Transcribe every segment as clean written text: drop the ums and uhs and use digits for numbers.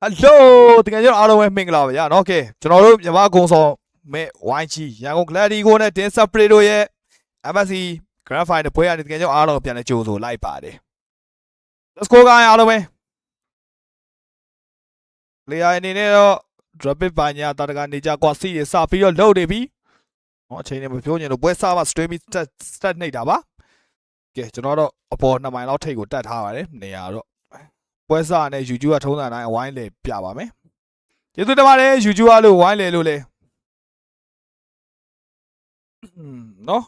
Hello တကယ်ကျွန်တော်အားလုံးပဲမင်္ဂလာပါဗျာနော်ကဲကျွန်တော်တို့မြန်မာကုံဆောင်မဲ့ YG ရန်ကုန် Gladigo နဲ့ Densa Pre တို့ရဲ့ MSC Grand Final ပွဲကနေတကယ်ကျွန်တော်အားလုံးပြန်လဲကြိုဆိုလိုက်ပါတယ် Let's go ကိုင်းအားလုံးပဲ player အနေနဲ့တော့ Rapid ပါညာတာတကနေကြကွာစီစပြီးတော့လှုပ်နေပြီဟောအချိန်နဲ့မပြောညင်လို့ပွဲစားမှ streaming stat နှိပ်တာပါကဲကျွန်တော်တော့အပေါ်2မိုင်လောက်ထိတ်ကိုတက်ထားပါတယ်နေရာတော့ပွဲစားနဲ့ YouTube ကထုံးစံတိုင်းအဝိုင်းလေပြပါမယ်ကျေးဇူးတင်ပါတယ် YouTube အားလို့ဝိုင်းလေလို့လေနော်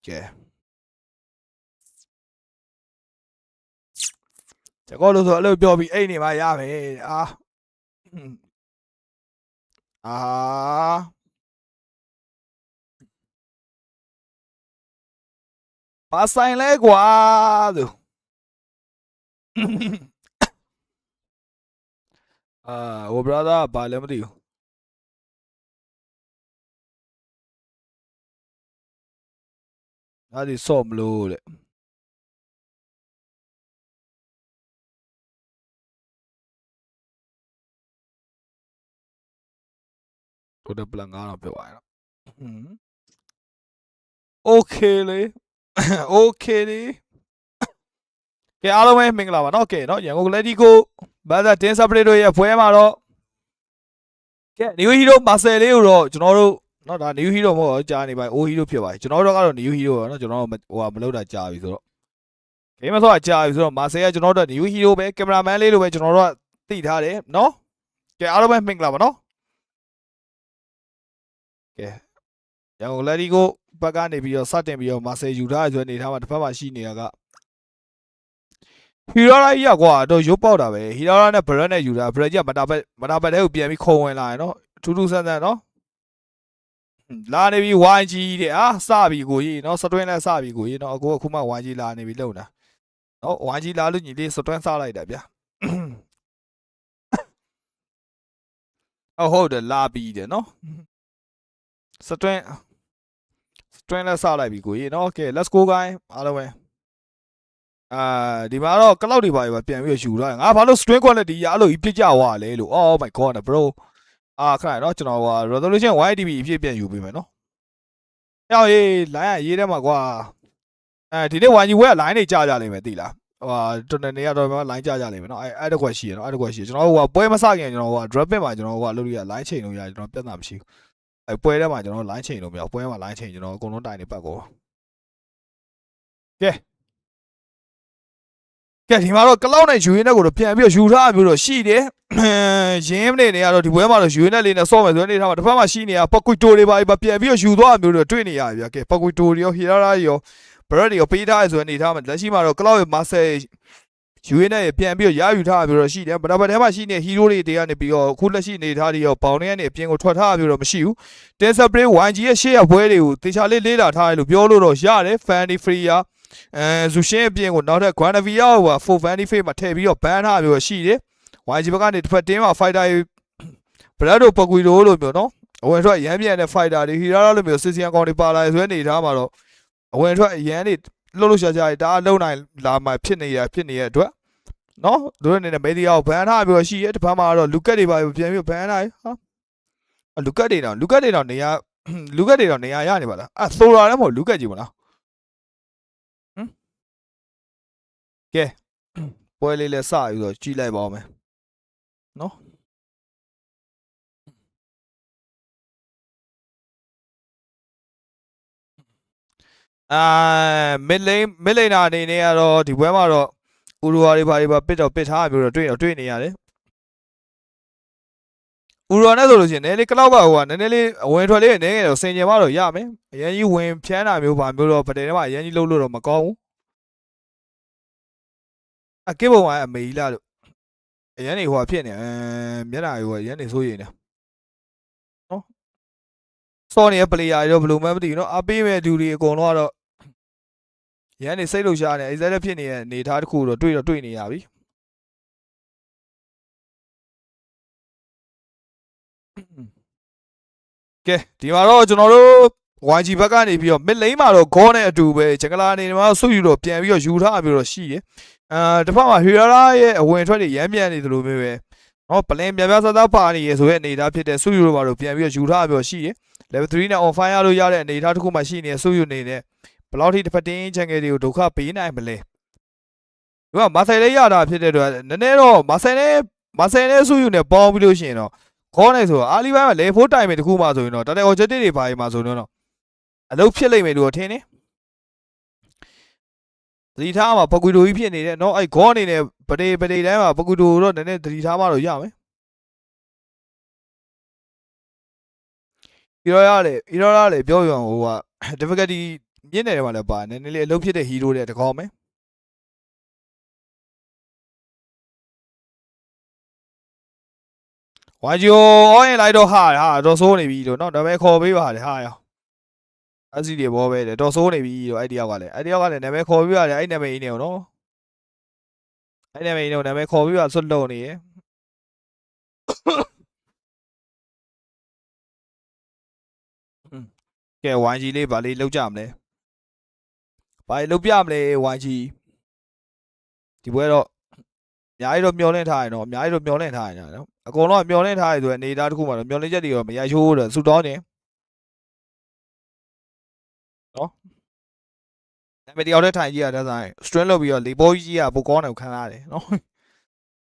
ကဲကျွန်တော်လို့ဆိုအဲ့လိုပြောပြီးအိတ်နေမှရမယ်အာပါဆိုင်လဲကွာသူဟို brother ဘာလဲမသိဘူးအဲ့ဒီဆော့မလို့တဲ့တို့တဲ့ပလန်9တော့ပြောရအောင်โอเคလေโอเคလေကဲအားလုံးပဲမင်္ဂလာပါเนาะကဲเนาะရန်ကုန် Gladigo ဘာသာ Densa Pre တို့ရဲ့ပွဲမှာတော့ကဲ New Hero Marcel လေးကိုတော့ကျွန်တော်တို့เนาะဒါ New Hero မဟုတ်တော့ကြားနေပါ Old Hero ဖြစ်ပါတယ်ကျွန်တော်တို့ကတော့ New Hero ပါเนาะကျွန်တော်တို့ဟိုမလုပ်တာကြားပြီဆိုတော့ဂိမ်းမဆော့ကြာပြီဆိုတော့ Marcel ကကျွန်တော်တို့ New Hero ပဲကင်မရာမန်လေးလိုပဲကျွန်တော်တို့ကသိထားတယ်เนาะကဲအားလုံးပဲမင်္ဂလာပါเนาะကဲရန်ကုန် Gladigo ဘက်ကနေပြီးတော့စတင်ပြီးတော့ Marcel ယူထားဆိုတဲ့အနေထားမှာတစ်ဖက်မှာရှိနေတာကဟီရာရာကြီးကွာတော့ရုပ်ပေါက်တာပဲဟီရာရာနဲ့ဘရက်နဲ့ယူတာဘရက်ကြီးကမတာပတ်တဲ့ကိုပြန်ပြီးခုံဝင်လာရင်နော်ထူးထူးဆန်းဆန်းနော်လာနေပြီ YG တဲ့စပြီကိုကြီးနော်စတွင်းလဲစပြီကိုကြီးနော်အခုမှ YG လာနေပြီလုံတာနော် YG လာလို့ညီလေးစတွင်းစလိုက်တာဗျာဟုတ်တယ်လာပြီတဲ့နော်စတွင်းလဲစလိုက်ပြီကိုကြီးနော် Okay let's go guys အားလုံးပဲဒီမှာတော့ကလောက်တွေပါပြန်ပြီးယူထားငါဘာလို့ string quality ရအဲ့လိုကြီးပြစ်ကြွားလဲလို့ oh my god bro ခဏနော်ကျွန်တော်က resolution YDB အဖြစ်ပြန်ယူပေးမယ်နော်ရောက်ရေး line ရေးထဲမှာကွာဒီနေ့ YG ဝဲ line တွေကြာကြလိမ့်မယ်သိလားတော်တော်နေရတော့ line ကြာကြလိမ့်မယ်နော်အဲ့တကွက်ရှိရနော်အဲ့တကွက်ရှိကျွန်တော်ကပွဲမစခင်ကျွန်တော်က drop in မှာကျွန်တော်ကလုပ်လို့ရ line ချိန်လို့ရကျွန်တော်ပြဿနာမရှိဘူးအဲ့ပွဲထဲမှာကျွန်တော် line ချိန်လို့မရပွဲမှာ line ချိန်ကျွန်တော်အကုန်လုံးတိုင်နေပတ်ကောကဲကဲဒီမှာတော့ကလောက်နဲ့ယူရင်းနဲ့ကိုတော့ပြန်ပြီးယူထားမျိုးတော့ရှိတယ်ရင်းနေကတော့ဒီပွဲမှာတော့ယူရင်းနဲ့လေးနဲ့ဆော့မယ်ဆိုနေထားမှာတစ်ဖက်မှာရှိနေတာပကွီတိုတွေပါပြန်ပြီးယူသွားမျိုးတော့တွေ့နေရပြီဗျာကဲပကွီတိုတွေရောဟီရာရာရောဘရက်တွေရောပေးထားရဆိုနေထားမှာလက်ရှိမှာတော့ကလောက်ရဲ့မာဆယ်ယူရင်းနဲ့ပြန်ပြီးရယူထားမျိုးတော့ရှိတယ်ဘက်ထဲမှာရှိနေဟီရိုတွေတွေကနေပြီးတော့ခုလက်ရှိနေထားတွေရောဘောင်တွေကနေအပြင်ကိုထွက်ထားမျိုးတော့မရှိဘူးတင်ဆပ်ပရေး YG ရဲ့ရှေ့ရပွဲတွေကိုတေချာလေးလေးလာထားရလို့ပြောလို့တော့ရတယ် Fanny Free ရဇူရှင်းအပြင်ကိုနောက်ထပ် Granavia ဟို Full Vanity Face မှာထည့်ပြီးတော့ ban ထားမျိုးရှိတယ် YG ဘက်ကနေတစ်ဖက်တင်းမှာ fighter ဘလက်တို့ပကွီတိုလို့မျိုးနော်အဝင်ထွက်ရမ်းပြန်တဲ့ fighter တွေဟီရာလိုမျိုးစစ်စီယန်ကောင်တွေပါလာဆိုတဲ့နေသားမှာတော့အဝင်ထွက်ရမ်းတွေလှုပ်လှုပ်ရှားရှားတွေဒါအလုံးနိုင်လာမှဖြစ်နေရအတွက်နော်တို့အနေနဲ့မေဒီယာကို ban ထားပြီးတော့ရှိရဲ့တစ်ဖက်မှာတော့လူကက်တွေပါပြန်ပြီး ban ထားဟာလူကက်တွေတော့နေရာနေရာရနေပါလားဆိုရာလည်းမဟုတ်လူကက်ကြီးမလားကဲပွဲလေးလဲစပြီးတော့ကြည့်လိုက်ပါဦးမယ်နော်mid lane အနေနဲ့ကတော့ဒီပွဲမှာတော့ဥရဝါတွေဘာတွေပါပစ်ထားပြီးတော့တွေ့နေရတယ်ဥရဝါနဲ့ဆိုလို့ရှိရင်နည်းလေးကလောက်ကဟိုကနည်းနည်းလေးအဝင်ထွက်လေးနည်းငယ်တော့စင်ကြင်မှတော့ရမယ်အရင်ကြီးဝင်ဖြန်းတာမျိုးဘာမျိုးတော့ပတဲထဲမှာအရင်ကြီးလှုပ်လို့တော့မကောင်းဘူးကိပုံကအမေကြီးလားလို့အရင်နေဟိုဖြစ်နေမျက်နှာဟိုအရင်နေဆိုးရင်နေနော်စောနေတဲ့ player တွေတော့ဘယ်လိုမှမသိဘူးနော်အပေးမဲ့သူတွေအကုန်လုံးကတော့ရန်နေစိတ်လှုပ်ရှားနေအဲ့ဒါဖြစ်နေတဲ့အနေထားတစ်ခုတော့တွေ့နေရပြီ ကဲဒီမှာတော့ကျွန်တော်တို့ YG ဘက်ကနေပြီးတော့ mid lane မှာတော့ goal နဲ့အတူပဲဂျင်ဂလာအနေနဲ့မှာဆုပ်ယူတော့ပြန်ပြီးတော့ယူထားပြီးတော့ရှိတယ်တစ်ဖက်မှာ Hira ရဲ့အဝင်ထွက်တွေရမ်းမြန်နေသလိုမျိုးပဲနော်ပလင်ပြပြဆဆပါနေရဆိုတဲ့အနေအထားဖြစ်တဲ့ဆုပ်ယူတော့ပါတော့ပြန်ပြီးတော့ယူထားပြီးတော့ရှိတယ် level 3နဲ့ on fire လို့ရတဲ့အနေအထားတစ်ခုမှရှိနေတဲ့ဆုပ်ယူနေတဲ့ဘလောက်ထိတစ်ဖက်တင်းချန်ငယ်တွေကိုဒုက္ခပေးနိုင်မလဲဒီကမာဆိုင်လေးရတာဖြစ်တဲ့အတွက်နည်းနည်းတော့မာဆိုင်နဲ့ဆုပ်ယူနဲ့ပေါင်းပြီးလို့ရှိရင်တော့ခေါင်းနေဆိုအာလီဘိုင်းမှာလေဖိုးတိုင်မယ်တခုမှဆိုရင်တော့တော်တော် objective တွေပါရင်မှာဆိုတော့အလုပ်ဖြစ်လိမ့်မယ်လို့ထင်တယ်သတိထားမှာပကူတိုကြီးဖြစ်နေတဲ့เนาะအဲ့ခေါင်းအနေနဲ့ပဒေတိုင်းမှာပကူတိုတော့နည်းနည်းသတိထားမှတော့ရမယ်ပြီးတော့ရတယ်ပြောပြအောင်ဟိုက difficulty မြင့်နေတယ်မှာလည်းပါနည်းနည်းလေးအလုပ်ဖြစ်တဲ့ hero တွေတကောင်းမယ်ဝါဂျီယိုအော်ရင်လိုက်တော့ဟာတော့စိုးနေပြီလို့เนาะဒါပေမဲ့ခေါ်ပေးပါတယ်ဟာရောအစီတွေဘောပဲတယ်တော်စိုးနေပြီတော့အဲ့တယောက်ကလည်းနာမည်ခေါ်ပြရတယ်အဲ့နာမည်အင်းနေအောင်နော်အဲ့နာမည်အင်းနေနာမည်ခေါ်ပြရဆွတ်လုံနေရကဲ YG လေးဗာလေးလောက်ကြမလဲဘာလောက်ပြမလဲ YG ဒီပွဲတော့အများကြီးတော့မျောလင့်ထားရင်တော့အများကြီးတော့မျောလင့်ထားရင်နော်အကုန်လုံးမျောလင့်ထားရဆိုတဲ့အနေအထားတစ်ခုမှတော့မျောလင့်ချက်တွေတော့မရချိုးတော့ဆူတောင်းနေနော်နာမည်တယောက်တည်းထိုင်ကြည့်ရတဲ့ဆိုင် string လုပ်ပြီးတော့လေဘောကြီးကပိုကောင်းတယ်ခံရတယ်နော်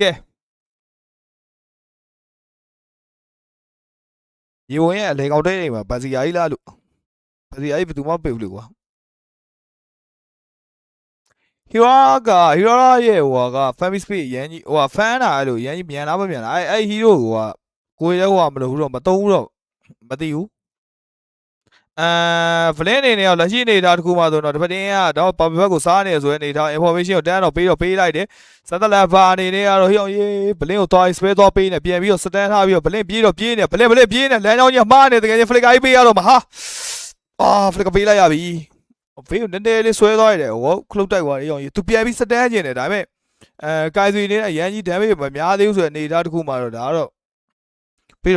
ကဲရေဝင်ရဲ့အလေကောက်တဲ့အိမ်မှာဗစီယာကြီးလားလို့ဗစီယာကြီးဘယ်သူမှပေးဘူးလေကွာဟီရာရဲ့ဟိုက fan space ရန်ကြီးဟိုက fan တာအဲ့လိုရန်ကြီးမြန်လားမမြန်လားအဲ့ဟီရိုကိုရဲဟိုကမလို့ဘူးတော့မသုံးဘူးတော့မသိဘူးဖလင်းအနေနဲ့တော့လက်ရှိအနေထားတစ်ခုမှဆိုတော့ဒီဖက်တင်းကတော့ပါဘက်ကိုစားနေဆိုတဲ့အနေထား information ကိုတန်းတော့ပေးလိုက်တယ်စက်တလက်ဘာအနေနဲ့ကတော့ဟိအောင်ရေးဘလင်းကိုသွား spare သွားပေးနေပြန်ပြီးတော့စတန်ထားပြီးတော့ဘလင်းပြေးနေဘလင်းပြေးနေလမ်းကြောင်းကြီးမှားနေတကယ်ချင်း flicker ကြီးပေးရတော့မဟာflicker ပေးလိုက်ရပြီဘေးကိုနည်းနည်းလေးဆွဲသွားရတယ်ဟောခလုတ်တိုက်သွားတယ်ဟိအောင်ရေးသူပြန်ပြီးစတန်ကျင်တယ်ဒါပေမဲ့ကိုင်ဆွေနေတဲ့ရန်ကြီး damage မများသေးဘူးဆိုတဲ့အနေထားတစ်ခုမှတော့ဒါကတော့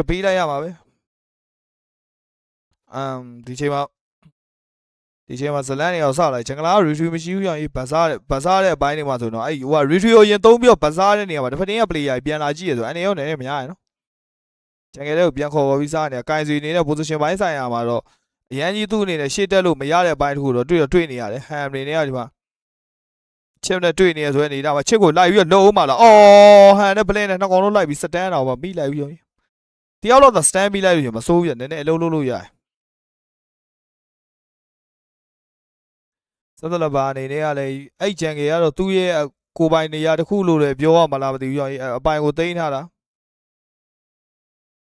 ပေးလိုက်ရမှာပဲဒီချိန်မှာဇလန်တွေအောင်စလိုက်ဂျင်ဂလာ retrieve မရှိဘူးရောဘတ်စားတဲ့အပိုင်းတွေမှာဆိုတော့အဲ့ဟိုက retrieve ကိုရင်သုံးပြီးတော့ဘတ်စားတဲ့နေရာမှာတစ်ဖက်တင်းက player ပြန်လာကြည့်ရဆိုအနေရောနည်းနည်းမရရနော်ဂျင်ဂလာကိုပြန်ခေါ်ပြီးစားနေတာကိုင်စီနေတဲ့ position ပိုင်းဆိုင်ရာမှာတော့အရန်ကြီးသူ့အနေနဲ့ရှေ့တက်လို့မရတဲ့အပိုင်းတစ်ခုတော့တွေ့နေရတယ်ဟမ်နေနဲ့ကဒီမှာချစ်နဲ့တွေ့နေရဆိုတဲ့နေတာမှာချစ်ကိုလိုက်ပြီးတော့လှုပ်အောင်ပါလားဟန်နဲ့ play နဲ့နှစ်ကောင်လုံးလိုက်ပြီးစတန်အောင်ပါမိလိုက်ပြီးရောတယောက်တော့စတန်ပြီးလိုက်လို့မစိုးဘူးနည်းနည်းအလုံးလို့ရတယ်စသလဘာအနေနဲ့ကလည်းအဲ့ဂျန်ကယ်ကတော့သူ့ရဲ့ကိုပိုင်နေရာတစ်ခုလို့လည်းပြောရမှာလားမသိဘူးအပိုင်ကိုသိမ်းထားတာ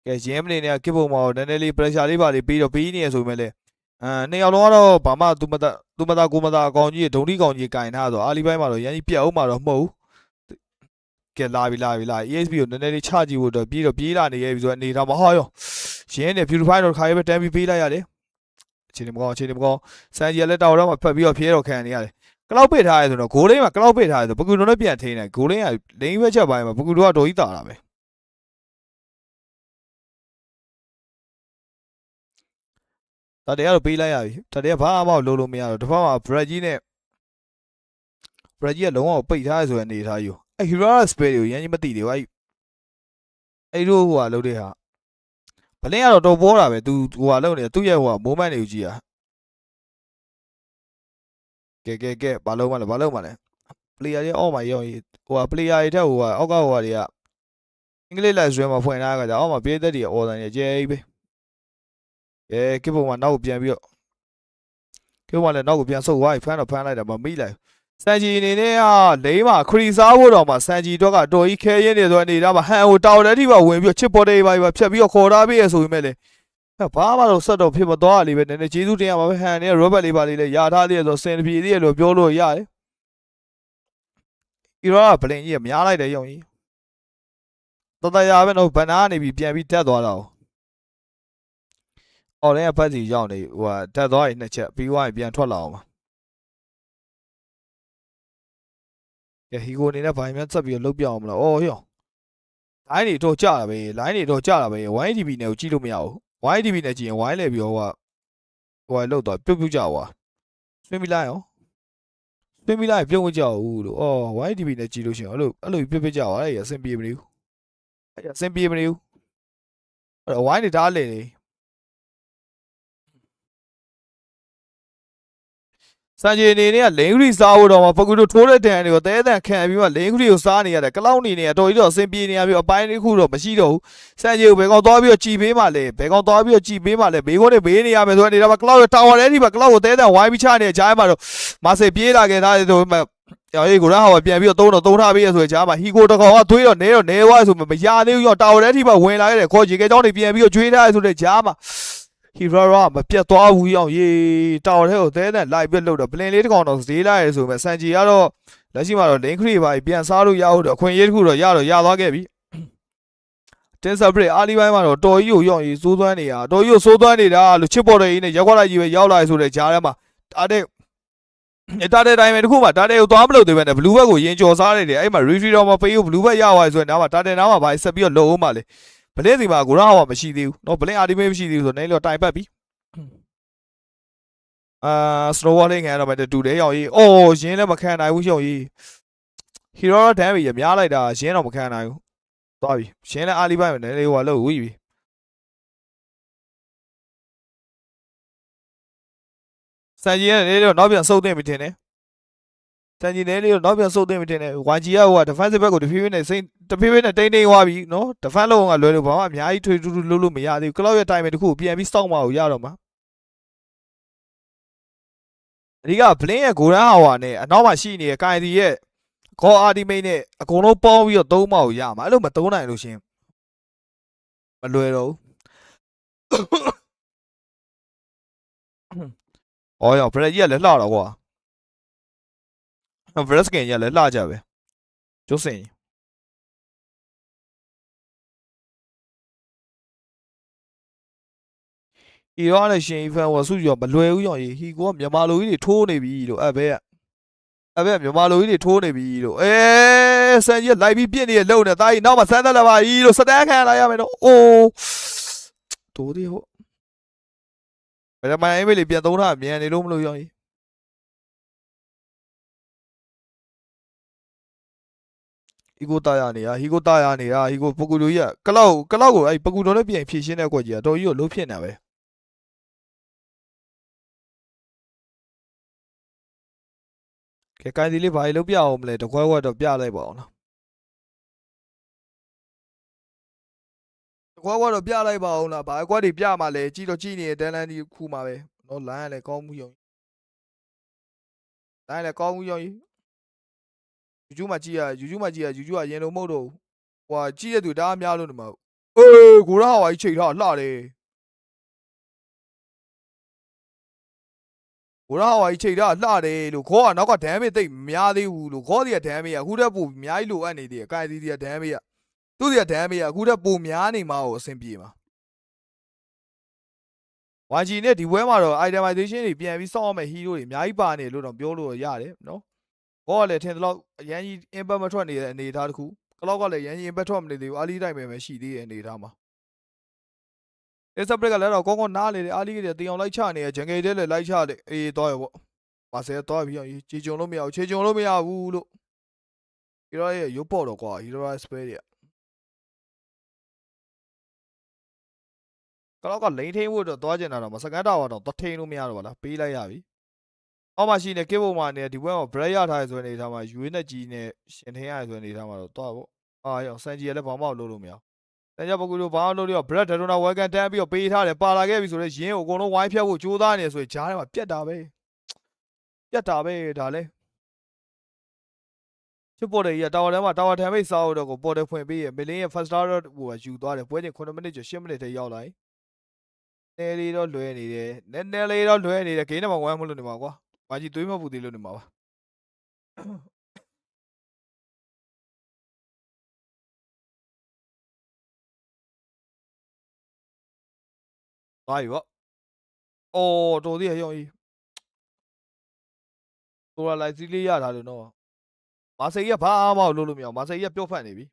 ကဲရင်းမနေနဲ့ကစ်ပုံမှာနည်းနည်းလေး pressure လေးပါလေးပြီးတော့ပြီးနေရဆိုပေမဲ့လည်းနှစ်ယောက်လုံးကတော့ဘာမှသူမသာကိုမသာအကောင်ကြီးဒုံတိကောင်ကြီးကင်ထားဆိုအာလီဘိုင်းမှာတော့ရန်ကြီးပြတ်အောင်မှာတော့မဟုတ်ဘူးကဲလာပြီ ESP ကိုနည်းနည်းလေးချကြည့်ဖို့တော့ပြေးလာနေရပြီဆိုတော့အနေထားမှာဟောရောရင်းနဲ့ beautify တော့ခါရေးပဲတန်းပြီးပေးလိုက်ရတယ်အခြေအနေမကောင်းစန်ဂျီလက်တောက်တော့မှဖက်ပြီးတော့ဖျဲတော့ခံနေရတယ်ကလောက်ပိတ်ထားရဲဆိုတော့ဂိုးလိမ့်မှာကလောက်ပိတ်ထားရဲဆိုပကူတို့နဲ့ပြန်ထိနေဂိုးလိမ့်ကလိမ့်ဘက်ချက်ပိုင်းမှာပကူတို့ကတော်ကြီးတာတာပဲတတရတော့ပေးလိုက်ရပြီတတရဘာမှလုံးလို့မရတော့တစ်ဖက်မှာဘရက်ကြီးကလုံးဝပိတ်ထားရဲဆိုတဲ့အနေထားယူအဲ့ Hero Spell ကိုရန်ကြီးမသိတယ်ကွာအဲ့တို့ဟိုကလုံးတဲ့ဟာဘလင်းကတော့တော်ပေါ်တာပဲသူဟိုကလုံးနေသူ့ရဲ့ဟိုက moment တွေကိုကြည့်ရကဲဘာလုံးမလဲ player တွေအောက်မှာရောဟိုက player တွေထက်ဟိုကအောက်ကဟိုကတွေကအင်္ဂလိပ်လိုက်ဆွဲမှာဖွင့်ထားကြအောက်မှာပြေးသက်တွေအော်တိုင်းကျဲကြီးပဲကိပုံမှာနောက်ကိုပြန်ပြီးတော့ကိပုံမှာလည်းနောက်ကိုပြန်ဆုပ်သွားပြီဖမ်းလိုက်တာမမိလိုက်စန်ဂျီအနေနဲ့ကလိမ့်မှာခရီစားဖို့တော့မှစန်ဂျီတော့ကတော်ကြီးခဲရင်းနေဆိုအနေဒါမှဟန်ကိုတောက်တဲ့အထိပါဝင်ပြီးတော့ချစ်ပေါ်တွေပါဖြတ်ပြီးတော့ခေါ်ထားပြီးရဆိုပေမဲ့လေဘာမှတော့ဆက်တော့ဖြစ်မသွားလိမ့်ပဲနည်းနည်းကျေးဇူးတင်ရပါပဲဟန်နဲ့ Robert လေးပါလေးလည်းယာထားသေးရဆိုစင်တပြေသေးရလို့ပြောလို့ရတယ်ဒီတော့ဘလင်ကြီးကများလိုက်တယ်ယုံကြီးတရပဲတော့ဘန်နာကနေပြီးပြန်ပြီးတက်သွားတာအော်လည်းဖက်စီရောက်နေဟိုတက်သွားရင်နှစ်ချက်ပြီးသွားရင်ပြန်ထွက်လာအောင်ပါကဲဟီကိုအနေနဲ့ဘာမှဆက်ပြီးတော့လုတ်ပြအောင်မလားအော်ဟေ့လိုင်းတွေတော့ကြတာပဲ180p နဲ့ကိုကြည့်လို့မရဘူး YDB နဲ့ကြည့်ရင် Y လဲပြီးတော့ဟိုလောက်တော့ပြုတ်ကြွားဆွေးမိလိုက်အောင်ဆွေးမိလိုက်ပြုတ်မကြဘူးလို့အော် YDB နဲ့ကြည့်လို့ရှိရင်အဲ့လိုပြုတ်ကြွားအဲ့ရအဆင်ပြေမနေဘူးအဲ့ရအဆင်ပြေမနေဘူးအဲ့တော့ Y နေဒါလေနေစံကြေအနေနဲ့ကလင်းခရီစားဖို့တော့မှပကူတို့ထိုးတဲ့တန်တွေကိုတဲတန်ခံပြီးမှလင်းခရီကိုစားနေရတယ်ကလောက်နေနေအတော်ကြီးတော့အဆင်ပြေနေရပြီးအပိုင်းတစ်ခုတော့မရှိတော့ဘူးစံကြေကိုဘယ်ကောင်သွားပြီးတော့ကြည်ပေးမှလဲဘယ်ကောင်သွားပြီးတော့ကြည်ပေးမှလဲဘေးကုန်းနဲ့ဘေးနေရမယ်ဆိုတော့နေတာမှာကလောက်ရဲ့တာဝါထဲဒီမှာကလောက်ကိုတဲတန်ဝိုင်းပြီးချနေတဲ့ဂျားမှာတော့မာစေပြေးလာခဲ့တာဆိုမှရော်ရေးကိုရဟာပြန်ပြီးတော့သုံးထားပေးရဆိုရင်ဂျားမှာဟီကိုတကောင်ကသွေးတော့နဲဝါဆိုမှမရသေးဘူးရောတာဝါထဲဒီမှာဝင်လာခဲ့တယ်ခေါ်ကြီးကဲเจ้าတွေပြန်ပြီးတော့ကျွေးထားရဆိုတဲ့ဂျားမှာဟီရာရာမပြတ်သွားဘူးရောရေတာဝါထဲကိုတဲတန်လိုက်ပြလို့တော့ပလင်လေးတစ်ကောင်တော့ဈေးလိုက်ရဆိုမှစံကြီးကတော့လက်ရှိမှာတော့လင်းခရီပါပြန်စားလို့ရဟုတ်တော့အခွင့်အရေးတစ်ခုတော့ရသွားခဲ့ပြီတင်းဆပ်ပရိအာလီပိုင်းမှာတော့တော်ကြီးကိုရော့ရေးစိုးသွမ်းနေတာတော်ကြီးကိုစိုးသွမ်းနေတာလို့ချစ်ပေါ်တဲ့ကြီးနဲ့ရက်ွက်လိုက်ကြီးပဲရောက်လာဆိုတဲ့ဂျားထဲမှာတာတဲ့တိုင်းပဲတခုမှတာတဲ့ကိုသွားမလို့သေးပဲနဲ့ဘလူးဘက်ကိုရင်ကြော်စားနေတယ်အဲ့မှာ retreat တော့မပေးဘူးဘလူးဘက်ရသွားဆိုရင်နားမှာတာတဲ့နားမှာဘာဆက်ပြီးတော့လုံအောင်ပါလေဘလင်းစီမှာကိုရဟောမရှိသေးဘူးနော်ဘလင်းအာဒီမေးမရှိသေးဘူးဆိုတော့နေလို့တိုင်ပတ်ပြီslow walling ခံရတော့မှတူတယ်ရောက်ကြီးအော်ရင်းလည်းမခံနိုင်ဘူးရှုံကြီး hero ဒန်ပြီရများလိုက်တာရင်းတော့မခံနိုင်ဘူးသွားပြီရင်းလည်းအာလီပိုင်းပဲနေလေဟိုလို့ဝီးပြီစံကြီးနဲ့လေတော့နောက်ပြန်စုပ်သိမ့်ပြီထင်တယ်စံကြီးနဲ့လေတော့နောက်ပြန်စုပ်သိမ့်ပြီထင်တယ် YG ကဟိုက defensive back ကိုတဖြည်းဖြည်းနဲ့စိမ့်တဖြည်းဖြည်းနဲ့တိမ့်သွားပြီနော် defense လုံးကလွယ်လို့ဘာမှအများကြီးထွေထူးထူးလုပ်လို့မရသေးဘူးကလောက်ရဲ့ time တခုပြန်ပြီးစောင့်မအောင်ရတော့မှာအဓိက blink ရဲ့ golden hour နဲ့အနောက်မှာရှိနေတဲ့ကိုင်စီရဲ့ call ultimate နဲ့အကုန်လုံးပေါင်းပြီးတော့သုံးမအောင်ရမှာအဲ့လိုမသုံးနိုင်လို့ရှင်မလွယ်တော့ဘူးအော်ရော Brad ကြီးကလည်းလှတော့ကွာ Brad skin ကြီးကလည်းလှကြပဲကျုပ်စင်ဟီရောနဲ့ရှင်ဖန်ဝဆုရောမလွယ်ဘူးရောဟီကိုကမြန်မာလူကြီးတွေထိုးနေပြီလို့အဲ့ဘဲမြန်မာလူကြီးတွေထိုးနေပြီလို့စန်ကြီးလိုက်ပြီးပြစ်နေရလုံနေတာကြီးနောက်မှာစမ်းသက်လာပါကြီးလို့စတန်ခံလာရမယ်တော့အိုးတိုးသေးဟုတ်ဘယ်မှာအိမ်မေးလေးပြန်သုံးထားမြန်နေလို့မလို့ရောဟီကိုတာရနေတာဟီကိုပကူလူကြီးကကလောက်ကိုအဲ့ပကူတော်နဲ့ပြန်ဖြည့်ရှင်းတဲ့ကွက်ကြီးကတော်ကြီးကိုလုံးဖြစ်နေပဲကဲကိုင်စီလေးဘာကြီးလုံးပြအောင်မလဲတခွဲခွက်တော့ပြလိုက်ပါအောင်နော်တခွဲခွက်တော့ပြလိုက်ပါအောင်လားဘာကွက်တွေပြမှာလဲကြည့်တော့ကြည့်နေတဲ့တန်းလန်းဒီခုမှာပဲနော်လိုင်းကလည်းကောင်းမှုယုံလိုင်းလည်းကောင်းမှုယုံယူကျူးမှာကြည့်ရယူကျူးကရင်လုံးမဟုတ်တော့ဟွာကြည့်ရသူဒါအများလို့နေမှာအေးကိုရဟဝါကြီးချိန်ထားလှတယ်ကိုရဟဝါကြီးချိန်ထားလှတယ်လို့ခေါကနောက်ကဒမ်းမေးတိတ်မများသေးဘူးလို့ခေါစီကဒမ်းမေးကအခုတက်ပိုအများကြီးလိုအပ်နေသေးတယ်ကိုင်စီကဒမ်းမေးကသူ့စီကဒမ်းမေးကအခုတက်ပိုများနေမှာကိုအဆင်ပြေမှာ YG နဲ့ဒီဘွဲမှာတော့ itemization တွေပြန်ပြီးစောင့်ရမယ့် hero တွေအများကြီးပါနေလို့တော့ပြောလို့ရတယ်နော်ဘောကလည်းထင်တယ်လို့အရန်ကြီး impact မထွက်နေတဲ့အနေအထားတစ်ခုကလောက်ကလည်းရန်ကြီး impact ထွက်မနေသေးဘူးအာလီတိုင်းပဲရှိသေးတဲ့အနေအထားမှာ Express ကလည်းတော့ကောင်းကောင်းနားလေတယ်အာလီကတည်အောင်လိုက်ချနေရဂျန်ဂေတဲလည်းလိုက်ချတယ်အေးတော့ရပေါ့ပါဆယ်တော့ပြီးအောင်ခြေကြုံလို့မရဘူးခြေကြုံလို့မရဘူးလို့ဟီရိုရဲ့ရုပ်ပေါ်တော့ကွာဟီရိုရဲ့ spell တွေကကလောက်ကလိန်ထိန်ဖို့တော့သွားကျင်တာတော့မစကန်တာတော့တထိန်လို့မရတော့ပါလားပေးလိုက်ရပြီအောက်မှာရှိနေကေဘုံမှာနေဒီဘွဲမှာ bread ရထားရဆိုတဲ့အနေထားမှာယူနဲ့ကြီးနဲ့ရှင်ထင်းရဆိုတဲ့အနေထားမှာတော့တော့ပေါ့အာရောစန်ကြီးလည်းဘာမှလုပ်လို့မရဘူးတန်ကြပကူတို့ဘာမှလုပ်လို့ bread ဒရိုနာ welcome တန်းပြီးတော့ပေးထားတယ်ပါလာခဲ့ပြီဆိုတော့ရင်းကိုအကုန်လုံးဝိုင်းဖြတ်ဖို့ကြိုးစားနေဆိုရင်ဂျားထဲမှာပြက်တာပဲဒါလဲချစ်ပေါ်တယ်ကြီးကတာဝါထဲမှာတာဝါထံမိတ်စားတော့ကိုပေါ်တယ်ဖွင့်ပေးရမင်းရဲ့ first star ဟိုယူသွားတယ်ပွဲချင်း9မိနစ်ကျော်10မိနစ်ထဲရောက်လာပြီနဲလေးတော့လွဲနေတယ်နဲလေးတော့လွဲနေတယ်ဂိမ်းထဲမှာဝမ်းမလို့နေမှာကွာဘာကြီးသွေးမပူသေးလို့နေမှာပါသွားပြီပေါ့အော်တော်သေးရရောကြီးတိုရာလိုက်စီးလေးရတာလို့နော်မာဆေးကြီးကဘာမှမလုပ်လို့မရအောင်မာဆေးကြီးကပြုတ်ဖက်နေပြီ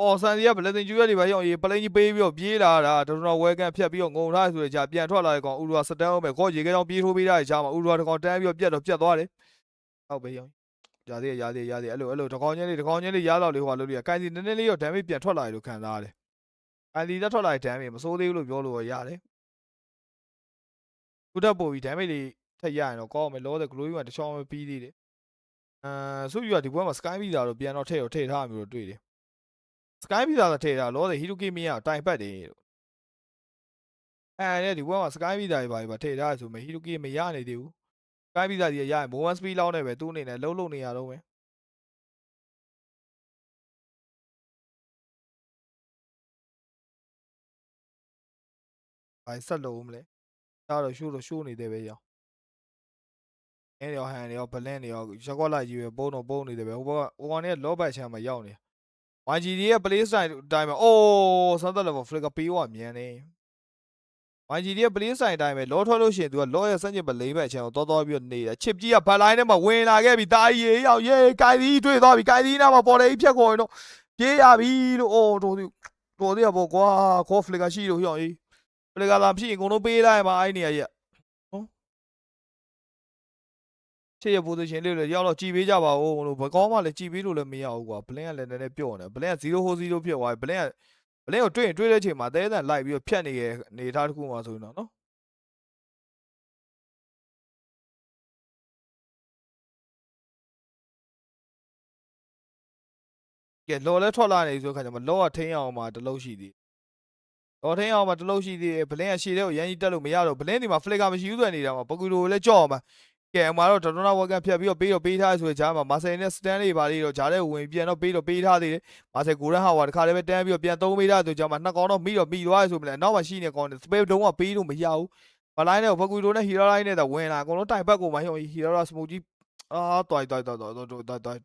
အော်ဆန်စီကဗလက်တင်ကျူရက်တွေပါရောက်ရေးပလိန်ကြီးပေးပြီးတော့ပြေးလာတာတော်တော်ဝဲကန်ဖြတ်ပြီးတော့ငုံထားဆိုတဲ့ကြာပြန်ထွက်လာတဲ့ကောင်ဥရဝစတန်းအောင်ပဲခေါ်ရေခဲကြောင်ပြေးထိုးပေးတာကြာမှာဥရဝတကောင်တန်းပြီးတော့ပြတ်သွားတယ်ဟုတ်ပဲရောက်ရာသေးအဲ့လိုတကောင်ချင်းလေးရတော့လေးဟိုလို့ရကန်စီနည်းနည်းလေးတော့ဒန်မေးပြန်ထွက်လာတယ်လို့ခံစားရတယ်ကန်စီတက်ထွက်လာတဲ့ဒန်မေးမစိုးသေးဘူးလို့ပြောလို့ရတယ်ခုတက်ပို့ပြီးဒန်မေးလေးထက်ရရင်တော့ကောင်းမယ်လောတဲ့ glory 1တစ်ချောင်းပဲပြီးသေးတယ်ဆိုပြီးတော့ဒီဘက်မှာ sky ပြီးတာတော့ပြန်တော့ထည့်ထားမျိုးတော့တွေ့တယ် sky ပြီးတာတော့ထည့်ထားလောတဲ့ hiruki မင်းကတိုင်ပတ်တယ်လို့နဲ့ဒီဘက်မှာ sky ပြီးတာတွေပါထည့်ထားဆိုမှ hiruki မရနေသေးဘူး sky ပြီးတာကြီးရရင် moment speed လောက်နေပဲသူ့အနေနဲ့လုံးနေရတော့ပဲဘာဆက်လုံးမလဲဒါတော့ရှိုးနေတယ်ပဲရောရောဟန်ရောဘလန်ရောရက်ကွက်လိုက်ကြီးပဲပုံနေတယ်ပဲဟိုကောင်เนี่ยလောဘတ်ချမ်းမှာရောက်နေ YGD ရဲ့ play style အတိုင်းပဲအိုးစမ်းသက်လည်း flicker ပေးသွားမြန်နေ YGD ရဲ့ play style အတိုင်းပဲလောထွက်လို့ရှိရင် तू ကလောရဲ့စန့်ကျင်ပလိမ့်ပဲအချမ်းကိုတော်ပြီးတော့နေတာချစ်ကြီးကဘတ်လိုင်းထဲမှာဝင်လာခဲ့ပြီတာကြီးရောက်ရေးကိုင်သီးတွေ့သွားပြီကိုင်သီးနားမှာပေါ်တယ်ဖြတ်ခေါ်ရင်တော့ပြေးရပြီလို့အိုးတော်သေးရပေါ့ကွာခေါ် flicker ရှိလို့ရောက်ရေး flicker လာဖြစ်ရင်အကုန်လုံးပေးလိုက်မှာအဲ့နေရာကြီးချစ်ရ position လေးလည်းရောက်တော့ကြည်ပေးကြပါဦးလို့ဘကောင်းမှလည်းကြည်ပေးလို့လည်းမရဘူးကွာဘလင်းကလည်းနည်းနည်းပြော့နေဘလင်းက0 0ဖြစ်သွားပြီဘလင်းကိုတွေ့တဲ့အချိန်မှာတဲတန်လိုက်ပြီးတော့ဖြတ်နေရနေထားတစ်ခုမှဆိုရင်တော့နော်ကဲလော်လဲထွက်လာနေဆိုခါကျမှလော်ကထိန်းအောင်မှတလုံးရှိသေးလော်ထိန်းအောင်မှတလုံးရှိသေးဘလင်းကရှေ့တဲ့ကိုရန်ကြီးတက်လို့မရတော့ဘလင်းဒီမှာ flicker မရှိဘူးဆိုနေတာမှာပကူလိုလည်းကြော့အောင်မှာကဲအမှာတော့ဒေါ်နာဝကန်ဖြတ်ပြီးတော့ပေးထားဆိုတဲ့ဂျားမှာမာဆယ်နဲ့စတန်လေးပါလေးတော့ဂျားတဲ့ဝင်ပြန်တော့ပေးထားသေးတယ်မာဆယ်ကိုရန်ဟာဝါတခါလည်းပဲတန်းပြီးတော့ပြန်သုံးပေးထားဆိုဂျားမှာနှစ်ကောင်တော့မိသွားဆိုမလဲနောက်မှရှိနေကောင်စပယ်တုံးကပေးလို့မရဘူးမလိုင်းနဲ့ဘကူလိုနဲ့ဟီရိုလိုင်းနဲ့တော့ဝင်လာအကုန်လုံးတိုင်ဘက်ကိုမှဟီရိုလာစမူကြီးတွိုင်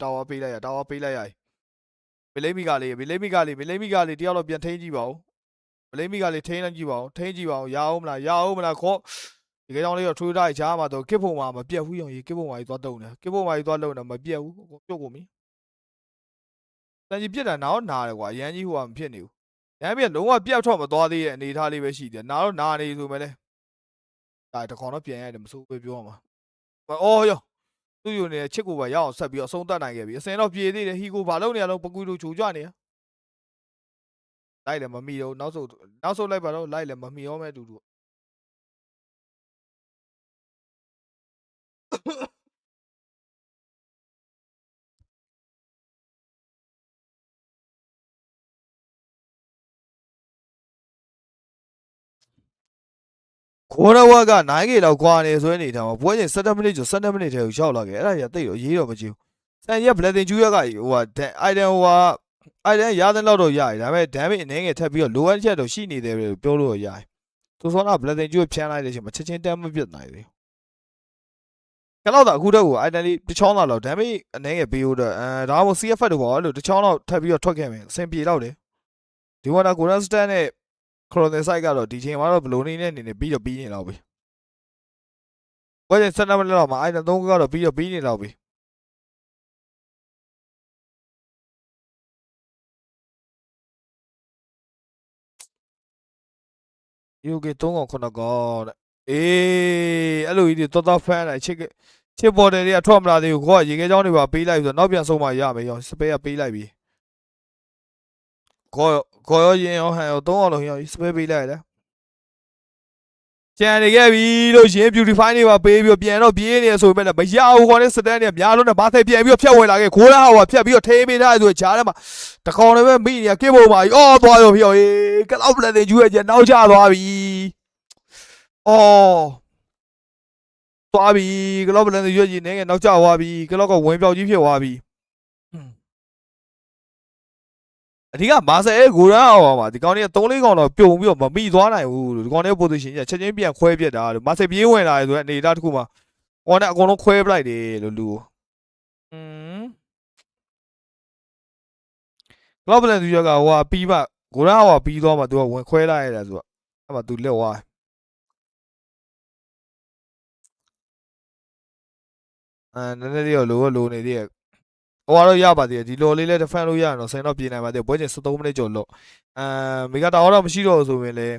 တာဝါပေးလိုက်ရဘလိမီကလေးတယောက်တော့ပြန်ထိန်းကြည့်ပါဦးဘလိမီကလေးထိန်းလိုက်ကြည့်ပါဦးရအောင်မလားခေါ်ဒီကကြောင်လေးတော့ထွေးထားချားမှာတော့ကစ်ဖို့မှာမပြတ်ဘူးရောကစ်ဖို့မှာကြီးသွားတုံးတယ်ကစ်ဖို့မှာကြီးသွားလုံးတယ်မပြတ်ဘူးပြုတ်ကုန်ပြီတန်ကြီးပြစ်တာနားတယ်ကွာရန်ကြီးဟိုကမဖြစ်နေဘူးရန်ပြလုံးဝပြတ်ထွက်မသွားသေးတဲ့အနေထားလေးပဲရှိတယ်နားတော့နားနေဆိုမဲ့လေဒါတကောင်တော့ပြန်ရတယ်မစိုးပဲပြောမှာအော်ရောသူ့ယူနေတဲ့ချစ်ကိုပါရအောင်ဆက်ပြီးအဆုံးသတ်နိုင်ခဲ့ပြီအစင်တော့ပြေသေးတယ်ဟီကိုဘာလုပ်နေရလုံးပကူလိုချိုကြနေရလိုက်လည်းမမီတော့နောက်ဆုံးလိုက်ပါတော့လိုက်လည်းမမီရောမဲ့တူတူခေါ်ရဝက9K လောက်ကွာနေဆိုနေထားမှာပွဲချင်း17မိနစ်ကျော်17မိနစ်ထဲကိုရောက်လာခဲ့အဲ့ဒါကြီးတိတ်တော့ရေးတော့မကြည့်ဘူးစံရက်ဘလက်တင်ကျူရကဟိုကအိုင်ဒန်ရတဲ့လောက်တော့ရတယ်ဒါပေမဲ့ဒန်မေအနေငယ်ထပ်ပြီးတော့လိုအပ်ချက်တော့ရှိနေတယ်ပြောလို့ရတယ်သူစောနာဘလက်တင်ကျူဖြန်းလိုက်တဲ့အချိန်မှာချက်ချင်းတမ်းမပြတ်နိုင်သေးဘူးကတော့အခုတော့ကိုအိုင်ဒန်လေးတစ်ချောင်းလောက်ဒန်မေအနေငယ်ပေးလို့ဒါမှမဟုတ် CF တို့ပေါ့အဲ့လိုတစ်ချောင်းလောက်ထပ်ပြီးတော့ထွက်ခဲ့မယ်အဆင်ပြေတော့တယ်ဒီဝါနာကိုရန်စတန်နဲ့ခရိုနဆိုင်ကတော့ဒီချိန်မှာတော့ဘလိုနေနဲ့နေပြီးတော့ပြီးနေတော့ပြီဘယ်စနမလောက်မှာအိုင်ဒန်3ကတော့ပြီးနေတော့ပြီUK 3កောင်9កောင်တဲ့အေးအဲ့လိုကြီးတွေတော်ဖမ်းလိုက်ချစ်ပေါ်တယ်တွေကထွက်မလာသေးဘူးခေါကရေခဲချောင်းတွေပါပေးလိုက်ဆိုတော့နောက်ပြန်ဆုံးမှရမယ်ရောစပယ်ကပေးလိုက်ပြီခေါရောရင်ရောဟန်ရော3အောင်လုံးရောစပယ်ပေးလိုက်ရတယ်ကျန်နေခဲ့ပြီလို့ရင် beautify နေပါပေးပြီးပြန်တော့ပြေးနေဆိုပေမဲ့လည်းမရဘူးခေါနဲ့စတန်တွေများလုံးနဲ့ဘာသိပြန်ပြီးဖြတ်ဝင်လာခဲ့ခိုးလာဟောဖြတ်ပြီးထိပေးထားဆိုဂျားထဲမှာတကောင်လည်းပဲမိနေကစ်ဖို့ပါအော်သွားရောဖြော်ရေးကလောက်ပလက်တင်ကျူရဲ့ကျနောက်ကျသွားပြီအော်သွားပြီကလောက်ပလက်တင်ရွက်ကြီးနေငယ်နောက်ကျသွားပြီကလောက်ကဝင်ပြောက်ကြီးဖြစ်သွားပြီအဓိကမာဆယ်ရဲ့ဂိုရန်အောင်ပါဒီကောင်တွေက3-4ကောင်တော့ပြုံပြီးတော့မမိသွားနိုင်ဘူးလို့ဒီကောင်တွေ position ကြီးချက်ချင်းပြန်ခွဲပြစ်တာလို့မာဆယ်ပြေးဝင်လာတယ်ဆိုတော့အနေထားတစ်ခုမှာဟောနဲ့အကုန်လုံးခွဲပလိုက်တယ်လို့လူကလောက်ပလန်သူရကဟိုပြီးမှဂိုရန်အောင်ပြီးသွားမှသူကဝင်ခွဲလိုက်ရတယ်ဆိုတော့အဲ့မှာသူလက်သွားနည်းနည်းလေးတော့လိုနေသေးရဲ့ ဟိုကတော့ရပါသေးတယ်ဒီလော်လေးလည်း defend လို့ရရင်တော့10တော့ပြင်နိုင်ပါသေးတယ်ပွဲချိန်13မိနစ်ကျော်လို့မီဂါတာဝါတော့မရှိတော့ဆိုရင်လေ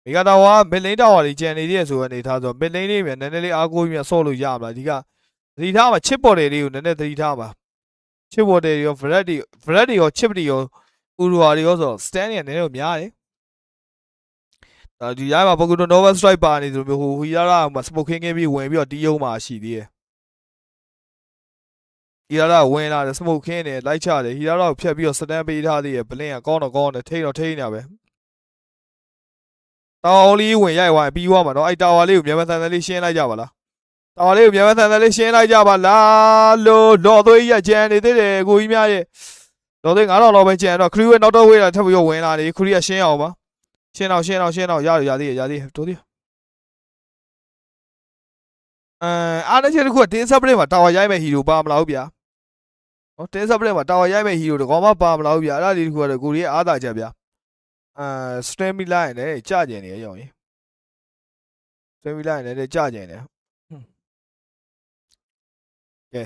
မီဂါတာဝါမစ်လိန်တာဝါကြီးကျန်နေသေးရဆိုအနေထားဆိုမစ်လိန်လေးမြန်နည်းနည်းလေးအားကိုးပြီးဆော့လို့ရမလားဒီကသတိထားမှာချစ်ပေါ်တယ်လေးကိုနည်းနည်းသတိထားပါချစ်ပေါ်တယ်ရော Fred တွေရောချစ်ပတီရောဥရဝါတွေရောဆို stand နေနည်းနည်းများတယ်ဒီရိုင်းမှာပိုကူတို Nova Strike ပါနေသလိုမျိုးဟိုဟီရာရာမှာ smoking ခင်းပြီးဝင်ပြီးတော့တီးယုံမှာရှိသေးတယ်ဟီရာရာဝင်လာတယ် smoke ခင်းတယ်လိုက်ချတယ်ဟီရာရာကိုဖြတ်ပြီးတော့ stand ပေးထားသေးတယ်ဘလင်းကကောင်းတော့ကောင်းတယ်ထိတော့ထိနေတာပဲတာဝါလေးဝင်ရိုက်သွားပြီးသွားမှာနော်အဲ့တာဝါလေးကိုမြန်မာသန်သန်လေးရှင်းလိုက်ကြပါလားတာဝါလေးကိုမြန်မာသန်သန်လေးရှင်းလိုက်ကြပါလားလို့လော်သွေးရကြံနေသေးတယ်ကိုကြီးများရဲ့လော်သွေး9000လောက်ပဲကြံတော့ခရီးဝဲနောက်တော့ဝေးလာထပ်ပြီးတော့ဝင်လာတယ်ခရီးကရှင်းအောင်ပါရှင်းတော့ရသေးတိုးသေးအားနဲ့ချက်တစ်ခုကတင်းဆပ်ပရက်မှာတာဝါရိုက်မဲ့ဟီရိုပါမလားဗျာနော်တင်းဆပ်ပရက်မှာတာဝါရိုက်မဲ့ဟီရိုတကောင်မှပါမလားဗျာအဲ့ဒါလေးတစ်ခုကတော့ကိုရီးအားသာချက်ဗျာစတမီလာရင်လည်းကြာကျင်နေရောရင်စတမီလာရင်လည်းကြာကျင်နေကဲ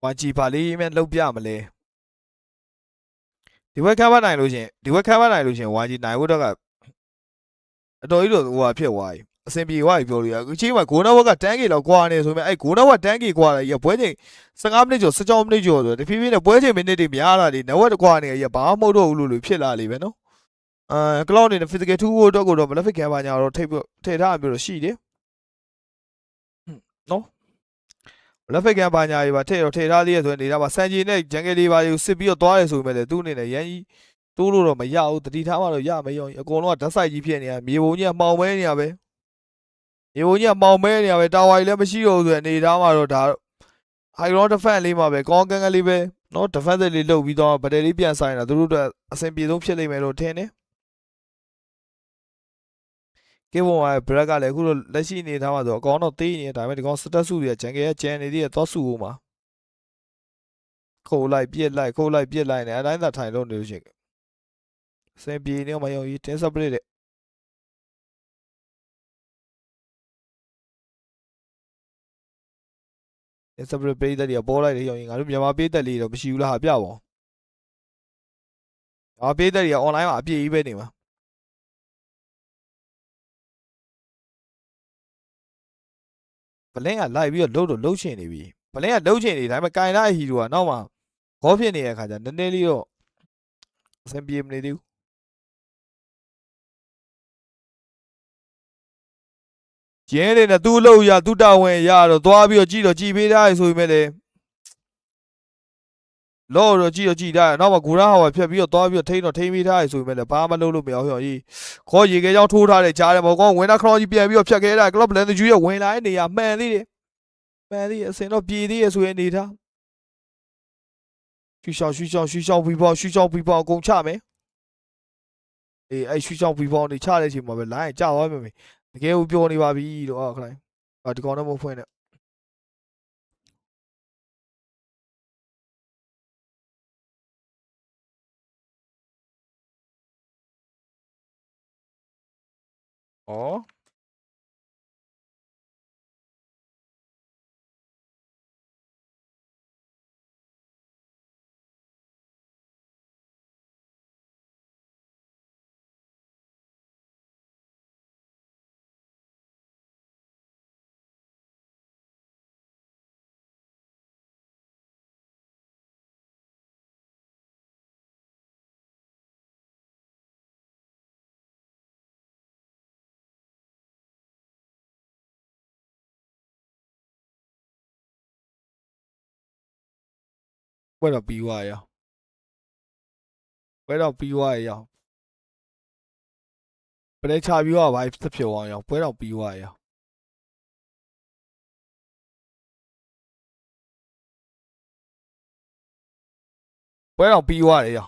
ဝါဂျီပါလေးမြန်လှုပ်ပြမလဲဒီဘက်ခမ်းမနိုင်လို့ရှင်ဝါဂျီနိုင်ဖို့တော့ကအတော်ကြီးလို့ဟိုဟာဖြစ်သွားပြီအစင်ပြေသွားပြီပြောလို့ရအခုချင်းမှာဂိုးနဝက်ကတန်းကြီးလောက်ကွာနေဆိုပေမဲ့အဲ့ဂိုးနဝက်တန်းကြီးကွာတယ်ရပွဲချိန်15မိနစ်ကျော်16မိနစ်ကျော်ဆိုတဖြည်းဖြည်းနဲ့ပွဲချိန်မိနစ်တွေများလာတယ်နဝက်ကွာနေရဘာမှမဟုတ်တော့ဘူးလို့ဖြစ်လာလိမ့်မယ်နော်ကလော့အနေနဲ့ physical 2ဖို့တော့ကိုတော့ Malefic ခံပါညာတော့ထိထားမျိုးတော့ရှိတယ်နော် Malefic ခံပါညာတွေပါထိထားသေးရဆိုရင်နေတာပါစံကြီးနဲ့ဂျန်ကယ်လေးပါကိုစစ်ပြီးတော့သွားရဲဆိုပေမဲ့လည်းသူ့အနေနဲ့ရန်ကြီးတိုးလို့တော့မရဘူးတတိထားမှတော့ရမရောအကုန်လုံးကဓာတ်ဆိုင်ကြီးဖြစ်နေရမြေပုံကြီးကမှောင်မဲနေရပဲမြေပုံကြီးကမှောင်မဲနေရပဲတာဝါကြီးလည်းမရှိတော့ဘူးဆိုရင်အနေထားမှတော့ဒါ high ground defense လေးမှာပဲကောင်းကန်းကလေးပဲနော် defense လေးလုပ်ပြီးတော့ဗတယ်လေးပြန်ဆိုင်တာသူတို့အတွက်အဆင်ပြေဆုံးဖြစ်လိမ့်မယ်လို့ထင်တယ်ကေဘွန်ကဘရက်ကလည်းအခုတော့လက်ရှိအနေထားမှာဆိုအကောင်တော့သေးနေတယ်ဒါပေမဲ့ဒီကောင်စတက်စုတွေကဂျန်ကယ်ကကျန်နေသေးတယ်သွားစုဦးမှာခိုးလိုက်ပြစ်လိုက်နေအတိုင်းသာထိုင်လို့နေလို့ရှိရင်စင်ပြေနေမယုံကြီးတင်းဆပ်ပရက်တဲ့တင်းဆပ်ပရက်ပေးတဲ့တွေကပေါ်လိုက်တယ်ယုံကြီးငါတို့မြန်မာပေးတဲ့လေးတော့မရှိဘူးလားဟာပြပါအောင်ပေးတဲ့တွေက online မှာအပြည့်ကြီးပဲနေမှာဘလင်းကလိုက်ပြီးတော့လှုပ်ချင်နေပြီဘလင်းကလှုပ်ချင်နေဒါပေမဲ့ကင်လာဟီရိုကနောက်မှာဘောဖြစ်နေတဲ့အခါကျနည်းနည်းလေးတော့အဆင်ပြေမနေသေးဘူးကျင်းနေနဲ့သူ့လို့ရသူ့တာဝန်ရတော့သွားပြီးတော့ကြည်ပေးထားရဆိုပေမဲ့လေလောတော့ကြည်ထားရနောက်မှာဂူရာဟာဖြတ်ပြီးတော့သွားပြီးတော့ထိန်းပေးထားရဆိုပေမဲ့လေဘာမှလုပ်လို့မရဘူးဟောကြီးခေါ်ရေခဲချောင်းထိုးထားတယ်ကြားတယ်မဟုတ်ကောဝင်တာခရောင်းကြီးပြန်ပြီးတော့ဖြတ်ခဲ့တာကလော့ဘလန်သူကြီးရဝင်လာတဲ့နေရာမှန်သေးတယ်အစင်တော့ပြေသေးရဆိုရင်နေထားရှူရှောင်းပြီးပေါ့အကုန်ချမယ်အေးအဲ့ရှူရှောင်းပြီးပေါ့နေချတဲ့အချိန်မှာပဲလိုင်းကြာသွားပြီတကယ်ကိုပြောနေပါပြီတော့ခလိုင်းဒီကောင်တော့မဖွင့်နဲ့ဩပွဲတော့ပြီးသွားရောပလဲချပြီးသွားရောပွဲတော့ပြီးသွားရောပွဲတော့ပြီးသွားတယ်ရော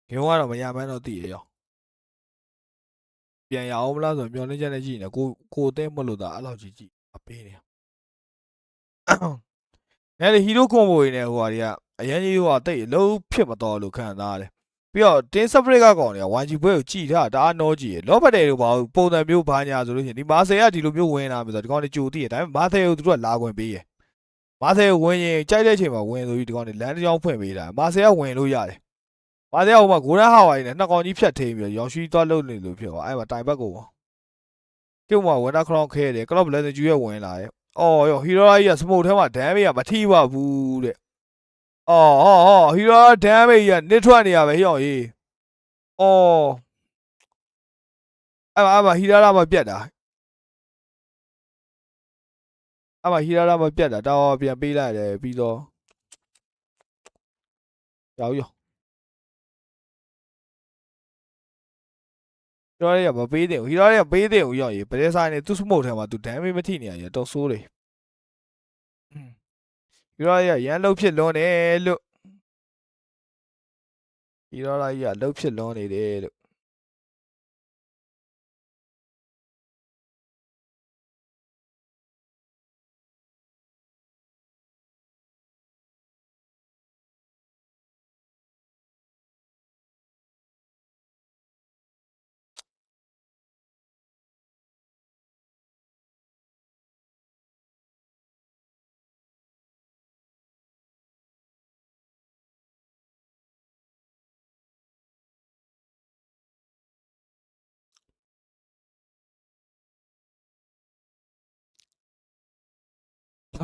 ဂိမ်းကတော့မရမှန်းတော့သိရရောပြန်ရအောင်မလားဆိုမျောနေချက်နဲ့ကြည့်နေကိုအသိမလို့သာအဲ့လောက်ကြည့်အပေးနေအဲ့ဒီဟီရိုကွန်ဘိုတွေနဲ့ဟိုဟာတွေကအရင်ကြီးဟိုဟာတိတ်အလုံးဖြစ်မတော်လို့ခံစားရတယ် ပြီးတော့တင်းစပရစ်ကကောင်တွေက YG ဘွဲကိုကြည်ထားတာအားနောကြည့်လောဘတယ်လို့ဘာပုံစံမျိုးဘာညာဆိုလို့ရှိရင်ဒီမာဆယ်ကဒီလိုမျိုးဝင်လာမယ်ဆိုတော့ဒီကောင်တွေကြိုသိရဒါပေမဲ့မာဆယ်ကိုသူတို့ကလာခွင့်ပေးရမာဆယ်ကိုဝင်ရင်ကြိုက်တဲ့အချိန်မှာဝင်ဆိုပြီးဒီကောင်တွေလမ်းတစ်ကြောင်းဖွင့်ပေးတာမာဆယ်ကဝင်လို့ရတယ်မာဆယ်ကဟိုမှာဂိုးရန်ဟာဝိုင်နဲ့နှစ်ကောင်ကြီးဖြတ်ထိန်ပြီးတော့ရောင်ရွှီသွားလို့နေလို့ဖြစ်သွားအဲ့မှာတိုင်ဘက်ကိုကျုံမှာဝန်နာခရောင်းခဲတယ်ကလော့ဘလက်စဂျူရဲ့ဝင်လာရဲ့အော်ရောဟီရိုကြီးကစမုတ်ထဲမှာဒမ်းမေးကမထိပါဘူးတဲ့အော်ဟီရိုဒမ်းမေးကနစ်ထွက်နေရပဲဟိအောင်ကြီးအော်အဲ့မှာဟီရာလာမပြတ်တာအဲ့မှာဟီရာလာမပြတ်တာတော့ပြန်ပေးလိုက်တယ်ပြီးတော့ရောက်ရောဟီရာလေးကမပေးတယ်ဟီရာလေးကပေးတယ်ဟိုရောက်ရေးပရဲဆိုင်နေသူ့စမုတ်ထဲမှာသူဒမ်းမေးမထိနေရတော့ဆိုးတယ်ဟီရာလေးကရန်လှုပ်ဖြစ်လွန်းတယ်လို့ဟီရာလေးကလှုပ်ဖြစ်လွန်းနေတယ်လို့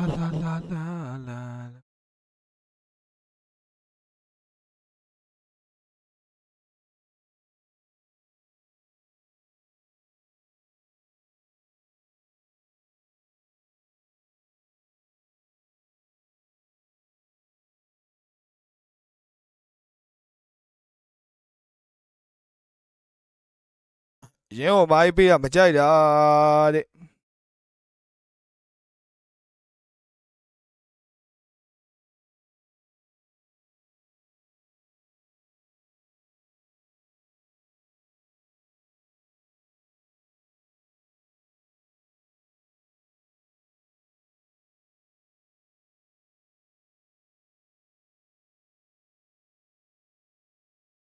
လာရင်းကိုမိုင်းပေးရမကြိုက်တာတဲ့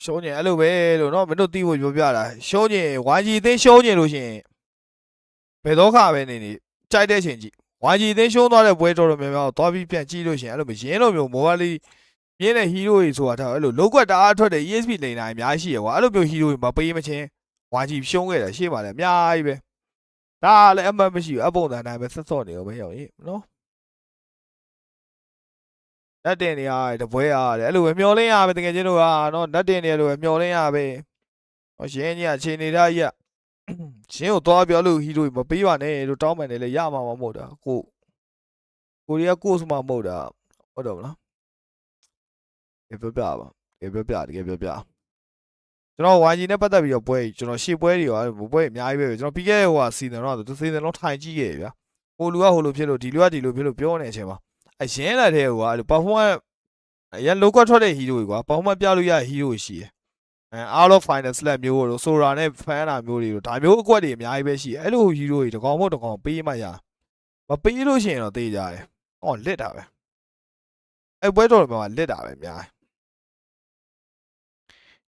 ရှုံးညင်အဲ့လိုပဲလို့နော်မင်းတို့သိဖို့ပြောပြတာရှုံးညင် YG အသင်းရှုံးညင်လို့ရှိရင်ဘယ်တော့ခပဲနေနေကြိုက်တဲ့အချိန်ကြည့် YG အသင်းရှုံးသွားတဲ့ပွဲတော်တော်များများကိုသွားပြီးပြန်ကြည့်လို့ရှိရင်အဲ့လိုမရင်းလိုမျိုးမော်ဘာလီပြင်းတဲ့ဟီးရိုတွေဆိုတာထားအဲ့လိုလုံးကွက်တအားထွက်တဲ့ ESP လိန်တိုင်းအများကြီးရှိရကွာအဲ့လိုမျိုးဟီးရိုတွေမပေးမချင်း YG ရှုံးခဲ့တာရှေ့ပါလေအများကြီးပဲဒါလည်းအမှတ်မရှိဘူးအပုံစံတိုင်းပဲဆက်စော့နေရောပဲရောက်ရင်နော်နတ်တင်နေရတယ်တပွဲရတယ်အဲ့လိုပဲမျောလင်းရပဲတကယ်ချင်းတို့ကနော်နတ်တင်နေလို့ပဲမျောလင်းရပဲဟောရှင်းကြီးကချိန်နေတာကြီးကရှင်းကိုသွားပြောလို့ဟီးရိုမပေးပါနဲ့လို့တောင်းပန်တယ်လေရမှာမဟုတ်တာကိုရီးယားကိုစမမဟုတ်တာဟုတ်တော့မလားတကယ်ပြောပြပါတကယ်ပြောပြကျွန်တော် YG နဲ့ပတ်သက်ပြီးတော့ပွဲကျွန်တော်ရှေ့ပွဲတွေရောပွဲအများကြီးပဲကျွန်တော်ပြီးခဲ့တဲ့ဟိုစီဇန်တော့သူစီဇန်လုံးထိုင်ကြည့်ခဲ့ဗျာဟိုလူကဟိုလိုဖြစ်လို့ဒီလူကဒီလိုဖြစ်လို့ပြောနေတဲ့အချိန်မှာအရင်လာတဲ့ဟိုက performance အရင် local ထွက်တဲ့ hero တွေကွာ performance ပြလို့ရတဲ့ hero ရှိတယ်အားလုံး final slap မျိုးတို့ Sora နဲ့ fan တာမျိုးတွေတို့ဒါမျိုးအကွက်တွေအများကြီးပဲရှိအဲ့လို hero တွေတကောင်မဟုတ်တကောင်ပေးမှရမပေးလို့ရှိရင်တော့တေးကြတယ်ဟောလစ်တာပဲအဲ့ပွဲတော်မှာလစ်တာပဲအများ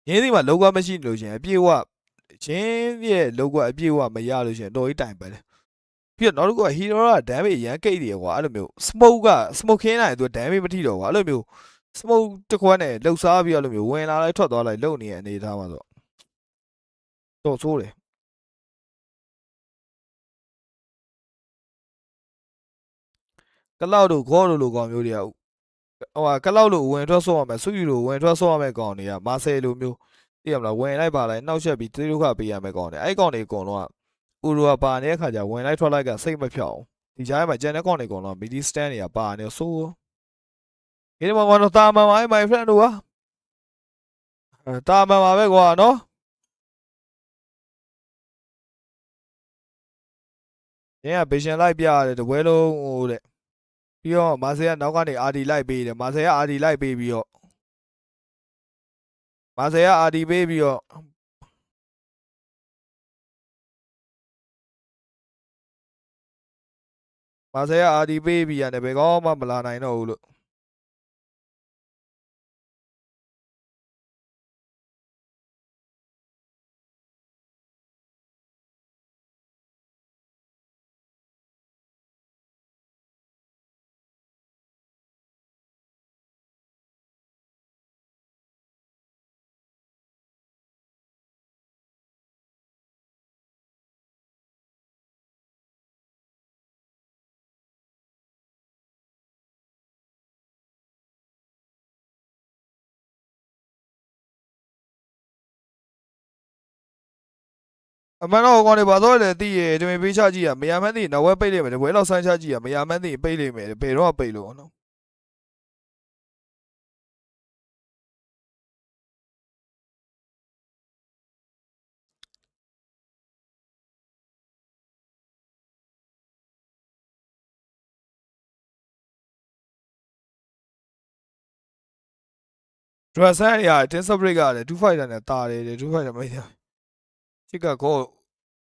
ရင်းစီမှာလောကမရှိလို့ရှိရင်အပြည့်ဝရင်းရဲ့လောကအပြည့်ဝမရလို့ရှိရင်တော်ကြီးတိုင်ပဲလေပြီးတော့နောက်တစ်ခုက hero က damage ရန်ကိတ်တယ်ကွာအဲ့လိုမျိုး smoke ခင်းနိုင်သူ damage မထိတော့ကွာအဲ့လိုမျိုး smoke တစ်ခွက်နဲ့လှုပ်ရှားပြီးအဲ့လိုမျိုးဝင်လာလိုက်ထွက်သွားလိုက်လုံနေတဲ့အနေထားမှာဆိုတော့ဆိုးတယ်ကလောက်တို့ခေါ်တို့လိုကောင်မျိုးတွေကဟိုဟာကလောက်လိုဝင်ထွက်ဆော့ရမယ်ဆုယူလိုဝင်ထွက်ဆော့ရမယ်ကောင်တွေကမာဆယ်လိုမျိုးသိရမလားဝင်လိုက်ပါလိုက်နှောက်ရက်ပြီးတေးဒုက္ခပေးရမယ်ကောင်တွေအဲ့ကောင်တွေအကုန်လုံးကဥရောပါနေတဲ့ခါကျဝင်လိုက်ထွက်လိုက်ကစိတ်မဖြောက်ဒီကြားမှာကျန်တဲ့ကောင်တွေအကုန်လုံးမီဒီစတန်တွေကပါနေဆိုးဒီမှာကတော့တာမန်ပါ my friend တို့ကတာမန်ပါပဲကွာနော်ရင်းကဘေရှင်လိုက်ပြရတယ်တပွဲလုံးဟိုတဲ့ပြီးတော့မာဆယ်ကနောက်ကနေအာဒီလိုက်ပေးတယ်မာဆယ်ကအာဒီလိုက်ပေးပြီးတော့မာဆယ်ကအာဒီပေးပြီးတော့မာဆယ်ကအာဒီပေးပြီးရတယ်ဘယ်ကောမှမလာနိုင်တော့ဘူးလို့ အမှန်တော့ကောင်တွေဘာတော့လဲသိရတမင်ပေးချကြည့်ရမရမှန်းသိနောက်ဝဲပိတ်လိမ့်မယ်တပွဲလောက်ဆန်းချကြည့်ရမရမှန်းသိပိတ်လိမ့်မယ်ဘယ်တော့ပိတ်လို့နော်ဒရဆန်ရတင်ဆပ်ဘရိတ်ကလည်း2 fighter နဲ့တာတယ်2 fighter မရ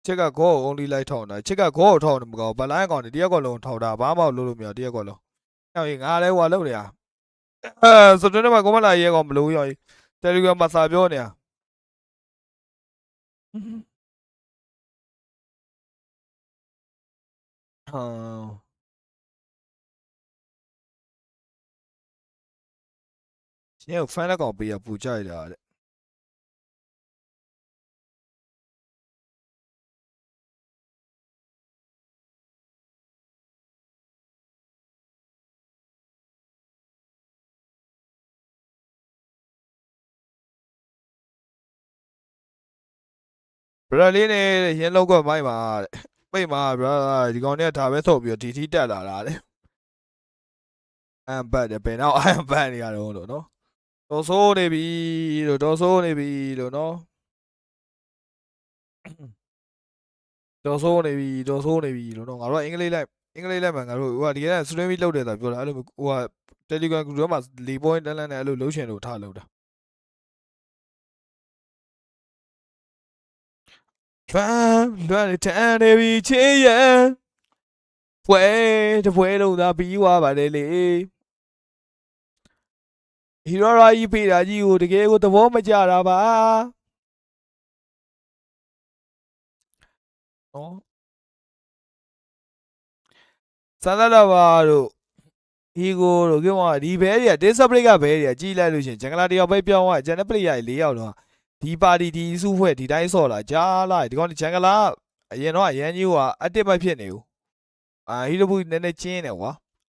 ချစ်ကကော only လိုက်ထောင်းတာချစ်ကကောကိုထောင်းတယ်မကောဘလိုင်းကောင်တွေတရက်ကောလုံးထောင်းတာဘာမှလုပ်လို့မရတရက်ကောလုံးဟောငါလည်းဟွာလုပ်နေရစတွင်းထဲမှာကောမလာရဲကောင်မလို့ရော Telegram မှာစာပြောနေရဟာရှင်းကိုဖန်လက်ကောင်ပေးရပူကြရတာတဲ့ဘရလေးနဲ့ရင်းလောက်ကမိုက်ပါတဲ့ပိတ်မှာဘရဒီကောင်เนี่ยဒါပဲထုတ်ပြီးတော့ဒီထီတက်လာတာတဲ့အမ်ဘတ်တယ်ဘယ်တော့အမ်ဘတ်နေရတော့လို့နော်တော်ဆိုးနေပြီလို့တော်ဆိုးနေပြီလို့နော်တော်ဆိုးနေပြီလို့နော်ငါတို့ကအင်္ဂလိပ်လိုက်မှာငါတို့ဟိုကဒီကနေ့စထရီမီလောက်တယ်ဆိုပြောတာအဲ့လိုဟိုက Telegram group ထဲမှာ4 point တန်းနဲ့အဲ့လိုလှုပ်ရှင်လို့ထားလှုပ်တာလွမ်းတန်နေပြီချေရန်ပွဲတပွဲလုံးသာပြီးွားပါတယ်လေဟီရိုရာကြီးဖေးတာကြီးကိုတကယ်ကိုသဘောမကျတာပါနော်စန္ဒလာပါတို့ဟီကိုတို့ကမှဒီဘဲတွေကတင်းဆပ်ပရိတ်ကဘဲတွေကကြီးလိုက်လို့ရှင်ဂျန်ဂလာတယောက်ပဲပြောင်းသွားဂျန်နပရိတ်ရ4ယောက်တော့ဒီပါတီဒီစုဖွဲ့ဒီတိုင်းဆော့လာကြားလာဒီကောင်ဂျန်ဂလာအရင်တော့အရန်ကြီးကအတစ်မဖြစ်နေဘူးဟီရိုဘူးနည်းနည်းကျင်းတယ်ကွာ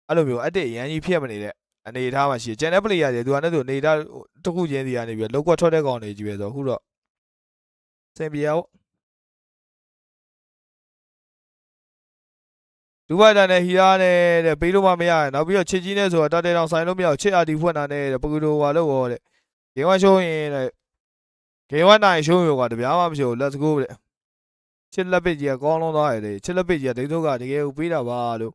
အဲ့လိုမျိုးအတစ်အရန်ကြီးဖြစ်မနေတဲ့အနေထားမှရှိဂျန်နပရိတ်ရတယ်သူကလည်းသူအနေထားတစ်ခုချင်းစီကနေပြီးလောက်ကွက်ထွက်တဲ့ကောင်တွေကြီးပဲဆိုတော့အခုတော့စင်ပြေအောင်ဒူဘိုင်တာနဲ့ဟီယာနဲ့တဲ့ပေးလို့မမရနောက်ပြီးတော့ချစ်ကြီးနဲ့ဆိုတော့တတဲတောင်ဆိုင်လို့မရချစ်အာတီဖွင့်တာနဲ့ပကူတိုဟာလို့ဟောတဲ့ဂိမ်းဝရှုံးရင်တဲ့ဂိမ်းဝနိုင်ရှုံးရောကတပြားမှမရှိဘူး let's go တဲ့ချစ်လက်ပစ်ကြီးကကောင်းလုံးသွားရတယ်ချစ်လက်ပစ်ကြီးကဒိတ်ထုတ်ကတကယ်ကိုပေးတာပါလို့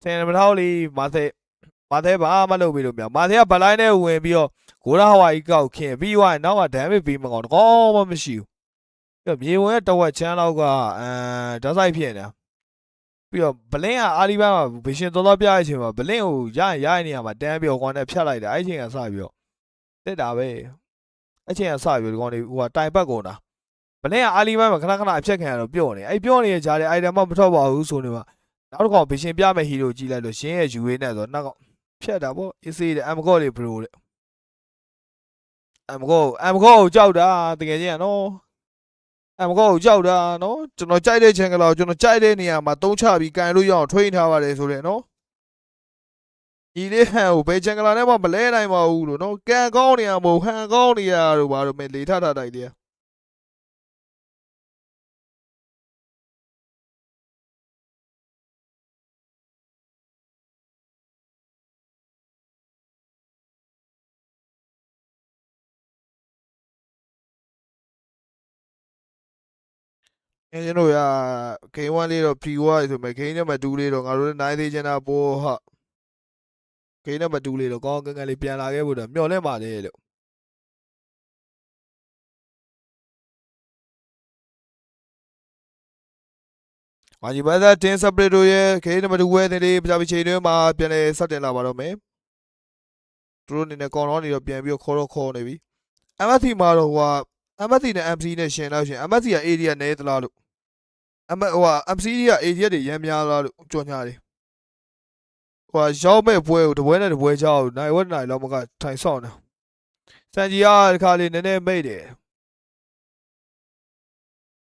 ဆင်မထောက်လေးမာသေးဘာမှလုပ်ပြီးလို့မရမာသေးကဗလိုင်းနဲ့ဝင်ပြီးတော့ဂိုးရာဟဝါကြီးကောက်ခင်ပြီးသွားရင်နောက်ကဒမ်းမပေးမကောင်းတကောမှမရှိဘူးပြီးတော့မြေဝင်တဝက်ချမ်းလောက်ကဓာတ်ဆိုင်ဖြစ်နေတာပြီးတော့ဘလင်းကအာလီဘန်မှာဘရှင်တော်ပြရတဲ့အချိန်မှာဘလင်းကိုရရင်နေရာမှာတန်းပြီးတော့ကွန်နဲ့ဖြတ်လိုက်တာအဲ့ချိန်ကစပြီးတော့တက်တာပဲအဲ့ချိန်ကစပြီးတော့ဒီကောင်တွေဟိုကတိုင်ပတ်ကုန်တာဘလင်းကအာလီဘန်မှာခဏအဖြတ်ခံရတော့ပြော့နေအဲ့ပြော့နေတဲ့ကြားတဲ့အိုင်တမ်မှမထွက်ပါဘူးဆိုနေမှာနောက်တစ်ကောင်ဘရှင်ပြမဲ့ဟီရိုကြီးလိုက်လို့ရှင်းရဲ့ယူဝေးနဲ့ဆိုတော့နောက်ကဖြတ်တာပေါ့အေးစေးတဲ့အမ်ကော့လေးဘရိုတဲ့အမ်ကောကိုကြောက်တာတကယ်ချင်းကနော်အမကောကိုကြောက်တာနော်ကျွန်တော်ကြိုက်တဲ့ channel ကိုကျွန်တော်ကြိုက်တဲ့နေရာမှာတုံးချပြီးကန်လို့ရအောင်ထွိန်းထားပါတယ်ဆိုတဲ့နော်ဒီလေးဟန်ကိုဘယ် channel နဲ့မှမလဲနိုင်ပါဘူးလို့နော်ကန်ကောင်းနေရမဟုတ်ဟန်ကောင်းနေရတို့ဘာလို့မဲလေထထတိုက်လေးကျွန်တော်ရ game 1လေးတော့ free သွားပြီဆိုမဲ့ game နံပါတ်2လေးတော့ငါတို့လည်းနိုင်သေးချင်တာပေါ့ဟာ game နံပါတ်2လေးတော့ကောင်းကန်းလေးပြန်လာခဲ့ဖို့တော့မျှော်လင့်ပါလေလို့မာဂျီဘတ်သာတင်ဆပ်ပရစ်တို့ရဲ့ game နံပါတ်2ဝဲတဲ့လေးပြပြချိန်တွင်းမှာပြန်လဲဆက်တင်လာပါတော့မယ်သူတို့အနေနဲ့ကောင်းတော့နေတော့ပြန်ပြီးခေါ်နေပြီ MSC မှာတော့ဟို MSC နဲ့ MC နဲ့ရှင်တော့ရှင် MSC က area နဲသလားလို့ဟို MC က area တွေရမ်းများလားလို့ကြော်ညာတယ်ဟိုရောက်မဲ့ပွဲကိုတပွဲနဲ့တပွဲချောက်နိုင်ဝက်နိုင်လောက်မကထိုင်ဆောင်နေစန်ဂျီကဒီခါလေးနည်းနည်းမိတ်တယ်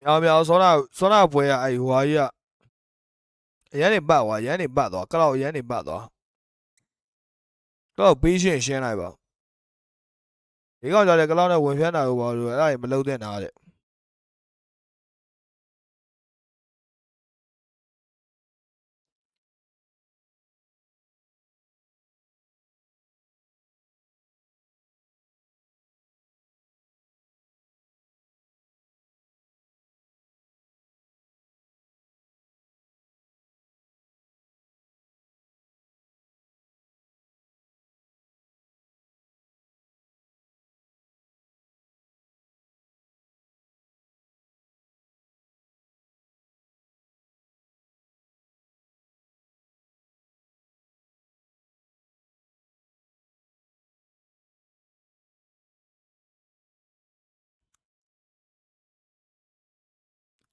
မြောင်စောနာပွဲကအဲ့ဟွာကြီးကအရန်နေပတ်သွားကလောက်ရန်နေပတ်သွားတော့ပေးရှင်းလိုက်ပါဒီကောင်ကြောင့်လည်းကလောက်နဲ့ဝင်ဖြန်းတာလို့ပါလို့အဲ့ဒါမလုံးသင့်တာတဲ့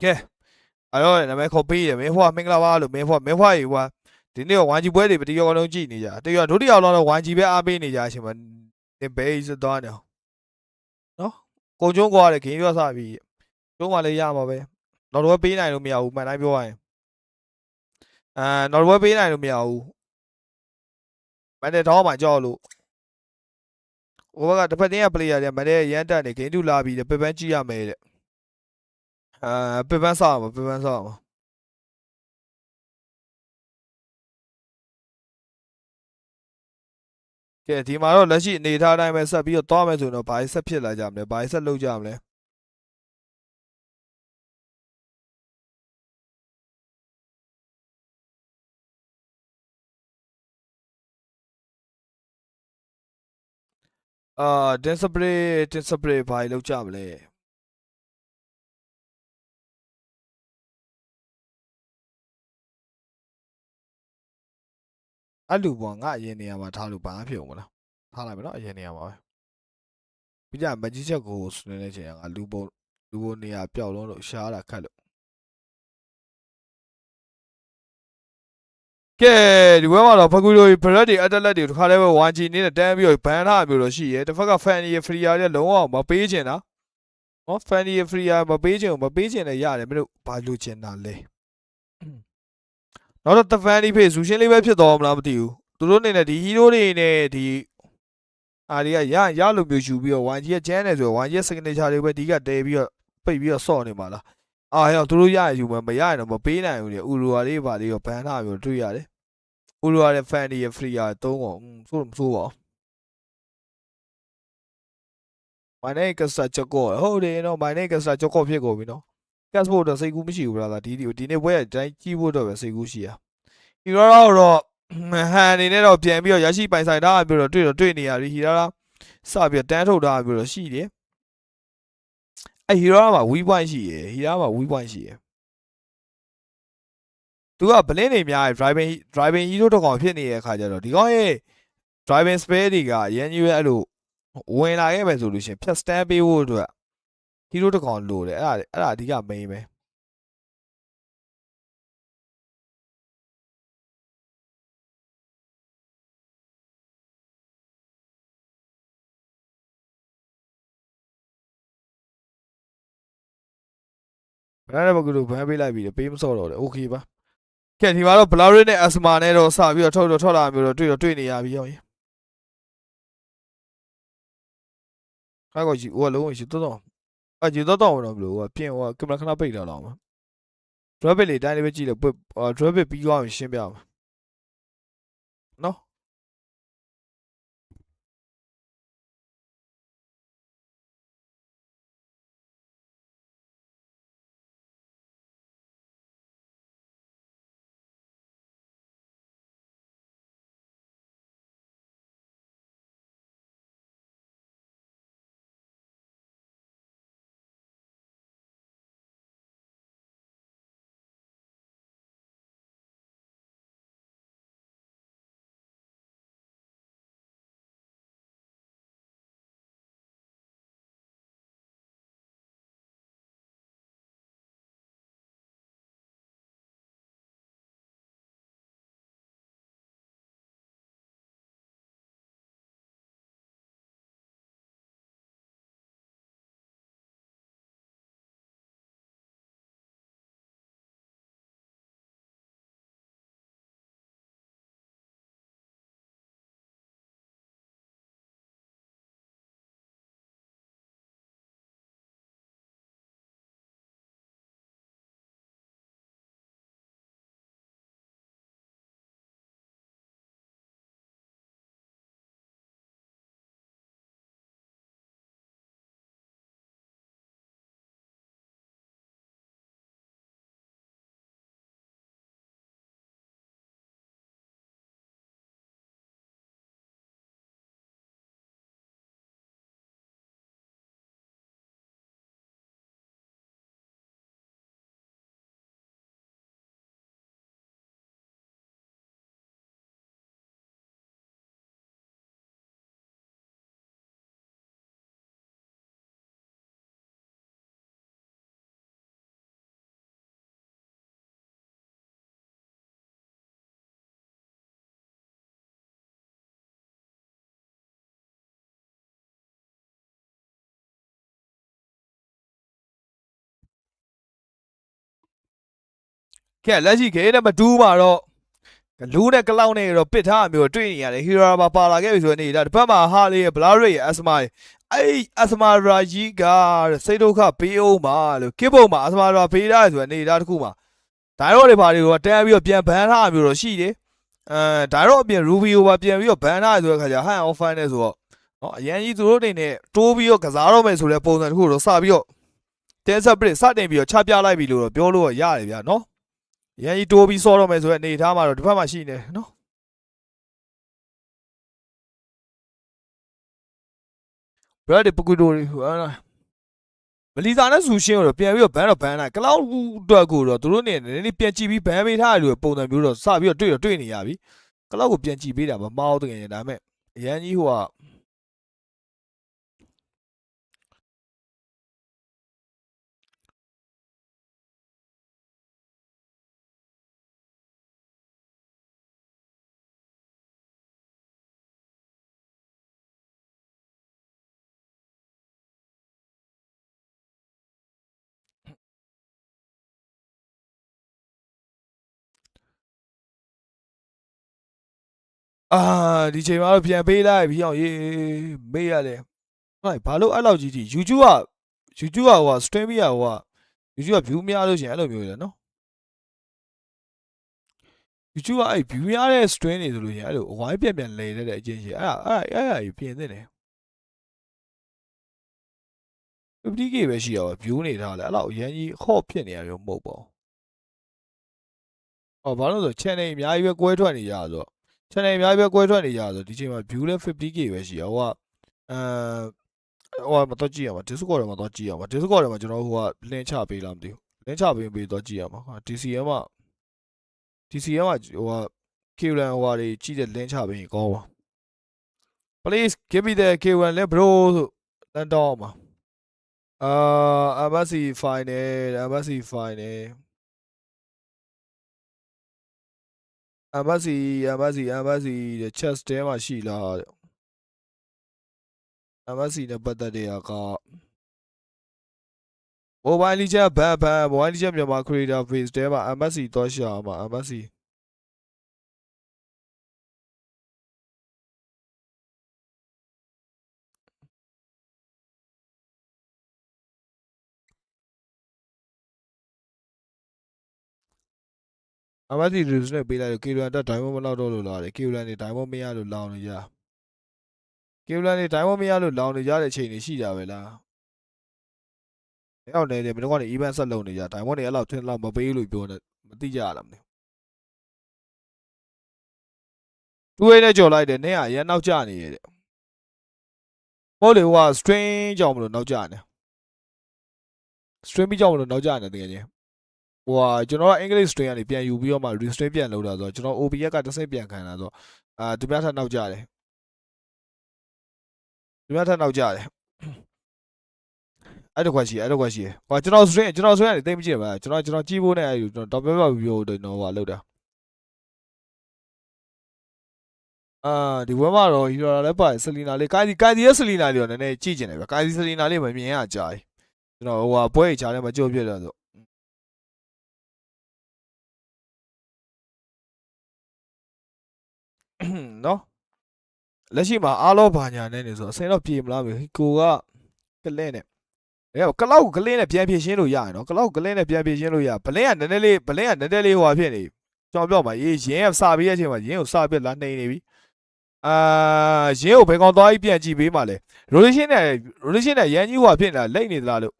ကဲအဲ့တော့နာမည်ခေါ်ပေးတယ်မင်းဖွားမင်္ဂလာပါလို့မင်းဖွားရေကွာဒီနေ့ကဝမ်ဂျီပွဲတွေတရောလုံးကြည့်နေကြတရောဒုတိယလောက်တော့ဝမ်ဂျီပဲအားပေးနေကြအချိန်မှာသင်ဘဲစသွားနေနော်ကိုကျုံးကွာတဲ့ဂိမ်းရောစပြီကျုံးမှလည်းရမှာပဲနောက်တော့ပေးနိုင်လို့မရဘူးမှန်တိုင်းပြောရရင်နောက်တော့ပေးနိုင်လို့မရဘူးမန်တဲ့ထောင်းမှကြောက်လို့ဟိုဘက်ကတစ်ဖက်တင်းကပလေယာတွေမန်တဲ့ရန်တက်နေဂိမ်းတူလာပြီးပစ်ပန်းကြည့်ရမယ်တဲ့ပစ်ပန်းဆောက်မှာပစ်ပန်းဆောက်မှာကဲဒီမှာတော့လက်ရှိအနေထားတိုင်းပဲဆက်ပြီးတော့သွားမယ်ဆိုတော့ဘာဆက်ဖြစ်လာကြမလဲဘာဆက်လုပ်ကြမလဲတင်စပရေးဘာလုပ်ကြမလဲအဲ့လူပေါ်ငါအရင်နေရာမှာထားလို့ဘာဖြစ်အောင်မလားထားလိုက်မယ်နော်အရင်နေရာမှာပဲပြီးကြမကြီးချက်ကိုဆွနေနေချင်ငါလူပေါ်နေရာပျောက်လုံးလို့ရှားတာခတ်လို့ကဲဒီဘက်မှာတော့ဖကူလိုဘရက်တွေအတက်လက်တွေတခါတည်းပဲဝမ်ဂျီနေနဲ့တန်းပြီးတော့ဘန်ထားမျိုးတော့ရှိရဲတစ်ဖက်ကဖန်နီဖရီယာတွေလုံးဝမပေးချင်တာနော်ဖန်နီဖရီယာမပေးချင်လည်းရတယ်မင်းတို့ဘာလိုချင်တာလဲနောက်တော့တဖန်ဒီဖေးဇူရှင်းလေးပဲဖြစ်သွားမလားမသိဘူးသူတို့အနေနဲ့ဒီဟီးရိုးတွေနဲ့ဒီအားတွေကရလိုမျိုးယူပြီးတော့ဝမ်ဂျီရဲ့ကျန်းတယ်ဆိုတော့ဝမ်ဂျီရဲ့ signature တွေပဲဒီကတဲပြီးတော့ပိတ်ပြီးတော့ဆော့နေမှာလားဟဲ့သူတို့ရရယူမယ်မရရင်တော့မပေးနိုင်ဘူးလေဥရိုဝါလေးပါလေးရောဘန်ထားမျိုးတွေ့ရတယ်ဥရိုဝါရဲ့ fan တွေရဲ့ free ရသုံးကုန်ဆိုးပါမိုင်းနဲ့ကစားချက်ကောဟုတ်တယ်နော်မိုင်းနဲ့ကစားချက်ကောဖြစ်ကုန်ပြီနော်ကတ်ဖို့တော့စိတ်ကူးမရှိဘူးဗျာဒီနေ့ပွဲအတိုင်းကြီးဖို့တော့ပဲစိတ်ကူးရှိရဟီရာတော့ဟန်အနေနဲ့တော့ပြန်ပြီးတော့ရရှိပိုင်ဆိုင်ထားပြီးတော့တွေ့နေရပြီဟီရာစပြီးတန်းထုတ်ထားပြီးတော့ရှိတယ်ဟီရာမှာ weak point ရှိရယ်ဟီရာမှာ weak point ရှိရယ်သူကဘလင်းနေများ driving hero တစ်ကောင်ဖြစ်နေတဲ့အခါကျတော့ဒီကောင်ရဲ့ driving spare တွေကရန်ကြီးပဲအဲ့လိုဝင်လာခဲ့ပဲဆိုလို့ရှင်ဖြတ် stand ပေးဖို့အတွက် hero တစ်ကောင်လိုတယ်အဲ့ဒါအဓိက main ပဲဘယ်နဲ့ဘကူတို့ဘန်းပေးလိုက်ပြီးပေးမစော့တော့တယ် okay ပါကဲဒီမှာတော့ Blaurit နဲ့ Asma နဲ့တော့စပြီးတော့ထွက်လာမျိုးတော့တွေ့နေရပြီရောခိုင်းကောကြီးဟိုကလုံးဝရှိတော့ကြီးတော့မလို့ဘလို့ဟိုပြင်ဟိုကင်မရာခဏပိတ်ထားတော့မှာ drop လေးတိုင်းလေးပဲကြည့်လို့ drop ပြီးသွားရင်ရှင်းပြမှာနော် ကဲလက်ရှိဂိမ်းနဲ့မတူးမှာတော့လူးနဲ့ကလောက်နဲ့တော့ပစ်ထားမျိုးတွေ့နေရတယ်ဟီရာပါလာခဲ့ပြီဆိုနေဒါတစ်ဖက်မှာဟာလေးရဲ့ဘလာရိတ်ရဲ့အစမိုင်းအဲ့အစမာရာကြီးကစိတ်ဒုက္ခပေးအောင်ပါလို့ကိပုံမှာအစမာရာပေးရတယ်ဆိုနေဒါတစ်ခုမှာဒါတော့တွေဘာတွေကတန်းပြီးတော့ပြန်ဘန်းထားမျိုးတော့ရှိတယ်ဒါတော့အပြင် Rubio ပါပြန်ပြီးတော့ဘန်းထားဆိုတဲ့ခါကျ hand off fine နဲ့ဆိုတော့နော်အရင်ကြီးသူတို့အနေနဲ့တိုးပြီးတော့ကစားတော့မယ်ဆိုတဲ့ပုံစံတစ်ခုတော့စပြီးတော့တင်းဆက်ပရစ်စတင်ပြီးတော့ချပြလိုက်ပြီလို့တော့ပြောလို့ရတယ်ဗျာနော်အရင်ကြီးတိုးပြီးစောတော့မယ်ဆိုတဲ့အနေထားမှာတော့တစ်ဖက်မှာရှိနေနော်ဘရဒ်ပကူဒိုမလီဇာနဲ့ဆူရှင်းကိုတော့ပြန်ပြီးတော့ဘန်းလိုက်ကလောက်အတွက်ကိုတော့သူတို့နေနေပြန်ကြည့်ပြီးဘန်းပေးထားတယ်လို့ပုံစံမျိုးတော့စပြီးတော့တွေ့နေရပြီကလောက်ကိုပြန်ကြည့်ပေးတာမမောင်းတကယ်ဒါပေမဲ့အရန်ကြီးဟိုကဒီချိန်မှာတော့ပြန်ပေးလိုက်ပြီးအောင်ရေးမေးရတယ်ဟုတ်ဘာလို့အဲ့လောက်ကြီးထိ YouTube ကဟို stream ရဟို YouTube က view များလို့ရှင်အဲ့လိုမျိုးလေနော် YouTube ကအဲ့ view များတဲ့ stream တွေဆိုလို့ရှင်အဲ့လိုအဝိုင်းပြန်လဲတဲ့အချင်းရှင်အဲ့ကြီးပြင်သင့်တယ် 50k ပဲရှိရပါ view နေထားလဲအဲ့လောက်အရင်ကြီး hot ဖြစ်နေရမျိုးမဟုတ်ပါဘူးဘာလို့ဆို channel အများကြီးပဲကွဲထွက်နေကြဆိုတော့ channel အများကြီးပဲကွဲထွက်နေကြဆိုဒီချိန်မှာ view လဲ 50k ပဲရှိရဟိုကမတော့ကြည့်ရမှာ Discord ထဲမှာတော့ကြည့်ရမှာ Discord ထဲမှာကျွန်တော်ဟိုက link ချပေးလားမသိဘူး link ချပေးတော့ကြည့်ရမှာ TCM ကဟိုက K1 ဟိုဟာတွေကြည့်တဲ့ link ချပေးရင်ကောင်းပါ Please give me the K1 link bro ဆိုလမ်းတော့မှာMSC final MSC the chest တဲမှာရှိလားတဲ့ MSC နဲ့ပတ်သက်တဲ့က Mobile Legends ဘန် Mobile Legends မြန်မာ creator base တဲမှာ MSC တော့ရှာမှာ MSC reviews နဲ့ပေးလိုက်လို့ K1 တက် diamond မလောက်တော့လို့လားတဲ့ K1 နေ diamond မရလို့လောင်နေကြ K1 နေ diamond မရလို့လောင်နေကြတဲ့အချိန်တွေရှိတာပဲလားအဲ့အောင်နေတယ်မင်းတို့ကနေ event ဆက်လုပ်နေကြ diamond တွေအဲ့လောက်ထင်လောက်မပေးလို့ပြောနေမသိကြရလားမသိတူးနဲ့ကြော်လိုက်တယ်နင်းကရန်နောက်ကျနေရတဲ့ဟုတ်လေဟိုက string ကြောင့်မလို့နောက်ကျနေ string ကြောင့်မလို့နောက်ကျနေတကယ်ချင်းဟိုကကျွန်တော်က English string ကနေပြန်ယူပြီးတော့မှ restring ပြန်လုပ်တာဆိုတော့ကျွန်တော် OBS ကတစ်စိမ့်ပြန်ခံတာဆိုတော့သူများထပ်နောက်ကျတယ်အဲ့တော့ခွက်ရှိဟိုကျွန်တော် string ကနေသိမကြည့်ပါကျွန်တော်ကြည့်ဖို့နဲ့အဲ့တော့ပြပြပြောတော့ဟိုလောက်တာဒီဘက်မှာတော့ hero လည်းပါဆလီနာလေးကာဒီရဲ့ဆလီနာလေးတော့နည်းနည်းကြည့်ကျင်တယ်ဗျကာဒီဆလီနာလေးမမြင်ရကြာပြီကျွန်တော်ဟိုပွဲချားထဲမှာကြိုးပြတယ်ဆိုနော်လက်ရှိမှာအားလောဘာညာနဲ့နေဆိုအစင်းတော့ပြေမလားပဲကိုကကလင်းနဲ့ကလောက်ကလင်းနဲ့ပြန်ပြေရှင်းလို့ရရနော်ကလောက်ကလင်းနဲ့ပြန်ပြေရှင်းလို့ရဘလင်းကနည်းနည်းလေးဟိုဖြစ်နေကျွန်တော်ပြောပါရေးရင်းကစာပေးတဲ့အချိန်မှာရင်းကိုစာပြလာနှိမ့်နေပြီရင်းကိုဘယ်ကောင်သွားပြီးပြန်ကြည့်ပေးမှလဲ rotation နဲ့ရန်ကြီးဟိုဖြစ်နေတာလိမ့်နေသလားလို့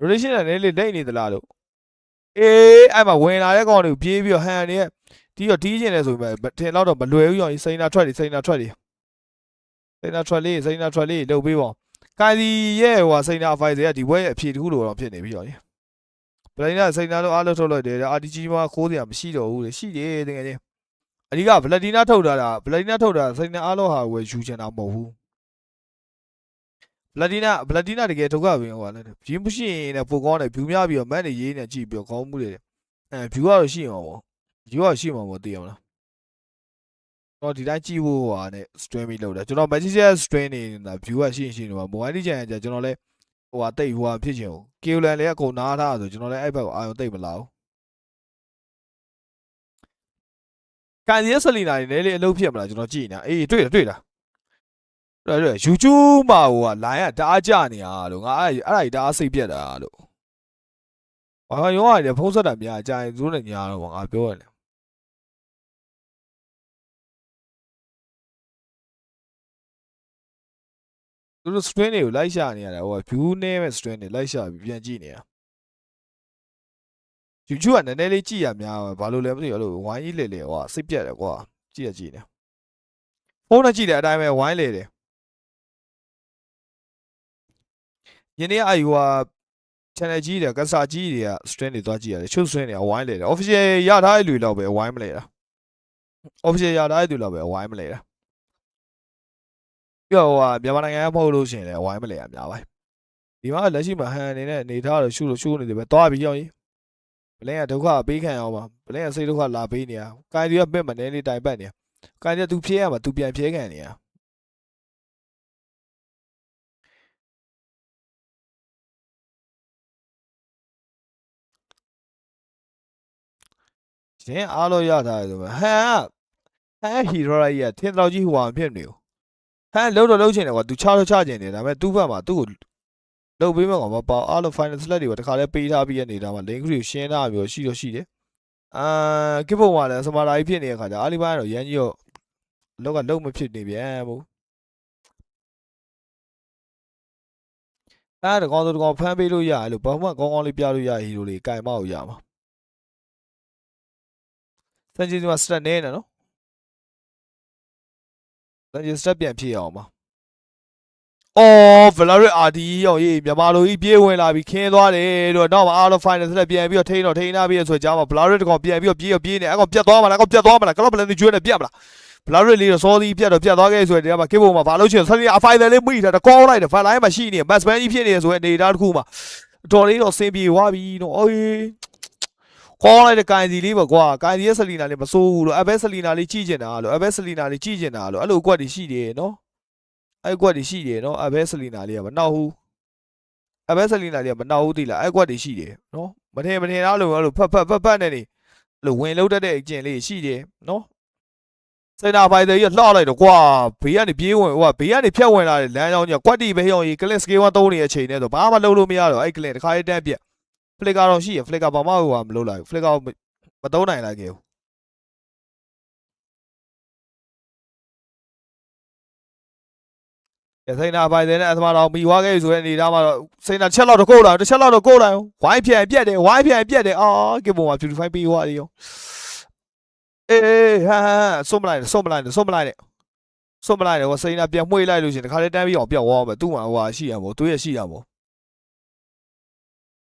rotation နဲ့လေးလိမ့်နေသလားလို့အဲ့မှာဝင်လာတဲ့ကောင်တွေကိုပြေးပြီးတော့ဟန်နေတီးတော့တီးကျင်တယ်ဆိုပေမဲ့ထင်တော့မလွယ်ဘူးရောစိန်နာထွက်လေးလုပ်ပေးပါကာဒီရဲ့ဟိုစိန်နာ advice တွေကဒီဘွဲရဲ့အဖြေတစ်ခုလိုတော့ဖြစ်နေပြီရောပလိုင်းနာစိန်နာတော့အားလုံးထုတ်လိုက်တယ် RTG မှာခိုးစရာမရှိတော့ဘူးလေရှိတယ်တကယ်ချင်းအဓိကဗလက်တီနာထုတ်တာစိန်နာအားလုံးဟာဝယ်ယူချင်တာမဟုတ်ဘူးဗလက်တီနာတကယ်ထုတ်ရပြီဟိုကလည်းဂျင်းမရှိရင်လည်းပိုကောင်းတယ် view များပြီးတော့မန်နေရေးနေကြည့်ပြီးတော့ကောင်းမှုတွေview ကတော့ရှိမှာပေါ့view ကရှိမှာပေါ့သိရမလားတော့ဒီတိုင်းကြည့်ဖို့ဟာနဲ့ stream ပြီးလုပ်တယ်ကျွန်တော် Magic Stream နေတာ view ကရှိနေမှာ Mobile Legends ကကျွန်တော်လဲ ဟိုဟာတိတ်ဟိုဟာဖြစ်ချင်ကိုကီယိုလန်လည်းအကုန်နားထားဆိုကျွန်တော်လည်းအဲ့ဘက်ကိုအာရုံတိတ်မလာဘူးကန်စီဆလီနာနေလေအလုပ်ဖြစ်မလားကျွန်တော်ကြည့်နေတာအေးတွေ့လားအဲ့ယူကျူးမှာဟိုကလိုင်းကတအားကြနေရလို့ငါအဲ့ဒါကြီးတအားစိတ်ပြက်တာလို့ဘာရောရတယ်ဖုံးဆက်တာများအကြိုင်သူတို့နဲ့ညာတော့ငါပြောရတယ်သူတို့ string တွေကိုလိုက်ရှာနေရတယ်ဟို view နဲ့ပဲ string တွေလိုက်ရှာပြီးပြန်ကြည့်နေတာယူကျူးကနည်းနည်းလေးကြည့်ရများဘာလို့လဲမသိဘူးအဲ့လိုဝိုင်းကြီးလေလေဟိုစိတ်ပြက်တယ်ကွာကြည့်နေဖုန်းနဲ့ကြည့်တယ်အတိုင်းပဲဝိုင်းလေတယ်ယနေ့အယူဟာ channel ကြီးတွေကစာကြီးတွေက string တွေသွားကြည့်ရတယ်ချုပ် string တွေကဝိုင်းလေတယ် official ရထားတဲ့လူတွေတော့ပဲဝိုင်းမလဲတာ official ရထားတဲ့လူတော့ပဲဝိုင်းမလဲတာပြီးတော့ဟိုဟာမြန်မာနိုင်ငံကမဟုတ်လို့ရှိရင်လည်းဝိုင်းမလဲရများပါဒီမှာလက်ရှိမှာဟန်အနေနဲ့နေထားတော့ရှုနေတယ်ပဲသွားပြီးရောက်ရင်ဘလင်းကဒုက္ခပေးခံအောင်ပါဘလင်းကစိတ်ဒုက္ခလာပေးနေရကိုင်ဒီကပင့်မနေလေးတိုင်ပတ်နေကိုင်ဒီကသူဖြဲရမှာသူပြန်ဖြဲခံနေရရှင်အားလို့ရထားတယ်ဆိုမှဟန်ဟီရိုရိုကြီးကထင်းတော်ကြီးဟိုအောင်ဖြစ်နေဘူးဟန်လုံးတော့လုံးချင်တယ်ကွာသူချချချင်တယ်ဒါပေမဲ့သူ့ဘက်မှာသူ့ကိုလုတ်ပေးမှကောင်မပေါ့အားလို့ final select တွေကတခါလဲပေးထားပြီးရနေတာမှာ link ကိုရှင်းထားပြီးရှိတယ်ကိပုံကလည်းစမာလာကြီးဖြစ်နေတဲ့ခါကျအာလီဘိုင်းကတော့ရန်ကြီးတော့လောက်ကလုံးမဖြစ်နေပြန်ဘူးအဲ့ဒါကောင်ဆိုတကောင်ဖမ်းပေးလို့ရတယ်လို့ဘာမှကောင်းလေးပြလို့ရဟီရိုလေးကင်မအောင်ရမှာစန်ဂျီဒီမှာ stat နေတယ်နော်စန်ဂျီ stat ပြန်ဖြည့်အောင်ပါအော်ဗလာရစ်အာဒီရောရေးမြန်မာလိုကြီးပြေးဝင်လာပြီးခင်းသွားတယ်တော့နောက်မှာအားလုံး final ဆက်ပြန်ပြီးတော့ထိန်းထားပြီးဆိုကြားမှာဗလာရစ်တကောင်ပြန်ပြီးတော့ပြေးနေအကောင်ပြတ်သွားမလားကလော့ဘလန်ဒီကျွေးနေပြတ်မလားဗလာရစ်လေးတော့စောသည်ပြတ်သွားခဲ့ဆိုတဲ့နေရာမှာကေဘုံမှာဘာလို့ချင်ဆက်ရအဖိုင်တယ်လေးမိတာတကောလိုက်တယ်ဖန်လိုင်းမှာရှိနေမတ်စပန်ကြီးဖြစ်နေဆိုတဲ့အနေသားတစ်ခုမှာတော်လေးတော့စင်ပြေသွားပြီတော့အေးခေါ်လိုက်တဲ့ကန်စီလေးပေါ့ကွာကန်စီရဲ့ဆလီနာလေးမစိုးဘူးလို့အဘဲဆလီနာလေးကြည့်ကျင်တာလို့အဲ့လိုအကွက်တွေရှိတယ်နော်အဲ့ကွက်တွေရှိတယ်နော်အဘဲဆလီနာလေးကမနှောက်ဘူးအဘဲဆလီနာလေးကမနှောက်ဘူးတိလားအဲ့ကွက်တွေရှိတယ်နော်မထင်သားလို့အဲ့လိုဖတ်နေနေအဲ့လိုဝင်လုံးတတ်တဲ့အကျင့်လေးရှိတယ်နော်စင်တာဖိုင်တယ်ကြီးလှောက်လိုက်တော့ကွာဘေးကနေပြေးဝင်ဟိုကဘေးကနေဖြတ်ဝင်လာတဲ့လမ်းကြောင်းကြီးကွက်တီပဲဟောင်းကြီးကလစ်စကေးဝန်းသုံးနေတဲ့အချိန်နဲ့ဆိုဘာမှလုပ်လို့မရတော့အဲ့ကလစ်တစ်ခါလေးတန်းပြက်ဖလစ်ကာတော့ရှိရဖလစ်ကာဘာမှဟိုမလုပ်လိုက်ဘူးဖလစ်ကာမသုံးနိုင်လိုက်ခဲ့ဘူးစိန်နာပိုင်တယ်နဲ့အသမားတော်မိွားခဲ့ဆိုတဲ့အနေသားမှာတော့စိန်နာချက်လောက်တော့ကိုးလာတစ်ချက်လောက်တော့ကိုးလာဝိုင်းပြန်ပြက်တယ်အာကေဘုံမှာ beautify ပြီးွားတယ်ရောအေးဟာစွန့်မလိုက်နဲ့ဟိုစိန်နာပြန်မှွေလိုက်လို့ရှင်တခါလေးတန်းပြီးအောင်ပြောက်သွားမယ်သူ့မှာဟိုရှိရမို့သူရဲ့ရှိရမို့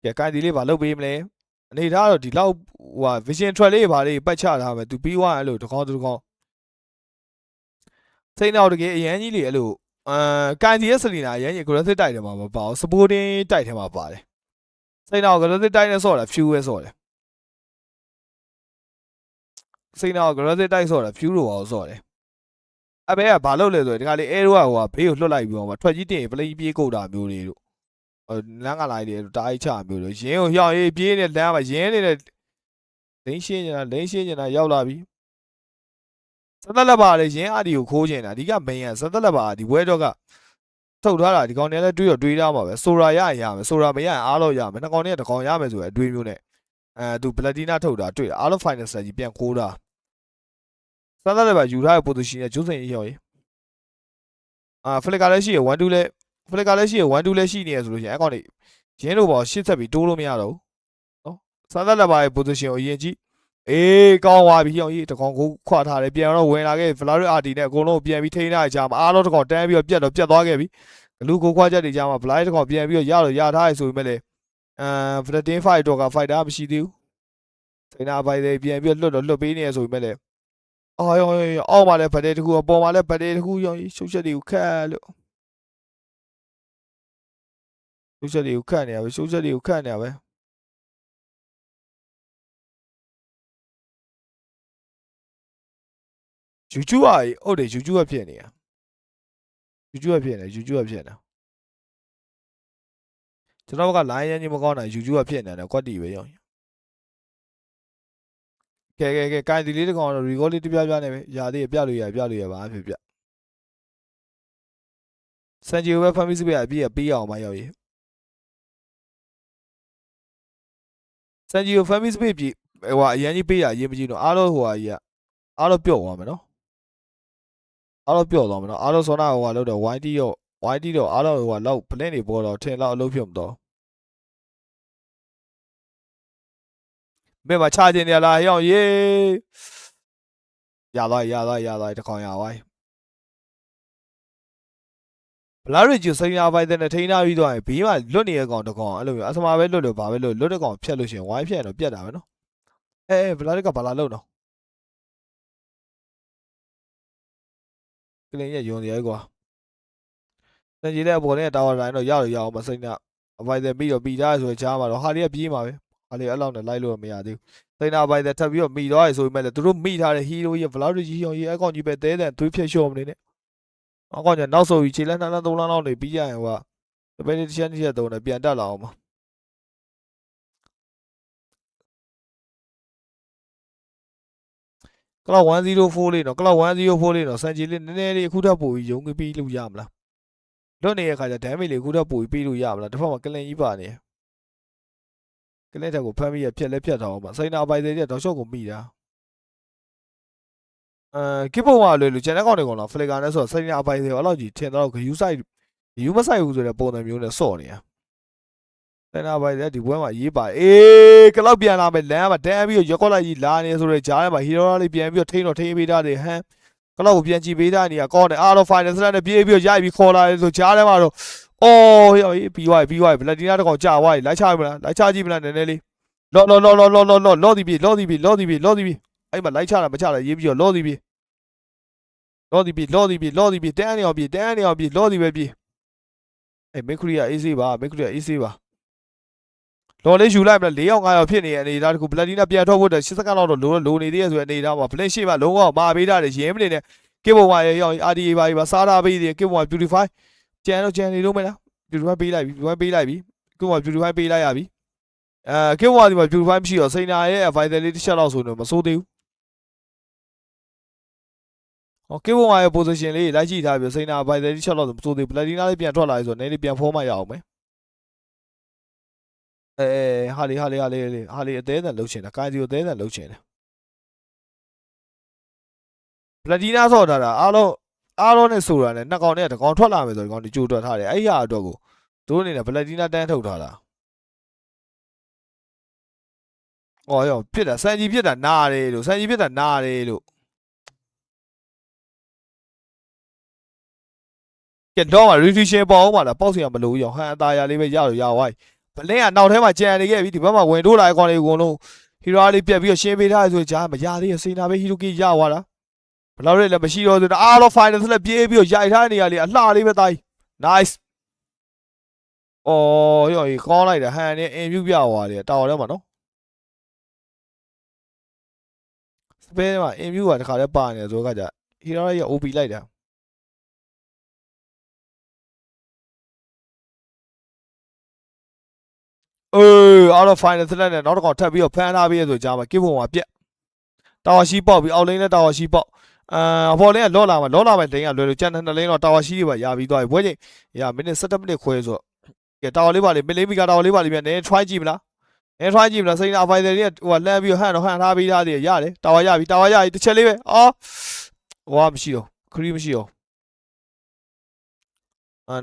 ကဲကိုင်ဒီလေးပါလုတ်ပေးမလဲအနေသားတော့ဒီလောက်ဟို vision track လေးပါလေးပတ်ချထားမယ်သူပြီးွားအဲ့လိုတကောင်းစိန်နာတကယ်အရန်ကြီးလေအဲ့လိုကန်စီရဲ့ဆလီနာအရင် aggressive တိုက်တယ်မှာမပါဘူး supporting တိုက်တယ်မှာပါတယ်စိတ်နောက် aggressive တိုက်နေဆော့တာ few ပဲဆော့တယ်စိတ်နောက် aggressive တိုက်ဆော့တာ few တော့အောင်ဆော့တယ်အဘဲကဘာလုပ်လဲဆိုရင်ဒီကလေး arrow ကဟိုဘေးကိုလွတ်လိုက်ပြီးတော့ထွက်ကြီးတင်ပလိပြေးကုတ်တာမျိုးတွေတို့လမ်းကလိုက်တယ်တားအိတ်ချမျိုးတွေရင်းကိုရောက်ရေးပြေးနေလမ်းမှာရင်းနေတဲ့လိမ့်ရှင်းနေတာရောက်လာပြီစသက်လက်ပါလေရင်းအာဒီကိုခိုးချင်တာဒီကမင်းကစသက်လက်ပါဒီဘွဲတော့ကထုတ်ထားတာဒီကောင်တွေလည်းတွေးထားမှာပဲဆိုရာရရင်ရမယ်ဆိုရာမရရင်အားလို့ရမယ်နှစ်ကောင်တွေကတကောင်ရမယ်ဆိုရင်အတွေးမျိုးနဲ့သူပလက်တီနာထုတ်တာတွေ့တာအားလုံး final stage ပြန်ခိုးတာစသက်လက်ပါယူထားတဲ့ position နဲ့ဂျိုးစိန်ရေးရောက်ရေးဖလစ်ကာလည်းရှိရ1-2လည်းဖလစ်ကာလည်းရှိရ1-2လည်းရှိနေရဆိုလို့ရှိရင်အကောင်တွေရင်းလို့ပေါ့ရှစ်ဆက်ပြီးတိုးလို့မရတော့ဘူးနော်စသက်လက်ပါရဲ့ position ကိုအရင်ကြည့်အေးကောင်းသွားပြီအောင်ကြီးတကောင်ကိုခွာထားတယ်ပြန်တော့ဝင်လာခဲ့ဗလာရစ်အာတီနဲ့အကုန်လုံးပြန်ပြီးထိန်းထားကြမှာအားလုံးတကောင်တန်းပြီးတော့ပြတ်သွားခဲ့ပြီလူကိုခွာချက်တွေကြမှာဗလာရစ်တကောင်ပြန်ပြီးတော့ရထားရဆိုပေမဲ့လေဖလတင်ဖိုက်တော့ကဖိုက်တာမရှိသေးဘူးစိန်နာဖိုက်တွေပြန်ပြီးလွတ်ပေးနေရဆိုပေမဲ့လေအော်အောက်မှာလည်းဗတ်တခုအပေါ်မှာလည်းဗတ်တခုရောရှုပ်ချက်တွေကိုခတ်လို့ရှုပ်ချက်တွေကိုခတ်နေရပဲယူကျူကဟုတ်တယ်ယူကျူကဖြစ်နေတာယူကျူကဖြစ်နေတာ ကျွန်တော်က line ရင်းကြီးမကောင်းတာယူကဖြစ်နေတယ်ကွက်တီပဲရောကဲကိုင်ဒီလေးတကောင်တော့ recall လေးတပြနေပဲຢာသေးပြလို့ရပါဖြစ်ပြစန်ဂျီကိုပဲဖမ်းပြီးစပယ်အပြည့်ပေးအောင်မရောက်ရေးစန်ဂျီကိုဖမ်းပြီးစပယ်ပြီဟိုအရင်ကြီးပေးရရေးမကြည့်တော့အားလုံးဟိုဟာကြီးကအားလုံးပြော့သွားမယ်နော်အားလုံးပြော့သွားမယ်နော်အားလုံးစောနာဟိုဟာလို့တော့ YT တော့အားလုံးဟိုဟာလောက် plan တွေပေါ်တော့ထင်လောက်အလုပ်ဖြစ်မတော့မင်းမချခြင်းနေလားဟောင်းရေးရသွားတကောင်ရသွားဘလာရစ်ကျစိန်နာပိုင်တဲ့နဲ့ထိန်းထားပြီးတော့ဘေးမှာလွတ်နေရကောင်တကောင်အဲ့လိုမျိုးအစမပဲလွတ်လို့ဘာပဲလွတ်တဲ့ကောင်ဖြတ်လို့ရှင်ဝိုင်းဖြတ်တော့ပြတ်တာပဲနော်ဘလာရစ်ကဘာလာလို့နော်ကလင်းရယွန်နေရဲကွာစင်ကြီးတဲ့အပေါ်နဲ့တာဝါတိုင်းတော့ရအောင်မစိန်နာအပိုင်တဲ့ပြီးတော့ပြီးသားဆိုချားမှာတော့ဟာလေးကပြေးမှာပဲဟာလေးအဲ့လောက်နဲ့လိုက်လို့မရသေးဘူးစိန်နာပိုင်တဲ့ထပ်ပြီးတော့မိသွားရဆိုပေမဲ့လည်းသူတို့မိထားတဲ့ဟီးရိုးကြီးဘလာရစ်ကြီးဟောင်းကြီးအကောင်ကြီးပဲတဲတဲ့သွေးဖြတ်လျှော့မနေနဲ့အကောင်ကြီးနောက်ဆိုပြီးခြေလက်2လမ်း3လမ်းလောက်နေပြီးကြရင်ဟိုကတပည့်တစ်ချက်3နဲ့ပြန်တက်လာအောင်ပါကလောက်104လေးနော်ကလောက်104လေးနော်စံကြီးလေးနည်းနည်းလေးအခုထပ်ပို့ပြီးရုံးပြီးလို့ရမလားလွတ်နေတဲ့ခါကျ damage လေးအခုထပ်ပို့ပြီးလို့ရမလားတစ်ဖက်မှာကလင်ကြီးပါနေကလင်တက်ကိုဖမ်းပြီးဖြတ်လဲဖြတ်ထားအောင်ပါစိန်နာပိုင်တဲ့တောက်လျှော့ကိုမိတာကိပုံကလွယ်လို့ကျန်တဲ့ကောင်တွေကောင်လားဖလီကာနဲ့ဆိုစိန်နာပိုင်တဲ့အဲ့လောက်ကြီးထင်တော့ဂယူဆိုင်ယူမဆိုင်ဘူးဆိုတဲ့ပုံစံမျိုးနဲ့စော့နေတာစိန်နာပိုင်တဲ့ဒီပွဲမှာရေးပါကလောက်ပြန်လာမယ်လမ်းမှာတန်းပြီးတော့ရက်ကော့လိုက်ကြီးလာနေဆိုတဲ့ဂျားထဲမှာဟီရိုလေးပြန်ပြီးတော့ထိန်းပေးထားတယ်ဟမ်ကလောက်ကိုပြန်ကြည့်ပေးထားနေရကောင်းတယ်အားတော့ final ဆက်နဲ့ပြေးပြီးတော့ရိုက်ပြီးခေါ်လာတယ်ဆိုဂျားထဲမှာတော့အော်ဟေးပြီးသွားပြီဗလက်တီနာတကောင်ကြာသွားပြီလိုက်ချမလားလိုက်ချကြည့်မလားနည်းနည်းလေးလော့ဒီပြီအဲ့မှာလိုက်ချတာမချတာရေးပြီးတော့လော့ဒီပြီတန်းနေအောင်ပြီလော့ဒီပဲပြီအဲ့မက်ခရီယာအေးဆေးပါလော်လေးယူလိုက်မလား4ယောက်5ယောက်ဖြစ်နေတဲ့အနေအထားတခုဘလက်တီနာပြန်ထွက်ဖို့တဲ့80စက္ကန့်လောက်တော့လိုနေသေးရဲ့ဆိုတဲ့အနေအထားမှာဘလင်းရှိမှလုံးဝမာပေးတာရင်းမနေနဲ့ကေဘုံမှာရော RDA ပါစားထားပေးသေးကေဘုံမှာ beautify ကျန်နေလို့မလား beautify ပေးလိုက်ပြီကေဘုံမှာ beautify ပေးလိုက်ရပြီကေဘုံမှာဒီမှာ beautify မရှိတော့စိန်နာရဲ့ advisor လေးတစ်ချက်လောက်ဆိုတော့မစိုးသေးဘူးကေဘုံမှာရဲ့ position လေးလိုက်ကြည့်ထားပြီစိန်နာ advisor တစ်ချက်လောက်ဆိုမစိုးသေးဘူးဘလက်တီနာလေးပြန်ထွက်လာပြီဆိုတော့နည်းလေးပြန်ဖောမှရအောင်မယ်ဟာလီအသေးအံလှုပ်ချင်တာကိုင်စီကိုအသေးအံလှုပ်ချင်တယ်ပလက်တီနာဆော့ထားတာအားလုံးနဲ့ဆိုတာနဲ့နှစ်ကောင်နဲ့တကောင်ထွက်လာမယ်ဆိုဒီကောင်ဒီကြိုတွက်ထားတယ်အဲ့ဟာအတွက်ကိုတို့အနေနဲ့ပလက်တီနာတန်းထုတ်ထားတာရောပြစ်တာစံကြီးပြစ်တာနားတယ်လို့ကဲတော့မှ retrition ပေါ့အောင်ပါလားပေါက်စရာမလိုဘူးရောဟန်အသားရလေးပဲရဝိုင်းဘလင်းကနောက်ထဲမှာကြံနေခဲ့ပြီဒီဘက်မှာဝင်ထိုးလာတဲ့ကောင်လေးကိုလုံးဟီရိုလေးပြက်ပြီးတော့ရှင်းပေးထားရဆိုကြားမရသေးရစိန်နာပဲဟီရိုကီရသွားတာဘလောက်လည်းမရှိတော့ဆိုတော့အားလုံး final ဆက်လက်ပြေးပြီးတော့ရိုက်ထားတဲ့နေရာလေးအလှလေးပဲတိုင်း nice ရောကောင်းလိုက်တာဟန်နဲ့အင်ဖြူပြသွားတယ်တာဝါထဲမှာနော်စပယ်မှာအင်ဖြူကတခါတည်းပါနေဆိုတော့ကကြဟီရိုရဲ့ OP လိုက်တာout of final ဆက်လက်နဲ့နောက်တစ်ကောင်ထပ်ပြီးတော့ဖမ်းထားပြီးရဆိုကြားမှာကိဘုံမှာပြက်တာဝါရှိပေါက်ပြီးအောက်လိန်းနဲ့တာဝါရှိပေါက်အပေါ်လင်းကလော့လာမယ်လိန်ကလွယ်လို့ကျန်တဲ့2လိန်းတော့တာဝါရှိတွေပါရပြီးသွားပြီဘွဲချိန်ရမိနစ်17မိနစ်ခွဲဆိုတော့ကဲတာဝါလေးပါလေမလေးမီကတာဝါလေးပါလေမြန်နည်း try ကြည့်မလားစိန်နာ advisor တွေကဟိုလှမ်းပြီးဟန်ထားပြီးသားတယ်ရတယ်တာဝါရပြီတစ်ချက်လေးပဲဟိုမရှိတော့ခရီးမရှိတော့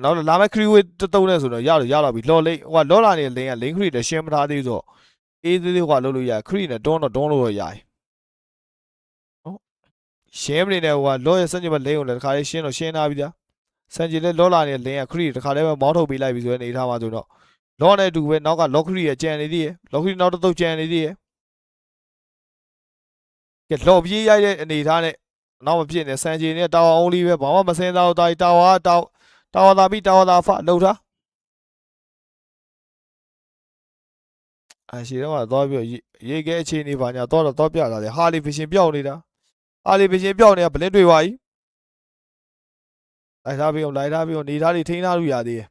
နောက်လာမယ့်ခရီးဝေးတုံးနေဆိုတော့ရတော့ပြီလော်လိန်ဟိုလော်လာနေတဲ့လိန်ကလိန်ခရီးလည်းရှင်းမထားသေးဆိုတော့အေးသေးဟိုလုပ်လို့ရခရီးနဲ့တွန်းလို့ရတယ်ရှင်းမနေနဲ့ဟိုကလော့ရဲ့စံချိန်မလိန်ကိုလည်းတခါလေးရှင်းထားပြီးသားစံချိန်လေးလော့လာနေတဲ့လိန်ကခရီးတခါလေးပဲမောင်းထုတ်ပေးလိုက်ပြီဆိုတဲ့အနေထားမှာဆိုတော့လော့နဲ့အတူပဲနောက်ကလော့ခရီးရဲ့ကြံနေသေးရဲ့လော့ခရီးနောက်တစ်သုတ်ကြံနေသေးရဲ့ကဲလော့ပြေးရိုက်တဲ့အနေထားနဲ့နောက်မပြည့်နဲ့စံချိန်နဲ့တာဝါအောင်လေးပဲဘာမှမစင်းသားတော့တာဝါသာပြီးတာဝါသာဖလှုပ်ထားရှိတော့သွားပြီးရေခဲအခြေအနေပါညာတော့ပြလာတယ်ဟာလီဖီရှင်ပြောင်းနေတာဘလင်းတွေ့ပါ යි လိုက်ထားပြီးနေသားတွေထိန်းထားလို့ရသေးတယ်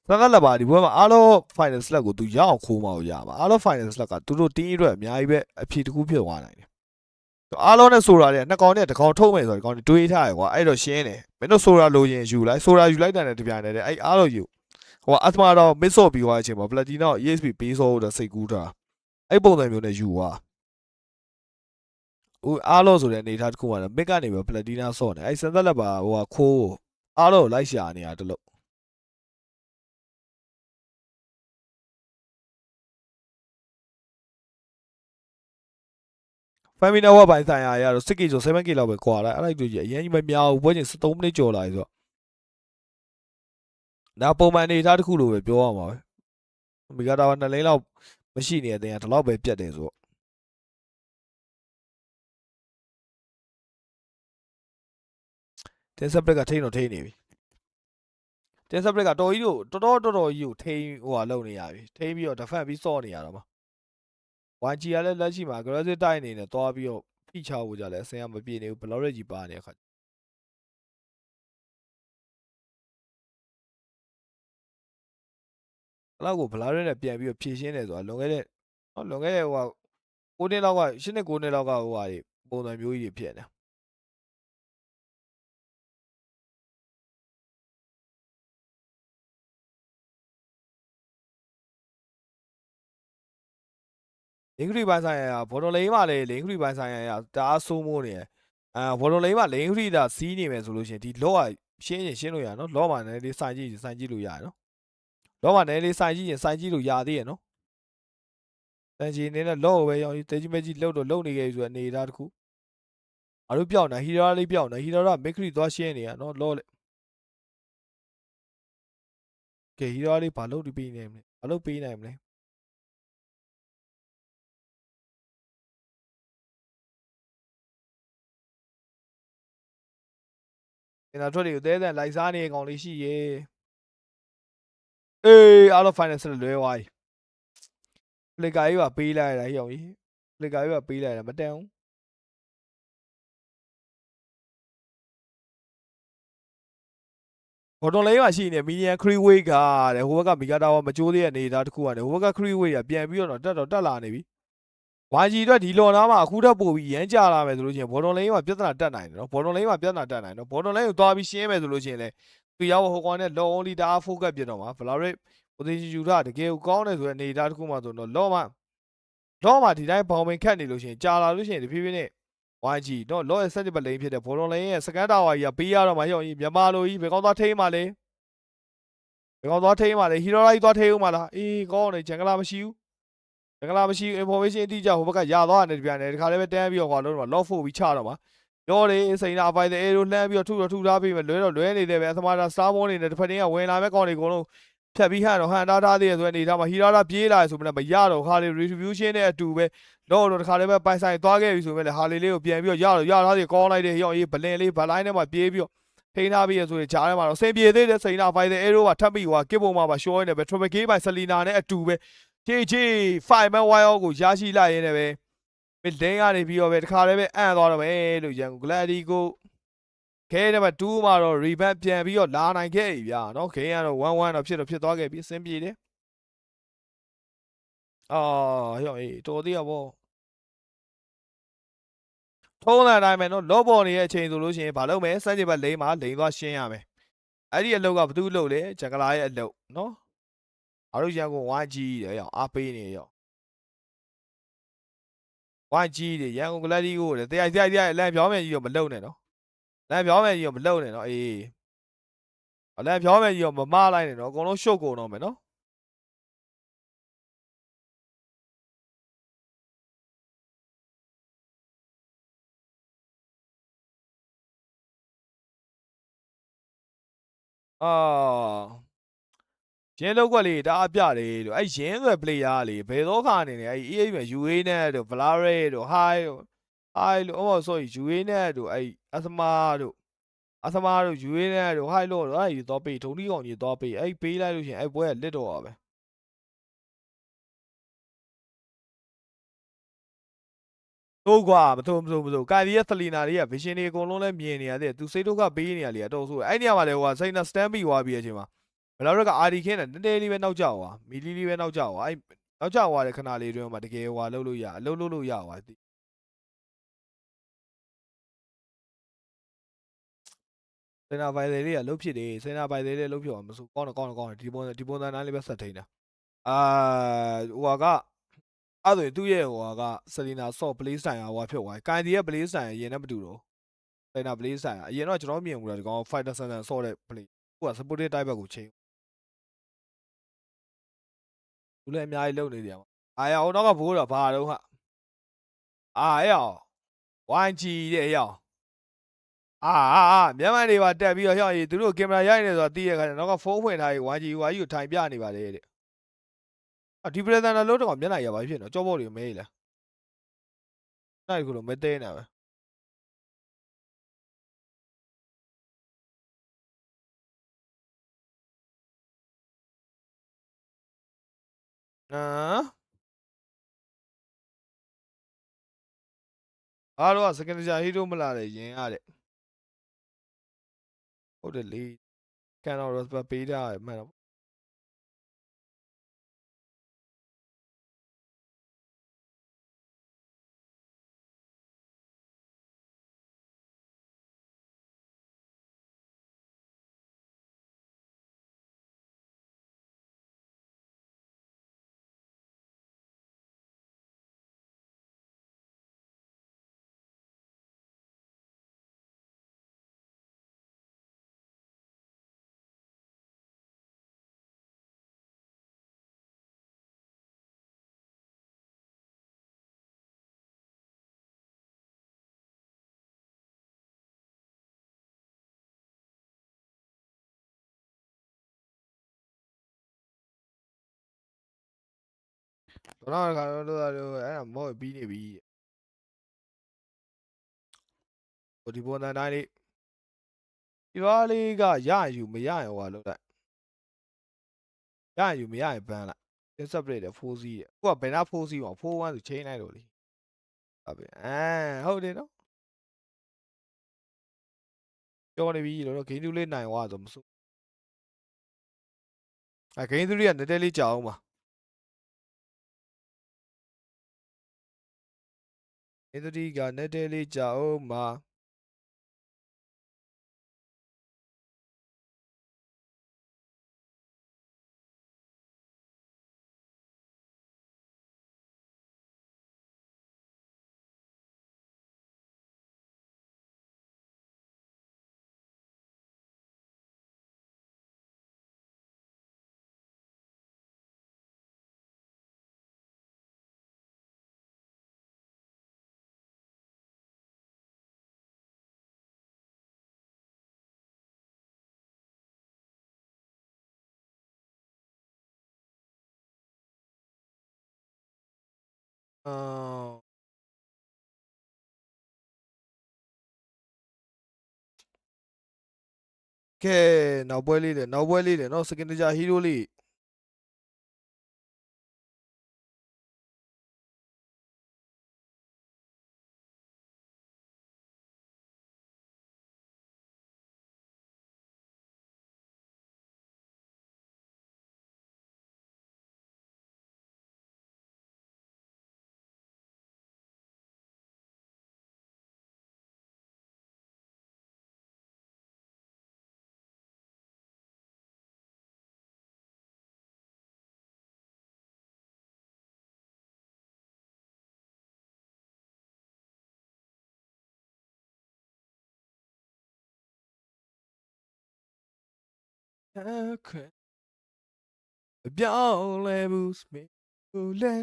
သက်ကလက်ပါဒီဘွဲမှာအားလုံး final slot ကိုသူရအောင်ခိုးမအောင်ရမှာအားလုံး final slot ကသူတို့တင်းအတွက်အများကြီးပဲအဖြေတစ်ခုဖြစ်သွားနိုင်တယ်အားလုံးနဲ့ဆိုတာတဲ့နှစ်ကောင်နဲ့တစ်ကောင်ထုတ်မယ်ဆိုတော့ဒီကောင်တွေတွေးထားရကွာအဲ့တော့ရှင်းတယ်မင်းတို့ဆိုတာလိုရင်ယူလိုက်ဆိုတာယူလိုက်တယ်တပြိုင်တည်းအဲ့အားလို့ယူဟိုအသမားတော့မစ်ဆော့ပြီးသွားတဲ့အချိန်မှာ Platina ကို EXP ပေးစောလို့စိတ်ကူးတာအဲ့ပုံစံမျိုးနဲ့ယူသွားဟိုအားလို့ဆိုတဲ့အနေထားတစ်ခုမှာမစ်ကနေပြီး Platina ဆော့နေအဲ့စက်သက်လက်ပါဟိုခိုးအားလို့လိုက်ရှာနေတာတလို့ Family Network ဘိုင်းဆိုင်ရာရတော့ 6K ဆို 7K လောက်ပဲကွာလိုက်အဲ့လိုက်တို့ကြီးအရင်ကြီးမများဘူးပွဲချင်း13မိနစ်ကျော်လာပြီဆိုတော့ဒါပုံမှန်အနေထားတစ်ခုလိုပဲပြောရမှာပဲမီဂါတာ2လိန်းလောက်မရှိနေတဲ့အတင်းကဒီလောက်ပဲပြတ်တယ်ဆိုတော့တင်ဆက်ပရက်ကထိန်းတော့ထိန်းနေပြီတင်ဆက်ပရက်ကတော်ကြီးတို့တော်ကြီးကိုထိန်းဟိုဟာလုပ်နေရပြီထိန်းပြီးတော့ defend ပြီးစော့နေရတော့မှာ YG ကလည်းလက်ရှိမှာ aggressive တိုက်အနေနဲ့သွားပြီးတော့ဖိချဖို့ကြလဲအစင်ကမပြေနေဘူးဘလော့ရက်ကြီးပါနေတဲ့ခါဘလောက်ကိုဘလာရက်နဲ့ပြန်ပြီးတော့ဖြည့်ရှင်းတယ်ဆိုတာလွန်ခဲ့တဲ့ဟို9နှစ်လောက်က10နှစ်9နှစ်လောက်ကဟိုဟာတွေပုံစံမျိုးကြီးတွေဖြစ်နေလင်ခရီပိုင်းဆိုင်ရာဘော်တော်လိန်မှာလေလင်ခရီပိုင်းဆိုင်ရာတအားဆိုးမိုးနေတယ်ဘော်တော်လိန်မှာလင်ခရီတာစီးနေမယ်ဆိုလို့ရှိရင်ဒီလော့ကရှင်းလို့ရနော်လော့မှာလည်းလေးစိုင်ကြည့်လို့ရတယ်နော်လော့မှာလည်းလေးစိုင်ကြည့်လို့ရသေးရနော်တန်ကြီးနေနဲ့လော့ကိုပဲရောင်းတေကြီးမကြီးလှုပ်နေခဲ့ပြီဆိုတော့အနေသားတစ်ခုအားတို့ပြောင်းနေဟီရာလေးပြောင်းနေဟီရာကမက်ခရီသွားရှင်းနေရနော်လော့လေကဲဟီရာလေးဘာလုပ်ပြီးပေးနိုင်မလဲဘာလုပ်ပေးနိုင်မလဲကျွန်တော်တို့တွေကိုတဲတဲ့လိုက်စားနေကောင်လေးရှိရေအေးအားလုံး final ဆက်လွဲသွားပြီဖလစ်ကာကြီးပါပေးလိုက်တာဟိအောင်ကြီးဖလစ်ကာကြီးပါပေးလိုက်တာမတန်ဘူးဘော်တော်လေးမှာရှိနေမီဒီယန်ခရီးဝေးကတဲ့ဟိုဘက်ကမီဂါတာဝါမကျိုးသေးတဲ့နေတာတစ်ခုကနေဟိုဘက်ကခရီးဝေးကပြန်ပြီးတော့တက်လာနေပြီYG အတွက်ဒီလော်နာမှာအခုထပ်ပို့ပြီးရမ်းကြလာမယ်ဆိုလို့ရှိရင်ဘော်တော်လိန်မှာပြဿနာတက်နိုင်တယ်နော်ဘော်တော်လိန်မှာပြဿနာတက်နိုင်နော်ဘော်တော်လိန်ကိုသွားပြီးရှင်းမယ်ဆိုလို့ရှိရင်လည်းသူရောက်ဟိုကောင်နဲ့လော် only တအား focus ပြတော့မှာ Valorant position ယူတာတကယ်ကိုကောင်းတယ်ဆိုတဲ့အနေအထားတစ်ခုမှဆိုတော့လော့မှာဒီတိုင်းဘောင်ပင်ခတ်နေလို့ရှိရင်ကြာလာလို့ရှိရင်တဖြည်းဖြည်းနဲ့ YG နော်လော့ရဲ့7ဘက်လိန်ဖြစ်တဲ့ဘော်တော်လိန်ရဲ့စကန်တာဝါကြီးကပေးရတော့မှရောက်ရင်မြန်မာလိုကြီးဘယ်ကောင်သွားထိန်းမှလဲဟီရိုလိုက်သွားထိန်းဦးမှလားအေးကောင်းတယ်ဂျန်ဂလာမရှိဘူးငကလာမရှိ information အတိအကျဟိုဘက်ကရသွားတယ်ပြန်တယ်ဒီခါလည်းပဲတန်းပြီးတော့ဟွာလုံးတော့ lock ဖို့ပြီးချတော့မှာပြောတယ်စိန်နာအပိုင်တဲ့ arrow လှမ်းပြီးတော့ထုထားပြီးမယ်လွဲနေတယ်ပဲအသမားတာ star ball နေတယ်တစ်ဖက်တင်းကဝင်လာမဲ့ကောင်တွေအကုန်လုံးဖြတ်ပြီးဟန်ထားသေးရဆိုတဲ့အနေထားမှာဟီရာတာပြေးလာဆိုမှလည်းမရတော့ခါလေး retribution နဲ့အတူပဲတော့တခါလည်းပဲပိုင်ဆိုင်သွားခဲ့ပြီဆိုမှလည်းဟာလေးလေးကိုပြန်ပြီးတော့ရထားသေးကောင်းလိုက်တယ်ရောအေးဘလင်လေးဗလိုင်းထဲမှာပြေးပြီးတော့ထိန်းထားပြီးရဆိုရင်ဂျားထဲမှာတော့စင်ပြေသေးတယ်စိန်နာအပိုင်တဲ့ arrow ကထပ်ပြီးဟွာကစ်ပုံမှာပါရှောရနေပဲ triple k ပိုင်ဆလီနာနဲ့အတူပဲချေ5 man wire ကိုရရှိလိုက်ရင်းနဲ့ပဲမစ်လင်းကနေပြီးတော့ပဲတခါလည်းပဲအံ့သွားတော့မယ်လို့ရန်ကုန်ဂလက်ဒီကိုခဲနံပါတ်2မှာတော့ revamp ပြန်ပြီးတော့လာနိုင်ခဲ့ပြီဗျာနော်ခဲကတော့1-1တော့ဖြစ်သွားခဲ့ပြီအဆင်ပြေတယ်ရောအေးတော်သေးရပေါ့ထုံးတဲ့အတိုင်းပဲနော်လော့ပေါ်နေတဲ့အချိန်ဆိုလို့ရှိရင်ဘာလုပ်မလဲစမ်းချင်ဘက်လိန်မှာလိန်သွားရှင်းရမယ်အဲ့ဒီအလုပ်ကဘသူ့လုပ်လဲဂျန်ဂလာရဲ့အလုပ်နော်အားတို့ရန်ကုန် YG တယ်ရောအားပေးနေရောYG တယ်ရန်ကုန်ဂလက်ဒီကိုတယ်တရားလမ်းပြောင်းမယ်ကြီးတော့မလုံနဲ့နော်လမ်းပြောင်းမယ်ကြီးတော့မလုံနဲ့နော်အေးလမ်းပြောင်းမယ်ကြီးတော့မမလိုက်နဲ့နော်အကုန်လုံးရှုပ်ကုန်တော့မယ်နော်ရင်းလောက်ကွက်လေးတအားပြတယ်လို့အဲ့ရင်းဆိုတဲ့ player လေဘယ်တော့ခါနေနေအဲ့ EA မှာ UA နဲ့တို့ Valorant တို့ High တို့ sorry UA နဲ့တို့အဲ့အသမားတို့ UA နဲ့တို့ High လို့အဲ့ဒီတော့ပေးထုံတီးကောင်ကြီးတော့ပေးအဲ့ပေးလိုက်လို့ရှင်အဲ့ပွဲကလစ်တော့ပါပဲတော့ကွာမထုံကာဒီရဲ့သလီနာလေးက vision တွေအကုန်လုံးလဲမြင်နေရတဲ့သူစိတ်ဒုက္ခပေးနေရလေတော့ဆိုအဲ့နေရာမှာလဲဟိုကစိတ်နဲ့ stand ပြီးသွားပြီးတဲ့အချိန်မှာ လောက်တော့ကအာဒီခင်းတယ်နည်းနည်းလေးပဲနောက်ကျသွားမီလီလေးပဲနောက်ကျသွားအဲ့နောက်ကျသွားတဲ့ခဏလေးတွင်းမှာတကယ်ဟွာလှုပ်လို့ရအလုပ်လုပ်လို့ရသွားသည်စင်နာဘိုင်လေးကလှုပ်ဖြစ်တယ်စင်နာဘိုင်လေးလည်းလှုပ်ဖြစ်အောင်မစိုးကောင်းတယ်ဒီပုံစံတိုင်းလေးပဲဆက်ထိန်တာဟိုကအဲ့ဆိုသူ့ရဲ့ဟိုကဆလီနာဆော့ပလေးစတိုင်ဟိုဖြစ်သွားကန်ဒီရဲ့ပလေးစတိုင်အရင်နဲ့မတူတော့စင်နာပလေးစတိုင်အရင်တော့ကျွန်တော်မြင်ဘူးလားဒီကောင် fighter ဆန်ဆော့တဲ့ပလေးဟိုက supported type ဘက်ကိုချိန်သူလည်းအများကြီးလုပ်နေတယ်အာရအောင်တော့ကဘိုးတော့ဘာတော့ဟာအဲ့ရော YG တဲ့ရောမြန်မာတွေပါတက်ပြီးတော့ဟောရေးသူတို့ကင်မရာရိုက်နေဆိုတော့တီးရခါတော့ကဖုန်းဖွင့်ထားပြီး YG ကိုထိုင်ပြနေပါတယ်တဲ့ဒီပရက်ဇန်တာလို့တော့မျက်နှာရပါဖြစ်နော်ကြောဘောတွေမဲလားနိုင်ခုလိုမဲတဲနေပဲအားတော့စကန်ဂျာဟီရိုမလာတယ်ရင်ရတဲ့ဟုတ်တယ်လေကန်တော်ရောစပေးတာမှန်တော့တော့ခါတော့အဲ့ဒါမောပြီးနေပြီဟိုဒီပုံစံတိုင်းလေးဒီဘာလေးကရယူမရရင်ဟိုလောက်လိုက်ရယူမရရင်ဘန်းလိုက် separate 4C အခုကဘယ်နာ 4C ပါ41ဆိုချိန်လိုက်တော့လေဟုတ်ပြီဟုတ်တယ်နော်ပြောနေပြီလို့တော့ game 2လေးနိုင်သွားဆိုမစိုးgame 3ကနည်းနည်းလေးကြာအောင်ပါgame 3ကနည်းနည်းလေးကြာအောင်ပါကဲနောက်ပွဲလေးတယ်နော်စကင်ဂျာဟီရိုလေးပြောင်းလဲဘူးစမီကိုလဲ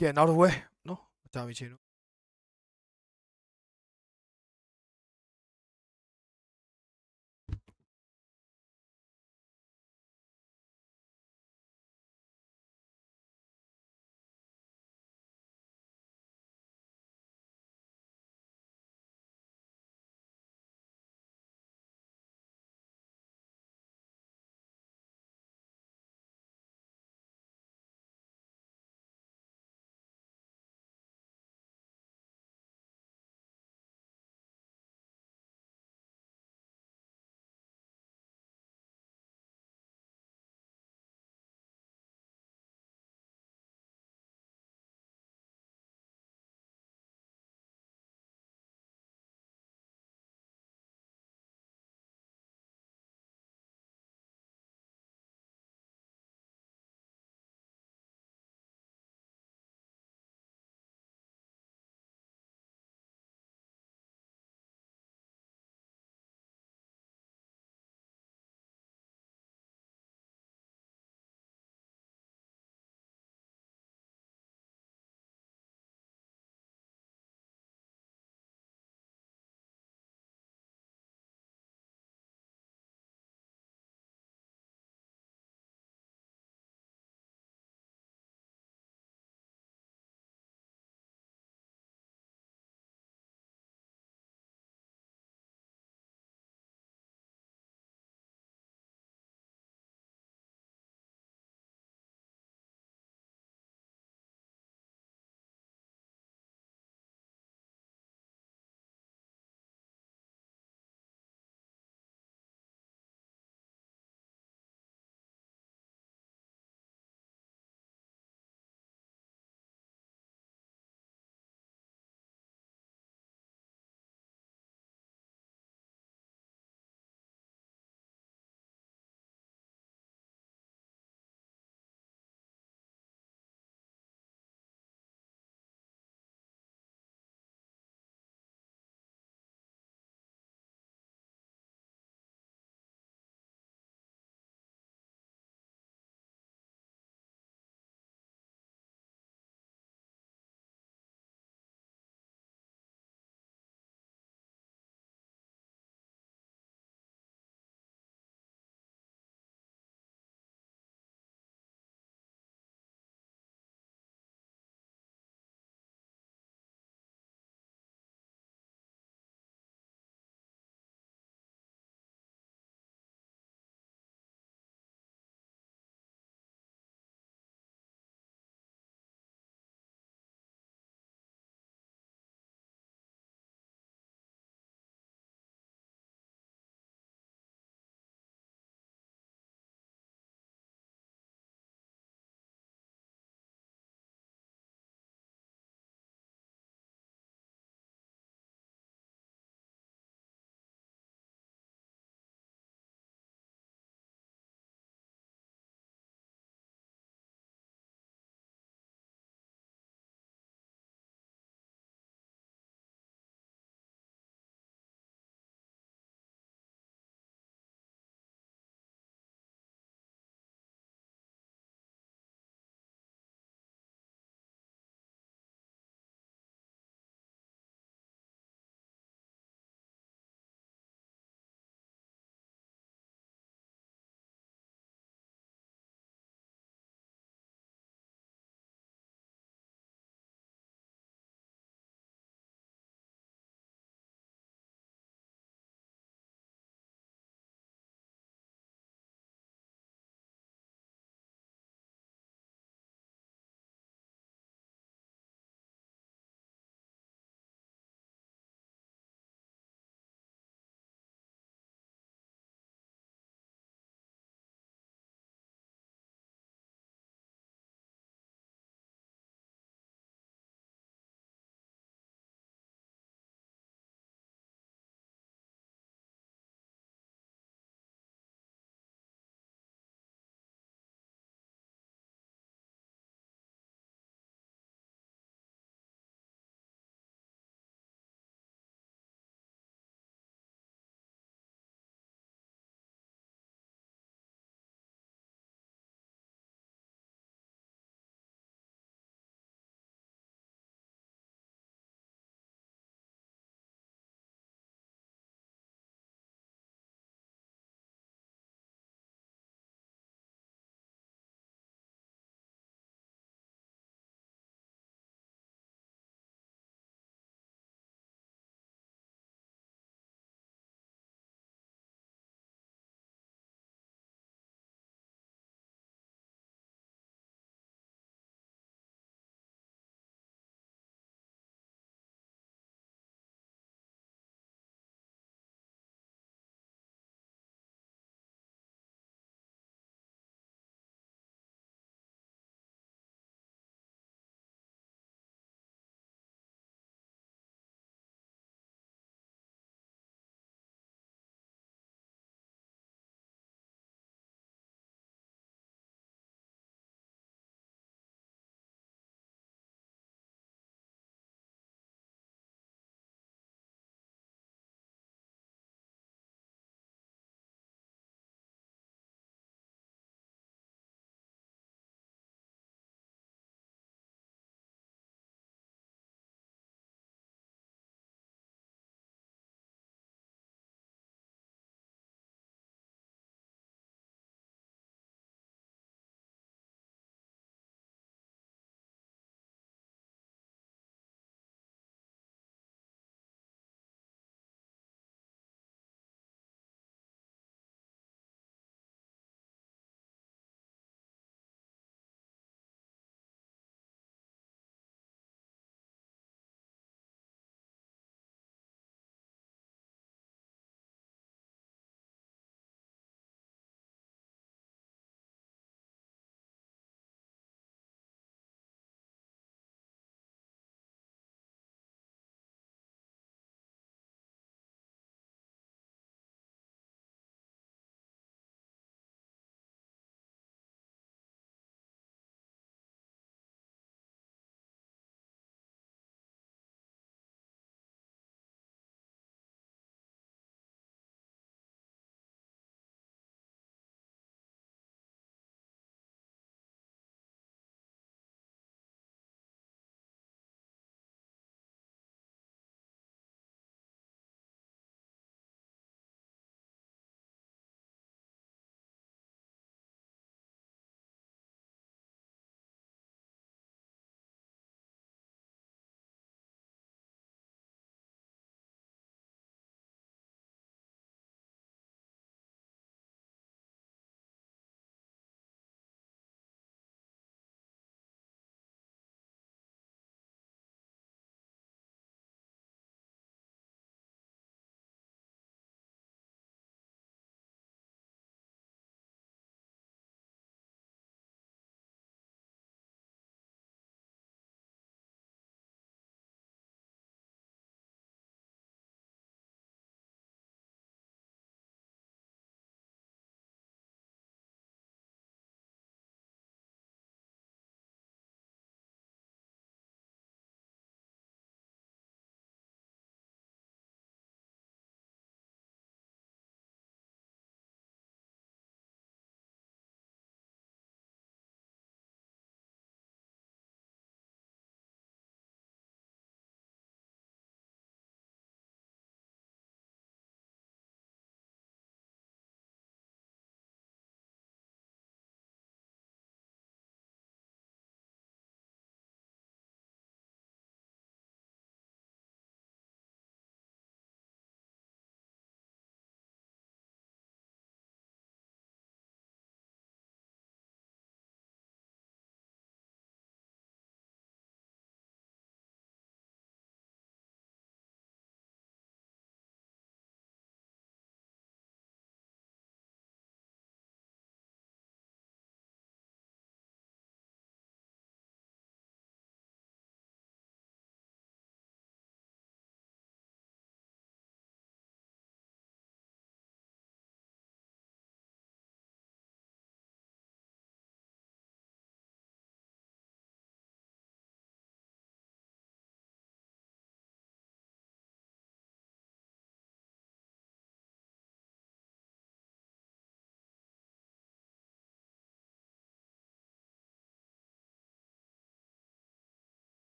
ကဲနောက်တော့ဝဲနော်မကြမချင်း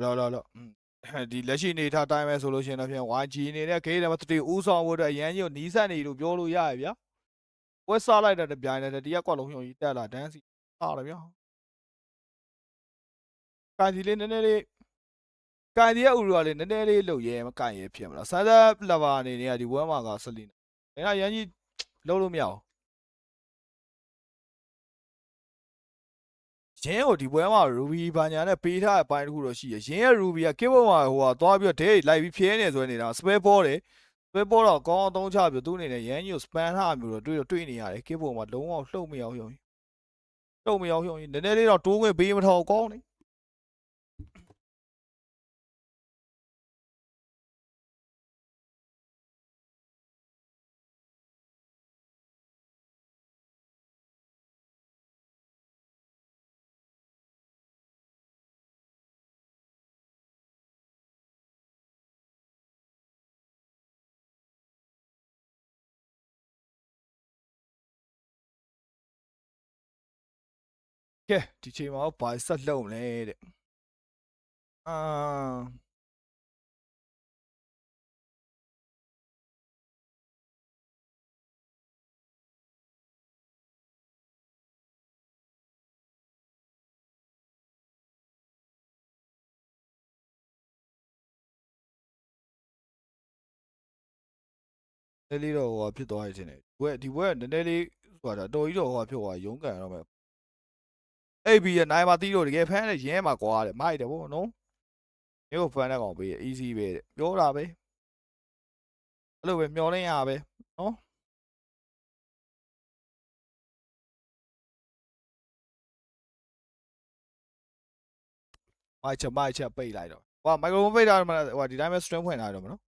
လောဒီလက်ရှိနေထားတိုင်းပဲဆိုလို့ရှိရင်တော့ဖြင့် YG အနေနဲ့ gate number 3ဦးဆောင်ဖို့အတွက်အရန်ကြီးကိုနီးစပ်နေလို့ပြောလို့ရရဗျာပွဲစားလိုက်တဲ့တပြိုင်တည်းတရက်ကွက်လုံးညွှန်ကြီးတက်လာတန်းစီအားတယ်ဗျာကန်စီလေးနည်းနည်းလေးကန်စီရဲ့ဥရောလေးနည်းနည်းလေးလှုပ်ရဲမကန်ရဲဖြစ်မလားဆန်းသက်လဘာအနေနဲ့ဒီပွဲမှာကဆက်လီနေရန်ကြီးလှုပ်လို့မရအောင်ရင်းကိုဒီပွဲမှာ Ruby ဘာညာနဲ့ပေးထားတဲ့အပိုင်းတစ်ခုတော့ရှိရရင်းရဲ့ Ruby က kit ပေါ်မှာဟိုဟာသွားပြီးတော့ date လိုက်ပြီးဖြဲနေဆိုနေတာ spare ပေါ်တယ် spare ပေါ်တော့ကောင်းအောင်သုံးချပြီးသူ့အနေနဲ့ရန်ကြီးကို span ထားမျိုးတော့တွေ့နေရတယ် kit ပေါ်မှာလုံးဝလှုပ်မရအောင်နည်းနည်းလေးတော့တိုးခွင့်ပေးမထောက်ကောင်းနေကဲဒီချိန်မှာဘာဆက်လှုပ်မလဲတဲ့လေးတော့ဟိုဖြစ်သွားရခြင်းတယ်ဒီဘွဲနည်းနည်းလေးဆိုတာတော်ကြီးတော့ဟိုဖြစ်သွားရုံးကန်တော့မယ်အိပ်ပြီးရနိုင်ပါတီးတော့တကယ်ဖမ်းတဲ့ရင်းမှာကွာတဲ့မိုက်တယ်ဗောနော်မျိုးဖမ်းတဲ့ကောင်ပေး easy ပဲတဲ့ပြောတာပဲအဲ့လိုပဲမျောလင်းရပဲနော်မိုက်ချက်ပိတ်လိုက်တော့ဟိုမိုက်ခရိုဖုန်းပိတ်ထားတော့မှဟိုဒီတိုင်းပဲ stream ဖွင့်ထားတော့မနော်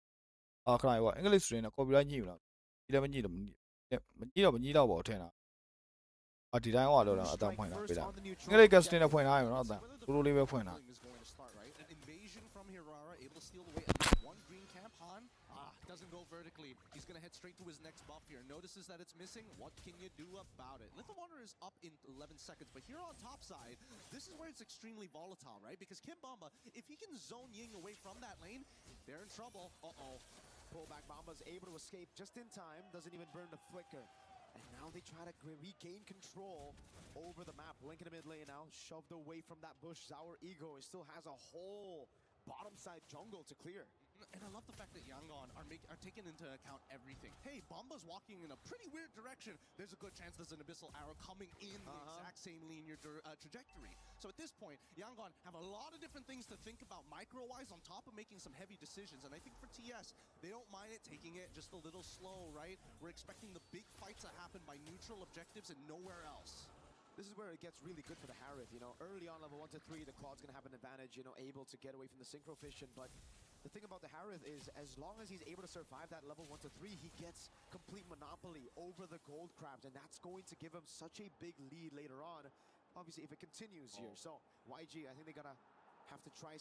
ခဏဟိုအင်္ဂလိပ် stream နဲ့ copyright ညှိမလားဒီလည်းမညှိတော့မညှိတော့ပေါ့ထင်တာဒီတိုင်းဟိုတော့အတန်းဖွင့်တာပေးတာအင်္ဂလိပ် cast နဲ့ဖွင့်ထားရမှာနော်အတန်းကိုလိုလေးပဲဖွင့်တာDoesn't go vertically. He's gonna head straight to his next buff here. Notices that it's missing. What can you do about it? Little Wonder is up in 11 seconds, but here on top side, this is where it's extremely volatile, right? Because Kim Bomba, if he can zone Ying away from that lane, they're in trouble. Pullback Bomba's able to escape just in time. Doesn't even burn the flicker. And now they try to regain control over the map. Link in the mid lane now, shoved away from that bush. Sour Ego still has a whole bottom side jungle to clear. And I love the fact that Yangon are taking into account everything. Hey, Bomba's walking in a pretty weird direction. There's a good chance there's an Abyssal Arrow coming in the exact same linear trajectory. So at this point, Yangon have a lot of different things to think about micro-wise on top of making some heavy decisions. And I think for TS, they don't mind it, taking it just a little slow, right? We're expecting the big fights to happen by neutral objectives and nowhere else. This is where it gets really good for the Harith, you know. Early on level 1 to 3, the Claw's gonna have an advantage, you know, able to get away from the Synchro Fission, but the thing about the Harith is, as long as he's able to survive that level 1 to 3, he gets complete monopoly over the gold crabs, and that's going to give him such a big lead later on, obviously, if it continues here. So, YG, I think they're gonna have to try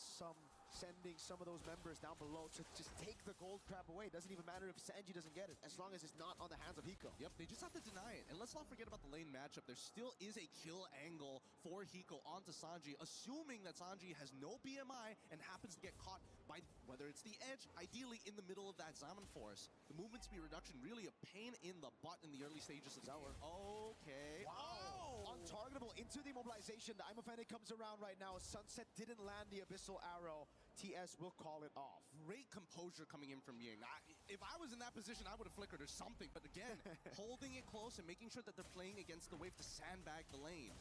sending some of those members down below to just take the gold crab away. It doesn't even matter if Sanji doesn't get it, as long as it's not on the hands of Hiko. Yep, they just have to deny it. And let's not forget about the lane matchup. There still is a kill angle for Hiko onto Sanji, assuming that Sanji has no BMI and happens to get caught by, whether it's the edge, ideally in the middle of that Zaman Force. The movement speed reduction, really a pain in the butt in the early stages of Zour. Okay. Wow. Untargetable into the mobilization. The Imofene comes around right now. Sunset didn't land the Abyssal Arrow. TS will call it off. Great composure coming in from Ying. If I was in that position, I would have flickered or something. But again, holding it close and making sure that they're playing against the wave to sandbag the lane.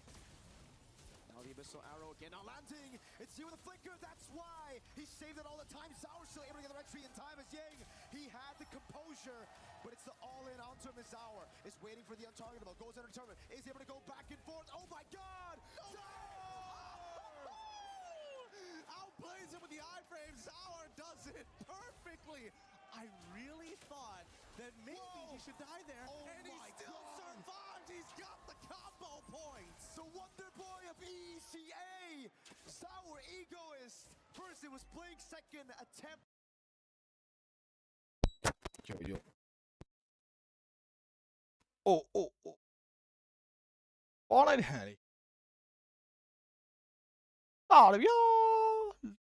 Now the Abyssal Arrow again, now landing. It's you with the flicker, that's why. He saved it all the time. Zour still able to get the red tree in time as Ying. He had the composure, but it's the all-in onto him as Zour is waiting for the untargetable. Goes under tournament, is able to go back and forth. Oh my god! Outplays him with the iframe. Zour does it perfectly. I really thought that maybe he should die there, and he still survived. He's got the combo points. The Wonder Boy of ECA, Zour Egoist. First it was playing, second attempt. Yo. Oh. All right, Harry. 打了呀！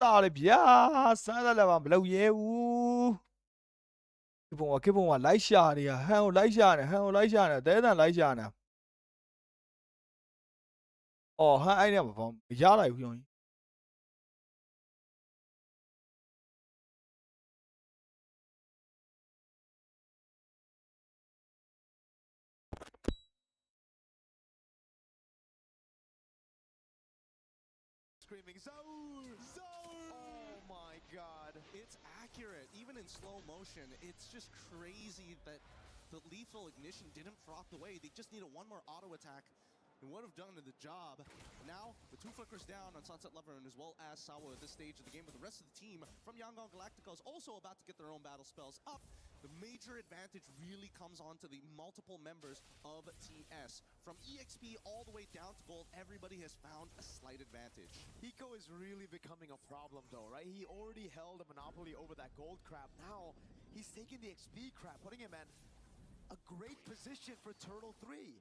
တာလေဗျာစမ်းသက်လည်းမလုပ်ရဲဘူးခေပုံကလိုက်ရှာနေရဟန်ကိုလိုက်ရှာနေတဲတန်လိုက်ရှာနေအော်ဟန်အဲ့เนี่ยမရလိုက်ဘူးရောင် Screaming Zaur! Zaur! Oh my god. It's accurate, even in slow motion. It's just crazy that the lethal ignition didn't froth away. They just needed one more auto attack. It would have done the job. Now, the 2 flickers down on Sunset Lover and as well as Sawa at this stage of the game. But the rest of the team from Yangon Galacticos also about to get their own battle spells up. The major advantage really comes on to the multiple members of TS. From EXP all the way down to gold, everybody has found a slight advantage. Hiko is really becoming a problem though, right? He already held a monopoly over that gold crab. Now, he's taking the XP crab, putting him in a great position for Turtle 3.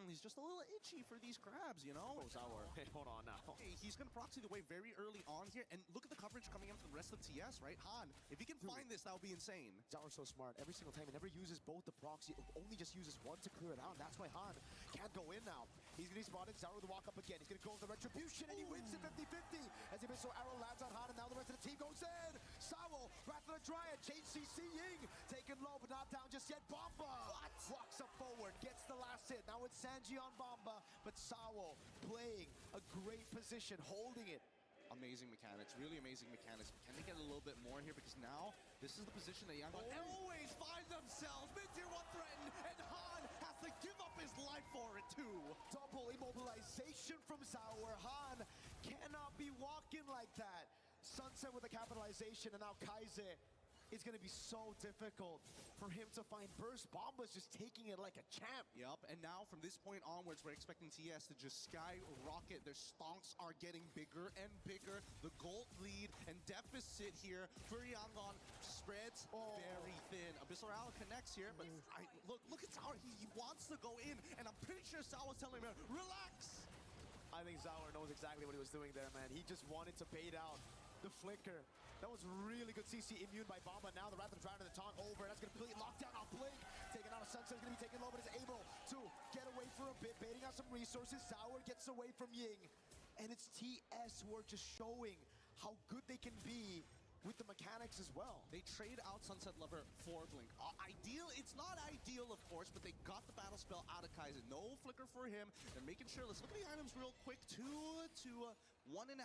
He's just a little itchy for these crabs, you know? Oh, Zaur. Hey, hold on now. Hey, he's going to proxy the way very early on here. And look at the coverage coming in for the rest of TS, right? Han, if he can find this, that would be insane. Zaur's so smart. Every single time, he never uses both the proxy. Only just uses one to clear it out. That's why Han can't go in now. He's going to be spotted. Zaur with the walk up again. He's going to go with the retribution, and he wins it 50-50. As the missile arrow lands on Han, and now the rest of the team goes in. Sawo, Wrath of the Dryad, change CC Ying. Taken low, but not down just yet. Bomba walks up forward, gets the last hit. Now it's Sanji on Bomba, but Sawo playing a great position, holding it. Amazing mechanics, really amazing mechanics. Can they get a little bit more here? Because now, this is the position that Yangon always find themselves. Mid-tier 1 threatened, and Han has to give up his life for it too. Double immobilization from Zaur. Han cannot be walking like that. Sunset with a capitalization, and now Kaize. It's going to be so difficult for him to find burst. Bomba's just taking it like a champ. Yup, and now from this point onwards, we're expecting TS to just skyrocket. Their stonks are getting bigger and bigger. The gold lead and deficit here for Yangon spreads very thin. Abyssal Arrow connects here, but look at Zaur. He wants to go in, and I'm pretty sure Sawa's telling him, relax. I think Zaur knows exactly what he was doing there, man. He just wanted to bait out the flicker. That was really good CC immune by Bomba. Now the Wrath of the Dryad and the taunt over. That's going to completely lock down on Blink. Taking out a Sunset. Is going to be taken low, but is able to get away for a bit. Baiting out some resources. Zaur gets away from Ying. And it's TS who are just showing how good they can be with the mechanics as well. They trade out Sunset Lover for Blink. Ideal, it's not ideal, of course, but they got the battle spell out of Kaizen. No flicker for him. They're making sure. Let's look at the items real quick. 2 to 1.5.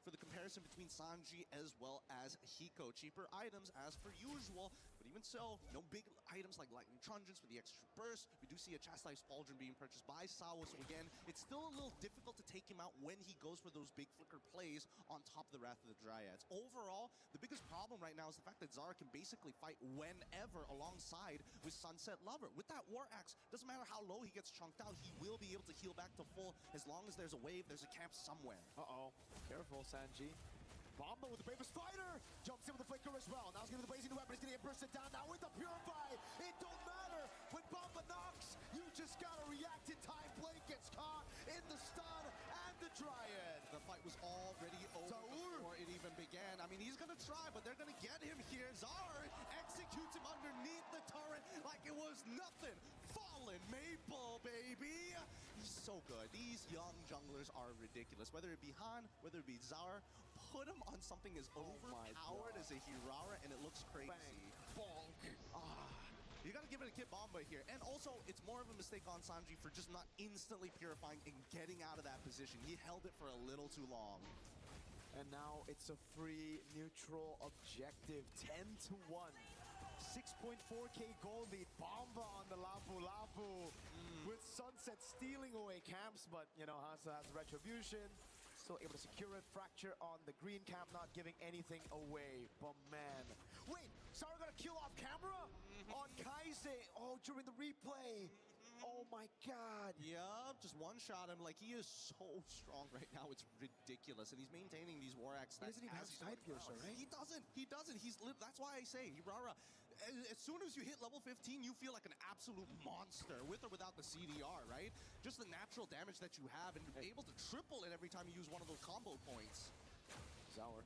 For the comparison between Sanji as well as Hiko. Cheaper items as per usual, but even so, no big items like Lightning Truncheons for the extra burst. We do see a Chastised Pauldron being purchased by Sawo, so again, it's still a little difficult to take him out when he goes for those big flicker plays on top of the Wrath of the Dryads. Overall, the biggest problem right now is the fact that Zara can basically fight whenever alongside with Sunset Lover. With that War Axe, doesn't matter how low he gets chunked out, he will be able to heal back to full as long as there's a wave, there's a camp somewhere. Uh-oh. Careful, Sanji. Bomba with the bravest fighter! Jumps in with the flicker as well. Now he's gonna be the blazing weapon. He's gonna get bursted down now with the Purify. It don't matter when Bomba knocks. You just gotta react in time. Blake gets caught in the stun and the Dryad. The fight was already over before it even began. I mean, he's gonna try, but they're gonna get him here. Zaur executes him underneath the turret like it was nothing. Fallen Maple, baby! He's so good. These young junglers are ridiculous. Whether it be Han, whether it be Zaur, put him on something as overpowered as a Hirara, and it looks crazy. Bang. Bonk. You gotta give it a Kit Bomba here. And also, it's more of a mistake on Sanji for just not instantly purifying and getting out of that position. He held it for a little too long. And now it's a free neutral objective. 10-1. 6.4k gold lead. Bomba on the Lapu Lapu. With Sunset stealing away camps, but you know, Hansa has retribution. Still able to secure it. Fracture on the green camp, not giving anything away. But man, wait, Zaur gonna kill off camera on Kaize. Oh, during the replay. Oh my god. Yup, just one shot him. Like, he is so strong right now. It's ridiculous. And he's maintaining these War Axe stats. He doesn't even have Side Piercer, right? He doesn't. He doesn't. That's why I say, Hirara, as soon as you hit level 15, you feel like an absolute monster, with or without the CDR, right? Just the natural damage that you have, and able to triple it every time you use one of those combo points. Zauer.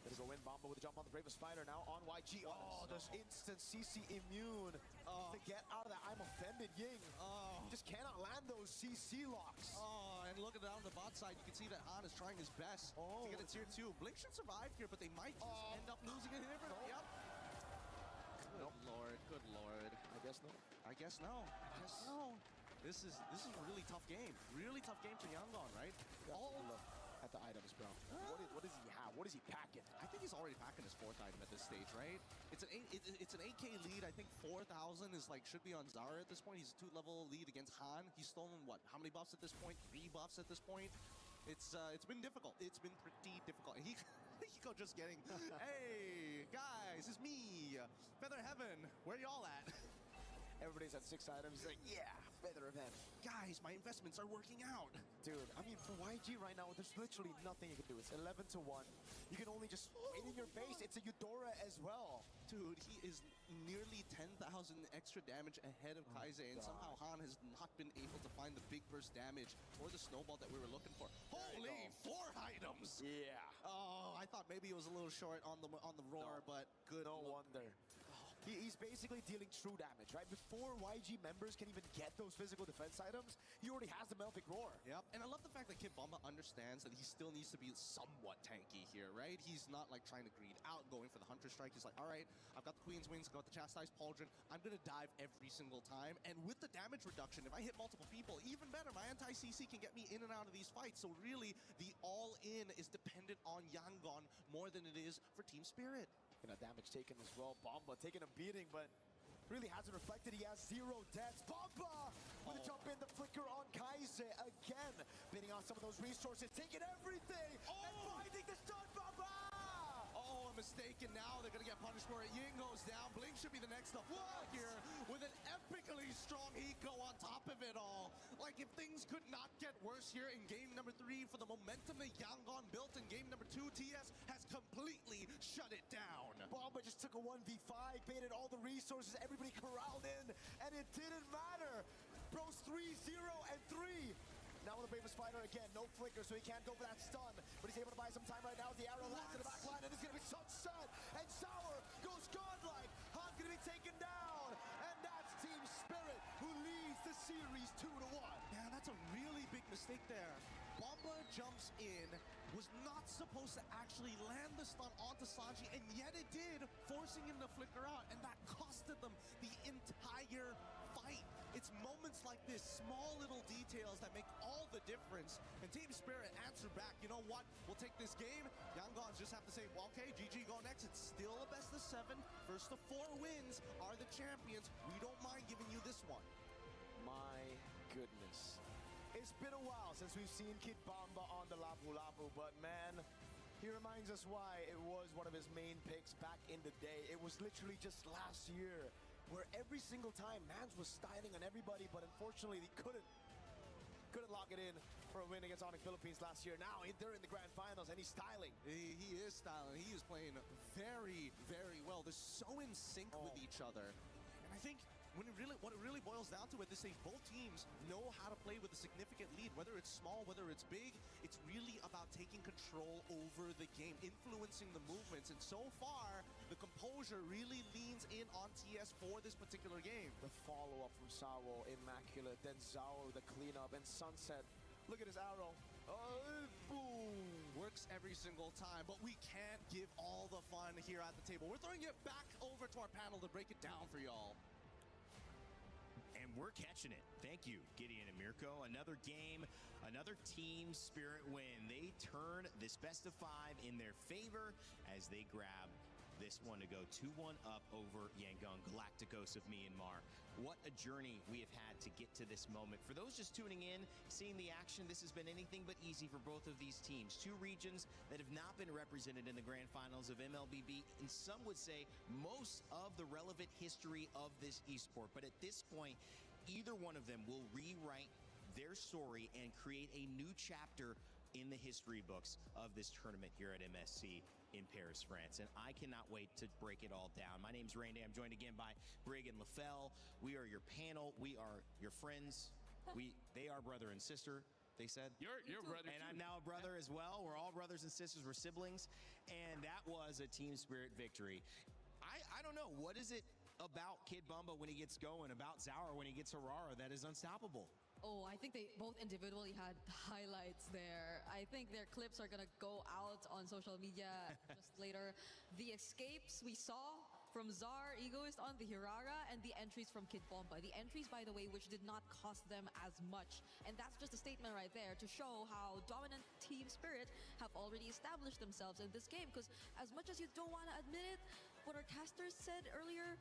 Gonna go in, Bomba with a jump on the Bravest Fighter, now on YG. Oh, there's instant CC immune to get out of that. I'm offended, Ying. You just cannot land those CC locks. Oh, and looking down the bot side, you can see that Han is trying his best to get a tier 2. Blink should survive here, but they might just end up losing it here. Yep. Good lord. I guess no. I guess no. This is a really tough game. Really tough game for Yangon, right? Look at the items, bro. What does he have? What is he packing? I think he's already packing his 4th item at this stage, right? It's an 8K lead. I think 4,000 is like should be on Zara at this point. He's a 2-level lead against Han. He's stolen what? How many buffs at this point? 3 buffs at this point. It's been difficult. It's been pretty difficult. And Hiko just getting, hey guys, it's me, Feather Heaven. Where y'all at? Everybody's at 6 items. He's like, yeah, Feather Heaven. Guys, my investments are working out. Dude, I mean, for YG right now, there's literally nothing you can do. It's 11 to 1. You can only just wait in your face. It's a Eudora as well. Dude, he is nearly 10,000 extra damage ahead of Kaize, and somehow Han has not been able to find the big burst damage or the snowball that we were looking for. Holy, 4 items! Yeah. Oh, I thought maybe it was a little short on the roar, but good. No wonder. He's basically dealing true damage, right? Before YG members can even get those physical defense items, he already has the Melting Roar. Yep, and I love the fact that Kid Bomba understands that he still needs to be somewhat tanky here, right? He's not like trying to greed out, going for the Hunter Strike. He's like, all right, I've got the Queen's Wings, I've got the Chastised Pauldron. I'm gonna dive every single time. And with the damage reduction, if I hit multiple people, even better, my anti-CC can get me in and out of these fights. So really, the all-in is dependent on Yangon more than it is for Team Spirit. And a damage taken as well. Bomba taking a beating, but really hasn't reflected. He has 0 deaths. Bomba with a jump in, the flicker on Kaize again. Bidding on some of those resources, taking everything and finding the stun. Bomba! Oh, a mistake, and now they're gonna get punished for it. Ying goes down. Blink should be the next to fall here with an epically strong Hiko on top of it all. Like, if things could not get worse here in game number 3 for the momentum that Yangon built in game number 2, TS has completely shut it down. Bomba just took a 1v5, baited all the resources, everybody corralled in, and it didn't matter. Bros 3-0 and 3. Now with the Bravest Fighter again, no flicker, so he can't go for that stun. But he's able to buy some time right now. The arrow lands in the back line, and it's going to be sunset. And Sour goes godlike. Han's going to be taken down. And that's Team Spirit, who leads the series 2-1. Yeah, that's a really big mistake there. Bomba jumps in, was not supposed to actually land the stun onto Sanji, and yet it did, forcing him to flicker out, and that costed them the entire fight. It's moments like this, small little details that make all the difference. And Team Spirit answer back, you know what, we'll take this game. Yangons just have to say, well, okay, GG, go next. It's still a best of 7. First of 4 wins are the champions. We don't mind giving you this one. My goodness. It's been a while since we've seen Kid Bomba on the Lapu Lapu, but man, he reminds us why it was one of his main picks back in the day. It was literally just last year where every single time Mans was styling on everybody, but unfortunately he couldn't lock it in for a win against Onyx Philippines last year. Now they're in the grand finals and he's styling. He is styling. He is playing very, very well. They're so in sync with each other. And I think what it really boils down to at this stage, both teams know how to play with a significant lead, whether it's small, whether it's big. It's really about taking control over the game, influencing the movements. And so far, the composure really leans in on TS for this particular game. The follow-up from Sawo, immaculate. Then Zao, the cleanup, and Sunset. Look at his arrow. Boom. Works every single time, but we can't give all the fun here at the table. We're throwing it back over to our panel to break it down for y'all. And we're catching it. Thank you, Gideon and Mirko. Another game, another Team Spirit win. They turn this best of 5 in their favor as they grab this one to go 2-1 up over Yangon Galacticos of Myanmar. What a journey we have had to get to this moment. For those just tuning in, seeing the action, this has been anything but easy for both of these teams. 2 regions that have not been represented in the grand finals of MLBB, and some would say most of the relevant history of this esport. But at this point, either one of them will rewrite their story and create a new chapter in the history books of this tournament here at MSC in Paris, France. And I cannot wait to break it all down. My name's Randy. I'm joined again by Brig and LaFell. We are your panel. We are your friends. They are brother and sister. they said. You're brother And too. I'm now a brother as well. We're all brothers and sisters. We're siblings. And that was a team spirit victory. I don't know. What is it about Kid Bumba when he gets going, about Zaur when he gets Harara, that is unstoppable? Oh, I think they both individually had highlights there. I think their clips are gonna go out on social media just later. The escapes we saw from Zaur, Egoist on the Hirara, and the entries from Kid Bomba. The entries, by the way, which did not cost them as much. And that's just a statement right there to show how dominant Team Spirit have already established themselves in this game. Because as much as you don't want to admit it, what our casters said earlier,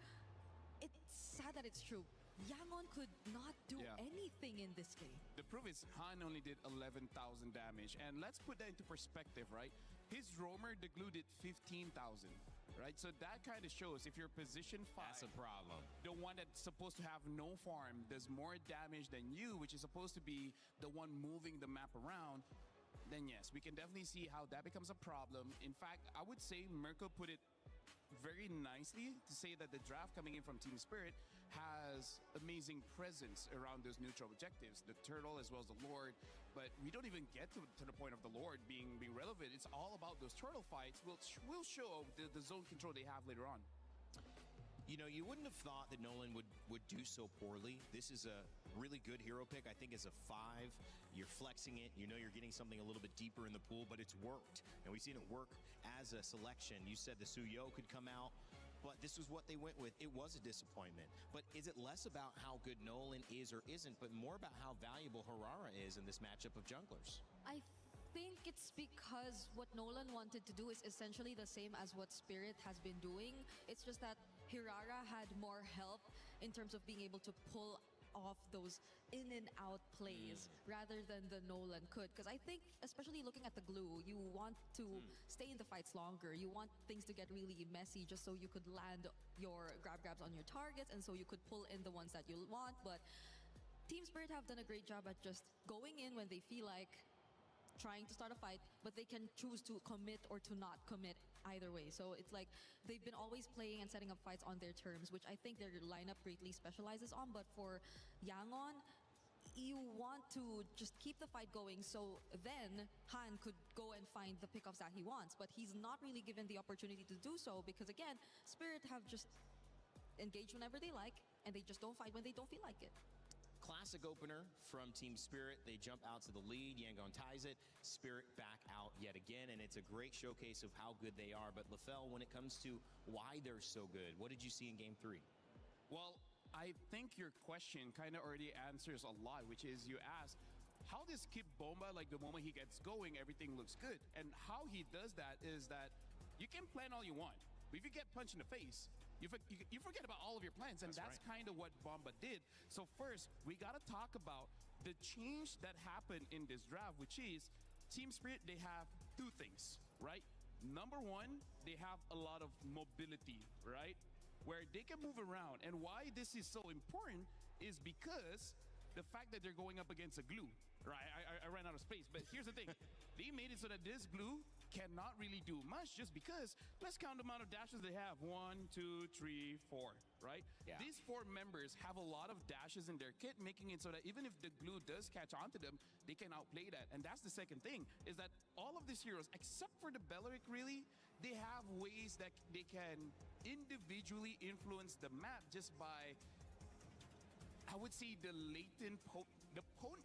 it's sad that it's true. Yangon could not do Yeah. anything in this game. The proof is Han only did 11,000 damage. And let's put that into perspective, right? His roamer, the glue, did 15,000, right? So that kind of shows if you're position 5, That's a problem. the one that's supposed to have no farm does more damage than you, which is supposed to be the one moving the map around, then yes, we can definitely see how that becomes a problem. In fact, I would say Mirko put it very nicely to say that the draft coming in from Team Spirit has amazing presence around those neutral objectives, the turtle as well as the Lord. But we don't even get to the point of the Lord being relevant. It's all about those turtle fights. We'll show the zone control they have later on. You know, you wouldn't have thought that Nolan would do so poorly. This is a really good hero pick. I think as a 5, you're flexing it. You know you're getting something a little bit deeper in the pool, but it's worked. And we've seen it work as a selection. You said the Suyo could come out, but this was what they went with. It was a disappointment. But is it less about how good Nolan is or isn't, but more about how valuable Harara is in this matchup of junglers? I think it's because what Nolan wanted to do is essentially the same as what Spirit has been doing. It's just that Hirara had more help in terms of being able to pull off those in and out plays rather than the Nolan could. Because I think, especially looking at the glue, you want to stay in the fights longer. You want things to get really messy just so you could land your grabs on your targets and so you could pull in the ones that you want. But Team Spirit have done a great job at just going in when they feel like trying to start a fight, but they can choose to commit or to not commit either way. So it's like they've been always playing and setting up fights on their terms, which I think their lineup greatly specializes on. But for Yangon, you want to just keep the fight going so then Han could go and find the pickoffs that he wants. But he's not really given the opportunity to do so because, again, Spirit have just engaged whenever they like and they just don't fight when they don't feel like it. Classic opener from Team Spirit. They jump out to the lead. Yangon ties it. Spirit back out yet again. And it's a great showcase of how good they are. But LaFell, when it comes to why they're so good, what did you see in Game 3? Well, I think your question kind of already answers a lot, which is you asked, how does Kid Bomba, like the moment he gets going, everything looks good? And how he does that is that you can plan all you want. But if you get punched in the face, you forget about all of your plans, and that's kind of what Bomba did. So first, we got to talk about the change that happened in this draft, which is Team Spirit, they have 2 things, right? Number 1, they have a lot of mobility, right? Where they can move around. And why this is so important is because the fact that they're going up against a glue, right? I ran out of space, but here's the thing. They made it so that this glue cannot really do much just because let's count the amount of dashes they have. 1, 2, 3, 4, right? Yeah. These 4 members have a lot of dashes in their kit, making it so that even if the glue does catch onto them, they can outplay that. And that's the second thing, is that all of these heroes, except for the Belleric really, they have ways that they can individually influence the map just by, I would say, the latent, the potent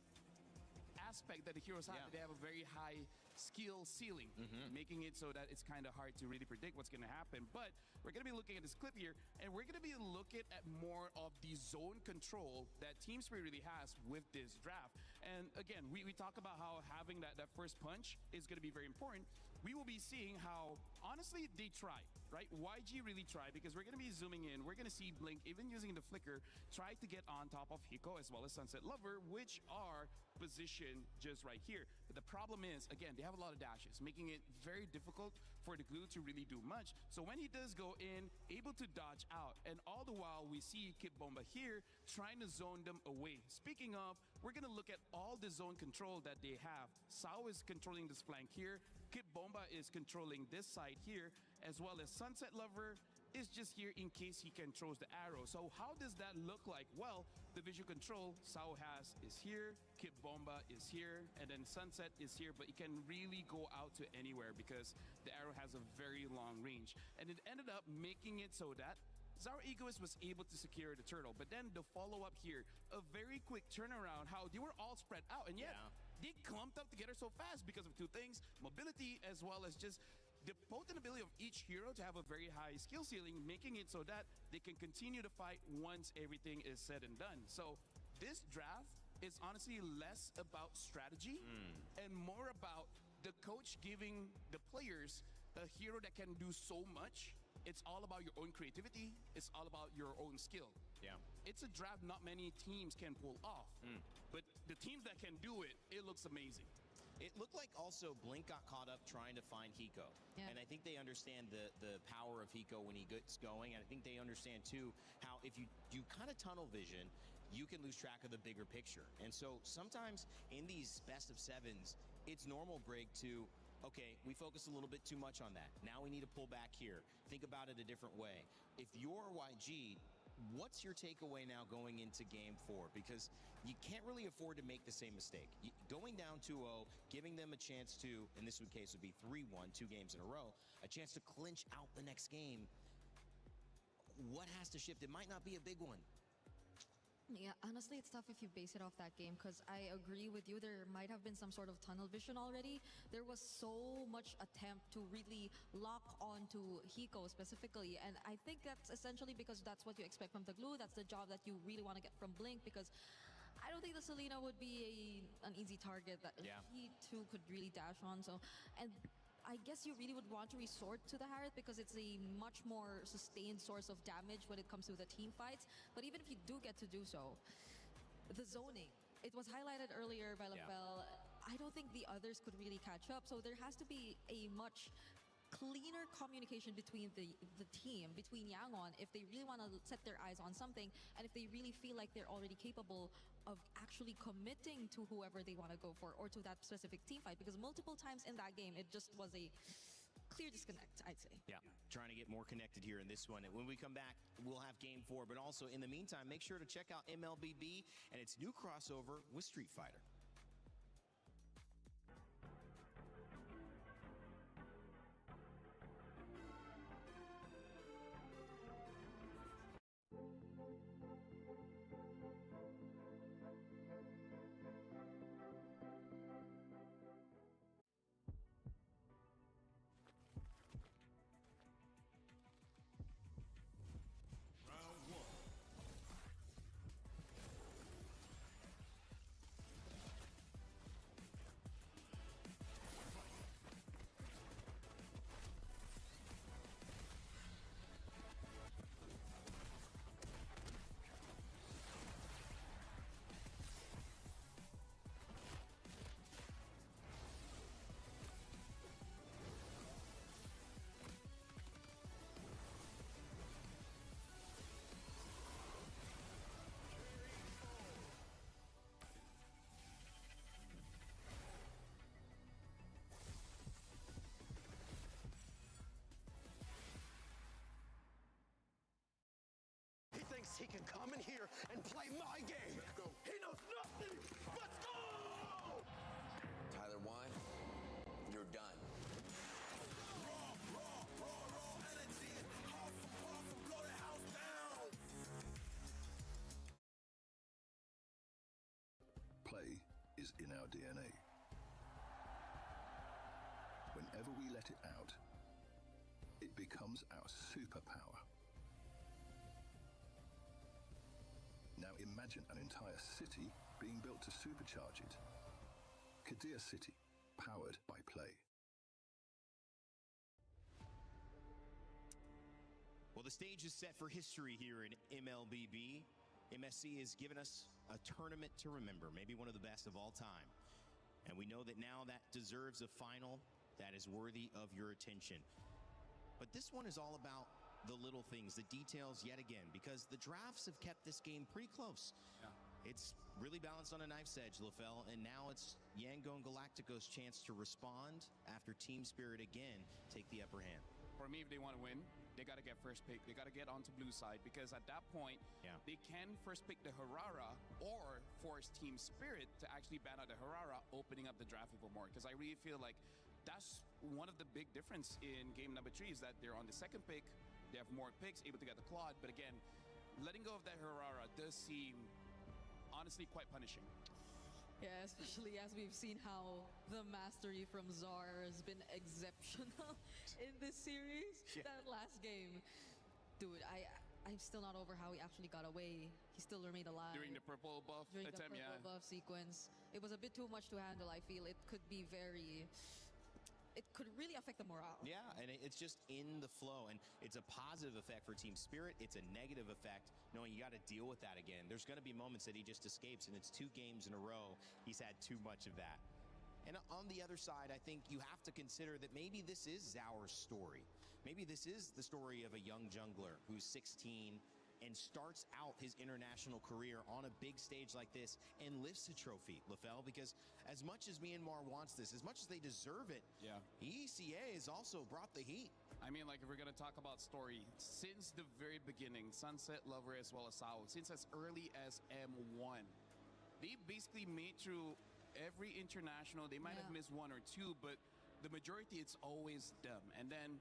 aspect that the heroes have. Yeah. They have a very high skill ceiling, making it so that it's kind of hard to really predict what's going to happen. But we're going to be looking at this clip here, and we're going to be looking at more of the zone control that Team Spirit really has with this draft. And again, we talk about how having that first punch is going to be very important. We will be seeing how, honestly, they try, right? YG really tried, because we're going to be zooming in. We're going to see Blink, even using the flicker, try to get on top of Hiko as well as Sunset Lover, which are positioned just right here. But the problem is, again, they have a lot of dashes, making it very difficult for the glue to really do much. So when he does go in, able to dodge out, and all the while we see Kid Bomba here trying to zone them away. Speaking of, we're going to look at all the zone control that they have. Sao is controlling this flank here. Kid Bomba is controlling this side here, as well as Sunset Lover is just here in case he controls the arrow. So how does that look like? Well, the visual control Sao has is here, Kit Bomba is here, and then Sunset is here, but it can really go out to anywhere because the arrow has a very long range. And it ended up making it so that Zara Egoist was able to secure the turtle. But then the follow-up here, a very quick turnaround, how they were all spread out, and yet they clumped up together so fast because of two things, mobility as well as just the potent ability of each hero to have a very high skill ceiling, making it so that they can continue to fight once everything is said and done. So this draft is honestly less about strategy and more about the coach giving the players a hero that can do so much. It's all about your own creativity. It's all about your own skill. Yeah. It's a draft not many teams can pull off. But the teams that can do it, it looks amazing. It looked like also Blink got caught up trying to find Hiko. Yeah. And I think they understand the power of Hiko when he gets going. And I think they understand too how if you kind of tunnel vision, you can lose track of the bigger picture. And so sometimes in these best of sevens, it's normal, Brig, to okay, we focus a little bit too much on that. Now we need to pull back here. Think about it a different way. If you're YG, what's your takeaway now going into game 4? Because you can't really afford to make the same mistake. Going down 2-0, giving them a chance to, in this case would be 3-1, 2 games in a row, a chance to clinch out the next game. What has to shift? It might not be a big one. Yeah, honestly, it's tough if you base it off that game because I agree with you. There might have been some sort of tunnel vision already. There was so much attempt to really lock onto Hiko specifically. And I think that's essentially because that's what you expect from the Glue. That's the job that you really want to get from Blink because I don't think the Selena would be an easy target that he too could really dash on. So, and I guess you really would want to resort to the Harith because it's a much more sustained source of damage when it comes to the team fights. But even if you do get to do so, the zoning, it was highlighted earlier by LaFell. I don't think the others could really catch up. So there has to be a much cleaner communication between the team, between Yangon, if they really want to set their eyes on something and if they really feel like they're already capable of actually committing to whoever they want to go for or to that specific team fight. Because multiple times in that game, it just was a clear disconnect, I'd say. Yeah, trying to get more connected here in this one. And when we come back, we'll have game 4. But also, in the meantime, make sure to check out MLBB and its new crossover with Street Fighter. He thinks he can come in here and play my game. Let's go. He knows nothing. Let's go! Tyler 1, you're done. Raw energy. Awesome, blow the house down. Play is in our DNA. Whenever we let it out, it becomes our superpower. Now imagine an entire city being built to supercharge it. Kadir City, powered by Play. Well, the stage is set for history here in MLBB. MSC has given us a tournament to remember, maybe one of the best of all time. And we know that now that deserves a final that is worthy of your attention. But this one is all about the little things, the details yet again, because the drafts have kept this game pretty close. Yeah. It's really balanced on a knife's edge, LaFell, and now it's Yangon Galactico's chance to respond after Team Spirit again take the upper hand. For me, if they want to win, they got to get first pick. They got to get onto blue side because at that point, Yeah. they can first pick the Harara or force Team Spirit to actually ban out the Harara, opening up the draft even more. Because I really feel like that's one of the big difference in game number 3 is that they're on the second pick. They have more picks, able to get the Claude. But again, letting go of that Harara does seem honestly quite punishing. Yeah, especially as we've seen how the mastery from Zar has been exceptional in this series. Yeah. That last game, dude, I'm still not over how he actually got away. He still remained alive. During the purple buff During the attempt, purple buff sequence. It was a bit too much to handle, I feel. It could be very... It could really affect the morale. Yeah, and it's just in the flow, and it's a positive effect for Team Spirit. It's a negative effect knowing you got to deal with that again. There's going to be moments that he just escapes, and it's 2 games in a row. He's had too much of that. And on the other side, I think you have to consider that maybe this is Zaur's story. Maybe this is the story of a young jungler who's 16 and starts out his international career on a big stage like this and lifts a trophy, LaFell, because as much as Myanmar wants this, as much as they deserve it, Yeah. ECA has also brought the heat. I mean, like, if we're going to talk about story, since the very beginning, Sunset Lover as well as Sao, since as early as M1, they basically made through every international. They might have Yeah. missed 1 or 2, but the majority, it's always them. And then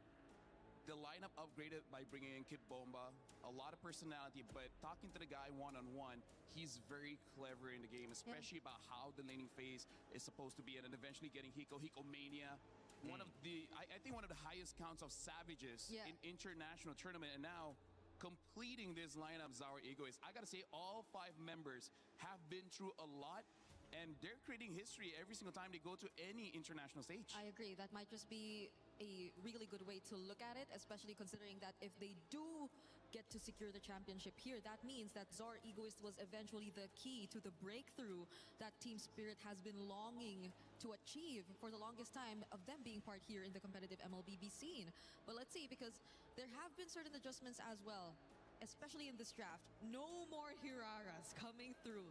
the lineup upgraded by bringing in Kid Bomba, a lot of personality, but talking to the guy one-on-one, he's very clever in the game, especially about how the laning phase is supposed to be, and then eventually getting Hiko Mania. One of the, I think one of the highest counts of Savages Yeah. in international tournament, and now completing this lineup, Zaur Egoist. I gotta say, all 5 members have been through a lot, and they're creating history every single time they go to any international stage. I agree. That might just be a really good way to look at it, especially considering that if they do get to secure the championship here, that means that Zar Egoist was eventually the key to the breakthrough that Team Spirit has been longing to achieve for the longest time of them being part here in the competitive MLBB scene. But let's see, because there have been certain adjustments as well, especially in this draft. No more Hiraras coming through.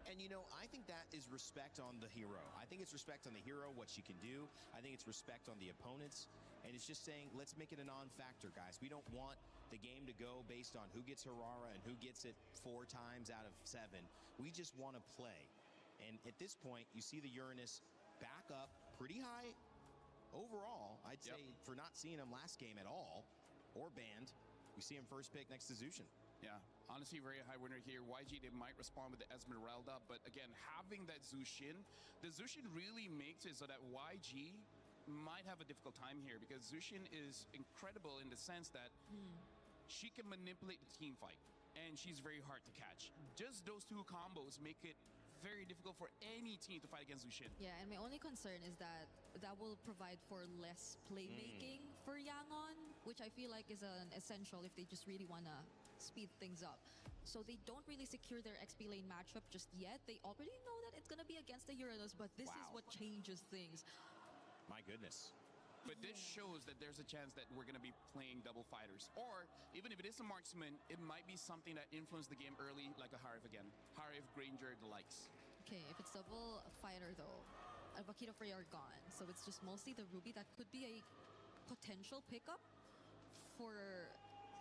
And you know, I think that is respect on the hero. I think it's respect on the hero, what she can do. I think it's respect on the opponents. And it's just saying, let's make it a non-factor, guys. We don't want the game to go based on who gets Harara and who gets it 4 times out of 7. We just want to play. And at this point, you see the Uranus back up pretty high overall. I'd Yep. say for not seeing him last game at all, or banned, we see him first pick next to Zushin. Yeah, honestly, very high winner here. YG, they might respond with the Esmeralda, but again, having that Zushin, the Zushin really makes it so that YG might have a difficult time here because Zushin is incredible in the sense that she can manipulate the team fight, and she's very hard to catch. Just those 2 combos make it very difficult for any team to fight against Zushin. Yeah, and my only concern is that that will provide for less playmaking for Yangon, which I feel like is an essential if they just really want to speed things up. So they don't really secure their XP lane matchup just yet. They already know that it's going to be against the Uranus, but this is Wow. what changes things. My goodness. But this shows that there's a chance that we're going to be playing double fighters. Or, even if it is a marksman, it might be something that influenced the game early, like a Harif again. Harif, Granger, the likes. Okay, if it's double fighter though, Alvakito Frey are gone. So it's just mostly the Ruby that could be a potential pickup for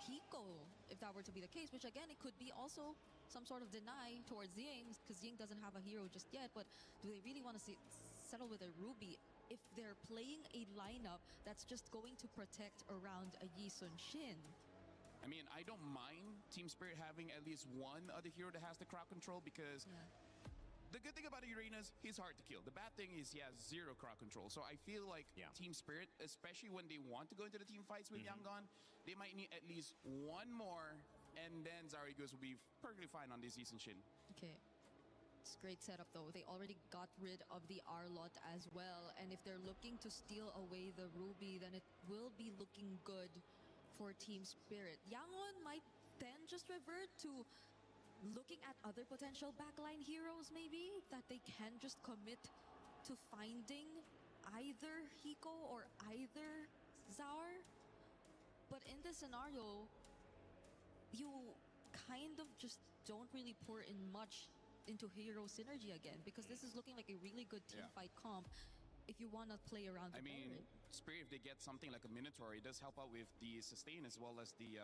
Hiko, if that were to be the case, which again, it could be also some sort of deny towards Ying, because Ying doesn't have a hero just yet, but do they really want to settle with a Ruby if they're playing a lineup that's just going to protect around a Yi Sun Shin? I mean, I don't mind Team Spirit having at least one other hero that has the crowd control because the good thing about Uranus, he's hard to kill. The bad thing is he has 0 crowd control. So I feel like Team Spirit, especially when they want to go into the team fights with Yangon, they might need at least 1 more, and then Zarigos will be perfectly fine on this season Shin. Okay. It's great setup though. They already got rid of the Arlot as well. And if they're looking to steal away the Ruby, then it will be looking good for Team Spirit. Yangon might then just revert to looking at other potential backline heroes maybe that they can just commit to finding either Hiko or either Zaur. But in this scenario, you kind of just don't really pour in much into hero synergy again, because this is looking like a really good team fight comp. if you want to play around the I mean, Baron. Spirit, if they get something like a Minotaur, it does help out with the sustain as well as the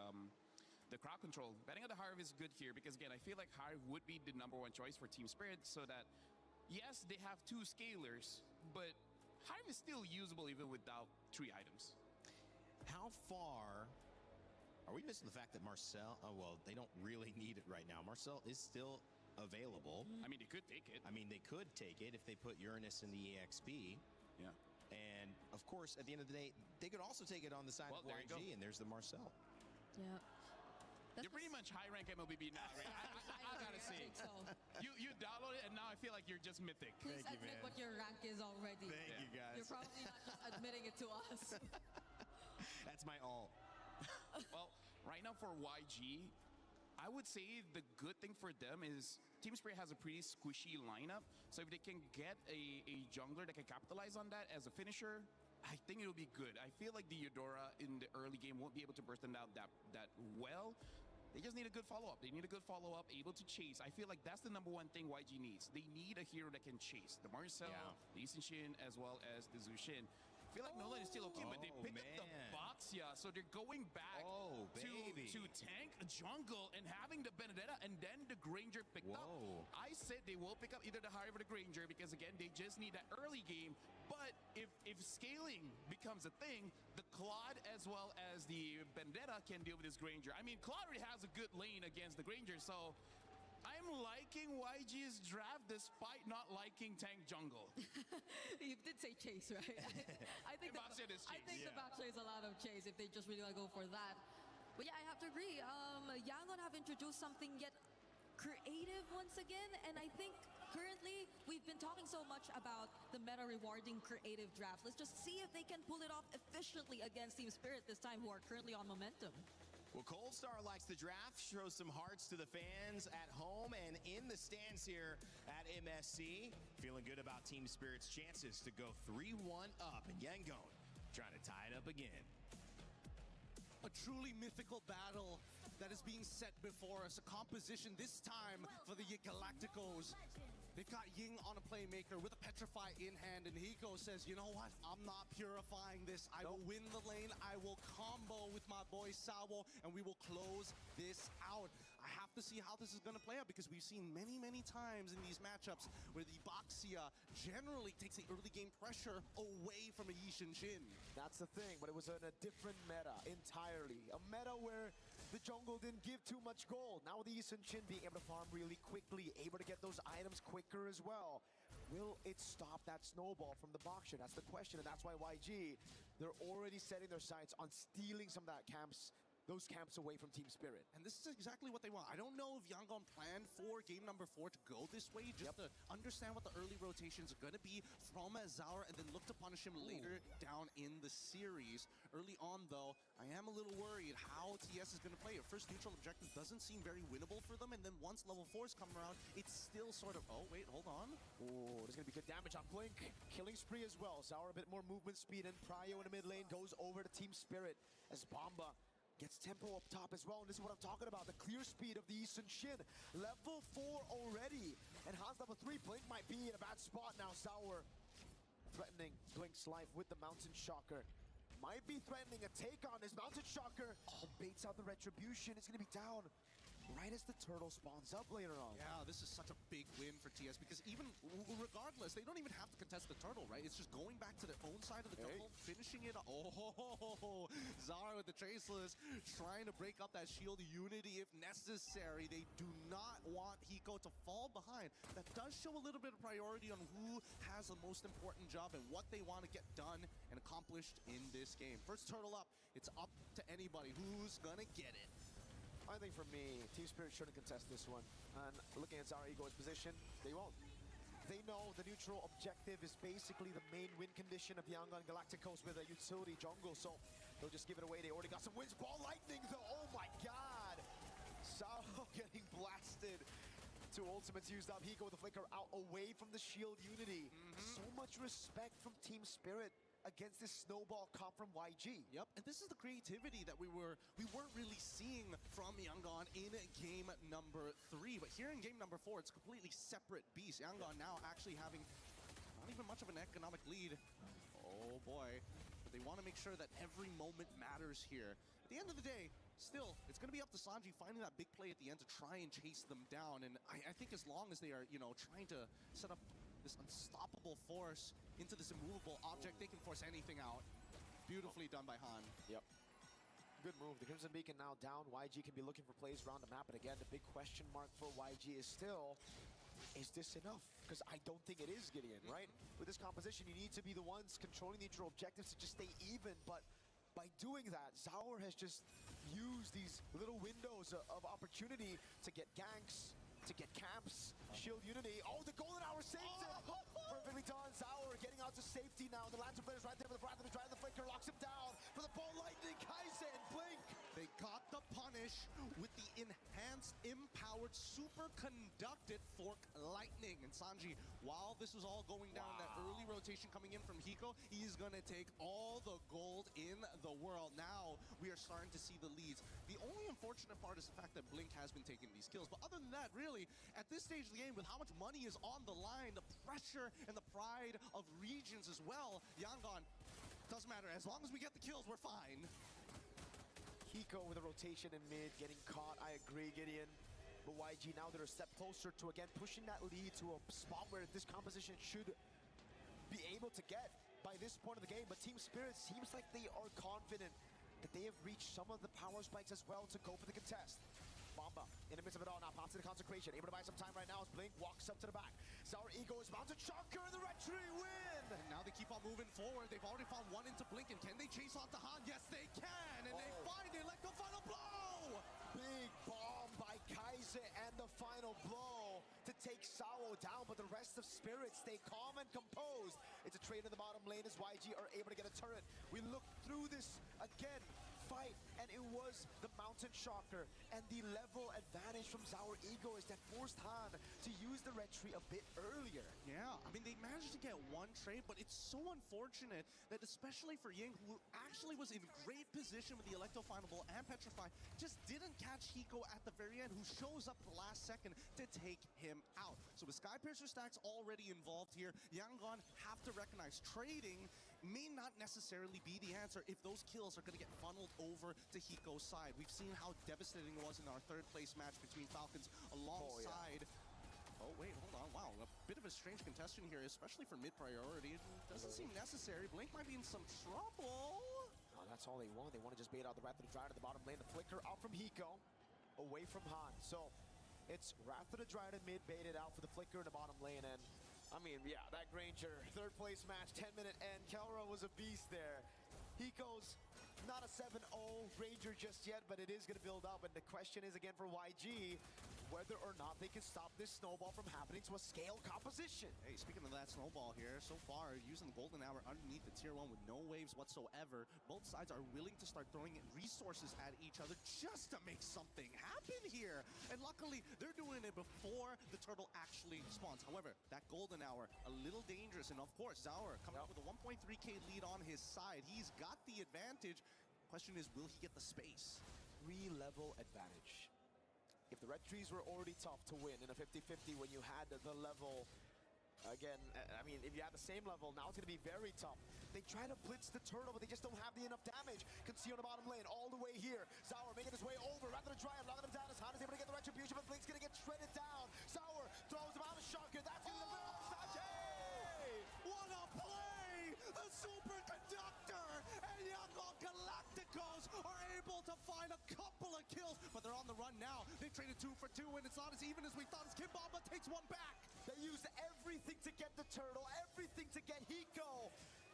crowd control. Betting on the Harv is good here because, again, I feel like Harv would be the #1 choice for Team Spirit so that, yes, they have 2 scalers, but Harv is still usable even without 3 items. How far are we missing the fact that Marcel? Oh well, they don't really need it right now. Marcel is still available. I mean, they could take it. I mean, they could take it if they put Uranus in the EXP. Yeah. And of course, at the end of the day, they could also take it on the side Well, of there you go. YG, and there's the Marcel. Yeah. That You're pretty was- much high rank MLBB now, right? I gotta I say. think so. You download it, and now I feel like you're just mythic. Please Thank you, admit man. what your rank is already. Thank you, guys. You're probably not just admitting it to us. That's my all. Well, right now for YG, I would say the good thing for them is Team Spirit has a pretty squishy lineup. So if they can get a jungler that can capitalize on that as a finisher, I think it'll be good. I feel like the Eudora in the early game won't be able to burst them out that well. They just need a good follow-up. They need a good follow-up, able to chase. I feel like that's the #1 thing YG needs. They need a hero that can chase. The Marcel, the Lee Sin Shin, as well as the Zhu Shin. I feel like Nolan is still okay, but they Oh, picked up the man. Boxia, so they're going back Oh, to baby. tank a jungle and having the Benedetta and then the Granger picked up. Whoa. I said they will pick up either the Hive or the Granger because, again, they just need that early game. But if scaling becomes a thing, the Claude as well as the Benedetta can deal with this Granger. I mean, Claude already has a good lane against the Granger, so I'm liking YG's draft despite not liking tank jungle. You did say chase, right? I think The backside is I chase, think the backside is a lot of chase if they just really want to go for that. But yeah, I have to agree. Yangon have introduced something yet creative once again, and I think currently we've been talking so much about the meta rewarding creative drafts. Let's just see if they can pull it off efficiently against Team Spirit this time, who are currently on momentum. Well, Cold Star likes the draft, shows some hearts to the fans at home and in the stands here at MSC. Feeling good about Team Spirit's chances to go 3-1 up, and Yangon trying to tie it up again. A truly mythical battle that is being set before us. A composition this time for the Galacticos. They've got Ying on a playmaker with a Petrify in hand, and Hiko says, you know what? I'm not purifying this. I will win the lane. I will combo with my boy Sawo, and we will close this out. I have to see how this is going to play out because we've seen many, many times in these matchups where the Boxia generally takes the early game pressure away from a Yi Shin Shin. That's the thing, but it was in a different meta entirely. A meta where the jungle didn't give too much gold. Now with the Yi Sun Shin being able to farm really quickly, able to get those items quicker as well. Will it stop that snowball from the Boxer? That's the question, and that's why YG, they're already setting their sights on stealing some of those camps away from Team Spirit. And this is exactly what they want. I don't know if Yangon planned for game number 4 to go this way, just to understand what the early rotations are going to be from Azar, and then look to punish him later down in the series. Early on, though, I am a little worried how TS is going to play it. First neutral objective doesn't seem very winnable for them, and then once level 4s come around, it's still sort of, oh, wait, hold on. Oh, there's going to be good damage on Blink. Killing spree as well. Sour a bit more movement speed, and Pryo in the mid lane goes over to Team Spirit as Bomba gets tempo up top as well, and this is what I'm talking about, the clear speed of the Yi Sun Shin. Level 4 already, and Hans level 3. Blink might be in a bad spot now. Sour threatening Blink's life with the Mountain Shocker. Might be threatening a take on his Mountain Shocker, and baits out the Retribution. It's going to be down right as the turtle spawns up later on. Yeah, this is such a big win for TS because even regardless, they don't even have to contest the turtle, right? It's just going back to their own side of the jungle, finishing it. Oh, Zara with the Traceless trying to break up that shield unity if necessary. They do not want Hiko to fall behind. That does show a little bit of priority on who has the most important job and what they want to get done and accomplished in this game. First turtle up, it's up to anybody who's gonna get it. I think for me, Team Spirit shouldn't contest this one. And looking at Zara Ego's position, they won't. They know the neutral objective is basically the main win condition of Yangon Galacticos with a utility jungle, so they'll just give it away. They already got some wins. Ball Lightning, though. Oh my god! Sao getting blasted. 2 ultimates used up. Hiko with the flicker out away from the shield unity. So much respect from Team Spirit against this snowball comp from YG. Yep, and this is the creativity that we weren't really seeing from Yangon in game number 3. But here in game number 4, it's a completely separate beast. Yangon now actually having not even much of an economic lead. Oh boy. But they want to make sure that every moment matters here. At the end of the day, still, it's going to be up to Sanji finding that big play at the end to try and chase them down. And I think as long as they are, trying to set up this unstoppable force into this immovable object, they can force anything out. Beautifully done by Han. Yep. Good move. The Crimson Beacon now down. YG can be looking for plays around the map. But again, the big question mark for YG is still, is this enough? Because I don't think it is, Gideon, right? With this composition, you need to be the ones controlling the neutral objectives to just stay even. But by doing that, Zaur has just used these little windows of opportunity to get ganks, to get camps, shield unity. Oh, the Golden Hour saves him! Perfectly done. Zaur getting out to safety now. The Lantern player's right there with the Wrath of the Dragon. The Flicker locks him down for the Ball Lightning. Kai'Sa and Blink. They got the punish with the enhanced, empowered, super-conducted Fork Lightning. And Sanji, while this was all going down, that early rotation coming in from Hiko, he's going to take all the gold in the world. Now we are starting to see the leads. The only unfortunate part is the fact that Blink has been taking these kills. But other than that, really, at this stage of the game, with how much money is on the line, the pressure and the pride of regions as well, Yangon, doesn't matter. As long as we get the kills, we're fine. Hiko with a rotation in mid, getting caught. I agree, Gideon. But YG now they're a step closer to, again, pushing that lead to a spot where this composition should be able to get by this point of the game. But Team Spirit seems like they are confident that they have reached some of the power spikes as well to go for the contest. Bomba in the midst of it all now, pops to the consecration, able to buy some time right now as Blink walks up to the back. Zaur Ego is mounted, Shocker and the Red Tree win! And now they keep on moving forward. They've already found one into Blink, and can they chase on to Han? Yes, they can, and they find it like the final blow! Big bomb by Kai'Sa and the final blow to take Sao down, but the rest of Spirit stay calm and composed. It's a trade in the bottom lane as YG are able to get a turret. We look through this again. Fight, and it was the Mountain Shocker and the level advantage from Zaur Ego is that forced Han to use the Red Tree a bit earlier. Yeah, I mean, they managed to get one trade, but it's so unfortunate that especially for Ying, who actually was in great position with the Electro-Finable and Petrify, just didn't catch Hiko at the very end, who shows up at the last second to take him out. So with Skypiercer stacks already involved here, Yangon have to recognize trading may not necessarily be the answer if those kills are going to get funneled over to Hiko's side. We've seen how devastating it was in our third place match between Falcons alongside... Oh, wait, hold on. Wow, a bit of a strange contestant here, especially for mid-priority. It doesn't seem necessary. Blink might be in some trouble. Oh, that's all they want. They want to just bait out the Wrath of the Dryad at the bottom lane. The Flicker out from Hiko, away from Han. So it's Wrath of the Dryad mid baited out for the Flicker in the bottom lane. And I mean, yeah, that Granger, third place match, 10-minute end. Kelra was a beast there. Hiko's not a 7-0 Ranger just yet, but it is going to build up. And the question is, again, for YG, whether or not they can stop this snowball from happening to a scale composition. Hey, speaking of that snowball here, so far, using the Golden Hour underneath the tier 1 with no waves whatsoever, both sides are willing to start throwing resources at each other just to make something happen here. And luckily, they're doing it before the turtle actually spawns. However, that Golden Hour, a little dangerous. And of course, Zaur coming up with a 1.3k lead on his side. He's got the advantage. Question is, will he get the space? 3-level advantage. If the Red Trees were already tough to win in a 50-50 when you had the level, again, I mean, if you had the same level, now it's going to be very tough. They try to blitz the turtle, but they just don't have the enough damage. Can see on the bottom lane all the way here. Zaur making his way over, rather than Dryad, locking him down as Han is able to get the Retribution, but Blink's going to get shredded down. Zaur throws him out of Shocker. That's going to be the Sanji! What a play! The superconductor and Yangon Galacticos are able to find a couple of kills, but they're on the run now. They've traded 2 for 2, and it's not as even as we thought as Kimbamba takes one back. They used everything to get the turtle, everything to get Hiko.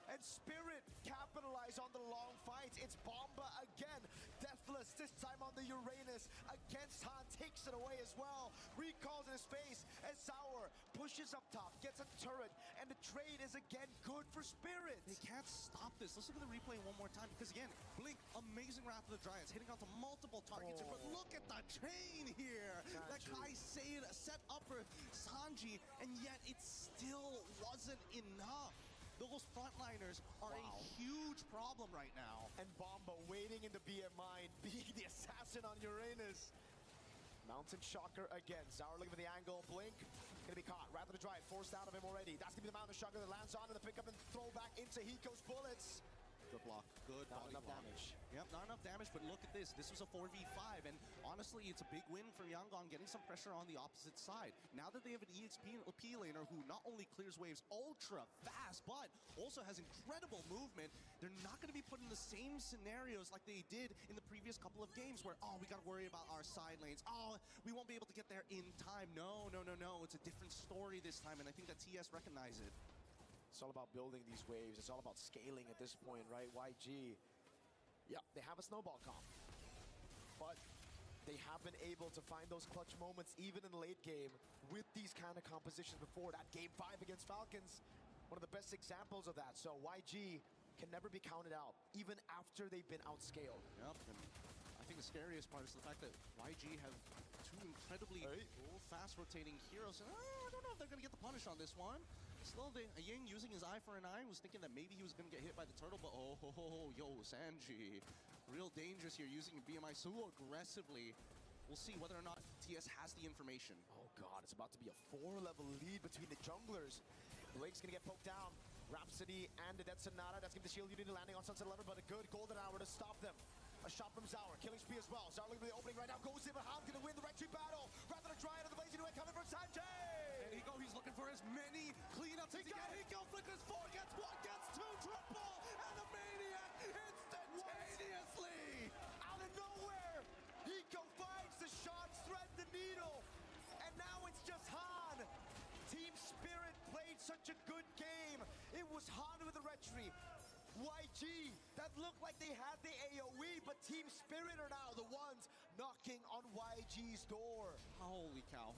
And Spirit capitalize on the long fights. It's Bomba again. Deathless, this time on the Uranus. Against Han, takes it away as well. Recalls in his face as Zaur pushes up top, gets a turret, and the trade is again good for Spirit. They can't stop this. Let's look at the replay one more time, because again, Blink, amazing Wrath of the Dryads, hitting onto multiple targets here, but look at the chain here. That Kai'Sa set up for Sanji, and yet it still wasn't enough. Those frontliners are a huge problem right now. And Bomba waiting in the BMI, being the assassin on Uranus. Mountain Shocker again. Zaur looking for the angle. Blink Gonna be caught. Rather to drive, forced out of him already. That's gonna be the Mountain Shocker that lands on, and the pickup and throw back into Hiko's bullets. Good block. Good Not body enough block. damage. Yep, not enough damage, but look at this. This was a 4v5, and honestly, it's a big win for Yangon getting some pressure on the opposite side. Now that they have an EXP laner who not only clears waves ultra fast, but also has incredible movement, they're not going to be put in the same scenarios like they did in the previous couple of games where, oh, we got to worry about our side lanes. Oh, we won't be able to get there in time. No. It's a different story this time, and I think that TS recognize it. It's all about building these waves. It's all about scaling at this point, right? YG, yeah, they have a snowball comp, but they have been able to find those clutch moments even in the late game with these kind of compositions before. That game 5 against Falcons, one of the best examples of that. So YG can never be counted out, even after they've been outscaled. Yep, and I think the scariest part is the fact that YG have two incredibly fast rotating heroes. And I don't know if they're going to get the punish on this one. Still, Ying using his eye for an eye was thinking that maybe he was going to get hit by the turtle, but yo, Sanji. Real dangerous here, using BMI so aggressively. We'll see whether or not TS has the information. Oh god, it's about to be a 4-level lead between the junglers. Blake's gonna get poked down. Rhapsody and the Dead Sonata, that's gonna be the shield unit landing on Sunset 11, but a good golden hour to stop them. A shot from Zaur, killing spree as well. Zaur looking for the opening right now, goes in, but Ham's gonna win the Red Tree battle. Rather than try it on the blazing away coming from Sanjay! And he's looking for as many cleanups as he can. Hiko flickers 4, gets 1, gets 2, triple, and the Maniac instantaneously! Out of nowhere, Hiko finds the shot, thread the needle, and now it's just Han. Team Spirit played such a good game. It was Han with the retry. YG, that looked like they had the AoE, but Team Spirit are now the ones knocking on YG's door. Holy cow.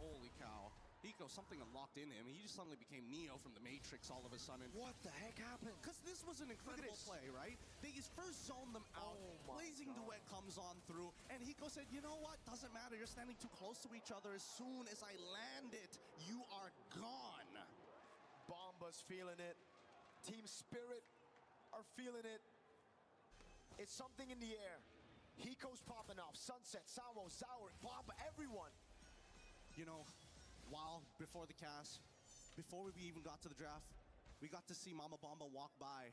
Hiko, something unlocked in him. He just suddenly became Neo from the Matrix all of a sudden. What the heck happened? Because this was an incredible play, right? They first zoned them out. Blazing Duet comes on through, and Hiko said, you know what? Doesn't matter. You're standing too close to each other. As soon as I land it, you are gone. Bomba's feeling it. Team Spirit are feeling it. It's something in the air. Hiko's popping off. Sunset, Samo, Zaur, Bomba, everyone. You know, while before the cast, before we even got to the draft, we got to see Mama Bomba walk by.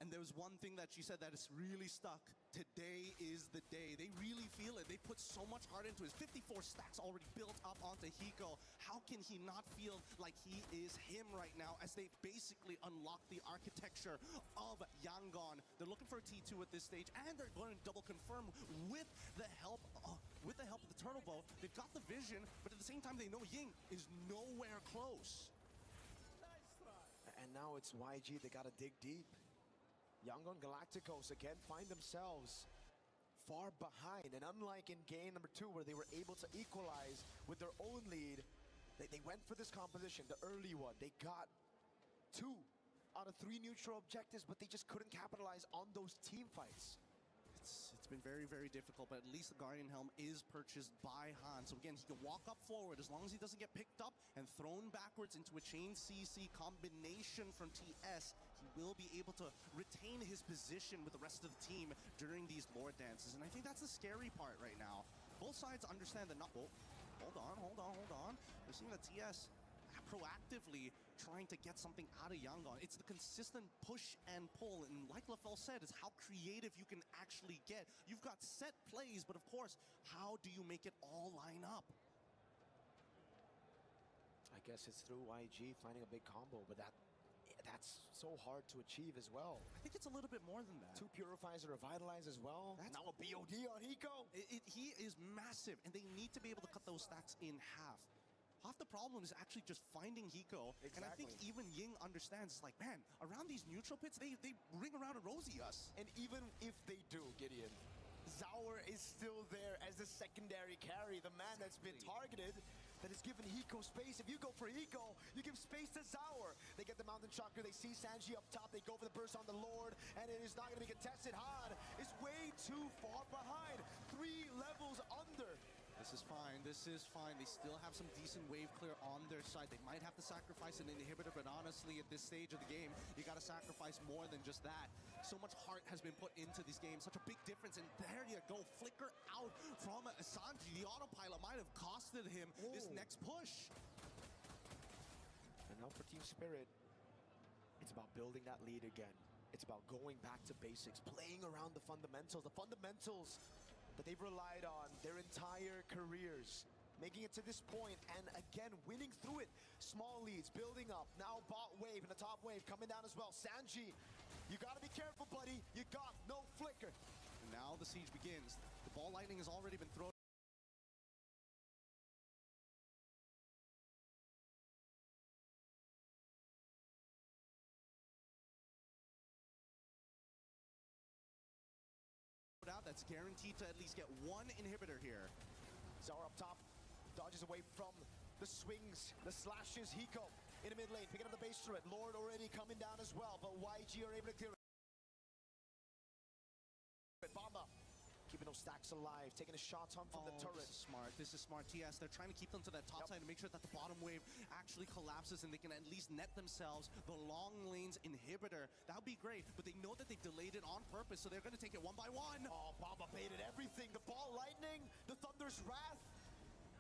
And there was one thing that she said that is really stuck. Today is the day. They really feel it. They put so much heart into it. 54 stacks already built up onto Hiko. How can he not feel like he is him right now as they basically unlock the architecture of Yangon? They're looking for a T2 at this stage, and they're going to double confirm with the help of the turtle bow. They've got the vision, but at the same time, they know Ying is nowhere close. And now it's YG. They got to dig deep. Yangon Galacticos again find themselves far behind, and unlike in game number 2 where they were able to equalize with their own lead, they went for this composition, the early one. They got 2 out of 3 neutral objectives, but they just couldn't capitalize on those team fights. It's been very, very difficult, but at least the Guardian Helm is purchased by Han. So again, he can walk up forward as long as he doesn't get picked up and thrown backwards into a chain CC combination from TS. He will be able to retain his position with the rest of the team during these Lord dances. And I think that's the scary part right now. Both sides understand that not... Oh, hold on. We're seeing that TS proactively trying to get something out of Yangon. It's the consistent push and pull, and like LaFell said, it's how creative you can actually get. You've got set plays, but of course, how do you make it all line up? I guess it's through YG finding a big combo, but that's so hard to achieve as well. I think it's a little bit more than that. 2 Purifies are revitalized as well. That's now a BOD on Hiko. He is massive, and they need to be able to cut those stacks in half. Half the problem is actually just finding Hiko. Exactly. And I think even Ying understands, it's like, man, around these neutral pits, they ring around and rosy us. And even if they do, Gideon, Zaur is still there as the secondary carry, the man that's been targeted, that has given Hiko space. If you go for Hiko, you give space to Zaur. They get the Mountain Chakra, they see Sanji up top, they go for the burst on the Lord, and it is not going to be contested. Han is way too far behind, 3 levels under. This is fine. They still have some decent wave clear on their side. They might have to sacrifice an inhibitor, but honestly, at this stage of the game, you got to sacrifice more than just that. So much heart has been put into this game. Such a big difference, and there you go. Flicker out from Sanji. The autopilot might have costed him this next push. Now for Team Spirit, it's about building that lead again. It's about going back to basics, playing around the fundamentals that they've relied on their entire careers. Making it to this point and again winning through it. Small leads building up. Now bot wave and the top wave coming down as well. Sanji, you gotta be careful, buddy. You got no flicker. And now the siege begins. The ball lightning has already been thrown out. That's guaranteed to at least get one inhibitor here. Zara up top, dodges away from the swings, the slashes. Hiko in the mid lane, picking up the base turret. Lord already coming down as well, but YG are able to clear it. Bomba, keeping those stacks alive, taking a shot on from the turret. This is smart. This is smart. TS, they're trying to keep them to that top side to make sure that the bottom wave actually collapses and they can at least net themselves the long lanes inhibitor. That would be great, but they know that they delayed it on purpose, so they're going to take it one by one. Oh, Bomba baited everything. The ball lightning, the Thunder's Wrath.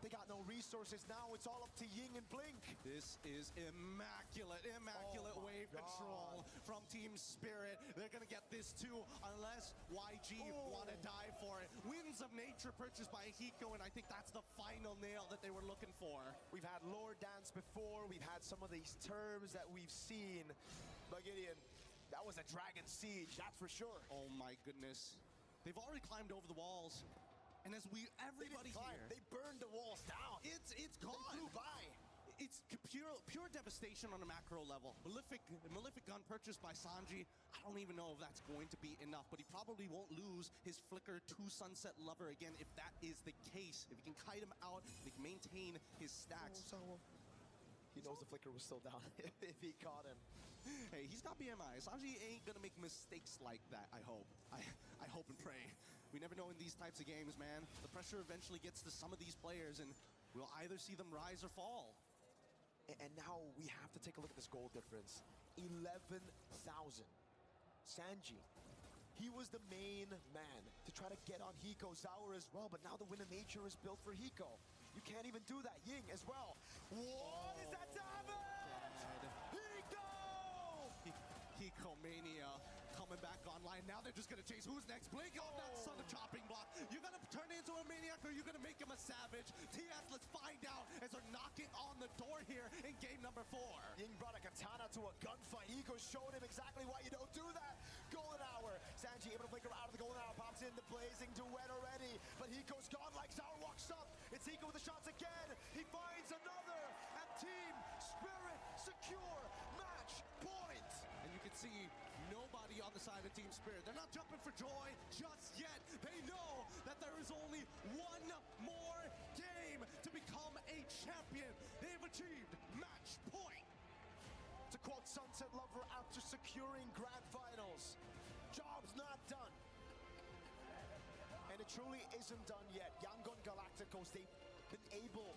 They got no resources now. It's all up to Ying and Blink. This is immaculate wave control from Team Spirit. They're gonna get this too, unless YG want to die for it. Winds of Nature purchased by Hiko, and I think that's the final nail that they were looking for. We've had Lord Dance before. We've had some of these terms that we've seen. But Gideon, that was a Dragon Siege, that's for sure. Oh my goodness. They've already climbed over the walls. And as everybody here, they burned the walls down. It's gone. They flew by. It's pure devastation on a macro level. Malefic gun purchased by Sanji. I don't even know if that's going to be enough, but he probably won't lose his Flicker to Sunset Lover again if that is the case. If he can kite him out, he can maintain his stacks. He knows the Flicker was still down if he caught him. Hey, he's got BMI. Sanji ain't gonna make mistakes like that, I hope. I hope and pray. We never know in these types of games, man. The pressure eventually gets to some of these players, and we'll either see them rise or fall. And now we have to take a look at this goal difference. 11,000. Sanji, he was the main man to try to get on Hiko. Zaur as well, but now the Wind of Nature is built for Hiko. You can't even do that. Ying as well. What is that damage? Hiko Mania coming back online. Now they're just gonna chase. Who's next? Blink on that son of chopping block. You're gonna turn into a maniac or you're gonna make him a savage. TS, let's find out as they're knocking on the door here in game number 4. Ying brought a katana to a gunfight. Hiko showed him exactly why you don't do that. Golden Hour. Sanji able to flicker out of the Golden Hour. Pops in the blazing duet already. But Hiko's gone like Zaur walks up. It's Hiko with the shots again. He finds another. And Team Spirit secure match point. And you can see nobody on the side of Team Spirit. They're not jumping for joy just yet. They know that there is only one more game to become a champion. They've achieved match point. To quote Sunset Lover after securing grand finals, job's not done. And it truly isn't done yet. Yangon Galacticos, they've been able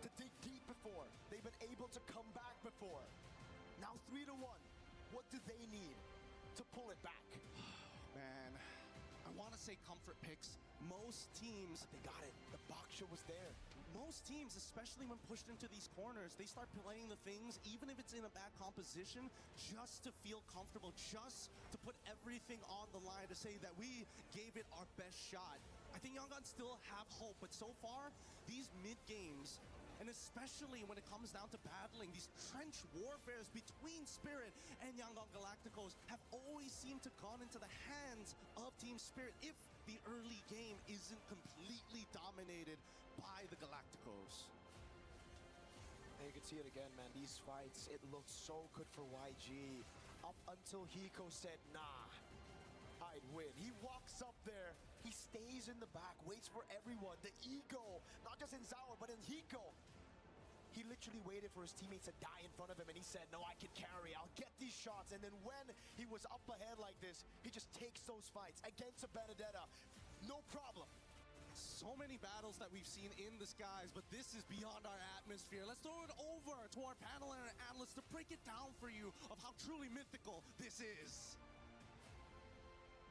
to dig deep before. They've been able to come back before. Now 3-1. What do they need to pull it back? Man, I want to say comfort picks. Most teams, they got it. The Baksha was there. Most teams, especially when pushed into these corners, they start playing the things, even if it's in a bad composition, just to feel comfortable, just to put everything on the line to say that we gave it our best shot. I think Yangon still have hope, but so far, these mid-games, and especially when it comes down to battling, these trench warfares between Spirit and Yangon Galacticos have always seemed to gone into the hands of Team Spirit if the early game isn't completely dominated by the Galacticos. And you can see it again, man. These fights, it looked so good for YG. Up until Hiko said, nah, I'd win. He walks up there. He stays in the back, waits for everyone. The ego, not just in Zaur, but in Hiko. He literally waited for his teammates to die in front of him, and he said, no, I can carry. I'll get these shots. And then when he was up ahead like this, he just takes those fights against a Benedetta. No problem. So many battles that we've seen in the skies, but this is beyond our atmosphere. Let's throw it over to our panel and our analysts to break it down for you of how truly mythical this is.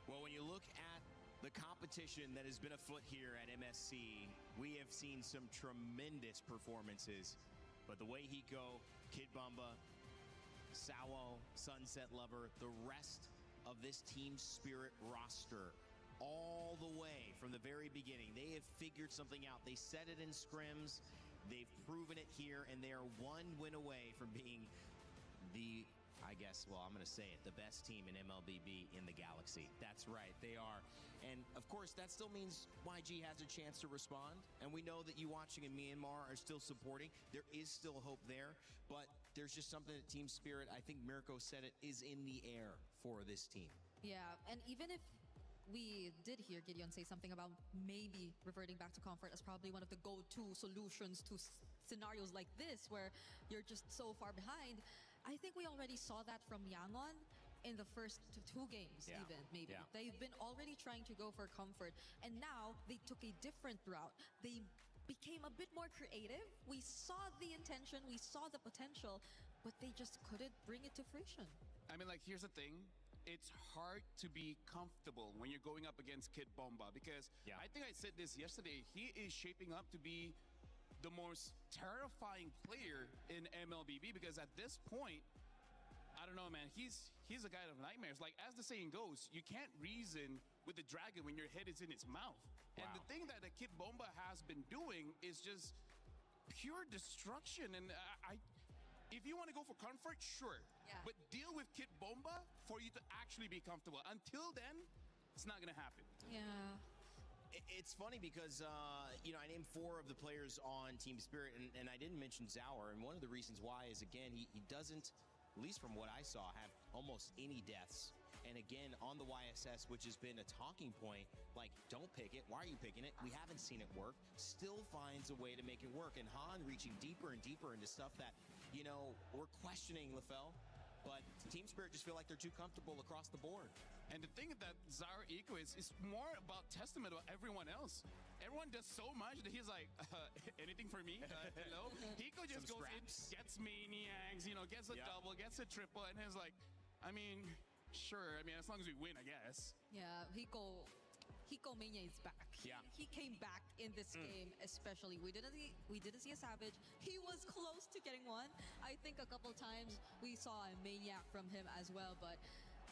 Well, when you look at the competition that has been afoot here at MSC, we have seen some tremendous performances But the way Hiko, Kid Bumba, Sawo, Sunset Lover, the rest of this Team Spirit roster, all the way from the very beginning, they have figured something out. They said it in scrims, they've proven it here, and they are one win away from being the, I guess, well, I'm going to say it, the best team in MLBB in the galaxy. That's right, they are. And of course, that still means YG has a chance to respond. And we know that you watching in Myanmar are still supporting. There is still hope there, but there's just something that Team Spirit, I think Mirko said it, is in the air for this team. Yeah, and even if we did hear Gideon say something about maybe reverting back to Comfort as probably one of the go-to solutions to scenarios like this where you're just so far behind, I think we already saw that from Yangon in the first two games, Yeah. even, maybe. Yeah. They've been already trying to go for Comfort, and now they took a different route. They became a bit more creative. We saw the intention, we saw the potential, but they just couldn't bring it to fruition. I mean, like, here's the thing. It's hard to be comfortable when you're going up against Kid Bomba because Yeah. I think I said this yesterday. He is shaping up to be the most terrifying player in MLBB because at this point, I don't know, man, he's a guy of nightmares. Like, as the saying goes, you can't reason with the dragon when your head is in its mouth. And the Wow. thing that the Kid Bomba has been doing is just pure destruction. And if you want to go for comfort, sure. Yeah. But deal with Kid Bomba for you to actually be comfortable. Until then, it's not going to happen. Yeah. It's funny because, you know, I named 4 of the players on Team Spirit, and I didn't mention Zauer. And one of the reasons why is, again, he doesn't, at least from what I saw, have almost any deaths. And again, on the YSS, which has been a talking point, like, don't pick it. Why are you picking it? We haven't seen it work. Still finds a way to make it work. And Han reaching deeper and deeper into stuff that, you know, we're questioning, LaFell. But Team Spirit just feel like they're too comfortable across the board. And the thing that Zauer Eco is more about testament of everyone else. Everyone does so much that he's like, anything for me? Hello? Eco just Some goes scraps. in, gets maniacs, you know, gets a Yeah. double, gets a triple, and he's like, I mean, sure. I mean, as long as we win, I guess. Yeah, Hiko Mania is back. Yeah. He came back in this game, especially. We didn't see a Savage. He was close to getting one. I think a couple times we saw a Maniac from him as well, but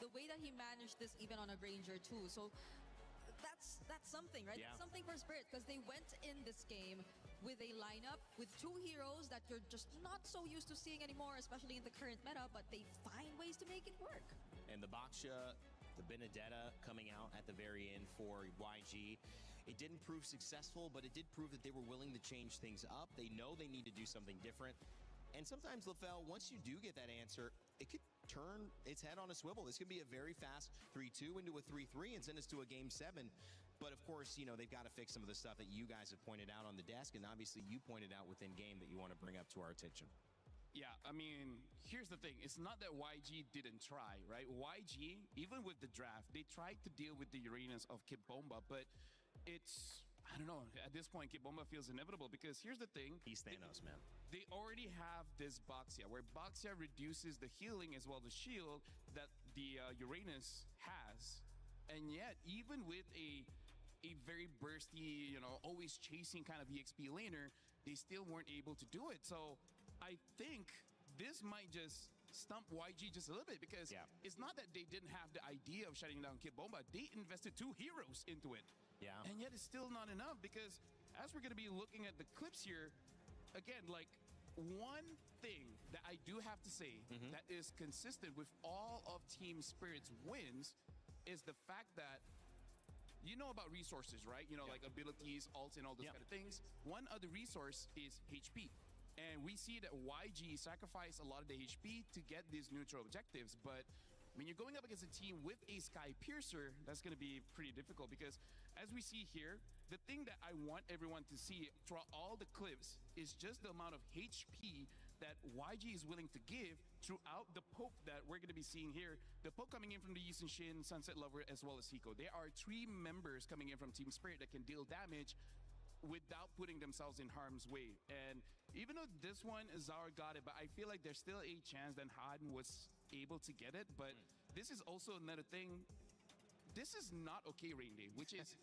the way that he managed this even on a Ranger too. So that's something, right? Yeah. That's something for Spirit because they went in this game with a lineup with 2 heroes that you're just not so used to seeing anymore, especially in the current meta, but they find ways to make it work. And the Baksha, the Benedetta coming out at the very end for YG. It didn't prove successful, but it did prove that they were willing to change things up. They know they need to do something different. And sometimes, LaFell, once you do get that answer, it could turn its head on a swivel. This could be a very fast 3-2 into a 3-3 and send us to a game 7. But of course, you know, they've got to fix some of the stuff that you guys have pointed out on the desk, and obviously you pointed out within game that you want to bring up to our attention. Yeah, I mean, here's the thing. It's not that YG didn't try, right? YG, even with the draft, they tried to deal with the Uranus of Kid Bomba, but it's, I don't know, at this point, Kid Bomba feels inevitable because here's the thing. He's Thanos, man. They already have this Baxia, where Baxia reduces the healing as well the shield that the Uranus has. And yet, even with a very bursty, you know, always chasing kind of EXP laner, they still weren't able to do it. So I think this might just stump YG just a little bit because Yeah. it's not that they didn't have the idea of shutting down Kid Bomba. They invested 2 heroes into it. Yeah. And yet it's still not enough because as we're going to be looking at the clips here, again, like one thing that I do have to say that is consistent with all of Team Spirit's wins is the fact that you know about resources, right? You know, like abilities, ults, and all those Yep. kind of things. One other resource is HP. And we see that YG sacrificed a lot of the HP to get these neutral objectives. But when you're going up against a team with a Sky Piercer, that's going to be pretty difficult because as we see here, the thing that I want everyone to see throughout all the clips is just the amount of HP that YG is willing to give throughout the poke that we're going to be seeing here. The poke coming in from the Yisun Shin, Sunset Lover, as well as Hiko. There are 3 members coming in from Team Spirit that can deal damage without putting themselves in harm's way. And even though this one, Zauer got it, but I feel like there's still a chance that Han was able to get it. But this is also another thing. This is not okay, Rain Day, which is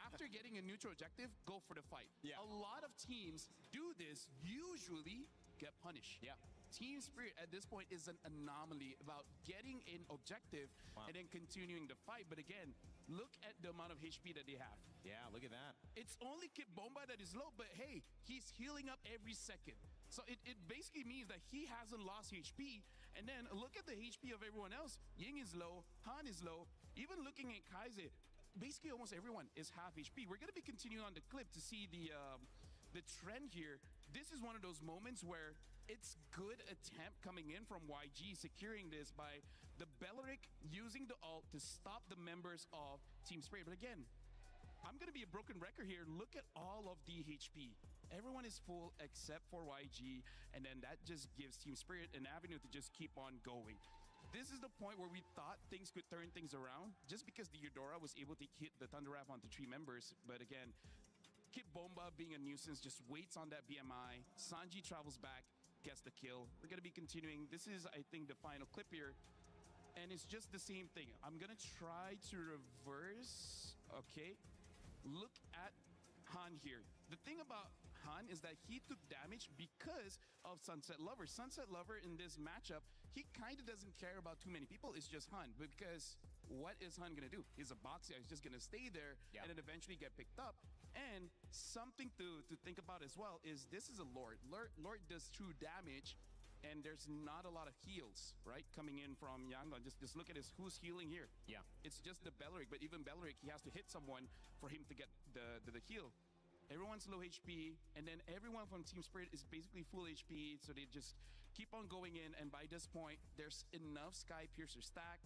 after getting a neutral objective, go for the fight. Yeah. A lot of teams do this usually get punished. Yeah. Team Spirit at this point is an anomaly about getting an objective and then continuing the fight. But again, look at the amount of HP that they have. Yeah, look at that. It's only Kit Bomba that is low, but hey, he's healing up every second. So it basically means that he hasn't lost HP. And then look at the HP of everyone else. Ying is low, Han is low. Even looking at Kaiser, basically almost everyone is half HP. We're going to be continuing on the clip to see the trend here. This is one of those moments where it's good attempt coming in from YG, securing this by the Belleric using the ult to stop the members of Team Spirit. But again, I'm going to be a broken record here. Look at all of the HP. Everyone is full except for YG, and then that just gives Team Spirit an avenue to just keep on going. This is the point where we thought things could turn things around just because the Eudora was able to hit the Thunder Wrap onto 3 members. But again, Kit Bomba being a nuisance just waits on that BMI. Sanji travels back, gets the kill. We're going to be continuing. This is, I think, the final clip here. And it's just the same thing. I'm going to try to reverse. Okay. Look at Han here. The thing about Han is that he took damage because of Sunset Lover. Sunset Lover in this matchup, he kind of doesn't care about too many people. It's just Han. Because what is Han going to do? He's a boxer. He's just going to stay there and then eventually get picked up. And something to think about as well is this is a Lord. Lord does true damage, and there's not a lot of heals, right? Coming in from Yangon. Just look at who's healing here. Yeah. It's just the Belleric, but even Belleric, he has to hit someone for him to get the heal. Everyone's low HP, and then everyone from Team Spirit is basically full HP, so they just keep on going in, and by this point, there's enough Sky Piercer stack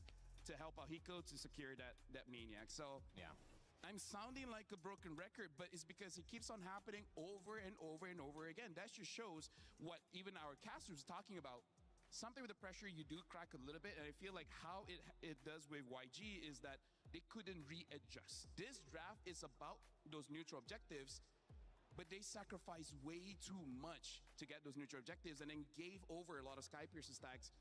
to help out Hiko to secure that Maniac. So yeah, I'm sounding like a broken record, but it's because it keeps on happening over and over and over again. That just shows what even our casters talking about. Something with the pressure, you do crack a little bit, and I feel like how it does with YG is that they couldn't readjust. This draft is about those neutral objectives, but they sacrificed way too much to get those neutral objectives and then gave over a lot of Sky Piercer stacks.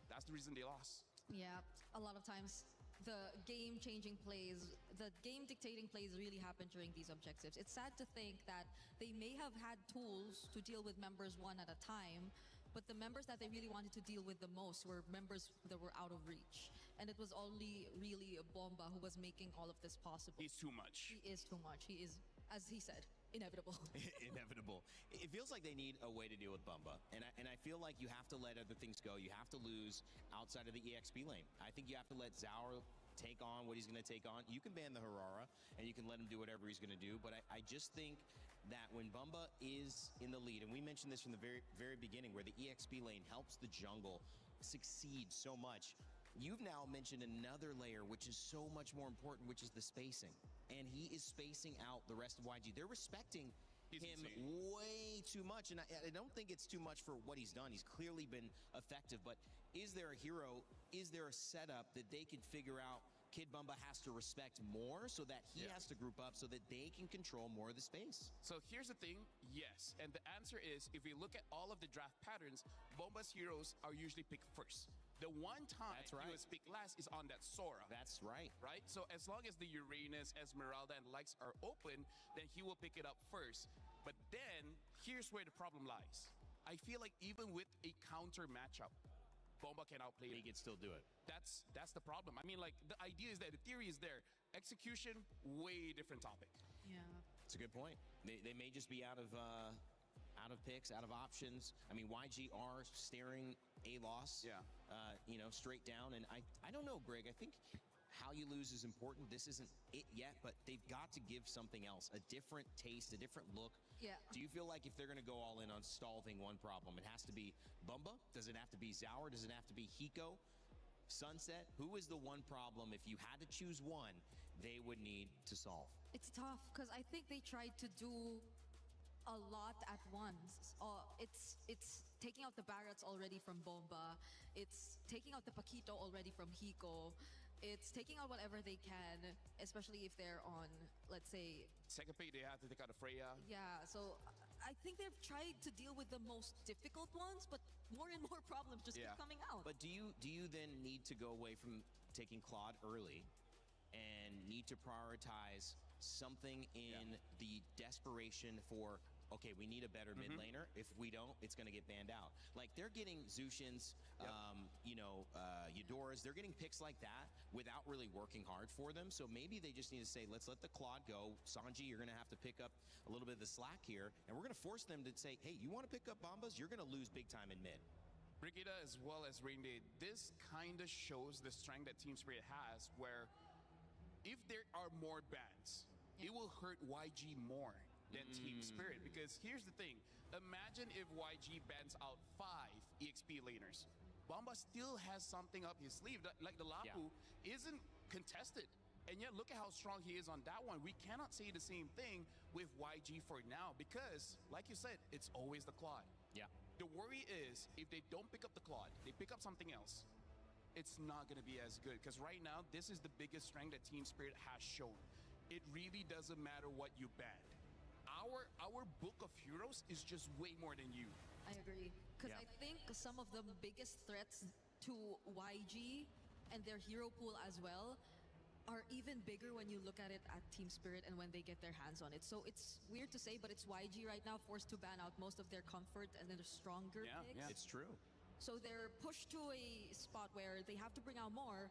That's the reason they lost. Yeah, a lot of times the game-changing plays, the game-dictating plays really happen during these objectives. It's sad to think that they may have had tools to deal with members one at a time, but the members that they really wanted to deal with the most were members that were out of reach. And it was only really Bomba who was making all of this possible. He's too much. He is too much. He is, as he said, inevitable. Inevitable. It feels like they need a way to deal with Bumba, and I feel like you have to let other things go. You have to lose outside of the EXP lane. I think you have to let Zaur take on what he's going to take on. You can ban the Harara, and you can let him do whatever he's going to do, but I just think that when Bumba is in the lead, and we mentioned this from the very beginning, where the EXP lane helps the jungle succeed so much, you've now mentioned another layer which is so much more important, which is the spacing. And he is spacing out the rest of YG. They're respecting him way too much, and I don't think it's too much for what he's done. He's clearly been effective, but is there a hero, is there a setup that they could figure out Kid Bumba has to respect more so that he has to group up so that they can control more of the space? So here's the thing, yes. And the answer is, if we look at all of the draft patterns, Bomba's heroes are usually picked first. The one time he was picked last is on that Sora. That's right. Right? So as long as the Uranus, Esmeralda, and likes are open, then he will pick it up first. But then, here's where the problem lies. I feel like even with a counter matchup, Bomba can outplay it. He can still do it. That's the problem. I mean, like, the idea is there, the theory is there. Execution, way different topic. Yeah. It's a good point. They may just be out of picks, out of options. I mean, YG are staring a loss, straight down. And I don't know, Greg. I think how you lose is important. This isn't it yet, but they've got to give something else, a different taste, a different look. Yeah. Do you feel like if they're going to go all in on solving one problem, it has to be Bumba? Does it have to be Zaur? Does it have to be Hiko? Sunset? Who is the one problem, if you had to choose one, they would need to solve? It's tough because I think they tried to do a lot at once. It's taking out the Barretts already from Bomba. It's taking out the Paquito already from Hiko. It's taking out whatever they can, especially if they're on, let's say... Second pick, they have to take out a Freya. Yeah, so I think they've tried to deal with the most difficult ones, but more and more problems just keep coming out. But do you then need to go away from taking Claude early and need to prioritize something in the desperation for okay, we need a better mid laner. If we don't, it's going to get banned out. Like, they're getting Zushins, Eudoras, they're getting picks like that without really working hard for them. So maybe they just need to say, let's let the Claude go. Sanji, you're going to have to pick up a little bit of the slack here. And we're going to force them to say, hey, you want to pick up Bombas? You're going to lose big time in mid. Brigida as well as Rainday, this kind of shows the strength that Team Spirit has, where if there are more bans, it will hurt YG more than Team Spirit. Because here's the thing, imagine if YG bans out 5 EXP laners. Bomba still has something up his sleeve, like the Lapu isn't contested. And yet look at how strong he is on that one. We cannot say the same thing with YG for now, because like you said, it's always the Claude. Yeah. The worry is if they don't pick up the Claude, they pick up something else, it's not going to be as good. Because right now, this is the biggest strength that Team Spirit has shown. It really doesn't matter what you ban. Our book of heroes is just way more than you. I agree. Because I think some of the biggest threats to YG and their hero pool as well are even bigger when you look at it at Team Spirit and when they get their hands on it. So it's weird to say, but it's YG right now forced to ban out most of their comfort and their stronger picks. It's true. So they're pushed to a spot where they have to bring out more,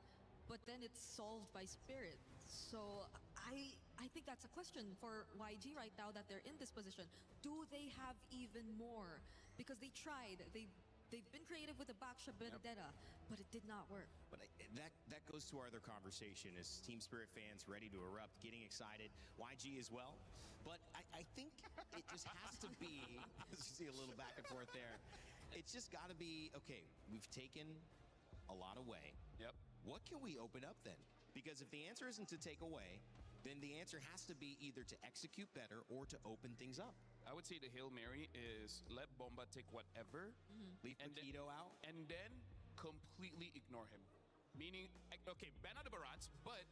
but then it's solved by Spirit. So I think that's a question for YG right now that they're in this position. Do they have even more? Because they tried. They've been creative with the Baksha Benedetta, but it did not work. But that goes to our other conversation, is Team Spirit fans ready to erupt, getting excited, YG as well. But I think it just has to be, as you see a little back and forth there, it's just got to be, okay, we've taken a lot away. Yep. What can we open up then? Because if the answer isn't to take away, then the answer has to be either to execute better or to open things up. I would say the Hail Mary is let Bomba take whatever, Leave Paquito out. and then completely ignore him. Meaning, okay, ban out the Barats, but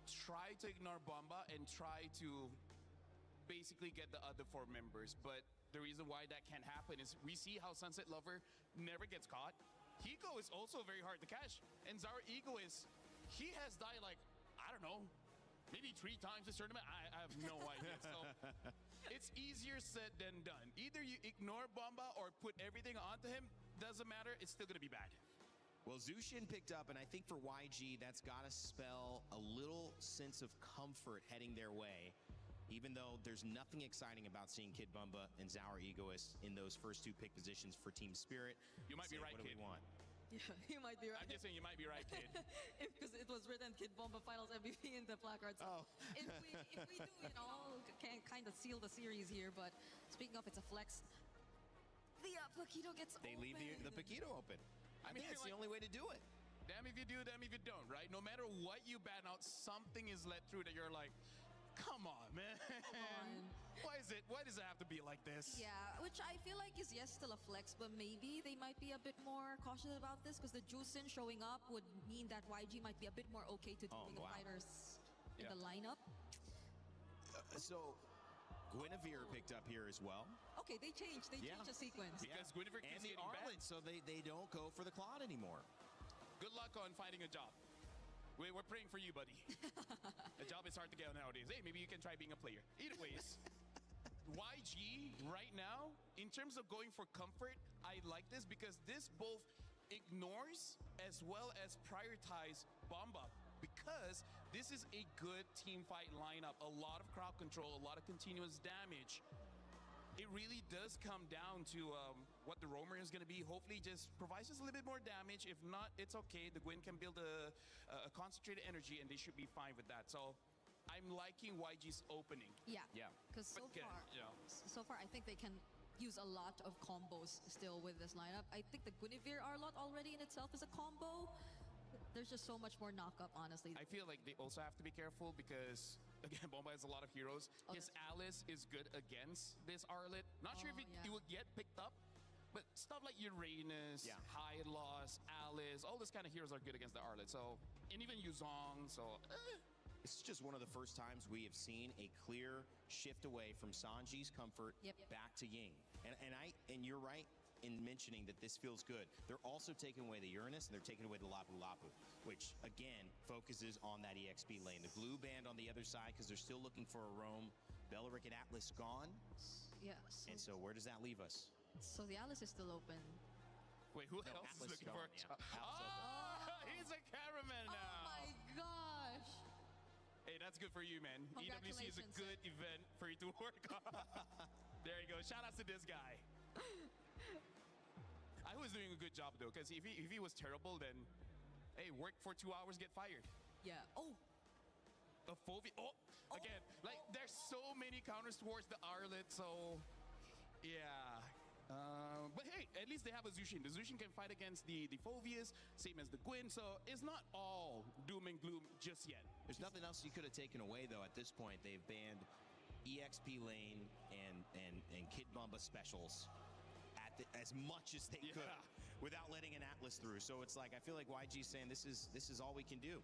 try to ignore Bomba and try to basically get the other 4 members. But the reason why that can't happen is we see how Sunset Lover never gets caught. Hiko is also very hard to catch. And Zara Ego he has died like, I don't know, maybe 3 times this tournament. I have no idea. So it's easier said than done. Either you ignore Bomba or put everything onto him. Doesn't matter. It's still going to be bad. Well, Zushin picked up, and I think for YG, that's got to spell a little sense of comfort heading their way, even though there's nothing exciting about seeing Kid Bumba and Zaur Egoist in those first 2 pick positions for Team Spirit. You might be right, what do Kid. we want? Yeah, you might be right. I'm just saying you might be right, Kid. Because it was written Kid Bomba Finals MVP in the placard. So if we do, can kind of seal the series here. But speaking of, it's a flex. The Paquito gets They open. leave the Paquito open. I mean, mean, that's like- the only way to do it. Damn if you do, damn if you don't, right? No matter what you ban out, something is let through that you're like, come on, man. on. Why does it have to be like this? Yeah, which I feel like is still a flex, but maybe they might be a bit more cautious about this because the Juicin showing up would mean that YG might be a bit more okay to doing the wow. fighters in Yeah. the lineup. So Guinevere picked up here as well. Okay, they changed the sequence. Because Guinevere And keeps the getting banned. Arlet, so they don't go for the Claude anymore. Good luck on finding a job. We're praying for you, buddy. A job is hard to get nowadays. Hey, maybe you can try being a player. Either ways, YG right now, in terms of going for comfort, I like this because this both ignores as well as prioritize Bomba, because this is a good team fight lineup. A lot of crowd control, a lot of continuous damage. It really does come down to what the roamer is going to be. Hopefully just provides us a little bit more damage. If not, it's okay. The Gwyn can build a concentrated energy and they should be fine with that. So I'm liking YG's opening. Yeah. Yeah. Because so far, I think they can use a lot of combos still with this lineup. I think the Guinevere Arlot already in itself is a combo. There's just so much more knock-up, honestly. I feel like they also have to be careful because, again, Bomba has a lot of heroes. Oh, His Alice is good against this Arlet. Not sure if it will get picked up, but stuff like Uranus, Hylos, Alice, all these kind of heroes are good against the Arlet. So, and even Yuzong, so... This is just one of the first times we have seen a clear shift away from Sanji's comfort back to Ying. And you're right in mentioning that this feels good. They're also taking away the Uranus and they're taking away the Lapu Lapu, which again focuses on that EXP lane. The glue band on the other side because they're still looking for a roam. Beleric and Atlas gone. Yes. And so where does that leave us? So the Alice is still open. Wait, who No, else is Atlas looking gone, for a yeah. job? Atlas Oh, he's a cameraman Oh now. my gosh. Hey, that's good for you, man. EWC is a Congratulations, good event for you to work on. There you go. Shout out to this guy. I was doing a good job though, because if he was terrible, then hey, work for 2 hours, get fired. Yeah. Oh. A Fovi. Oh, again, like there's so many counters towards the Arlet, so yeah. But hey, at least they have a Zushin. The Zushin can fight against the Phoveus, same as the Gwyn, so it's not all doom and gloom just yet. There's nothing else you could have taken away though. At this point, they've banned EXP lane and Kid Bumba specials as much as they could without letting an Atlas through. So it's like I feel like YG's saying this is all we can do.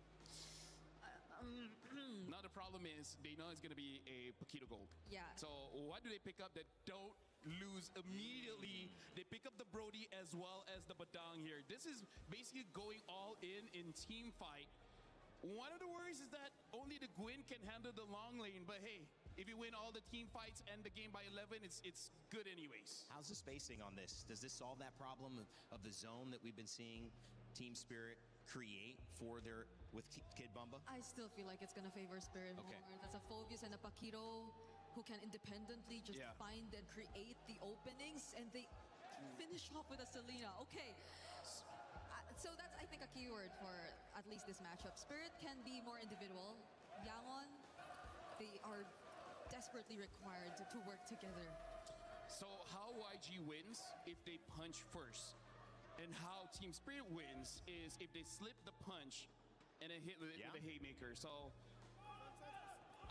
Now the problem is they know it's gonna be a Paquito Gold. Yeah. So what do they pick up that don't lose immediately? They pick up the Brody as well as the Badang here. This is basically going all in team fight. One of the worries is that only the Gwyn can handle the long lane, but hey, if you win all the team fights and the game by 11, it's good anyways. How's the spacing on this? Does this solve that problem of the zone that we've been seeing Team Spirit create with Kid Bumba? I still feel like it's gonna favor Spirit Okay. more. That's a Phoveus and a Paquito who can independently just find and create the openings, and they finish off with a Selena. Okay. So that's, I think, a keyword for at least this matchup. Spirit can be more individual. Yangon, they are desperately required to work together. So how YG wins if they punch first, and how Team Spirit wins is if they slip the punch and then hit with a haymaker. So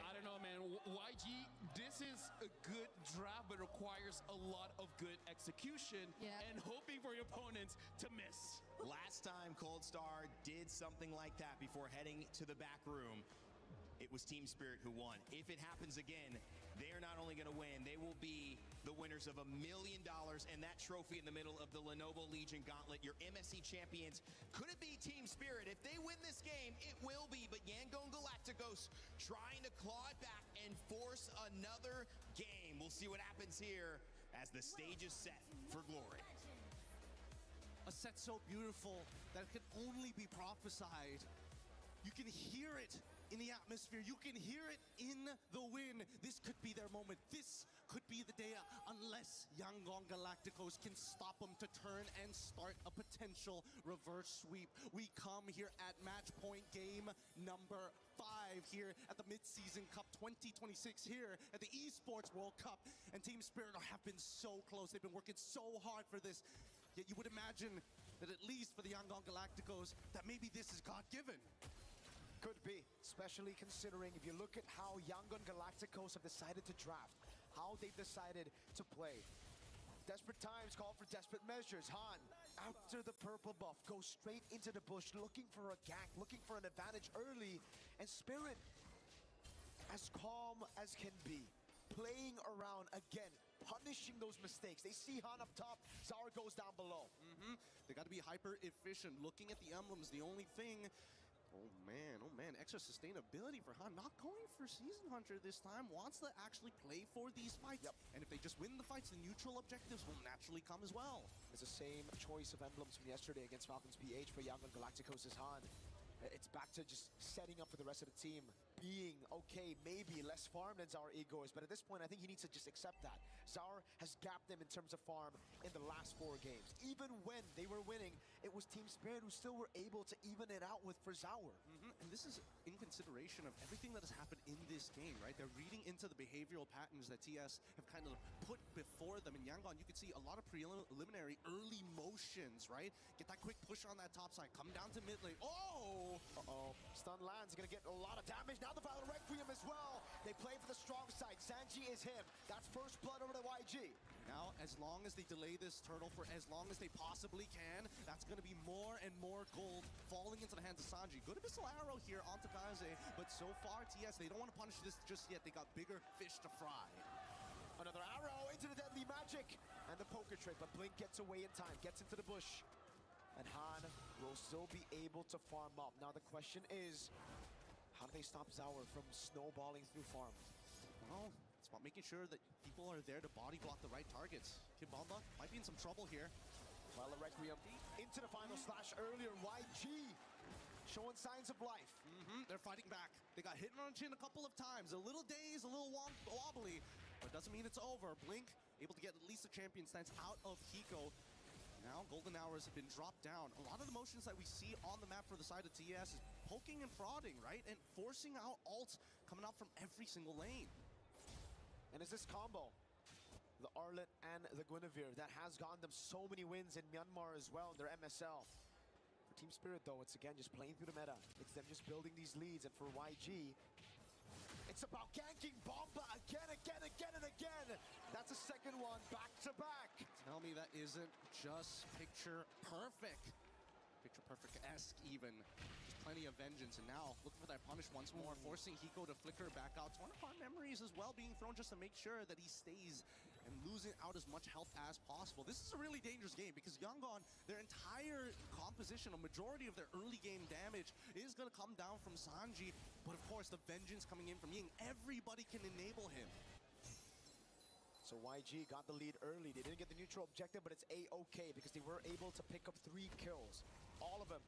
I don't know, man. YG, this is a good draft, but requires a lot of good execution and hoping for your opponents to miss. Last time Cold Star did something like that before heading to the back room, it was Team Spirit who won. If it happens again, they are not only going to win, they will be the winners of $1 million and that trophy in the middle of the Lenovo Legion Gauntlet. Your MSC champions. Could it be Team Spirit? If they win this game, it will be. But Yangon Galacticos trying to claw it back and force another game. We'll see what happens here as the stage is set for glory. A set so beautiful that it can only be prophesied. You can hear it in the atmosphere. You can hear it in the wind. This could be their moment. This could be the day, unless Yangon Galacticos can stop them to turn and start a potential reverse sweep. We come here at match point game number 5 here at the Mid-Season Cup 2026 here at the Esports World Cup. And Team Spirit have been so close. They've been working so hard for this. Yet you would imagine that at least for the Yangon Galacticos, that maybe this is God-given. Could be, especially considering if you look at how Yangon Galacticos have decided to draft, how they've decided to play. Desperate times call for desperate measures. Han, after the purple buff, goes straight into the bush, looking for a gank, looking for an advantage early. And Spirit, as calm as can be, playing around again, punishing those mistakes. They see Han up top, Zara goes down below. They got to be hyper efficient. Looking at the emblems, the only thing. Oh man, extra sustainability for Han. Not going for Season Hunter this time. Wants to actually play for these fights. And if they just win the fights, the neutral objectives will naturally come as well. It's the same choice of emblems from yesterday against Falcons PH for Yangon Galacticos as Han. It's back to just setting up for the rest of the team. Being okay, maybe less farm than Zara Ego is, but at this point I think he needs to just accept that. Zara has gapped them in terms of farm in the last 4 games. Even when they were winning, it was Team Spirit who still were able to even it out with for Zauer. And this is in consideration of everything that has happened in this game, right? They're reading into the behavioral patterns that TS have kind of put before them. In Yangon, you can see a lot of preliminary early motions, right? Get that quick push on that top side, come down to mid lane. Oh! Stun lands, gonna get a lot of damage. Now the Valor Requiem as well. They play for the strong side. Sanji is him. That's first blood over to YG. Now, as long as they delay this turtle for as long as they possibly can, that's going to be more and more gold falling into the hands of Sanji. Good Abyssal Arrow here onto Kaze, but so far, TS, they don't want to punish this just yet. They got bigger fish to fry. Another arrow into the deadly magic. And the poker trick, but Blink gets away in time, gets into the bush. And Han will still be able to farm up. Now the question is, how do they stop Zauer from snowballing through farm? Well, that's about making sure that people are there to body block the right targets. Kid Bomba might be in some trouble here. Violet Requiem into the final slash earlier. YG showing signs of life. They're fighting back. They got hit on the chin a couple of times. A little dazed, a little wobbly, but doesn't mean it's over. Blink able to get at least a champion stance out of Hiko. Now Golden Hours have been dropped down. A lot of the motions that we see on the map for the side of TES is poking and prodding, right? And forcing out ults coming out from every single lane. And is this combo, the Arlet and the Guinevere, that has gotten them so many wins in Myanmar as well in their MSL. For Team Spirit though, it's again just playing through the meta. It's them just building these leads, and for YG, it's about ganking Bomba again. That's a second one, back to back. Tell me that isn't just picture perfect. Picture perfect-esque even. Just plenty of vengeance, and now looking for that punish once more, forcing Hiko to flicker back out. It's one of our memories as well being thrown just to make sure that he stays and losing out as much health as possible. This is a really dangerous game because Yangon, their entire composition, a majority of their early game damage is going to come down from Sanji, but of course the vengeance coming in from Ying, everybody can enable him. So YG got the lead early. They didn't get the neutral objective, but it's A-okay because they were able to pick up 3 kills. All of them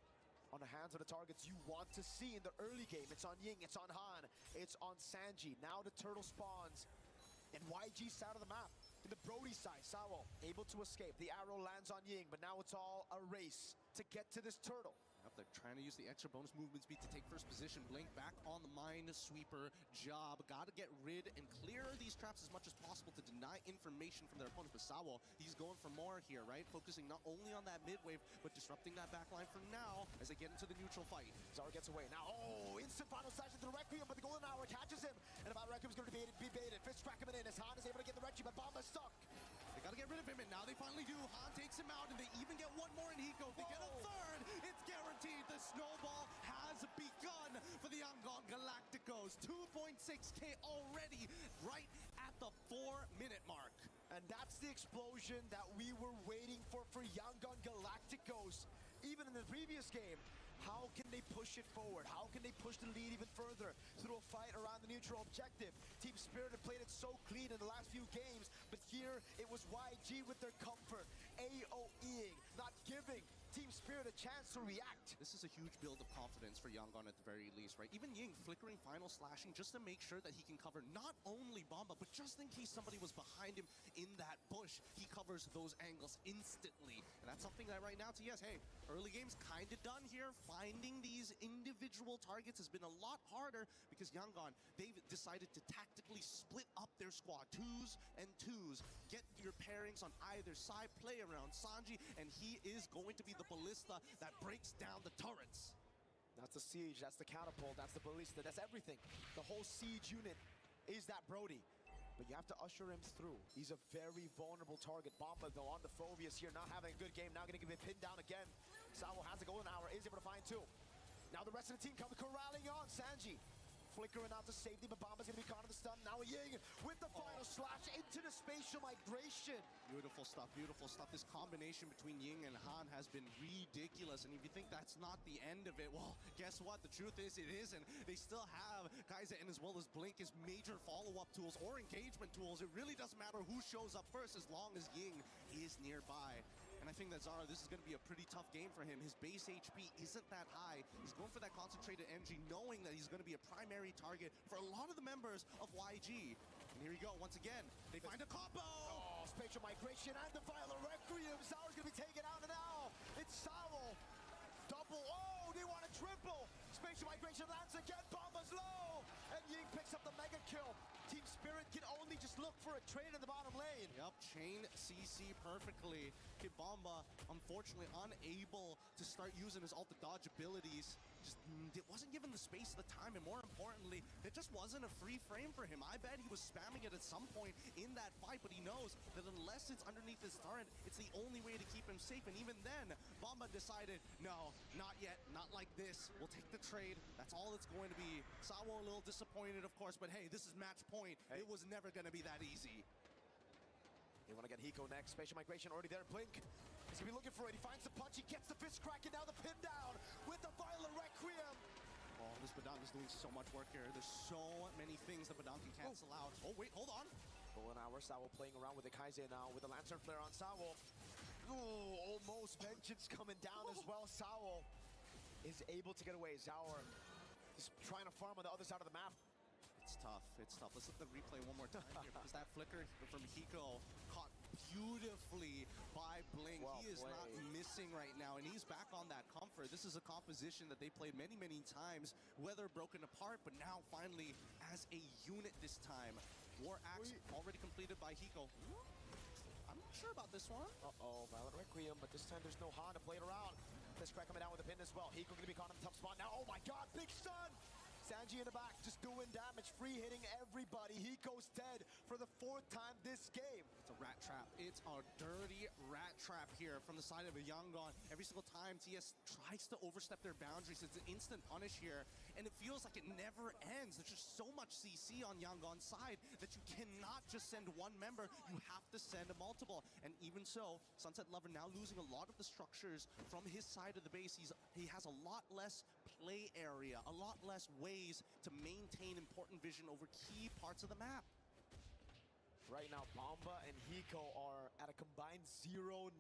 on the hands of the targets you want to see in the early game. It's on Ying, it's on Han, it's on Sanji. Now the turtle spawns in YG's side of the map. In the Brody side, Sawo able to escape. The arrow lands on Ying, but now it's all a race to get to this turtle. They're trying to use the extra bonus movement speed to take first position. Blink back on the Minesweeper job. Got to get rid and clear these traps as much as possible to deny information from their opponents. But Sawo, he's going for more here, right? Focusing not only on that mid wave, but disrupting that backline for now as they get into the neutral fight. Zara gets away. Now, instant final slash into the Requiem, but the Golden Hour catches him. And about Requiem's going to be baited. Fist crack him in as Han is able to get the Requiem, but Bomba's stuck. They got to get rid of him, and now they finally do. Han takes him out, and they even get one more in Hiko. They get a third. It's guaranteed. The snowball has begun for the Yangon Galacticos. 2.6K already, right at the 4-minute mark. And that's the explosion that we were waiting for Yangon Galacticos. Even in the previous game, how can they push it forward? How can they push the lead even further through a fight around the neutral objective? Team Spirit have played it so clean in the last few games, but here it was YG with their comfort, AOEing, not giving Team Spirit a chance to react. This is a huge build of confidence for Yangon at the very least, right? Even Ying flickering final slashing just to make sure that he can cover not only Bomba, but just in case somebody was behind him in that bush, he covers those angles instantly. And that's something that right now, TS, hey, early game's kind of done here. Finding these individual targets has been a lot harder because Yangon, they've decided to tactically split up their squad. 2s and 2s. Get your pairings on either side, play around Sanji, and he is going to be the ballista that breaks down the turrets. That's the siege, that's the catapult, that's the ballista, that's everything. The whole siege unit is that Brody. But you have to usher him through. He's a very vulnerable target. Bomba, though, on the Phoveus here, not having a good game. Now going to get pinned down again. Sawo has the Golden Hour, is able to find 2. Now the rest of the team comes corralling on. Sanji flickering out to safety, but Bomba's going to be caught in the stun. Now Ying with the final slash into the spatial migration. Beautiful stuff, beautiful stuff. This combination between Ying and Han has been ridiculous. And if you think that's not the end of it, well, guess what? The truth is it isn't. They still have Kai'Sa and as well as Blink as major follow-up tools or engagement tools. It really doesn't matter who shows up first as long as Ying is nearby. And I think that Zara, this is going to be a pretty tough game for him. His base HP isn't that high. He's going for that concentrated energy, knowing that he's going to be a primary target for a lot of the members of YG. And here we go, once again, they find a combo! Oh, spatial migration and the Violet Requiem. Zara's going to be taken out, and now it's Sawo. Double, they want a triple. Spatial migration lands again, Bomba's low. And Ying picks up the mega kill. Team Spirit can only just look for a trade in the bottom lane. Yep, chain CC perfectly. Kid Bomba, unfortunately, unable to start using his ult to dodge abilities. Just it wasn't given the space at the time, and more importantly, it just wasn't a free frame for him. I bet he was spamming it at some point in that fight, but he knows that unless it's underneath his turret, it's the only way to keep him safe. And even then, Bomba decided, no, not yet, not like this. We'll take the trade. That's all it's going to be. Sawo a little disappointed, of course, but hey, this is match point. It was never going to be that easy. They want to get Hiko next. Spatial migration already there. Blink. He's going to be looking for it. He finds the punch. He gets the fist crack, and now the pin down with the Violet Requiem. Oh, this Badang is doing so much work here. There's so many things that Badang can cancel out. Oh, wait, hold on. Golden Hour, Sawo playing around with the Kaize now with the Lantern Flare on Sawo. Ooh, almost Vengeance coming down as well. Sawo is able to get away. Zaur is trying to farm on the other side of the map. It's tough. It's tough. Let's look at the replay one more time here because that flicker from Hiko caught beautifully by Blink. Well he is not played. missing right now, and he's back on that comfort. This is a composition that they played many, many times, whether broken apart, but now finally as a unit this time. War Axe already completed by Hiko. I'm not sure about this one. Uh-oh, Violent Requiem, but this time there's no Han to play it around. This crack coming down with a pin as well. Hiko gonna be caught in a tough spot now. Oh my god, big stun! Sanji in the back, just doing damage, free hitting everybody. Hiko's dead for the 4th time this game. It's a rat trap. It's a dirty rat trap here from the side of a Yangon. Every single time TS tries to overstep their boundaries, it's an instant punish here, and it feels like it never ends. There's just so much CC on Yangon's side that you cannot just send one member, you have to send a multiple. And even so, Sunset Lover now losing a lot of the structures from his side of the base. He has a lot less play area, a lot less ways to maintain important vision over key parts of the map. Right now, Bomba and Hiko are at a combined 0-9-0.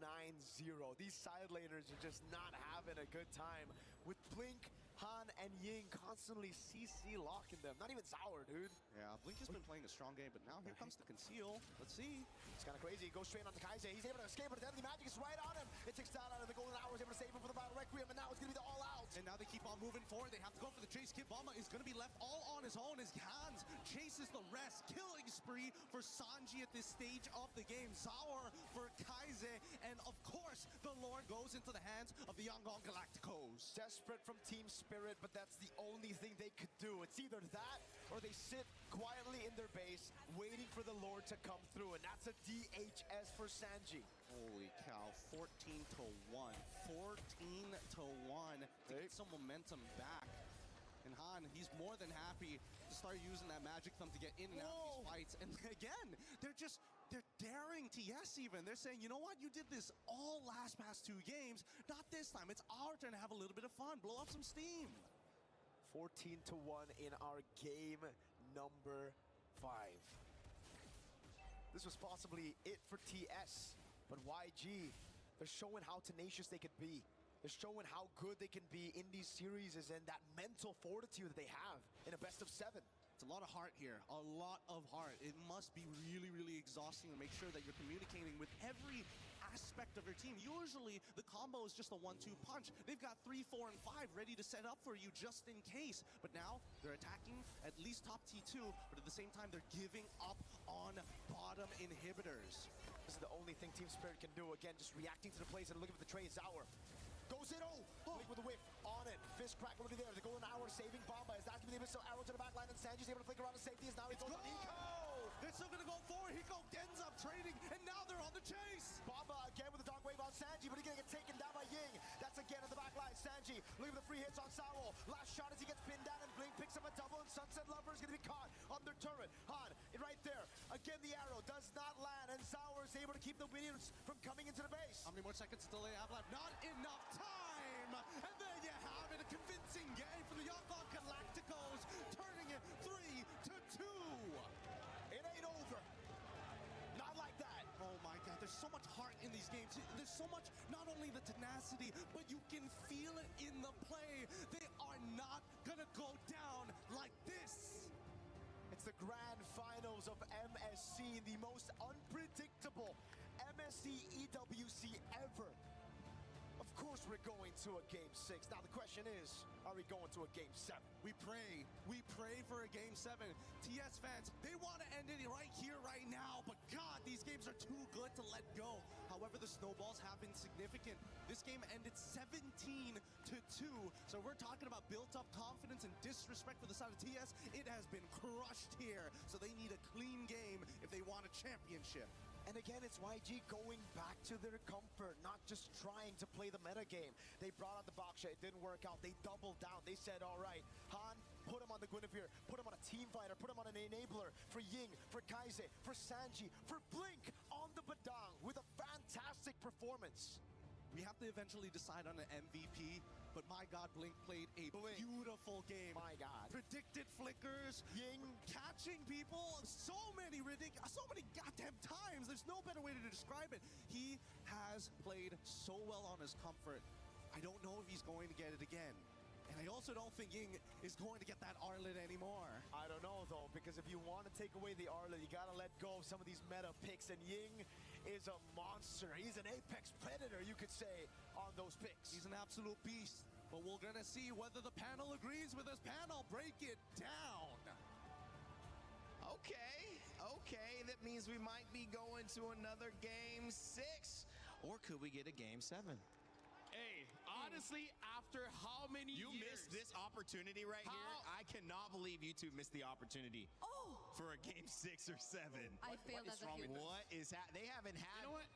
These side laners are just not having a good time. With Blink, Han, and Ying constantly CC locking them. Not even Zaur, dude. Yeah, Blink has been playing a strong game, but now here comes the conceal. Let's see. It's kind of crazy. He goes straight on to Kaize. He's able to escape, but the Deadly Magic is right on him. It takes down out of the Golden Hour. Is able to save him for the Battle Requiem, and now it's going to be the all-out. And now they keep on moving forward. They have to go for the chase. Kid Bomba is going to be left all on his own as Hans chases the rest. Killing spree for Sanji at this stage of the game. Zaur for Kaize. And of course, the Lord goes into the hands of the Yangon Galacticos. Desperate from Team Spirit, but that's the only thing they could do. It's either that or they sit quietly in their base waiting for the Lord to come through, and that's a DHS for Sanji. Holy cow, 14-1. 14-1 to get some momentum back. And Han, he's more than happy to start using that magic thumb to get in and out of these fights. And again, they're daring TS even. They're saying, you know what, you did this all past 2 games. Not this time. It's our turn to have a little bit of fun. Blow up some steam. 14-1 in our game number 5. This was possibly it for TS, but YG, they're showing how tenacious they could be. They're showing how good they can be in these series and that mental fortitude that they have in a best of 7. It's a lot of heart here, a lot of heart. It must be really, really exhausting to make sure that you're communicating with every aspect of your team. Usually, the combo is just a 1-2 punch. They've got 3, 4, and 5 ready to set up for you just in case. But now, they're attacking at least top T2, but at the same time, they're giving up on bottom inhibitors. This is the only thing Team Spirit can do. Again, just reacting to the plays and looking for the trade. Zaur goes in, Blink with a whip on it. Fist crack already there. The Golden Hour saving Bomba. Is that going to be the missile arrow to the back line? And Sanji's able to flick around to safety. As now he's on Hiko. They're still going to go forward. Hiko ends up trading, and now they're on the chase. Bomba again with the dark wave on Sanji, but he's going to get taken down by Ying. That's again in the back line. Sanji looking for the free hits on Sawo. Last shot as he gets pinned down, and Blink picks up a double, and Sunset Lover is going to be caught on their turret. Han, right there. Again, the arrow does not land, and Zaur is able to keep the minions from coming into the base. How many more seconds until they have left? Not enough time! And there you have it, a convincing game for the Yangon Galacticos, turning it 3-2. It ain't over. Not like that. Oh my god, there's so much heart in these games. There's so much, not only the tenacity, but you can feel it in the play. They are not gonna go down like this. It's the grand finals of MSC, the most unpredictable MSC EWC ever. Of course we're going to a Game 6. Now the question is, are we going to a Game 7? We pray for a Game 7. TS fans, they want to end it right here, right now, but God, these games are too good to let go. However, the snowballs have been significant. This game ended 17-2, so we're talking about built-up confidence and disrespect for the side of TS. It has been crushed here, so they need a clean game if they want a championship. And again, it's YG going back to their comfort, not just trying to play the meta game. They brought out the Baksha, it didn't work out. They doubled down. They said, all right, Han, put him on the Guinevere, put him on a team fighter, put him on an enabler for Ying, for Kaize, for Sanji, for Blink on the Badang with a fantastic performance. we have to eventually decide on an MVP. But my God, Blink played a beautiful game. My God. Predicted flickers, Ying catching people so many goddamn times. There's no better way to describe it. He has played so well on his comfort. I don't know if he's going to get it again. And I also don't think Ying is going to get that Arlet anymore. I don't know though, because if you want to take away the Arlet, you gotta let go of some of these meta picks, and Ying is a monster. He's an apex predator, you could say, on those picks. He's an absolute beast. But we're gonna see whether the panel agrees with us. Panel, break it down. Okay, that means we might be going to another game 6, or could we get a game 7? Hey, honestly, after how many You years? missed this opportunity right here. How- I cannot believe you two missed the opportunity for a game 6 or 7. I failed is as a wrong with human. What is They haven't had. You know what?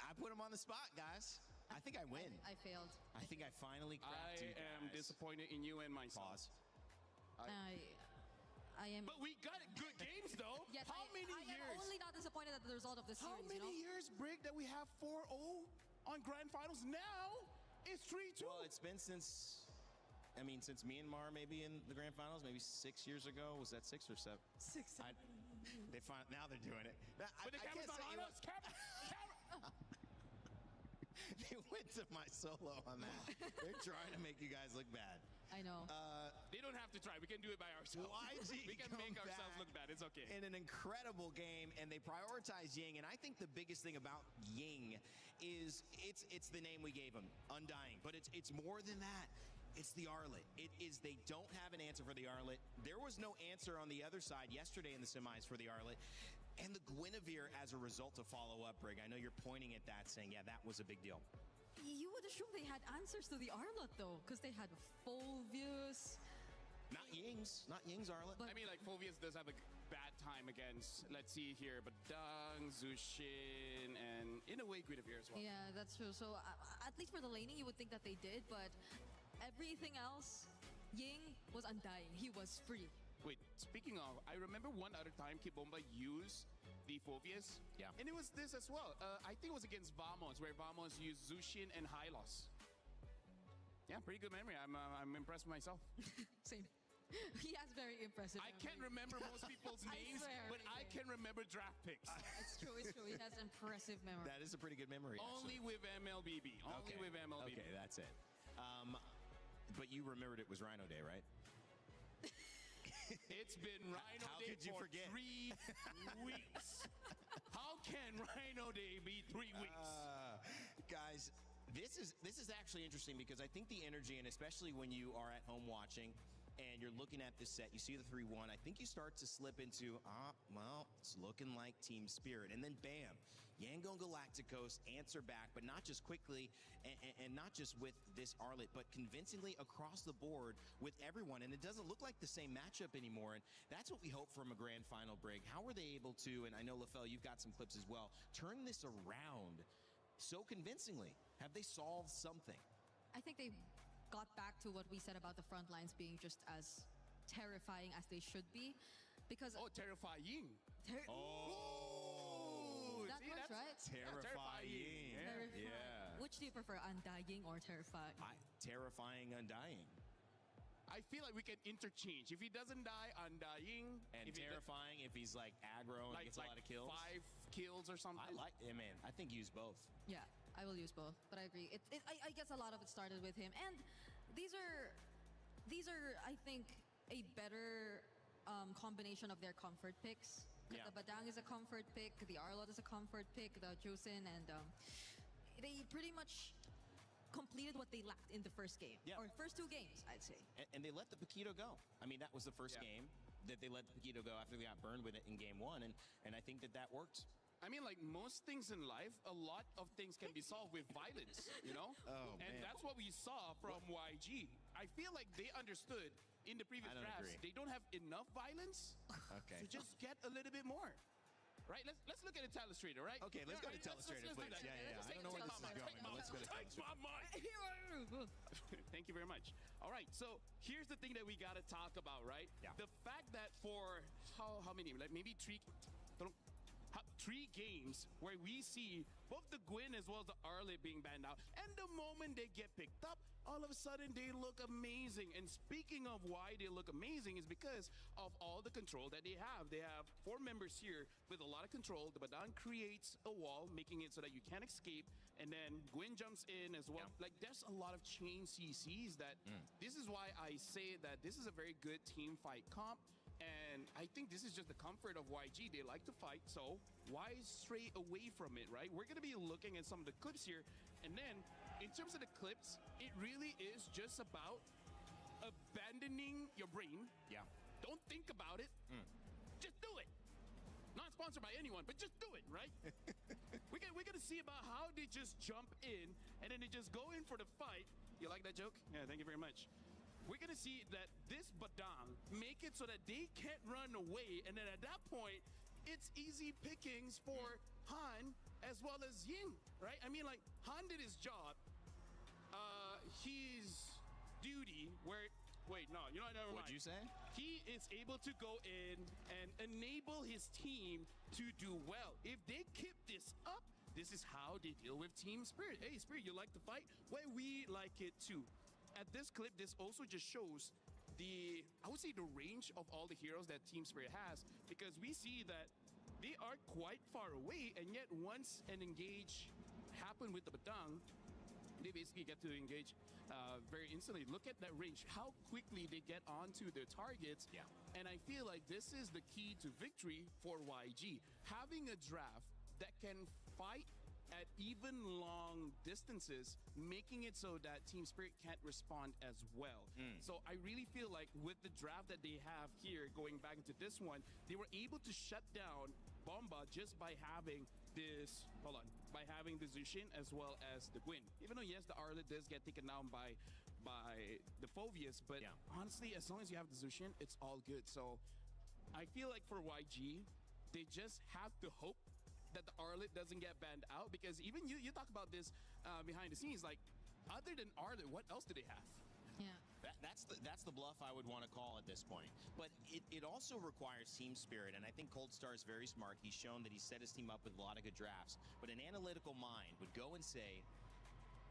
I put them on the spot, guys. I think I win. I failed. I think I finally I cracked you am guys. disappointed in you and myself. Pause. I am. But we got good games though. Yes, How many I years? am only not disappointed at the result of this How series. many you know? years, Brig, that we have 4-0 on grand finals? Now it's 3-2. Well, it's been since Myanmar maybe in the grand finals, maybe 6 years ago. Was that 6 or 7? 6. Now they're doing it. Now, but the camera's not on you us. Camera. They went to my solo on that. They're trying to make you guys look bad. I know. They don't have to try. We can do it by ourselves. YG We can come make ourselves back look bad. It's okay. in an incredible game, and they prioritize Ying. And I think the biggest thing about Ying is it's the name we gave him, Undying. But it's more than that. It's the Arlet. It is they don't have an answer for the Arlet. There was no answer on the other side yesterday in the semis for the Arlet. And the Guinevere as a result to follow up, Brig. I know you're pointing at that saying, yeah, that was a big deal. You would assume they had answers to the Arlet though, because they had Fulvius. Not Ying's Arlet. But I mean, like, Fulvius does have a bad time against, let's see here, but Dung, Zushin, and in a way, Guinevere as well. yeah, that's true. So at least for the laning, you would think that they did, but everything else, Ying was undying. He was free. Wait, speaking of, I remember one other time Kibomba used the Fulvius. Yeah. And it was this as well. I think it was against Vamos, where Vamos used Zushin and Hylos. Yeah, pretty good memory. I'm impressed with myself. Same. He has very impressive I can't memory. remember most people's I names, swear, but I can remember draft picks. It's true, it's true. He has impressive memory. That is a pretty good memory. Only actually. with MLBB. Only with MLBB. Okay, that's it. But you remembered it was Rhino Day, right? It's been Rhino How Day could you for forget? 3 weeks. How can Rhino Day be 3 weeks? Guys, this is actually interesting because I think the energy, and especially when you are at home watching and you're looking at this set, you see the 3-1, I think you start to slip into, well, it's looking like Team Spirit. And then bam, Yangon Galacticos answer back, but not just quickly and not just with this Arlet, but convincingly across the board with everyone. And it doesn't look like the same matchup anymore. And that's what we hope from a grand final, Brig. How were they able to, and I know, LaFell, you've got some clips as well, turn this around so convincingly? Have they solved something? I think they got back to what we said about the front lines being just as terrifying as they should be. Because Oh, terrifying. that See, works, that's right? Terrifying. Yeah. Terrifying. Yeah. Which do you prefer, undying or terrifying? Terrifying Undying. I feel like we can interchange. If he doesn't die, undying. And if he terrifying if he's like aggro and gets a lot of kills. 5 kills or something. Man, I think use both. Yeah, I will use both, but I agree. I guess a lot of it started with him, and these are, I think, a better combination of their comfort picks. Yeah. The Badang is a comfort pick, the Arlot is a comfort pick, the Jusin, and they pretty much completed what they lacked in the first game, Yeah. or first 2 games, I'd say. And they let the Paquito go. I mean, that was the first game that they let the Paquito go after they got burned with it in game 1, and I think that worked. I mean, like most things in life, a lot of things can be solved with violence, you know? Oh, and man. that's what we saw from YG. I feel like they understood in the previous I don't drafts, agree. they don't have enough violence Okay. to just get a little bit more. Right? Let's look at the Telestrator, right? Okay, let's go to Telestrator, let's do please. that. Yeah. I don't know where this is going, but let's go to Take Telestrator. my mind. Thank you very much. All right, so here's the thing that we got to talk about, right? Yeah. The fact that for how many, like maybe 3 3 games where we see both the Gwyn as well as the Arlet being banned out. And the moment they get picked up, all of a sudden they look amazing. And speaking of why they look amazing is because of all the control that they have. They have 4 members here with a lot of control. The Badan creates a wall, making it so that you can't escape. And then Gwyn jumps in as well. Yeah. Like, there's a lot of chain CCs that this is why I say that this is a very good team fight comp. And I think this is just the comfort of YG. They like to fight, so why stray away from it, right? We're going to be looking at some of the clips here. And then, in terms of the clips, it really is just about abandoning your brain. Yeah. Don't think about it. Just do it. Not sponsored by anyone, but just do it, right? We're gonna see about how they just jump in, and then they just go in for the fight. You like that joke? Yeah, thank you very much. We're gonna see that this Badang make it so that they can't run away, and then at that point, it's easy pickings for Han as well as Ying, right? I mean, like, Han did his job. His duty, where, wait, no, you know what, never mind. What'd you say? He is able to go in and enable his team to do well. If they keep this up, this is how they deal with Team Spirit. Hey, Spirit, you like to fight? Well, we like it too. At this clip, this also just shows I would say the range of all the heroes that Team Spirit has, because we see that they are quite far away, and yet once an engage happened with the Badang, they basically get to engage very instantly. Look at that range, how quickly they get onto their targets. Yeah. And I feel like this is the key to victory for YG. Having a draft that can fight at even long distances, making it so that Team Spirit can't respond as well. So I really feel like with the draft that they have here, going back into this one, they were able to shut down Bomba just by having this, by having the Zushin as well as the Gwyn. Even though, yes, the Arlet does get taken down by the Phoveus, but honestly, as long as you have the Zushin, it's all good. So I feel like for YG, they just have to hope that the Arlet doesn't get banned out, because even you talk about this behind the scenes, like, other than Arlet, what else do they have? Yeah. That's the bluff I would want to call at this point. But it also requires team spirit, and I think Cold Star is very smart. He's shown that he set his team up with a lot of good drafts. But an analytical mind would go and say,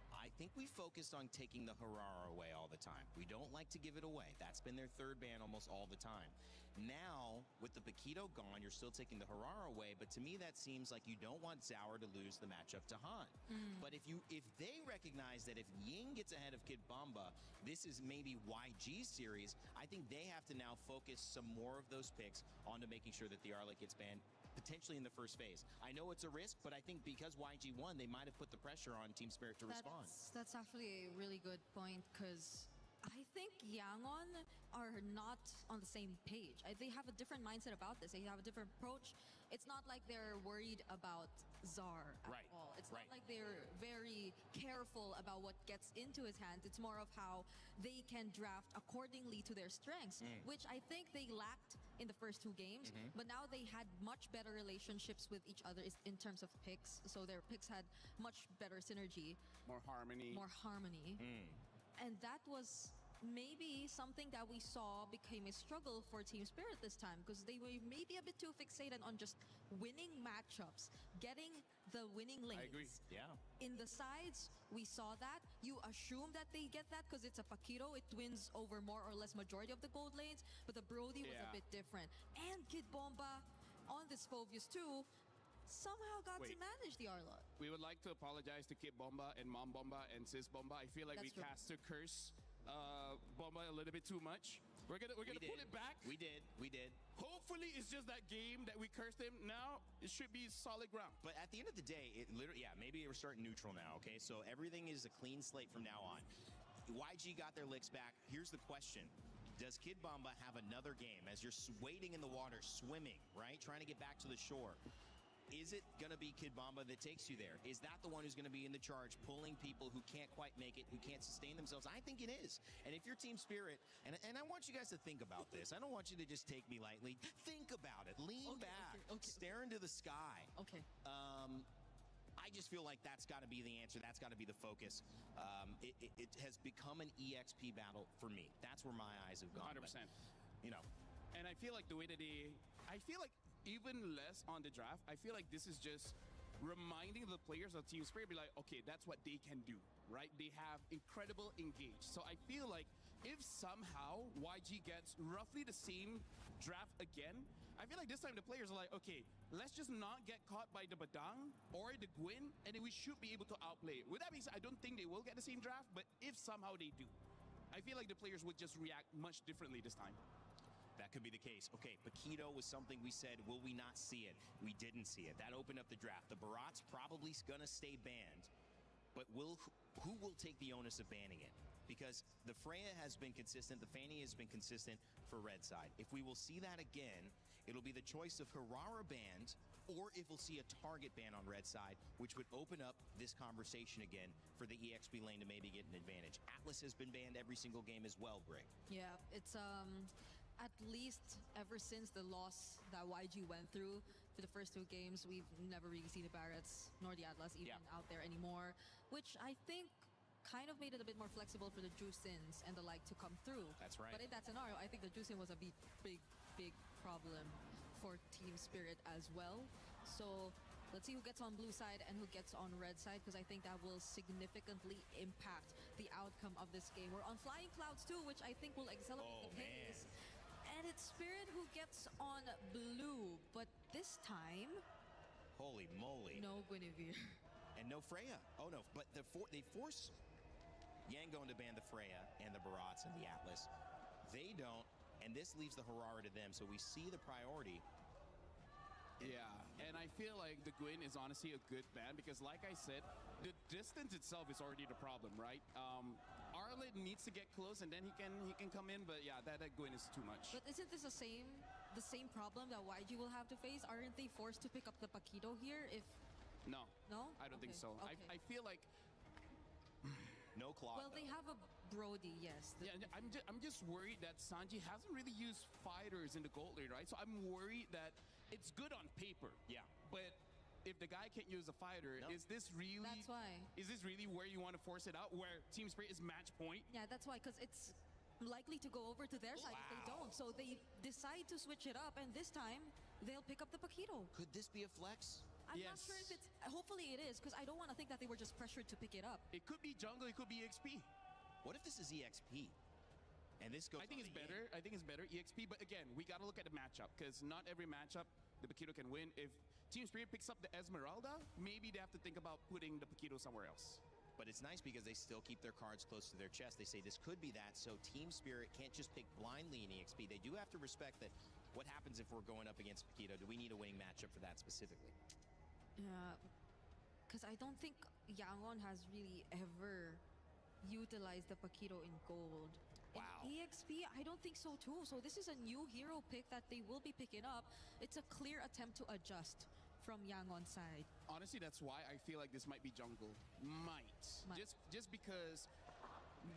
I think we focused on taking the Harara away all the time. We don't like to give it away. That's been their 3rd ban almost all the time. Now, with the Paquito gone, you're still taking the Harara away, but to me that seems like you don't want Zauer to lose the matchup to Han. But if they recognize that if Ying gets ahead of Kid Bomba, this is maybe YG's series, I think they have to now focus some more of those picks onto making sure that the Arlet gets banned, potentially in the first phase. I know it's a risk, but I think because YG won, they might have put the pressure on Team Spirit to respond. That's actually a really good point, because I think Yangon are not on the same page. They have a different mindset about this. They have a different approach. It's not like they're worried about Zar at all. It's not like they're very careful about what gets into his hands. It's more of how they can draft accordingly to their strengths, which I think they lacked in the first 2 games. But now they had much better relationships with each other in terms of picks. So their picks had much better synergy. More harmony. And that was maybe something that we saw became a struggle for Team Spirit this time, because they were maybe a bit too fixated on just winning matchups, getting the winning lanes. I agree. Yeah. In the sides, we saw that. You assume that they get that because it's a Paquito. It wins over more or less majority of the gold lanes, but the Brody was a bit different. And Kid Bomba on this Phoveus too somehow got to manage the Arlot. We would like to apologize to Kid Bomba and Mom Bomba and Sis Bomba. I feel like That's we true. cast a curse Bomba a little bit too much. We're gonna pull it back. We did. Hopefully it's just that game that we cursed him. Now it should be solid ground. But at the end of the day, it literally, maybe we're starting neutral now, okay? So everything is a clean slate from now on. YG got their licks back. Here's the question. Does Kid Bomba have another game as you're wading in the water, swimming, right? Trying to get back to the shore. Is it going to be Kid Bomba that takes you there? Is that the one who's going to be in the charge, pulling people who can't quite make it, who can't sustain themselves? I think it is. And if you're Team Spirit, and I want you guys to think about this. I don't want you to just take me lightly. Think about it. Lean back. Stare into the sky. Okay. I just feel like that's got to be the answer. That's got to be the focus. It has become an EXP battle for me. That's where my eyes have gone. 100%. But, you know. And I feel like the way that I feel like even less on the draft. I feel like this is just reminding the players of Team Spirit, be like, okay, that's what they can do, right? They have incredible engage. So I feel like if somehow YG gets roughly the same draft again, I feel like this time the players are like, okay, let's just not get caught by the Badang or the Gwyn, and then we should be able to outplay it. With that being said, I don't think they will get the same draft, but if somehow they do, I feel like the players would just react much differently this time. That could be the case. Okay, Paquito was something we said, will we not see it? We didn't see it. That opened up the draft. The Barat's probably gonna stay banned, but who will take the onus of banning it? Because the Freya has been consistent, the Fanny has been consistent for red side. If we will see that again, it'll be the choice of Hirara banned, or if we'll see a target ban on red side, which would open up this conversation again for the EXP lane to maybe get an advantage. Atlas has been banned every single game as well, Brig. Yeah, it's at least ever since the loss that YG went through for the first 2 games, we've never really seen the Barretts nor the Atlas even out there anymore, which I think kind of made it a bit more flexible for the Juicins and the like to come through. That's right. But in that scenario, I think the Juicin was a big problem for Team Spirit as well. So let's see who gets on blue side and who gets on red side, because I think that will significantly impact the outcome of this game. We're on Flying Clouds too, which I think will accelerate the pace. And it's Spirit who gets on blue, but this time, Holy moly. no Guinevere. And no Freya. Oh no, but they force Yangon to ban the Freya and the Barats and the Atlas. They don't, and this leaves the Hirara to them, so we see the priority. Yeah, and I feel like the Gwyn is honestly a good ban because, like I said, the distance itself is already the problem, right? Arlen needs to get close, and then he can come in. But yeah, that Gwyn is too much. But isn't this the same problem that YG will have to face? Aren't they forced to pick up the Paquito here? If No, no, I don't think so. Okay. I feel like No Claude. well, they have a Brody, yes. yeah, I'm just worried that Sanji hasn't really used fighters in the gold lane, right? So I'm worried that it's good on paper. Yeah. But if the guy can't use a fighter, No. is this really? That's why. Is this really where you want to force it out? Where Team Spirit is match point? Yeah, that's why, because it's likely to go over to their side if they don't. So they decide to switch it up, and this time they'll pick up the Paquito. Could this be a flex? I'm not Yes. sure if it's. Hopefully it is, because I don't want to think that they were just pressured to pick it up. It could be jungle. It could be EXP. What if this is EXP? And this goes I think on it's the better. I think it's better EXP. But again, we got to look at the matchup because not every matchup the Paquito can win. If Team Spirit picks up the Esmeralda, maybe they have to think about putting the Paquito somewhere else. But it's nice because they still keep their cards close to their chest. They say this could be that, so Team Spirit can't just pick blindly in EXP. They do have to respect that what happens if we're going up against Paquito? Do we need a winning matchup for that specifically? Yeah, because I don't think Yangon has really ever utilized the Paquito in gold. Wow. In EXP, I don't think so too. So this is a new hero pick that they will be picking up. It's a clear attempt to adjust from Yangon's side. Honestly, that's why I feel like this might be jungle. Might. Just because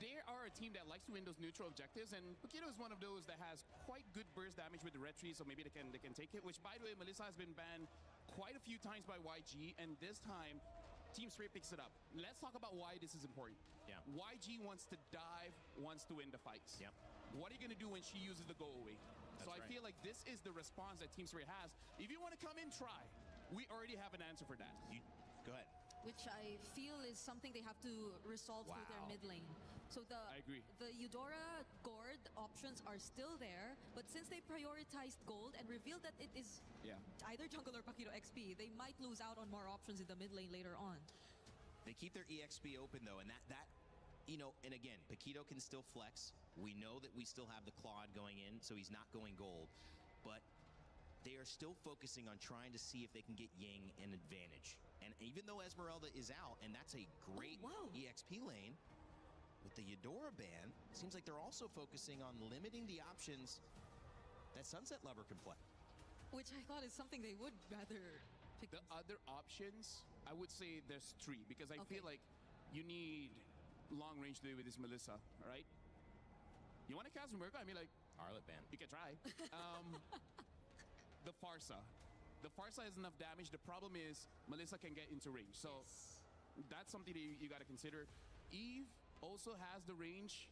they are a team that likes to win those neutral objectives, and Paquito is one of those that has quite good burst damage with the red tree, so maybe they can take it. Which, by the way, Melissa has been banned quite a few times by YG, and this time Team Spirit picks it up. Let's talk about why this is important. Yeah. YG wants to dive, wants to win the fights. Yep. What are you going to do when she uses the go away? So I right. feel like this is the response that Team Spirit has. If you want to come in, try. We already have an answer for that. Go ahead. Which I feel is something they have to resolve through their Wow. mid lane. So I agree. the Eudora Gord options are still there, but since they prioritized gold and revealed that it is Yeah. either jungle or Paquito XP, they might lose out on more options in the mid lane later on. They keep their EXP open though, and that you know, and again, Paquito can still flex. We know that we still have the Claude going in, so he's not going gold. But they are still focusing on trying to see if they can get Ying an advantage. And even though Esmeralda is out, and that's a great wow. EXP lane, with the Eudora ban, it seems like they're also focusing on limiting the options that Sunset Lover can play. Which I thought is something they would rather pick. The other options, I would say there's 3, because I Okay. feel like you need long range to do with this Melissa, all right? You want to cast Murko? I mean, like, Arlet ban. you can try. The Farsa. The Farsa has enough damage. The problem is Melissa can get into range. So that's something that you got to consider. Eve also has the range,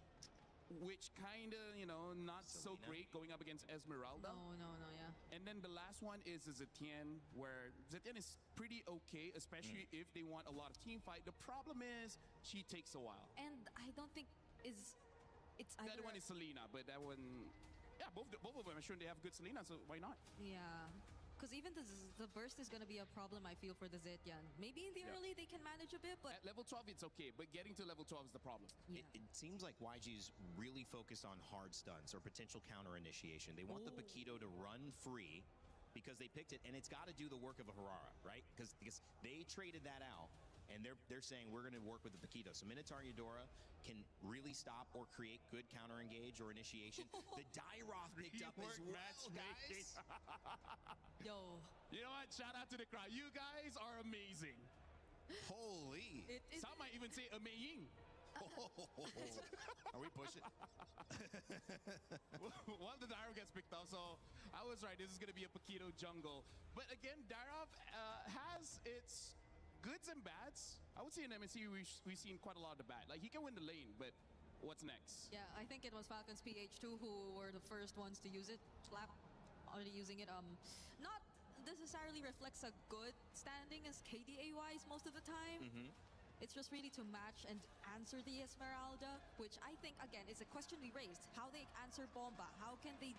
which kind of, you know, not so Selena. great going up against Esmeralda. No, yeah. And then the last one is Zetienne, where Zetienne is pretty okay, especially if they want a lot of team fight. The problem is she takes a while. And I don't think it's The either. other one is Selena, but that one, yeah, both of them. I'm sure they have good Selena, so why not? Yeah. Because even the burst is going to be a problem, I feel, for the Zetian. Maybe in the early they can manage a bit, but At level 12, it's okay, but getting to level 12 is the problem. yeah. It seems like YG's really focused on hard stuns or potential counter initiation. They want the Paquito to run free because they picked it, and it's got to do the work of a Harara, right? Because they traded that out, and they're saying we're going to work with the Paquito. So Minotaur and Eudora can really stop or create good counter engage or initiation. The Dairoth picked up as Teamwork well, guys. Yo. You know what? Shout out to the crowd. You guys are amazing. Holy. It is. Some might even say amazing. Are we pushing? Well, the Dairov gets picked up, so I was right. This is going to be a Paquito jungle. But again, Dairov has its goods and bads. I would say in MSC we've seen quite a lot of the bad. Like, he can win the lane, but what's next? Yeah, I think it was Falcons PH2 who were the first ones to use it. Slap already using it. Not necessarily reflects a good standing as KDA wise most of the time. It's just really to match and answer the Esmeralda, which I think again is a question we raised. How they answer Bomba? How can they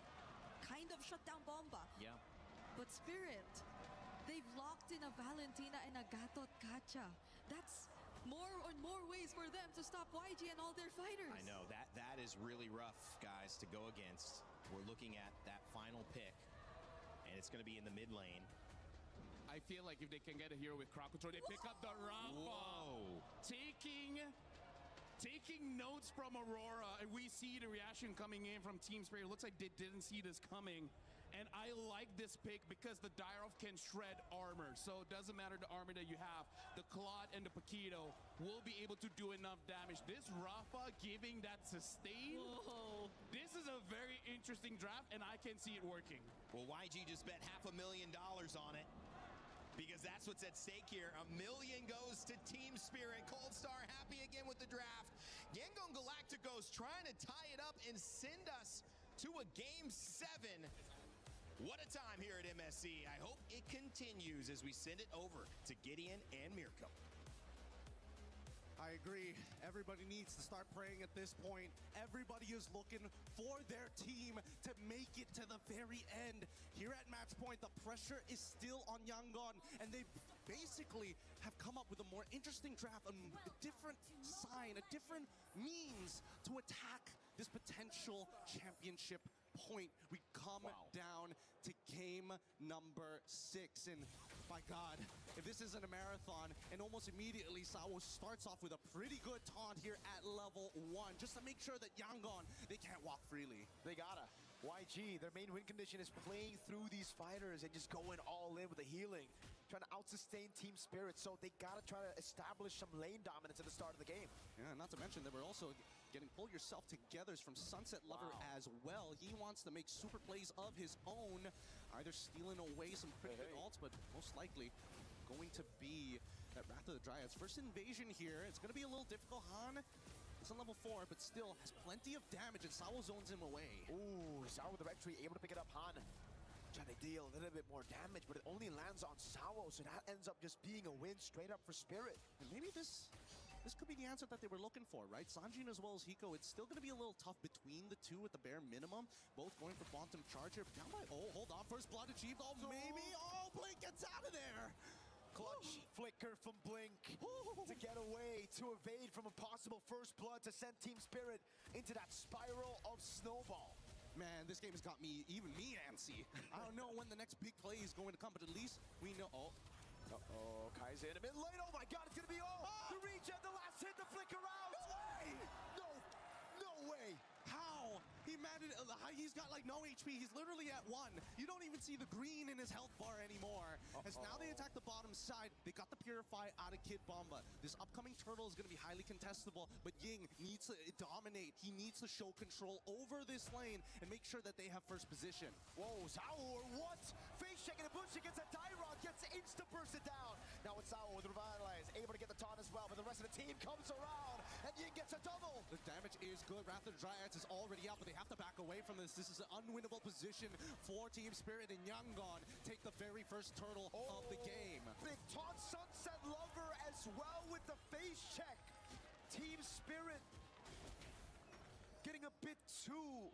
kind of shut down Bomba? Yeah. But Spirit, they've locked in a Valentina and a Gatot Kacha. That's more and more ways for them to stop YG and all their fighters. I know, that is really rough, guys, to go against. We're looking at that final pick, and it's going to be in the mid lane. I feel like if they can get a hero with Crowd Control, they pick up the Rampa. Whoa. Taking notes from Aurora, and we see the reaction coming in from Team Spirit. It looks like they didn't see this coming. And I like this pick because the Dairov can shred armor. So it doesn't matter the armor that you have. The Claude and the Paquito will be able to do enough damage. This Rafa giving that sustain. Whoa. This is a very interesting draft, and I can see it working. Well, YG just bet $500,000 on it because that's what's at stake here. $1 million goes to Team Spirit. Cold Star happy again with the draft. Gengon Galacticos trying to tie it up and send us to a Game 7. What a time here at MSC. I hope it continues as we send it over to Gideon and Mirko. I agree. Everybody needs to start praying at this point. Everybody is looking for their team to make it to the very end. Here at match point, the pressure is still on Yangon, and they basically have come up with a more interesting draft, a different sign, a different means to attack this potential championship point. We come down to game number 6, and my God, if this isn't a marathon, and almost immediately Sawo starts off with a pretty good taunt here at level 1, just to make sure that Yangon, they can't walk freely. They gotta. YG, their main win condition is playing through these fighters and just going all in with the healing, trying to out-sustain Team Spirit, so they gotta try to establish some lane dominance at the start of the game. Yeah, not to mention that we're also getting Pull Yourself Togethers from Sunset Lover as well. He wants to make super plays of his own, either stealing away some pretty good ults, but most likely going to be that Wrath of the Dryads. First invasion here, it's going to be a little difficult. Han is on level 4, but still has plenty of damage, and Sawo zones him away. Ooh, Sawo with the red tree, able to pick it up. Han trying to deal a little bit more damage, but it only lands on Sawo, so that ends up just being a win straight up for Spirit. And maybe this could be the answer that they were looking for, right? Sanjin as well as Hiko, it's still going to be a little tough between the two at the bare minimum. Both going for Quantum Charger. Down by, oh, hold on, first blood achieved. Oh, maybe, oh, Blink gets out of there. Clutch flicker from Blink to get away, to evade from a possible first blood, to send Team Spirit into that spiral of Snowball. Man, this game has got me, even me, antsy. I don't know when the next big play is going to come, but at least we know. Uh-oh, Kaiser in a bit late. Oh my God, it's gonna be the regen, the last hit, the flicker out. No way! No way! How? He managed, he's got like no HP. He's literally at 1. You don't even see the green in his health bar anymore. As now they attack the bottom side. They got the Purify out of Kid Bomba. This upcoming turtle is going to be highly contestable, but Ying needs to dominate. He needs to show control over this lane and make sure that they have first position. Whoa, Sawo, or what? Face check in the bush against a Dairon, gets insta-bursted down. Now it's Sawo with Revitalize, able to get the taunt as well, but the rest of the team comes around, and Ying gets a double. The damage is good. Wrath of the Dryads is already out, but they have to back away from this. This is an unwinnable position for Team Spirit. Shred and Yangon take the very first turtle of the game. Big taunt Sunset Lover as well with the face check. Team Spirit getting a bit too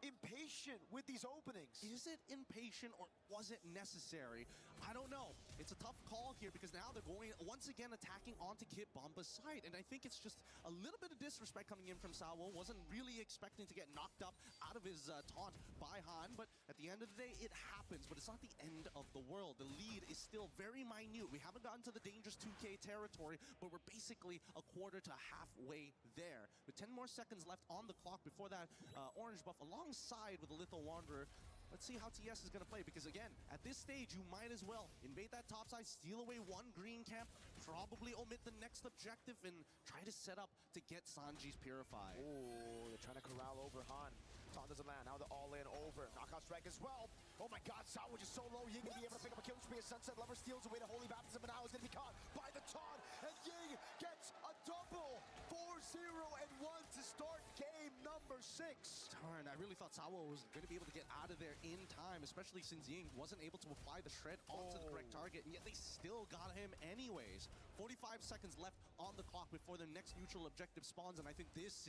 impatient with these openings. Is it impatient or was it necessary? I don't know. It's a tough call here because now they're going once again attacking onto Kid Bomba's side, and I think it's just a little bit of disrespect coming in from Sawo. Wasn't really expecting to get knocked up out of his taunt by Han, but at the end of the day, it happens. But it's not the end of the world. The lead is still very minute. We haven't gotten to the dangerous 2K territory, but we're basically a quarter to halfway there. With 10 more seconds left on the clock before that orange buff alongside with the Lethal Wanderer. Let's see how TS is going to play, because again, at this stage, you might as well invade that top side, steal away one green camp, probably omit the next objective, and try to set up to get Sanji's Purify. Oh, they're trying to corral over Han. Taunt doesn't land. Now they're all in over. Knockout strike as well. Oh my god, Sawo just so low. Ying gonna be able to pick up a killing spree as Sunset Lover steals away the Holy Baptism, but now he's gonna be caught by the taunt. And Ying gets a double. 4-0 and 1 to start game number 6. Darn, I really thought Sawo was going to be able to get out of there in time, especially since Ying wasn't able to apply the shred onto the correct target, and yet they still got him anyways. 45 seconds left on the clock before their next neutral objective spawns, and I think this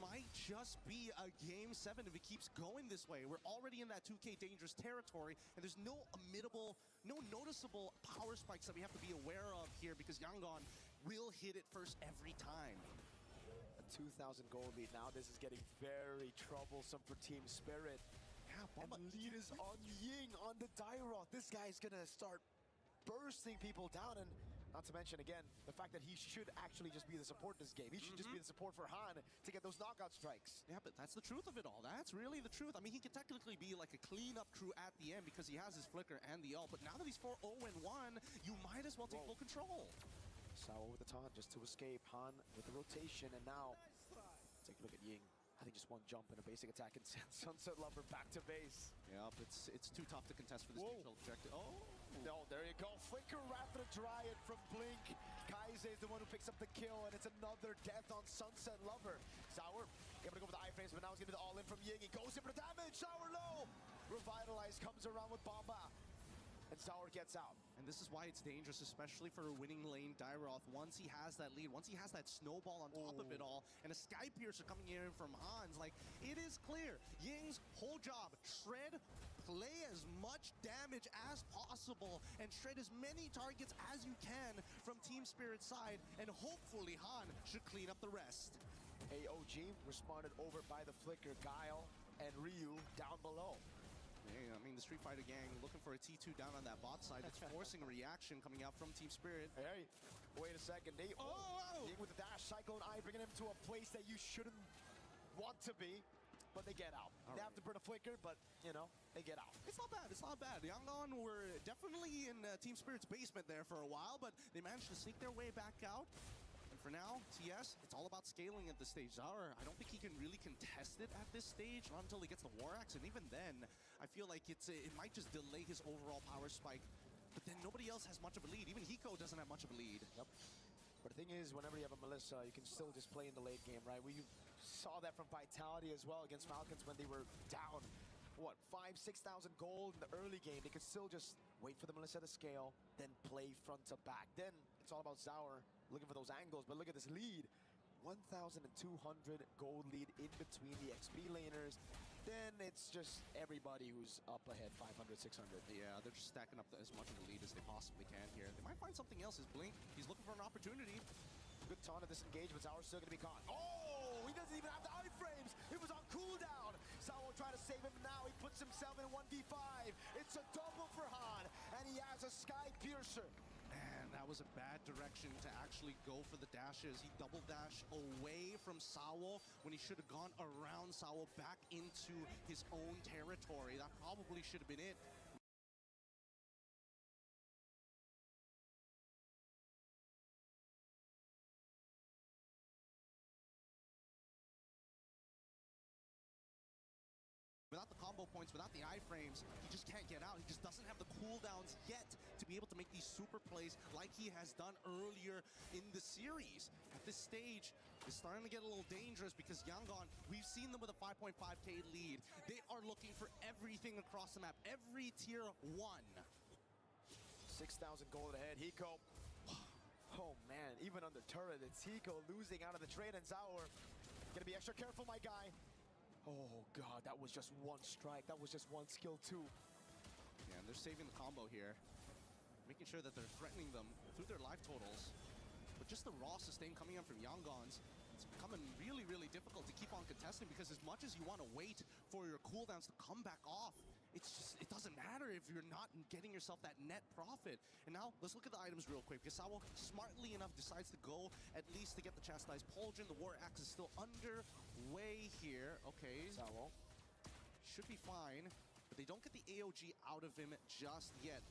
might just be a game 7 if it keeps going this way. We're already in that 2K dangerous territory, and there's no noticeable power spikes that we have to be aware of here, because Yangon will hit it first every time. A 2,000 gold lead. Now this is getting very troublesome for Team Spirit. Yeah, And the lead is on Ying on the Dairoth. This guy's gonna start bursting people down, and not to mention, again, the fact that he should actually just be the support this game. He should just be the support for Han to get those knockout strikes. Yeah, but that's the truth of it all. That's really the truth. I mean, he could technically be like a cleanup crew at the end because he has his flicker and the ult, but now that he's 4-0-1, you might as well take full control. Sawo with the taunt just to escape. Han with the rotation, and now take a look at Ying. I think just one jump and a basic attack and send Sunset Lover back to base. Yep, it's too tough to contest for this neutral objective. Oh, no, there you go. Flicker Wrath of the Dryad from Blink. Kaize is the one who picks up the kill, and it's another death on Sunset Lover. Sour able to go with the iframes, but now he's going to be the all-in from Ying. He goes in for the damage. Sour low. Revitalize comes around with Bomba, and Sour gets out. And this is why it's dangerous, especially for a winning lane Dairoth. Once he has that lead, once he has that snowball on top of it all, and a Sky Piercer coming in from Hans, like, it is clear. Ying's whole job, shred, play as much damage as possible, and shred as many targets as you can from Team Spirit's side, and hopefully Han should clean up the rest. AOG responded over by the Flicker, Guile, and Ryu down below. I mean, the Street Fighter gang looking for a T2 down on that bot side. It's forcing a reaction coming out from Team Spirit. Hey, wait a second. Ying with the dash, Cyclone Eye, bringing him to a place that you shouldn't want to be, but they get out. They have to burn a flicker, but, you know, they get out. It's not bad. It's not bad. Yangon were definitely in Team Spirit's basement there for a while, but they managed to sneak their way back out. For now, TS, it's all about scaling at this stage. Zauer, I don't think he can really contest it at this stage, not until he gets the War Axe, and even then, I feel like it might just delay his overall power spike. But then nobody else has much of a lead. Even Hiko doesn't have much of a lead. Yep. But the thing is, whenever you have a Melissa, you can still just play in the late game, right? We saw that from Vitality as well against Falcons when they were down, what, 5,000-6,000 gold in the early game. They could still just wait for the Melissa to scale, then play front to back. Then it's all about Zauer looking for those angles, but look at this lead. 1,200 gold lead in between the XP laners. Then it's just everybody who's up ahead, 500, 600. Yeah, they're just stacking up as much of the lead as they possibly can here. They might find something else. His Blink, he's looking for an opportunity. Good taunt to disengage, but Zauer's still going to be caught. Oh, he doesn't even have the iframes. It was on cooldown. Zauer trying to save him now. He puts himself in 1v5. It's a double for Han, and he has a Sky Piercer. Man, that was a bad direction to actually go for the dashes. He double dashed away from Sawo when he should have gone around Sawo back into his own territory. That probably should have been it. Without without the combo points, without the iframes, he just can't get out. He just doesn't have the cooldowns yet to be able to make these super plays like he has done earlier in the series. At this stage, it's starting to get a little dangerous because Yangon, we've seen them with a 5.5k lead. They are looking for everything across the map, every tier 1. 6,000 gold ahead, Hiko. Oh man, even on the turret, it's Hiko losing out of the trade, and Zaur gonna be extra careful, my guy. Oh god, that was just one strike. That was just one skill too. Yeah, and they're saving the combo here, making sure that they're threatening them through their life totals. But just the raw sustain coming in from Yangon's, it's becoming really, really difficult to keep on contesting because as much as you want to wait for your cooldowns to come back off, it doesn't matter if you're not getting yourself that net profit. And now, let's look at the items real quick, because Sawo, smartly enough, decides to go at least to get the Chastised Pauldron. The War Axe is still underway here. Okay. Sawo should be fine, but they don't get the AOG out of him just yet.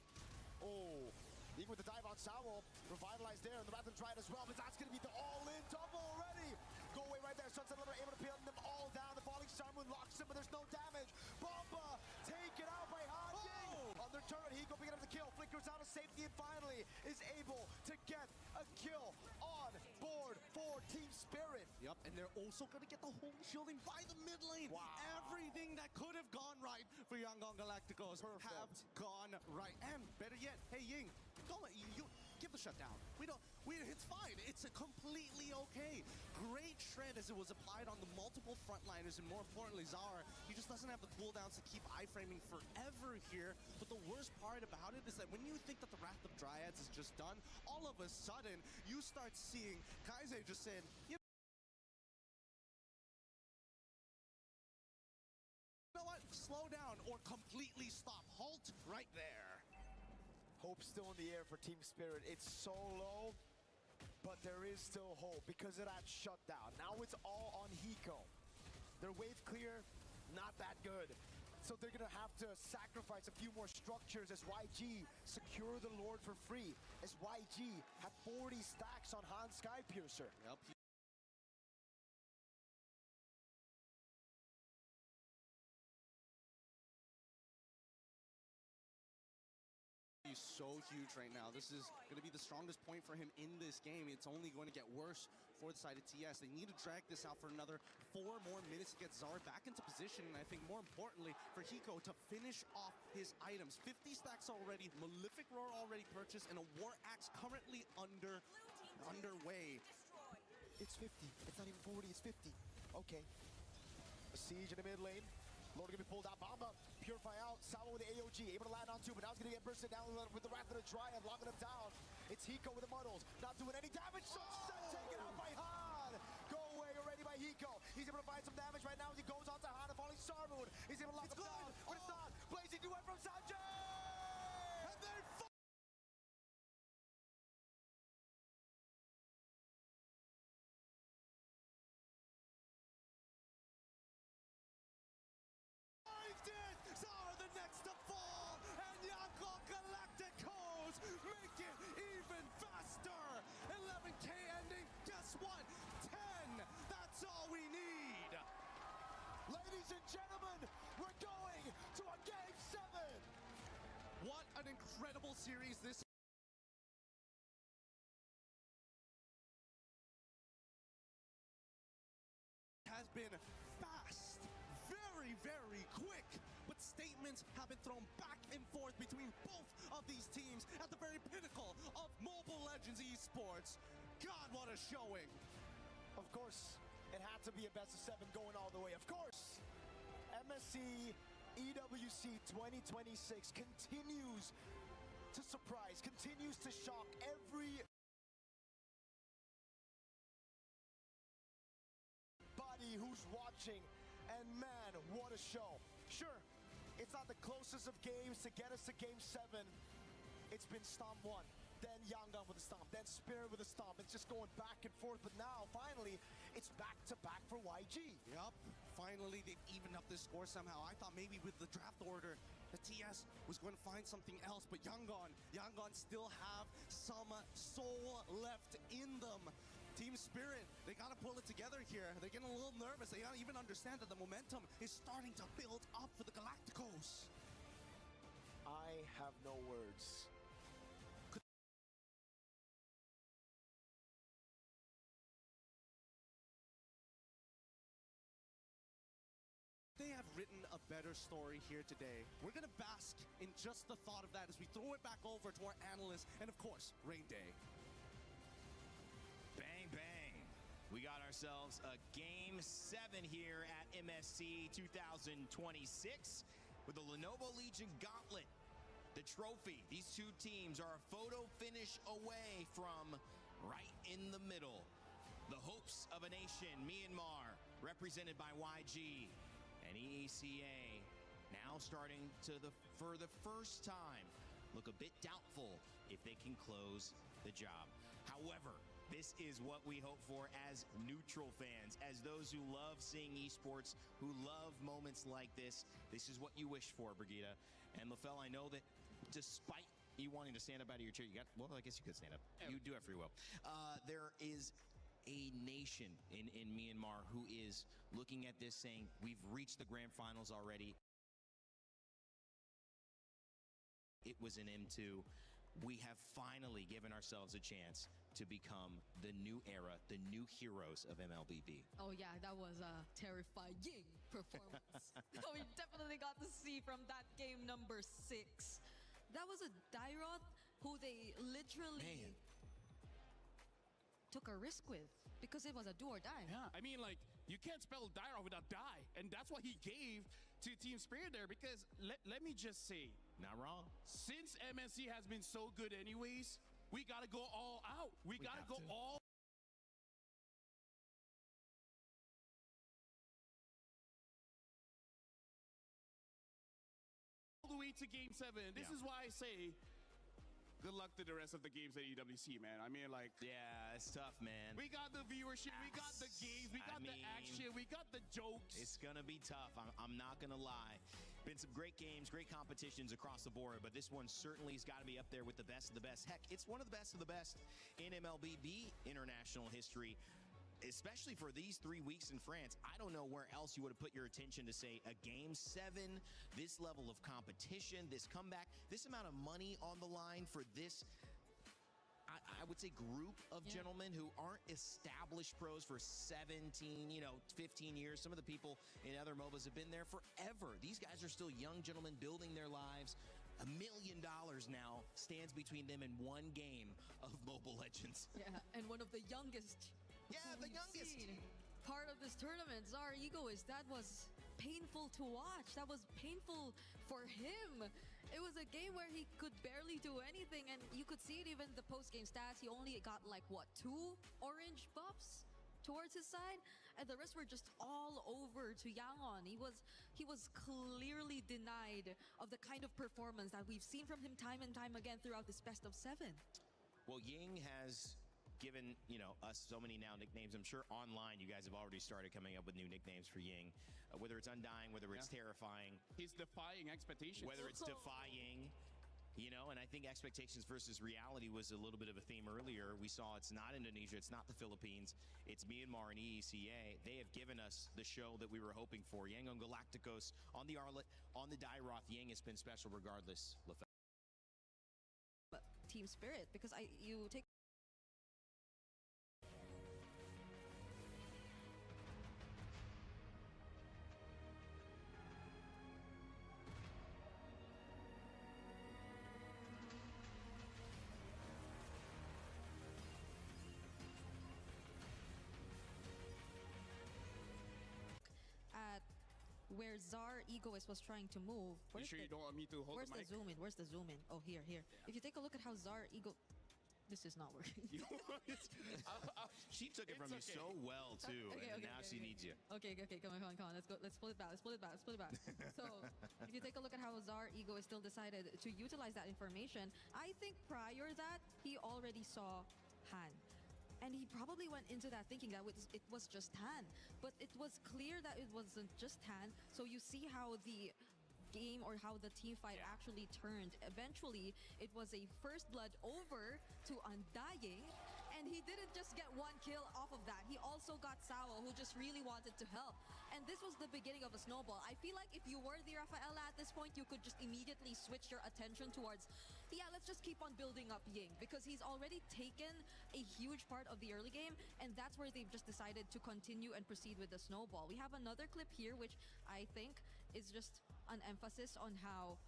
Oh, even with the dive on Sawo, revitalized there, and the Wrath of Dryad as well, but that's going to be the all-in double already. Go away right there, Sunset Lover able to pin them all down. The Falling Star Moon locks him, but there's no damage. Bomba taken out by Hanjing. On their turret, Hiko picking up the kill, flickers out of safety, and finally is able to get a kill on board for Team Spirit. Yep, and they're also going to get the holy shielding by the mid lane. Wow. Everything that could have gone right for Yangon Galacticos have gone right. And better yet, hey Ying, don't let you give the shutdown. It's fine. It's completely okay. Great shred as it was applied on the multiple frontliners, and more importantly, Zaur. He just doesn't have the cooldowns to keep iframing forever here. But the worst part about it is that when you think that the Wrath of Dryads is just done, all of a sudden you start seeing Kaise just saying, you know what? Slow down or completely stop. Halt right there. Hope still in the air for Team Spirit. It's so low, but there is still hope because of that shutdown. Now it's all on Hiko. Their wave clear, not that good. So they're gonna have to sacrifice a few more structures as YG secure the Lord for free. As YG have 40 stacks on Han Skypiercer. Yep. He's so huge right now. This is going to be the strongest point for him in this game. It's only going to get worse for the side of TS. They need to drag this out for another 4 more minutes to get Zaur back into position, and I think more importantly for Hiko to finish off his items. 50 stacks already, Malefic Roar already purchased, and a War Axe currently underway. It's 50. It's not even 40, it's 50. Okay. A siege in the mid lane. Lord gonna be pulled out. Bomba, purify out. Sawo with the AOG, able to land on 2, but now he's gonna get bursted down with the Wrath of the Dryad, locking him down. It's Hiko with the muddles, not doing any damage. Sunset taken out by Han. Go away already by Hiko. He's able to find some damage right now as he goes on to Han, the Falling Star Moon. He's able to lock him down, but it's not. Blazing duet from Sanjay! And then Zaur the next to fall, and Yangon Galacticos make it even faster. 11k ending, guess what? 10, that's all we need. ladies and gentlemen, we're going to a Game 7. What an incredible series this has been. Fast, very, very quick, but statements have been thrown back and forth between both of these teams at the very pinnacle of Mobile Legends esports. God, what a showing. Of course, it had to be a best of 7 going all the way. Of course, MSC EWC 2026 continues to surprise, continues to shock every body who's watching. And man, what a show. Sure, it's not the closest of games to get us to Game 7. It's been Stomp 1, then Yangon with a Stomp, then Spirit with a Stomp. It's just going back and forth, but now, finally, it's back-to-back for YG. Yup, finally they've evened up this score somehow. I thought maybe with the draft order, the TS was going to find something else, but Yangon still have some soul left in them. Team Spirit, they gotta pull it together here. They're getting a little nervous. They gotta even understand that the momentum is starting to build up for the Galacticos. I have no words. They have written a better story here today. We're gonna bask in just the thought of that as we throw it back over to our analysts and, of course, Rain Day. Bang, bang. We got ourselves a Game 7 here at MSC 2026 with the Lenovo Legion Gauntlet. The trophy. These two teams are a photo finish away from right in the middle. The hopes of a nation, Myanmar, represented by YG. And EECA now starting to, for the first time, look a bit doubtful if they can close the job. However, this is what we hope for as neutral fans, as those who love seeing esports, who love moments like this. This is what you wish for, Brigitte. And LaFell, I know that despite you wanting to stand up out of your chair, well, I guess you could stand up. You do have free will. There is a nation in Myanmar who is looking at this saying, we've reached the grand finals already. It was an M2. We have finally given ourselves a chance to become the new era, the new heroes of MLBB. Oh yeah, that was a terrifying performance. We definitely got to see from that game number 6. That was a Dairoth who they literally took a risk with because it was a do or die. Yeah, I mean, like, you can't spell Dairoth without die, and that's what he gave to Team Spirit there because let me just say, not wrong. Since MSC has been so good anyways, we gotta go all out. We gotta go all the way to Game 7. This is why I say, good luck to the rest of the games at EWC, man. I mean, like... Yeah, it's tough, man. We got the viewership, we got the games, we got the action, we got the jokes. It's gonna be tough, I'm not gonna lie. Been some great games, great competitions across the board, but this one certainly has got to be up there with the best of the best. Heck, it's one of the best in MLBB international history. Especially for these 3 weeks in France. I don't know where else you would have put your attention to say a Game 7, this level of competition, this comeback, this amount of money on the line for this, I would say, group of gentlemen who aren't established pros for 17, 15 years. Some of the people in other MOBAs have been there forever. These guys are still young gentlemen building their lives. $1 million now stands between them in one game of Mobile Legends. Yeah, and one of the youngest. Yeah, the youngest. Part of this tournament, Zar Egoist, that was painful to watch. That was painful for him. It was a game where he could barely do anything, and you could see it even the post-game stats. He only got like, what, 2 orange buffs towards his side, and the rest were just all over to Yangon. He was clearly denied of the kind of performance that we've seen from him time and time again throughout this best of 7. Well, Ying has given us so many now nicknames. I'm sure online you guys have already started coming up with new nicknames for Ying, whether it's Undying, whether it's Terrifying. He's defying expectations. Whether it's defying, and I think expectations versus reality was a little bit of a theme earlier. We saw it's not Indonesia, it's not the Philippines, it's Myanmar and EECA. They have given us the show that we were hoping for. Yangon Galacticos on the Arlet, on the Dairoth. Ying has been special regardless. Team Spirit, because you take where Zar Egoist was trying to move. You sure you don't want me to hold Where's the the mic? zoom in? Where's the zoom in? Oh, here. If you take a look at how Zar this is not working. She took it from you so well too, and now she needs you. Okay, come on. Let's go. Let's pull it back. So, if you take a look at how Zar Egoist still decided to utilize that information, I think prior that he already saw Han. And he probably went into that thinking that it was just Han. But it was clear that it wasn't just Han. So you see how the game or how the team fight actually turned. Eventually, it was a first blood over to Undying. And he didn't just get one kill off of that. He also got Sao, who just really wanted to help. And this was the beginning of a snowball. I feel like if you were the Rafaela at this point, you could just immediately switch your attention towards, yeah, let's just keep on building up Ying, because he's already taken a huge part of the early game, and that's where they've just decided to continue and proceed with the snowball. We have another clip here, which I think is just an emphasis on how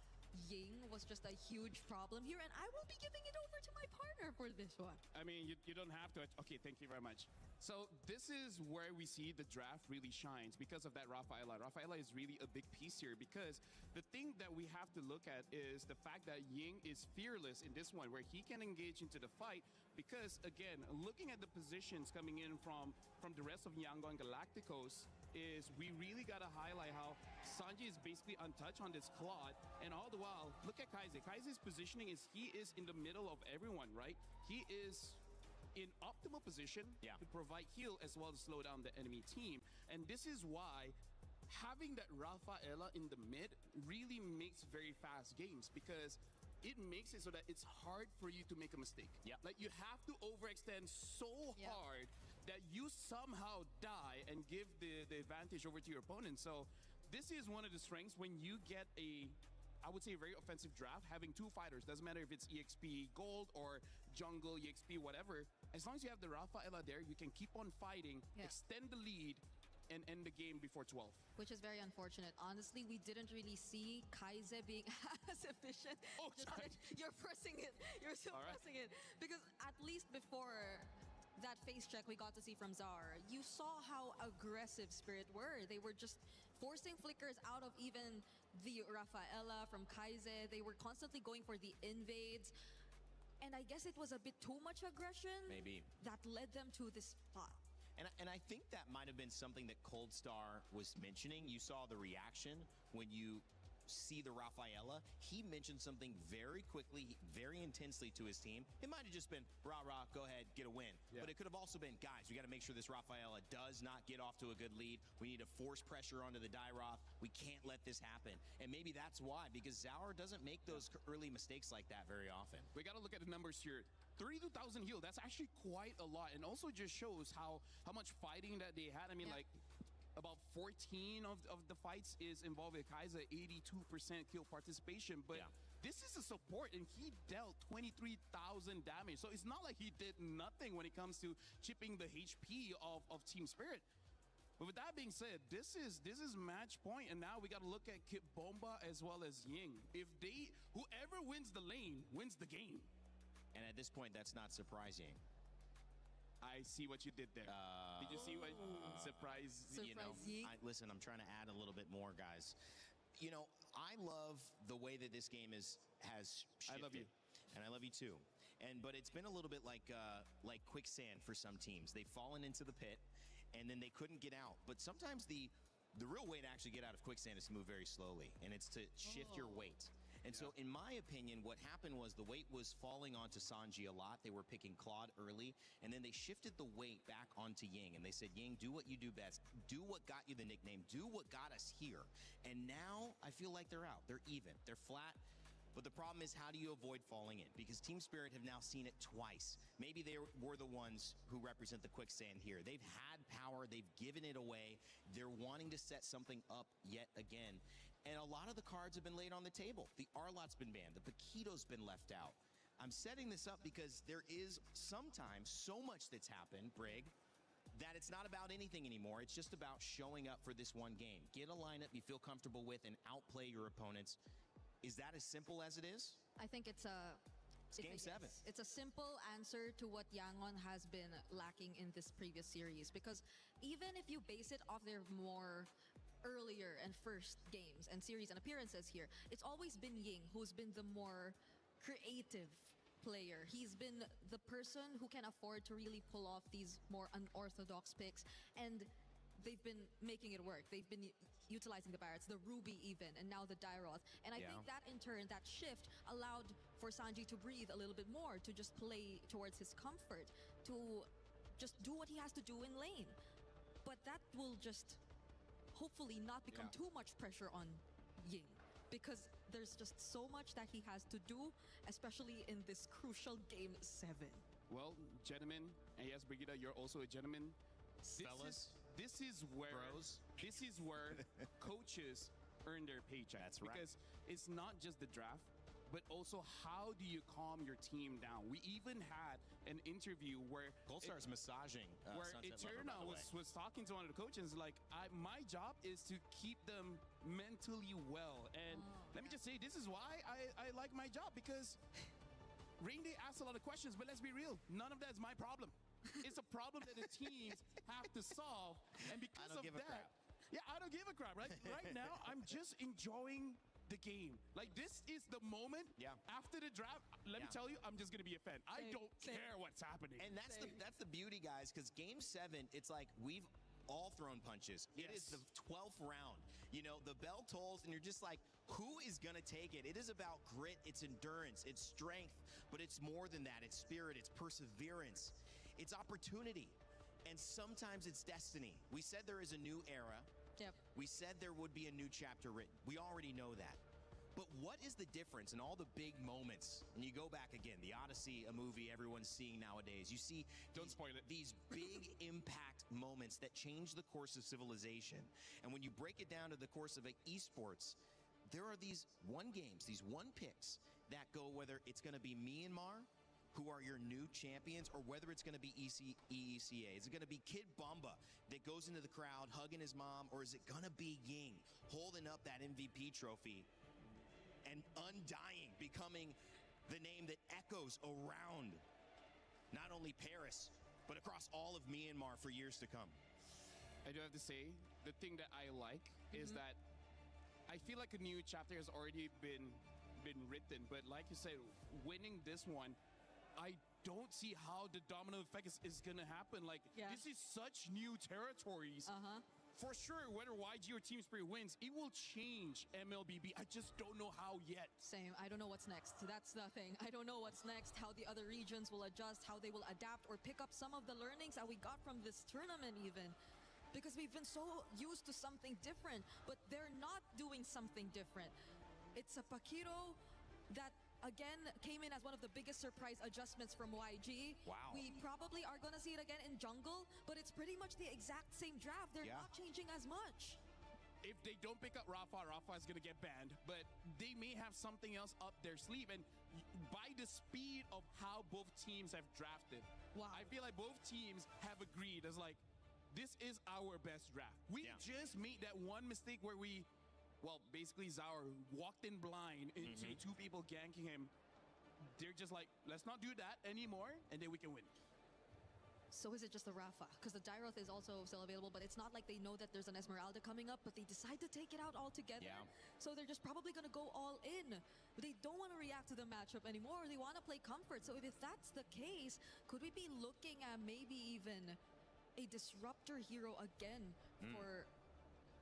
Ying was just a huge problem here, and I will be giving it over to my partner for this one. I mean, you don't have to. Okay, thank you very much. So this is where we see the draft really shines because of that Rafaela. Rafaela is really a big piece here because the thing that we have to look at is the fact that Ying is fearless in this one, where he can engage into the fight because, again, looking at the positions coming in from the rest of Yangon Galacticos, is we really got to highlight how Sanji is basically untouched on this Claude, and all the while, look at Kaize. Kaize's positioning is he is in the middle of everyone, right? He is in optimal position to provide heal as well as slow down the enemy team, and this is why having that Rafaela in the mid really makes very fast games, because it makes it so that it's hard for you to make a mistake. Like, you have to overextend so hard that you somehow die and give the advantage over to your opponent. So this is one of the strengths when you get I would say a very offensive draft, having two fighters. Doesn't matter if it's EXP Gold or Jungle, EXP, whatever. As long as you have the Rafaela there, you can keep on fighting, extend the lead, and end the game before 12. Which is very unfortunate. Honestly, we didn't really see Kaize being as efficient. Oh, sorry. You're pressing it. You're still pressing it. Because at least before that face check we got to see from Zar, you saw how aggressive Spirit were. They were just forcing flickers out of even the Rafaela from Kaize. They were constantly going for the invades. And I guess it was a bit too much aggression. Maybe. That led them to this spot. And I think that might have been something that Cold Star was mentioning. You saw the reaction when you see the Rafaela. He mentioned something very quickly, very intensely to his team. It might have just been, rah, go ahead, get a win. But it could have also been, guys, we got to make sure this Rafaela does not get off to a good lead. We need to force pressure onto the Dairoth. We can't let this happen. And maybe that's why, because Zaur doesn't make those early mistakes like that very often. We got to look at the numbers here. 32,000 heal, that's actually quite a lot, and also just shows how much fighting that they had. I mean, like, about 14 of the fights is involved with Kaize, 82% kill participation, but this is a support, and he dealt 23,000 damage, so it's not like he did nothing when it comes to chipping the HP of Team Spirit. But with that being said, this is match point, and now we got to look at Kit Bomba as well as Ying. Whoever wins the lane wins the game. And at this point, that's not surprising. I see what you did there. Did you see what surprise? Listen, I'm trying to add a little bit more, guys. You know, I love the way that this game has shifted. I love you. And I love you too. But it's been a little bit like quicksand for some teams. They've fallen into the pit, and then they couldn't get out. But sometimes the real way to actually get out of quicksand is to move very slowly, and it's to shift your weight. And so, in my opinion, what happened was the weight was falling onto Sanji a lot. They were picking Claude early, and then they shifted the weight back onto Ying. And they said, Ying, do what you do best. Do what got you the nickname. Do what got us here. And now, I feel like they're out. They're even. They're flat. But the problem is, how do you avoid falling in? Because Team Spirit have now seen it twice. Maybe they were the ones who represent the quicksand here. They've had power. They've given it away. They're wanting to set something up yet again. And a lot of the cards have been laid on the table. The Arlot's been banned. The Paquito's been left out. I'm setting this up because there is sometimes so much that's happened, Brig, that it's not about anything anymore. It's just about showing up for this one game. Get a lineup you feel comfortable with and outplay your opponents. Is that as simple as it is? I think it's Game 7. It's a simple answer to what Yangon has been lacking in this previous series, because even if you base it off their more earlier and first games and series and appearances here, it's always been Ying who's been the more creative player. He's been the person who can afford to really pull off these more unorthodox picks, and they've been making it work. They've been utilizing the Barretts, the Ruby even, and now the Dairoth. And I think that in turn, that shift allowed for Sanji to breathe a little bit more, to just play towards his comfort, to just do what he has to do in lane. But that will just hopefully not become too much pressure on Ying, because there's just so much that he has to do, especially in this crucial Game 7. Well, gentlemen, and yes, Brigitte, you're also a gentleman. Fellas, This is where bros. this is where coaches earn their paycheck. That's right. Because it's not just the draft, but also how do you calm your team down? We even had an interview where Goldstar's massaging where Sunset Lover, Eterna by the way. was talking to one of the coaches like, my job is to keep them mentally well. And let me just say, this is why I like my job, because Rain Day asks a lot of questions, but let's be real, none of that is my problem. It's a problem that the teams have to solve. And because don't of give a that, crap. yeah, I don't give a crap. Right now, I'm just enjoying the game. Like, this is the moment. Yeah. After the draft, let me Yeah. tell you, I'm just gonna be a fan. I Same, don't same. care what's happening. And that's the beauty, guys, because Game 7, it's like we've all thrown punches. It is Yes. the 12th round. You know, the bell tolls, and you're just like, who is going to take it? It is about grit, it's endurance, it's strength, but it's more than that. It's spirit, it's perseverance, it's opportunity, and sometimes it's destiny. We said there is a new era. Yep. We said there would be a new chapter written. We already know that. But what is the difference in all the big moments? And you go back again, the Odyssey, a movie everyone's seeing nowadays. You see Don't spoil it. these big impact moments that change the course of civilization. And when you break it down to the course of esports, there are these one games, these one picks that go, whether it's going to be Myanmar, who are your new champions, or whether it's going to be EECA. Is it going to be Kid Bamba that goes into the crowd hugging his mom, or is it going to be Ying holding up that MVP trophy and undying, becoming the name that echoes around not only Paris, but across all of Myanmar for years to come? I do have to say, the thing that I like is that I feel like a new chapter has already been written. But like you said, winning this one, I don't see how the domino effect is going to happen. Like, Yeah. this is such new territories. For sure, whether YG or Team Spirit wins, it will change MLBB. I just don't know how yet. Same. I don't know what's next. That's the thing. I don't know what's next, how the other regions will adjust, how they will adapt or pick up some of the learnings that we got from this tournament even. Because we've been so used to something different, but they're not doing something different. It's a Paquito that, again, came in as one of the biggest surprise adjustments from YG. Wow. We probably are going to see it again in Jungle, but it's pretty much the exact same draft. They're Yeah. not changing as much. If they don't pick up Rafa, Rafa is going to get banned. But they may have something else up their sleeve. And by the speed of how both teams have drafted, Wow. I feel like both teams have agreed as like, this is our best draft. We Yeah. just made that one mistake where we, well, basically Zaur walked in blind into two people ganking him. They're just like, let's not do that anymore, and then we can win. So is it just the Rafa? Because the Dyroth is also still available, but it's not like they know that there's an Esmeralda coming up, but they decide to take it out altogether. Yeah. So they're just probably going to go all in. They don't want to react to the matchup anymore, or they want to play comfort. So if that's the case, could we be looking at maybe even a disruptor hero again for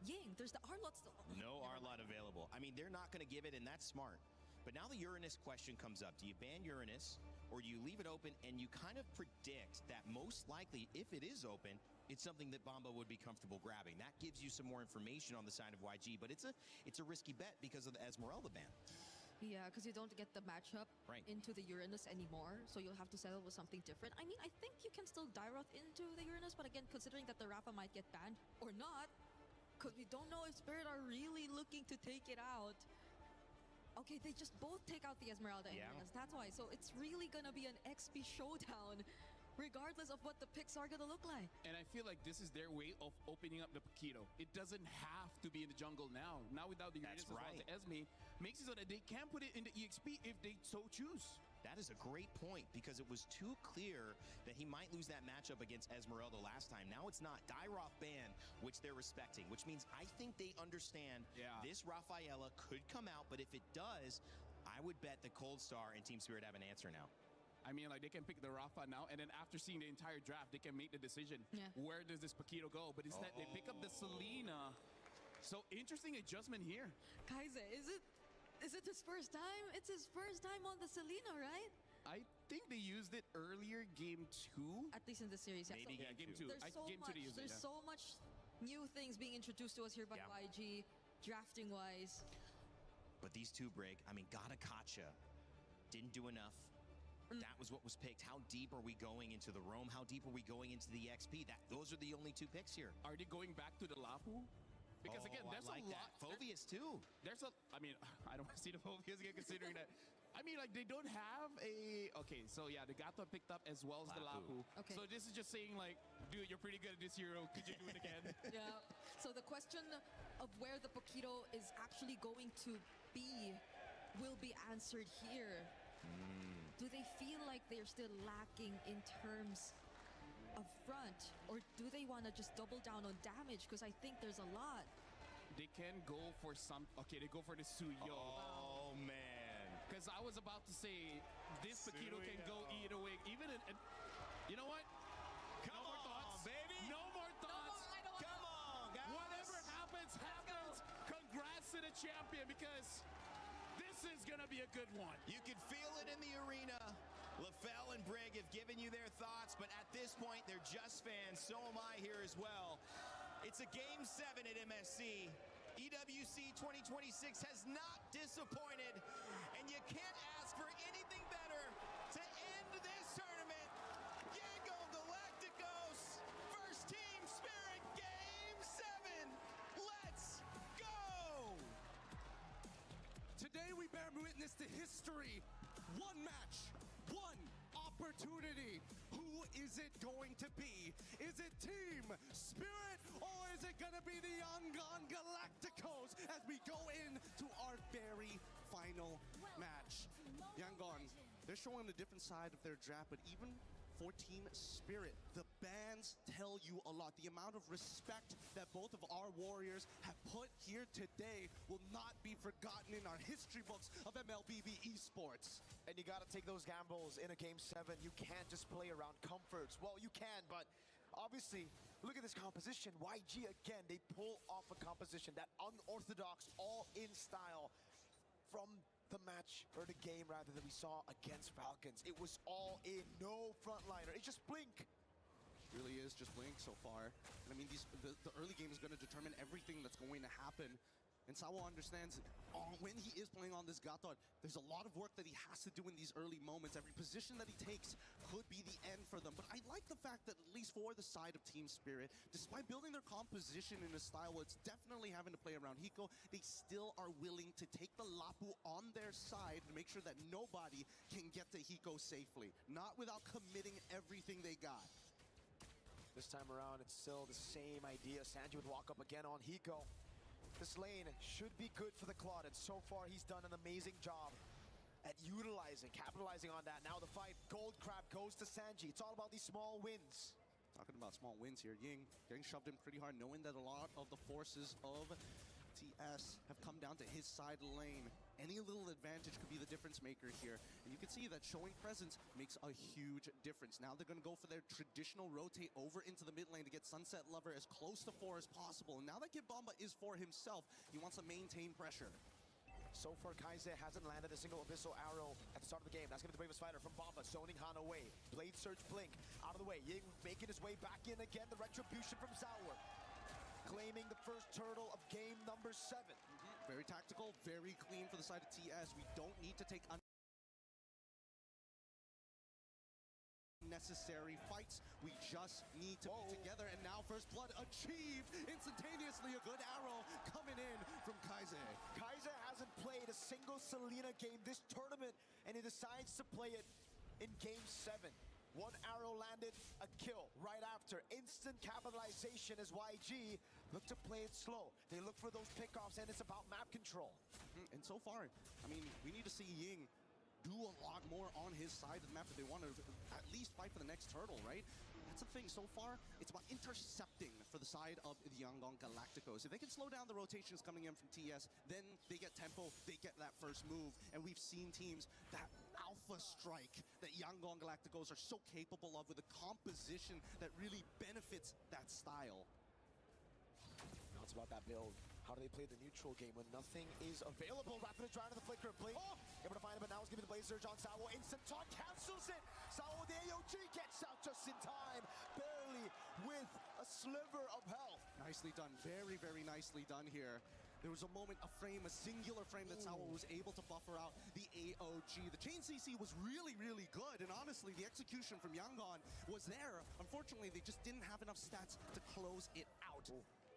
Ying? There's the Arlott still. No Arlott available. I mean, they're not going to give it, and that's smart. But now the Uranus question comes up. Do you ban Uranus, or do you leave it open and you kind of predict that most likely, if it is open, it's something that Bamba would be comfortable grabbing? That gives you some more information on the side of YG, but it's a risky bet because of the Esmeralda ban. Yeah, because you don't get the matchup Right. into the Uranus anymore, so you'll have to settle with something different. I mean, I think you can still Dyroth into the Uranus, but again, considering that the Rafa might get banned or not, because we don't know if Spirit are really looking to take it out. Okay, they just both take out the Esmeralda and Yeah. Uranus, that's why. So it's really going to be an XP showdown, regardless of what the picks are going to look like. And I feel like this is their way of opening up the Paquito. It doesn't have to be in the jungle now. Now without the Uranus That's as well right. as the Esme, makes it so that they can put it in the EXP if they so choose. That is a great point, because it was too clear that he might lose that matchup against Esmeralda last time. Now it's not. Dyroth ban, which they're respecting, which means I think they understand this Rafaela could come out, but if it does, I would bet the Cold Star and Team Spirit have an answer now. I mean, like, they can pick the Rafa now, and then after seeing the entire draft, they can make the decision. Yeah. Where does this Paquito go? But instead, they pick up the Selena. So interesting adjustment here. Kaize, is it his first time? It's his first time on the Selena, right? I think they used it earlier, game 2. At least in the series. Yeah. Maybe So Yeah, game 2. there's so Game 2 much. they used it. There's Yeah. so much new things being introduced to us here by Yeah. YG, drafting wise. But these two break. I mean, Gata Kacha didn't do enough. That was what was picked. How deep are we going into the Roam? How deep are we going into the XP? Those are the only two picks here. Are they going back to the Lapu? Because again, there's I like a lot. that. Phoveus too. I mean, I don't want to see the Phoveus again, considering that. I mean, like, they don't have a... Okay, so yeah, the Gato picked up as well as the Lapu. Okay. So this is just saying, like, dude, you're pretty good at this hero. Could you do it again? Yeah. So the question of where the Pokito is actually going to be will be answered here. Do they feel like they're still lacking in terms of front? Or do they want to just double down on damage? Because I think there's a lot. They can go for some... Okay, they go for the Suyo. Oh, man. Because I was about to say, this Pokito can go either way. Even in... You know what? Come no more on, thoughts. baby. No more thoughts. Come on, guys. Whatever happens, happens. Congrats to the champion, because this is going to be a good one. You can feel it in the arena. LaFell and Brig have given you their thoughts, but at this point, they're just fans. So am I here as well. It's a Game 7 at MSC. EWC 2026 has not disappointed, and you can't ask for anything better to end this tournament. Yangon Galacticos, first team Spirit, Game 7. Let's go! Today we bear witness to history. One match, one opportunity. Who is it going to be? Is it Team Spirit, or is it going to be the Yangon Galacticos as we go into our very final match? Yangon, they're showing a different side of their draft, but even for Team Spirit, the bans tell you a lot. The amount of respect that both of our warriors have put here today will not be forgotten in our history books of MLBB esports. And you got to take those gambles in a Game 7. You can't just play around comforts. Well, you can, but obviously, look at this composition. YG, again, they pull off a composition, that unorthodox, all-in style from the match, or the game rather, that we saw against Falcons. It was all in, no frontliner. It's just Blink. Really is just Blink so far. And I mean, the early game is going to determine everything that's going to happen. And Sawo understands when he is playing on this Gatot, there's a lot of work that he has to do in these early moments. Every position that he takes could be the end for them. But I like the fact that, at least for the side of Team Spirit, despite building their composition in a style where it's definitely having to play around Hiko, they still are willing to take the Lapu on their side to make sure that nobody can get to Hiko safely. Not without committing everything they got. This time around, it's still the same idea. Sanji would walk up again on Hiko. This lane should be good for the Claude, and so far he's done an amazing job at capitalizing on that. Now the fight, Gold Crab goes to Sanji. It's all about these small wins. Talking about small wins here, Ying getting shoved in pretty hard, knowing that a lot of the forces of TS have come down to his side lane. Any little advantage could be the difference maker here. And you can see that showing presence makes a huge difference. Now they're going to go for their traditional rotate over into the mid lane to get Sunset Lover as close to 4 as possible. And now that Kibamba is for himself, he wants to maintain pressure. So far, Kaize hasn't landed a single Abyssal Arrow at the start of the game. That's going to be the bravest fighter from Bomba, zoning Han away. Blade Surge Blink out of the way. Ying making his way back in again. The Retribution from Sour, claiming the first turtle of game number 7. Very tactical, very clean for the side of TS. We don't need to take unnecessary fights. We just need to be together. And now first blood achieved instantaneously. A good arrow coming in from Kaize. Kaize hasn't played a single Selena game this tournament, and he decides to play it in game 7. One arrow landed, a kill right after. Instant capitalization as YG look to play it slow. They look for those pickoffs, and it's about map control. And so far, I mean, we need to see Ying do a lot more on his side of the map if they want to at least fight for the next turtle, right? That's the thing. So far, it's about intercepting for the side of the Yangon Galacticos. If they can slow down the rotations coming in from TS, then they get tempo, they get that first move. And we've seen teams, that alpha strike that Yangon Galacticos are so capable of with a composition that really benefits that style. Now it's about that build. How do they play the neutral game when nothing is available? Rapid trying to the flicker. Blink. Able to find him, but now he's giving the Blaze Surge on Sawo. Instant taunt cancels it. Sawo with the AOG gets out just in time. Barely with a sliver of health. Nicely done. Very, very nicely done here. There was a moment, a frame, a singular frame that Sawa was able to buffer out the AOG. The chain CC was really, really good, and honestly, the execution from Yangon was there. Unfortunately, they just didn't have enough stats to close it out.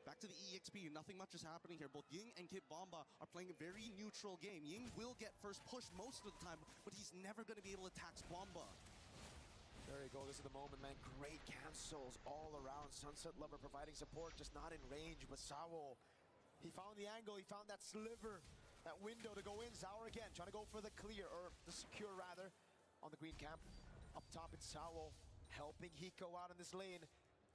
Back to the EXP, nothing much is happening here. Both Ying and Kit Bomba are playing a very neutral game. Ying will get first push most of the time, but he's never going to be able to tax Bomba. There you go, this is the moment, man. Great cancels all around. Sunset Lover providing support, just not in range, but Sawo, he found the angle, he found that sliver, that window to go in. Zaur again, trying to go for the clear, or the secure rather, on the green camp. Up top it's Sawo, helping Hiko out in this lane.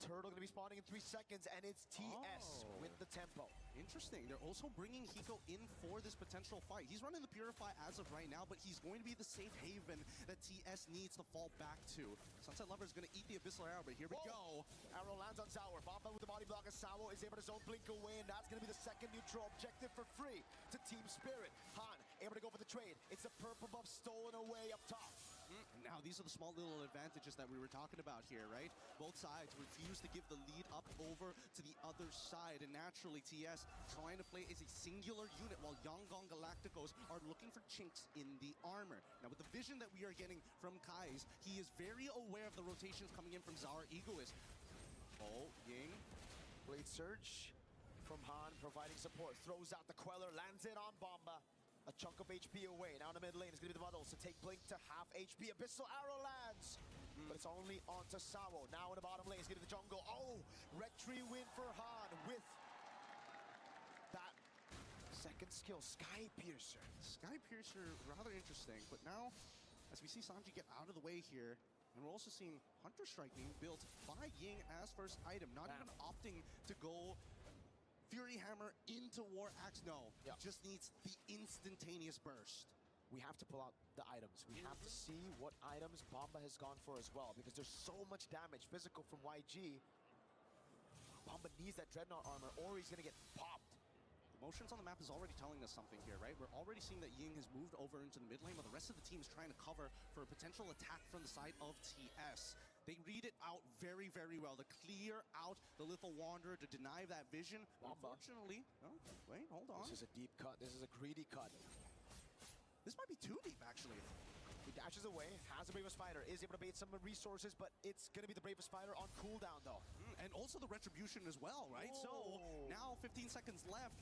Turtle gonna be spawning in 3 seconds, and it's TS with the tempo. Interesting. They're also bringing Hiko in for this potential fight. He's running the Purify as of right now, but he's going to be the safe haven that TS needs to fall back to. Sunset Lover is going to eat the Abyssal Arrow, but here we go. Arrow lands on Zaur. Bomba with the body block as Sawo is able to zone blink away, and that's going to be the second neutral objective for free to Team Spirit. Han able to go for the trade. It's a purple buff stolen away up top. Now, these are the small little advantages that we were talking about here, right? Both sides refuse to give the lead up over to the other side, and naturally, TS trying to play as a singular unit while Yangon Galacticos are looking for chinks in the armor. Now, with the vision that we are getting from Kai's, he is very aware of the rotations coming in from Zaur Egoist. Oh, Ying. Blade Surge from Han providing support. Throws out the Queller, lands it on Bomba. A chunk of HP away. Now in the mid lane is going to be the Muddles to take Blink to half HP. Abyssal Arrow lands, but it's only onto Sawo. Now in the bottom lane is going to be the jungle. Oh, Retry win for Han with that second skill, Sky Piercer. Sky Piercer, rather interesting, but now, as we see Sanji get out of the way here, and we're also seeing Hunter Strike being built by Ying as first item, not even opting to go Fury Hammer into War Axe. No, just needs the instantaneous burst. We have to pull out the items. We have to see what items Bomba has gone for as well, because there's so much damage physical from YG. Bomba needs that Dreadnought armor or he's gonna get popped. The motions on the map is already telling us something here, right? We're already seeing that Ying has moved over into the mid lane, but the rest of the team is trying to cover for a potential attack from the side of TS. They read it out very, very well to clear out the Lethal Wanderer, to deny that vision. Unfortunately, oh, wait, hold on. This is a deep cut. This is a greedy cut. This might be too deep, actually. He dashes away, has the Bravest Fighter, is able to bait some resources, but it's going to be the Bravest Fighter on cooldown, though. And also the Retribution as well, right? So now 15 seconds left.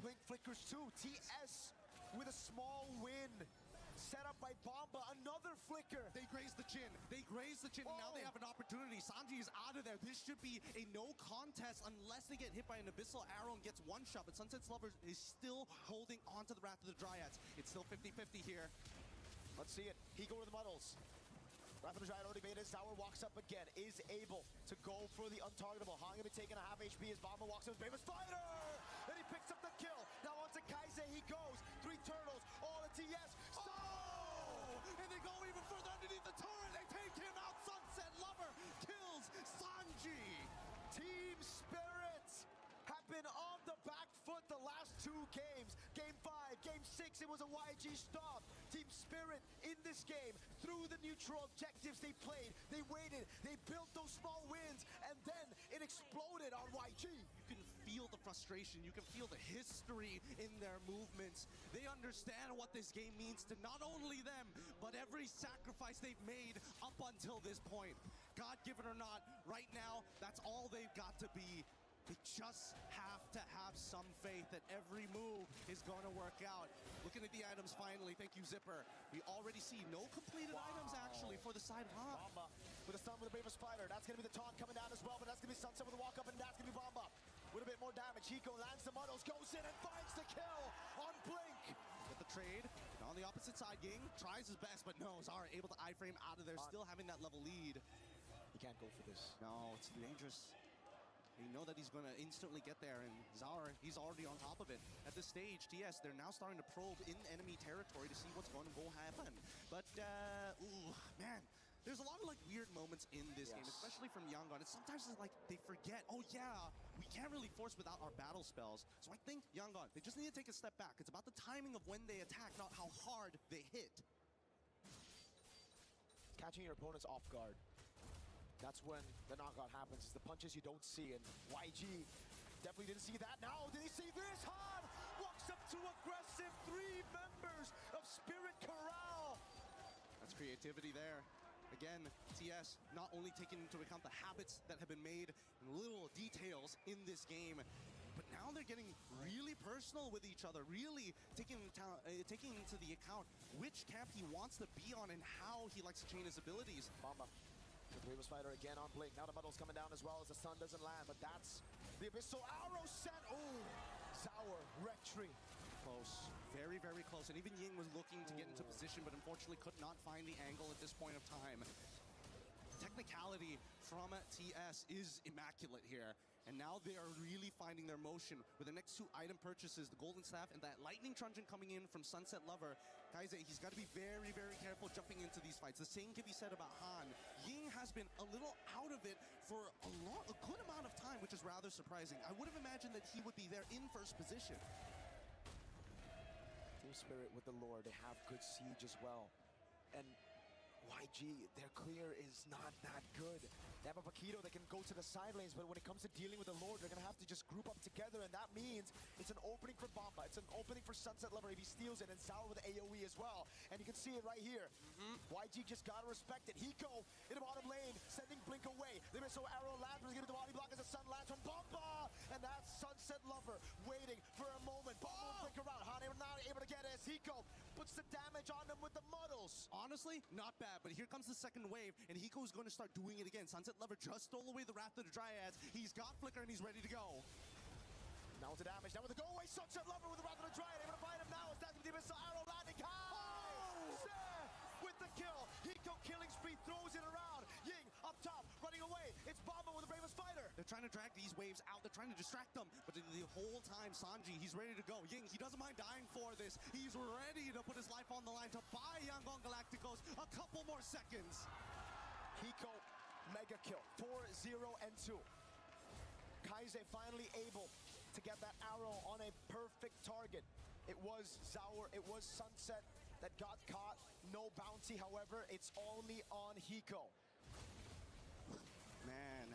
Blink flickers too. TS with a small win. Set up by Bomba, another flicker. They graze the chin. They graze the chin, and now they have an opportunity. Sanji is out of there. This should be a no contest unless they get hit by an Abyssal Arrow and gets one shot. But Sunset Lover is still holding on to the Wrath of the Dryads. It's still 50-50 here. Let's see it. He go to the Muddles. Wrath of the Dryad already baited. Zaur walks up again. Is able to go for the untargetable. Han gonna be taking a half HP as Bomba walks in with Bravest Fighter. And he picks up the kill. Now onto Kaise he goes. 3 turtles, all at TS. And they go even further underneath the turret. They take him out. Sunset Lover kills Sanji. Team Spirit have been on the back foot the last 2 games. Game 5, Game 6, it was a YG stop. Team Spirit in this game, through the neutral objectives they played, they waited, they built those small wins, and then it exploded on YG. You can feel the frustration. You can feel the history in their movements. They understand what this game means to not only them, but every sacrifice they've made up until this point. God given or not, right now, that's all they've got to be. They just have to have some faith that every move is going to work out. Looking at the items finally, thank you, Zipper. We already see no completed items actually for the side hop. Bomba with a stun with the Bravest Fighter. That's going to be the taunt coming down as well, but that's going to be Sunset with a walk up, and that's going to be Bomba with a bit more damage. Hiko lands the Muddles, goes in and finds the kill on Blink. Get the trade. And on the opposite side, Ying tries his best, but no, Zaur able to iframe out of there, still having that level lead. He can't go for this. No, it's dangerous. You know that he's going to instantly get there, and Zaur, he's already on top of it. At this stage, TS, they're now starting to probe in enemy territory to see what's going to go happen. But, ooh, man, there's a lot of, like, weird moments in this game, especially from Yangon. And sometimes it's like they forget, oh, yeah, we can't really force without our battle spells. So I think Yangon, they just need to take a step back. It's about the timing of when they attack, not how hard they hit. Catching your opponents off guard. That's when the knockout happens. It's the punches you don't see, and YG Definitely didn't see that. Now, did he see this? Han walks up to aggressive 3 members of Spirit Corral. That's creativity there. Again, TS not only taking into account the habits that have been made and little details in this game, but now they're getting really personal with each other, really taking into the account which camp he wants to be on and how he likes to chain his abilities. Bomba with Bravest Fighter again on Blink. Now the muddle's coming down as well as the sun doesn't land, but that's the Abyssal Arrow set. Ooh, Zaur, Retri. Close, very, very close. And even Ying was looking to get into position, but unfortunately could not find the angle at this point of time. Technicality from TS is immaculate here. And now they are really finding their motion with the next 2 item purchases, the Golden Staff and that Lightning Truncheon coming in from Sunset Lover. Kaize, he's got to be very, very careful jumping into these fights. The same can be said about Han. Ying has been a little out of it for a good amount of time, which is rather surprising. I would have imagined that he would be there in first position. Team Spirit with the lore, they have good siege as well. And YG, their clear is not that good. They have a Paquito that can go to the side lanes, but when it comes to dealing with the Lord, they're going to have to just group up together, and that means it's an opening for Bomba. It's an opening for Sunset Lover if he steals it, and Zaur with the AoE as well. And you can see it right here. YG just got to respect it. Hiko in the bottom lane, sending Blink away. The Missile Arrow lands, but he's going to body block as the sun lands from Bomba. And that's Sunset Lover waiting for a moment. Bomba will blink around. Han not able to get it as Hiko puts the damage on them with the muddles. Honestly, not bad, but here comes the second wave, and Hiko is going to start doing it again. Sunset Lover just stole away the Wrath of the Dryads. He's got Flicker, and he's ready to go. Now with the damage, now with the go away, Sunset Lover with the Wrath of the Dryad, able to find him now. It's that with the Missile Arrow landing. With the kill, Hiko killing spree, throws it around. Ying up top, running away. It's Bomba with the Bravest Fighter. They're trying to drag these waves out. They're trying to distract them, but the whole time, Sanji, he's ready to go. Ying, he doesn't mind dying for this. He's ready to put his life on the line to buy Yangon Galacticos a couple more seconds. Hiko, mega kill, 4-0 and 2. Kaize finally able to get that arrow on a perfect target. It was Zaur, it was Sunset that got caught. No bounty, however, it's only on Hiko. Man,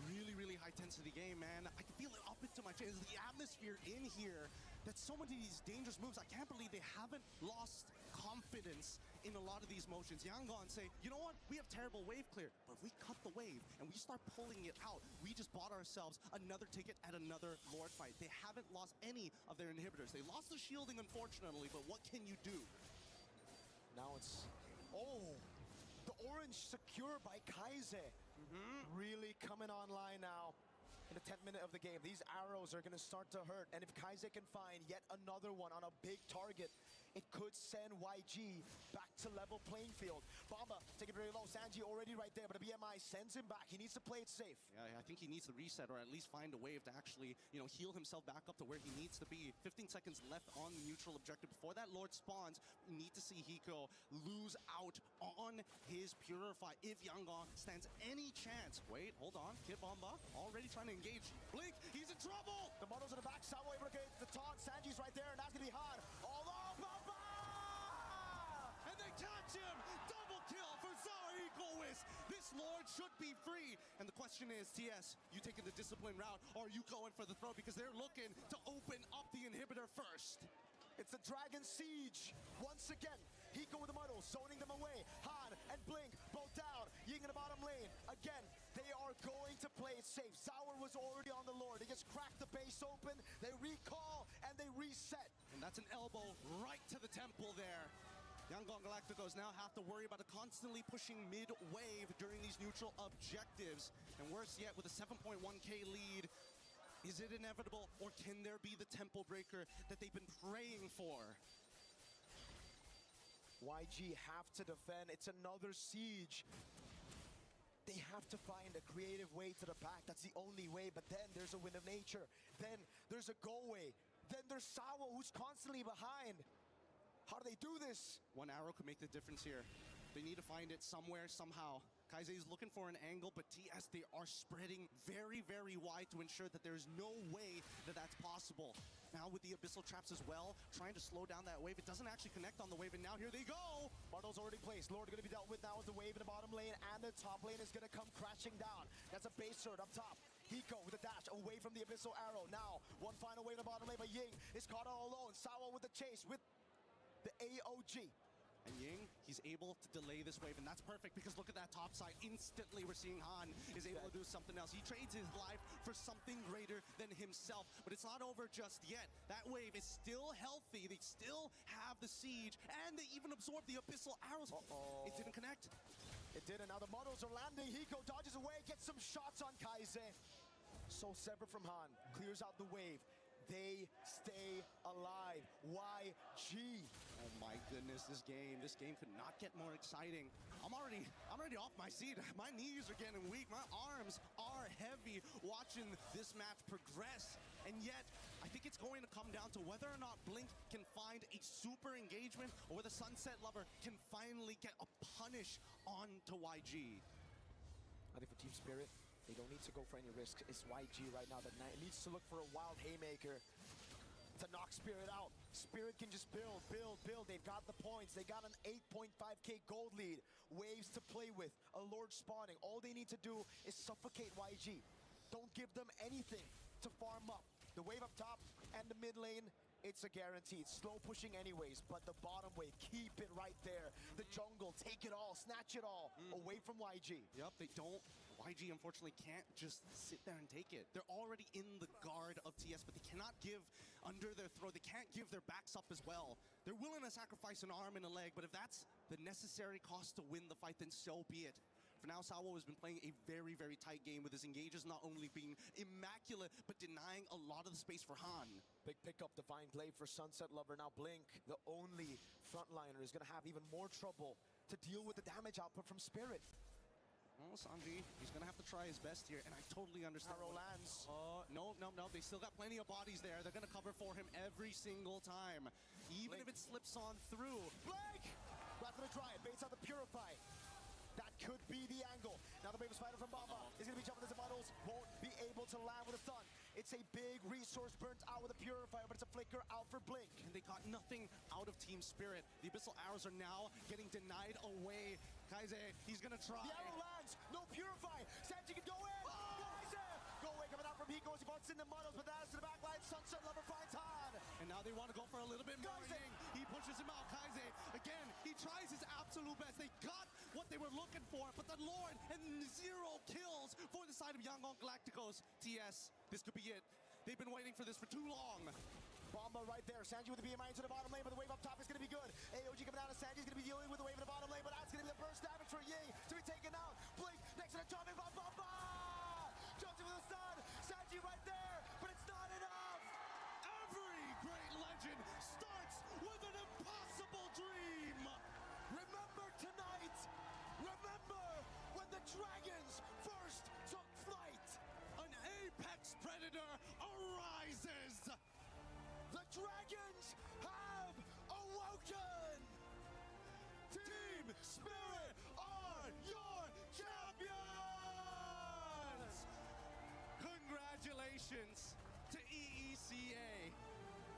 really, really high intensity game, man. I can feel it up into my chest. The atmosphere in here, that so many of these dangerous moves, I can't believe they haven't lost confidence in a lot of these motions. Yangon say, you know what, we have terrible wave clear, but if we cut the wave and we start pulling it out, we just bought ourselves another ticket at another Lord fight. They haven't lost any of their inhibitors. They lost the shielding, unfortunately, but what can you do? Now it's, oh, the orange secure by Kaize. Really coming online now in the 10th minute of the game. These arrows are going to start to hurt, and if Kaize can find yet another one on a big target, it could send YG back to level playing field. Bomba taking very low. Sanji already right there, but the BMI sends him back. He needs to play it safe. Yeah, I think he needs to reset or at least find a wave to actually, heal himself back up to where he needs to be. 15 seconds left on the neutral objective. Before that Lord spawns, we need to see Hiko lose out on his Purify if Yangon stands any chance. Wait, hold on. Kid Bomba already trying to engage Blink. He's in trouble. The models in the back, Sawa able to get the taunt. Sanji's right there, and that's going to be Han. Although Bomba! And they catch him! Double kill for Zaur Equalist! This Lord should be free! And the question is, TS, you taking the discipline route, or are you going for the throw? Because they're looking to open up the inhibitor first. It's the Dragon Siege. Once again, Hiko with the muddle, zoning them away. Han and Blink both down. Ying in the bottom lane. Again, they are going to play it safe. Zaur was already on the Lord. They just cracked the base open. They recall and they reset. And that's an elbow right to the temple there. Yangon Galacticos now have to worry about constantly pushing mid-wave during these neutral objectives. And worse yet, with a 7.1k lead, is it inevitable, or can there be the temple breaker that they've been praying for? YG have to defend. It's another siege. They have to find a creative way to the back. That's the only way. But then there's a Wind of Nature. Then there's a go way. Then there's Sawa, who's constantly behind. How do they do this? One arrow could make the difference here. They need to find it somewhere, somehow. Kaize is looking for an angle, but TS, they are spreading very, very wide to ensure that there's no way that that's possible. Now with the Abyssal Traps as well, trying to slow down that wave. It doesn't actually connect on the wave, and now here they go! Muddle's already placed. Lord going to be dealt with now with the wave in the bottom lane, and the top lane is going to come crashing down. That's a base sword up top. Hiko with a dash away from the Abyssal Arrow. Now, one final wave in the bottom lane, but Ying is caught all alone. Sawa with the chase with the AOG. And Ying, he's able to delay this wave, and that's perfect because look at that top side. Instantly, we're seeing Han is able to do something else. He trades his life for something greater than himself, but it's not over just yet. That wave is still healthy. They still have the siege, and they even absorb the Abyssal Arrows. It didn't connect. It did, and now the Muddles are landing. Hiko dodges away, gets some shots on Kaize. So separate from Han, clears out the wave. They stay alive. YG. Oh my goodness, this game could not get more exciting. I'm already off my seat. My knees are getting weak. My arms are heavy watching this match progress. And yet, I think it's going to come down to whether or not Blink can find a super engagement or whether Sunset Lover can finally get a punish onto YG. I think for Team Spirit, they don't need to go for any risks. It's YG right now that needs to look for a wild haymaker to knock Spirit out. Spirit can just build. They've got the points. They got an 8.5k gold lead. Waves to play with. A Lord spawning. All they need to do is suffocate YG. Don't give them anything to farm up. The wave up top and the mid lane, it's a guarantee. It's slow pushing anyways, but the bottom wave, keep it right there. The jungle, take it all, snatch it all away from YG. Yep, they don't. YG unfortunately can't just sit there and take it. They're already in the guard of TS, but they cannot give under their throat. They can't give their backs up as well. They're willing to sacrifice an arm and a leg, but if that's the necessary cost to win the fight, then so be it. For now, Sawa has been playing a very, very tight game with his engages not only being immaculate, but denying a lot of the space for Han. Big pickup, Divine Blade for Sunset Lover. Now Blink, the only frontliner, is going to have even more trouble to deal with the damage output from Spirit. Well, Sanji, he's going to have to try his best here, and I totally understand. Arrow lands. No. They still got plenty of bodies there. They're going to cover for him every single time, even Blink. if it slips on through. Blake! Rather than try it, baits out the Purify. That could be the angle. Now the Brave Spider from Bamba is going to be jumping into Muddles. Won't be able to land with a stun. It's a big resource burnt out with a Purifier, but it's a flicker out for Blink. And they got nothing out of Team Spirit. The Abyssal Arrows are now getting denied away. Kaize, he's going to try. The arrow lands. No Purify. Sanji can go in. Kaize! Go away, coming out from Hiko as he bumps into Muddles, but that is to the back line. Sunset Lover finds Han. And now they want to go for a little bit more. Kaize. He pushes him out. Kaize, again, he tries his absolute best. They got what they were looking for, but the Lord and 0 kills for the side of Yangon Galacticos. TS, this could be it. They've been waiting for this for too long. Bomba right there. Sanji with the BMI into the bottom lane, but the wave up top is going to be good. AOG coming out, and Sanji's going to be dealing with the wave in the bottom lane, but that's going to be the burst damage for Ying to be taken out. Blink next to the jumping bomb. Bomba! Jumps in with a stun. Sanji right there, but it's not enough. Every great legend starts with an impossible dream. Remember tonight. Remember when the dragons first took flight. An apex predator arises. The dragons have awoken. Team Spirit are your champions. Congratulations to EECA.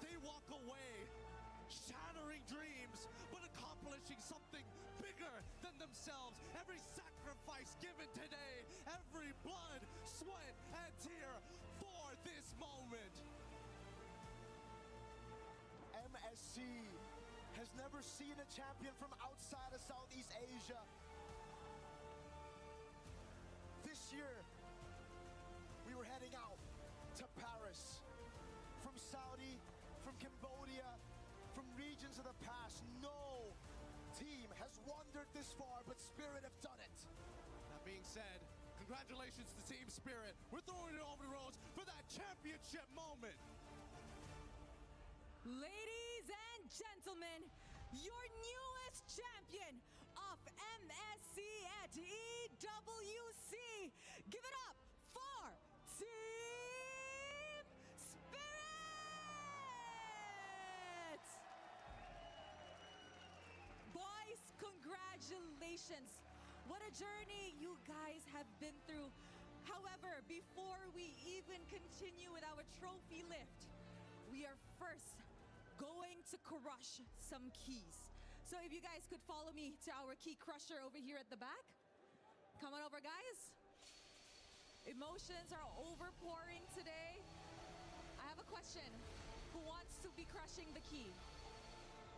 They walk away shattering dreams, but accomplishing something bigger than themselves. Every sacrifice given today, every blood, sweat, and tear for this moment. MSC has never seen a champion from outside of Southeast Asia. This year, we were heading out to Paris. From Saudi, from Cambodia, from regions of the past, no team has wandered this far, but Spirit have done it. That being said, congratulations to Team Spirit. We're throwing it over the roads for that championship moment. Ladies and gentlemen, your newest champion of MSC at EWC. Give it up for Team Spirit! Boys, congratulations What a journey you guys have been through. However, before we even continue with our trophy lift, we are first going to crush some keys. So if you guys could follow me to our key crusher over here at the back. Come on over, guys. Emotions are overpouring today. I have a question. Who wants to be crushing the key?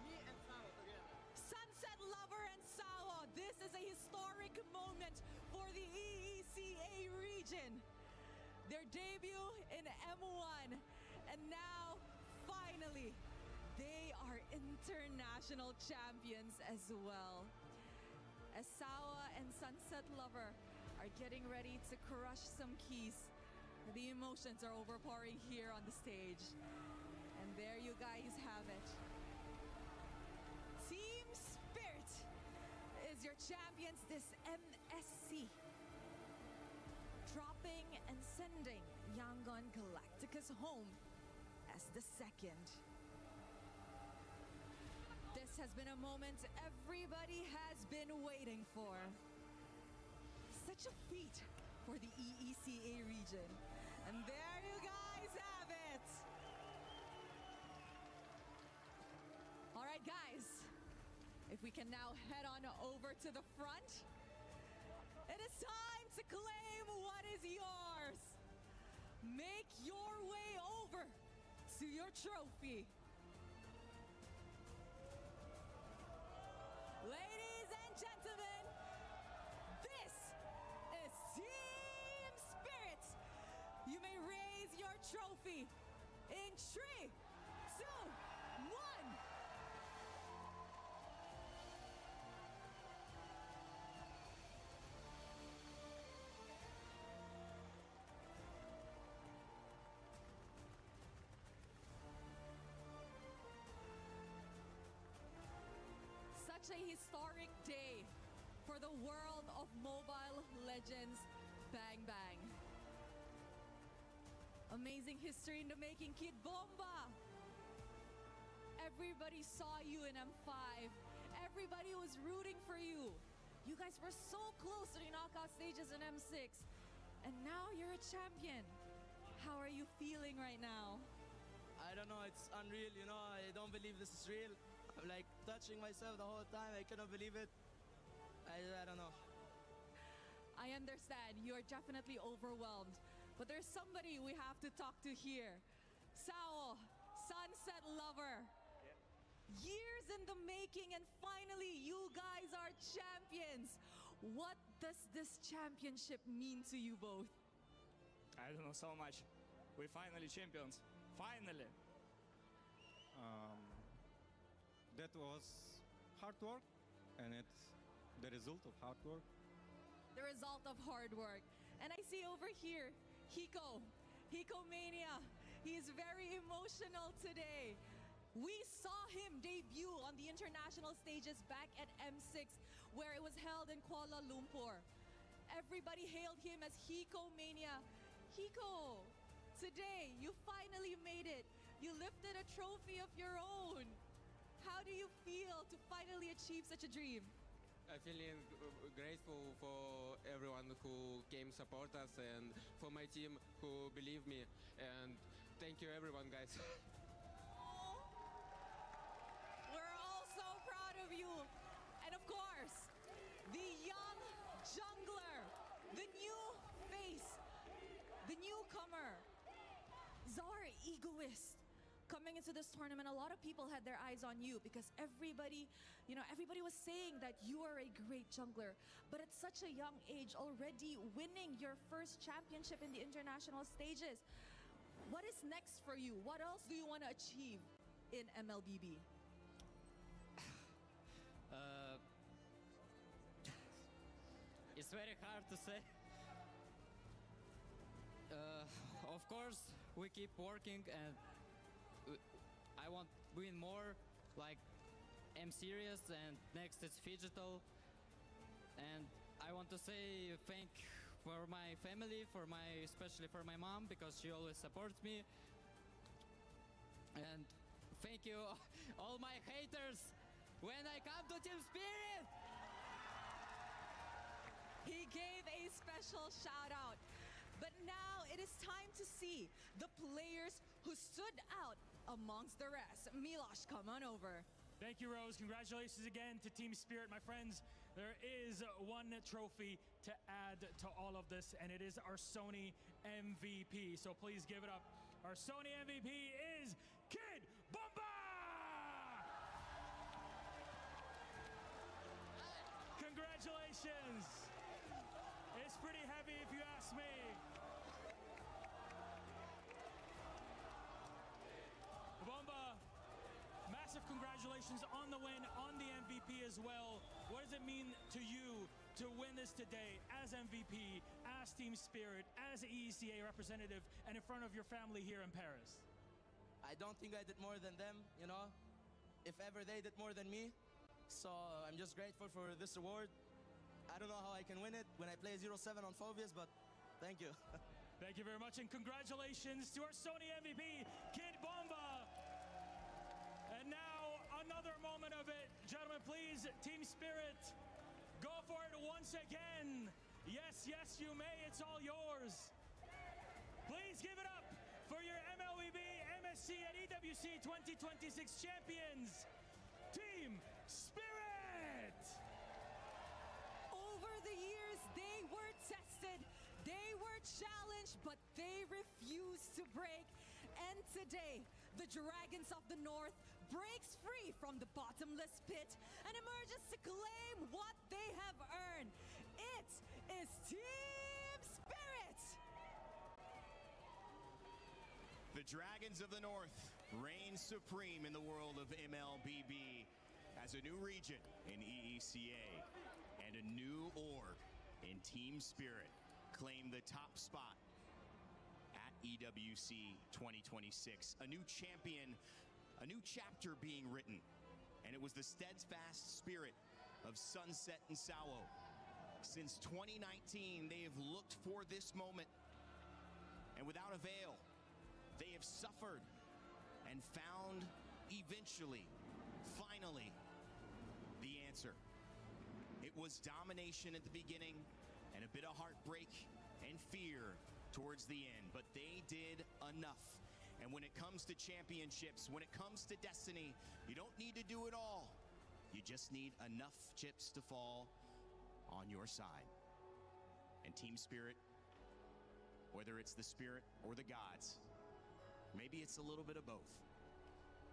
Me and Sao together. Sunset Lover and Sao, this is a historic moment for the EECA region. Their debut in M1, and now, finally, they are international champions as well. As Sawa and Sunset Lover are getting ready to crush some keys, the emotions are overpouring here on the stage. And there you guys have it. Team Spirit is your champions this MSC. Dropping and sending Yangon Galacticus home as the second. This has been a moment everybody has been waiting for. Such a feat for the EECA region. And there you guys have it. All right, guys. If we can now head on over to the front. It is time to claim what is yours. Make your way over to your trophy. Ladies and gentlemen, this is Team Spirit. You may raise your trophy in 3, 2, 1. Such a historic day for the world of Mobile Legends Bang Bang. Amazing history in the making, Kid Bomba. Everybody saw you in M5. Everybody was rooting for you. You guys were so close to the knockout stages in M6. And now you're a champion. How are you feeling right now? I don't know, it's unreal, you know, I don't believe this is real. I'm like touching myself the whole time, I cannot believe it. I don't know. I understand, you are definitely overwhelmed. But there's somebody we have to talk to here. Sao, Sunset Lover. Years in the making, and finally you guys are champions. What does this championship mean to you both? I don't know, so much. We're finally champions. Finally. That was hard work, and it's the result of hard work. The result of hard work. And I see over here, Hiko Mania. He is very emotional today. We saw him debut on the international stages back at M6, where it was held in Kuala Lumpur. Everybody hailed him as Hiko Mania. Hiko, today you finally made it. You lifted a trophy of your own. How do you feel to finally achieve such a dream? I'm feeling grateful for everyone who came support us and for my team who believe me. And thank you everyone, guys. We're all so proud of you. And of course, the young jungler, the new face, the newcomer, Zar Egoist. Coming into this tournament, a lot of people had their eyes on you because everybody was saying that you are a great jungler. But at such a young age, already winning your first championship in the international stages. What is next for you? What else do you want to achieve in MLBB? It's very hard to say. Of course, we keep working, and I want to win more, like M-Series, and next it's Phygital. And I want to say thank for my family, especially for my mom, because she always supports me. And thank you all my haters when I come to Team Spirit. He gave a special shout out. But now it is time to see the players who stood out amongst the rest. Milosh, come on over. Thank you, Rose. Congratulations again to Team Spirit, my friends. There is one trophy to add to all of this, and it is our Sony MVP. So please give it up. Our Sony MVP is Kid Bomba! Congratulations. It's pretty heavy if you ask me. Bomba, massive congratulations on the win, on the MVP as well. What does it mean to you to win this today as MVP, as Team Spirit, as EECA representative, and in front of your family here in Paris? I don't think I did more than them, you know. If ever they did more than me. So I'm just grateful for this award. I don't know how I can win it when I play 0-7 on Phobias, but thank you. Thank you very much, and congratulations to our Sony MVP, Kid Bomba. And now, another moment of it. Gentlemen, please, Team Spirit, go for it once again. Yes, yes, you may. It's all yours. Please give it up for your MLBB, MSC, and EWC 2026 champions, Team Spirit. Over the years, they were tested, they were challenged, but they refused to break. And today, the Dragons of the North breaks free from the bottomless pit and emerges to claim what they have earned. It is Team Spirit! The Dragons of the North reign supreme in the world of MLBB as a new region in EECA and a new org in Team Spirit claim the top spot at EWC 2026. A new champion, a new chapter being written, and it was the steadfast spirit of Sunset and Sawo. Since 2019, they have looked for this moment, and without avail, they have suffered and found eventually, finally, the answer. It was domination at the beginning and a bit of heartbreak and fear towards the end, but they did enough. And when it comes to championships, when it comes to destiny, you don't need to do it all. You just need enough chips to fall on your side. And Team Spirit, whether it's the spirit or the gods, maybe it's a little bit of both,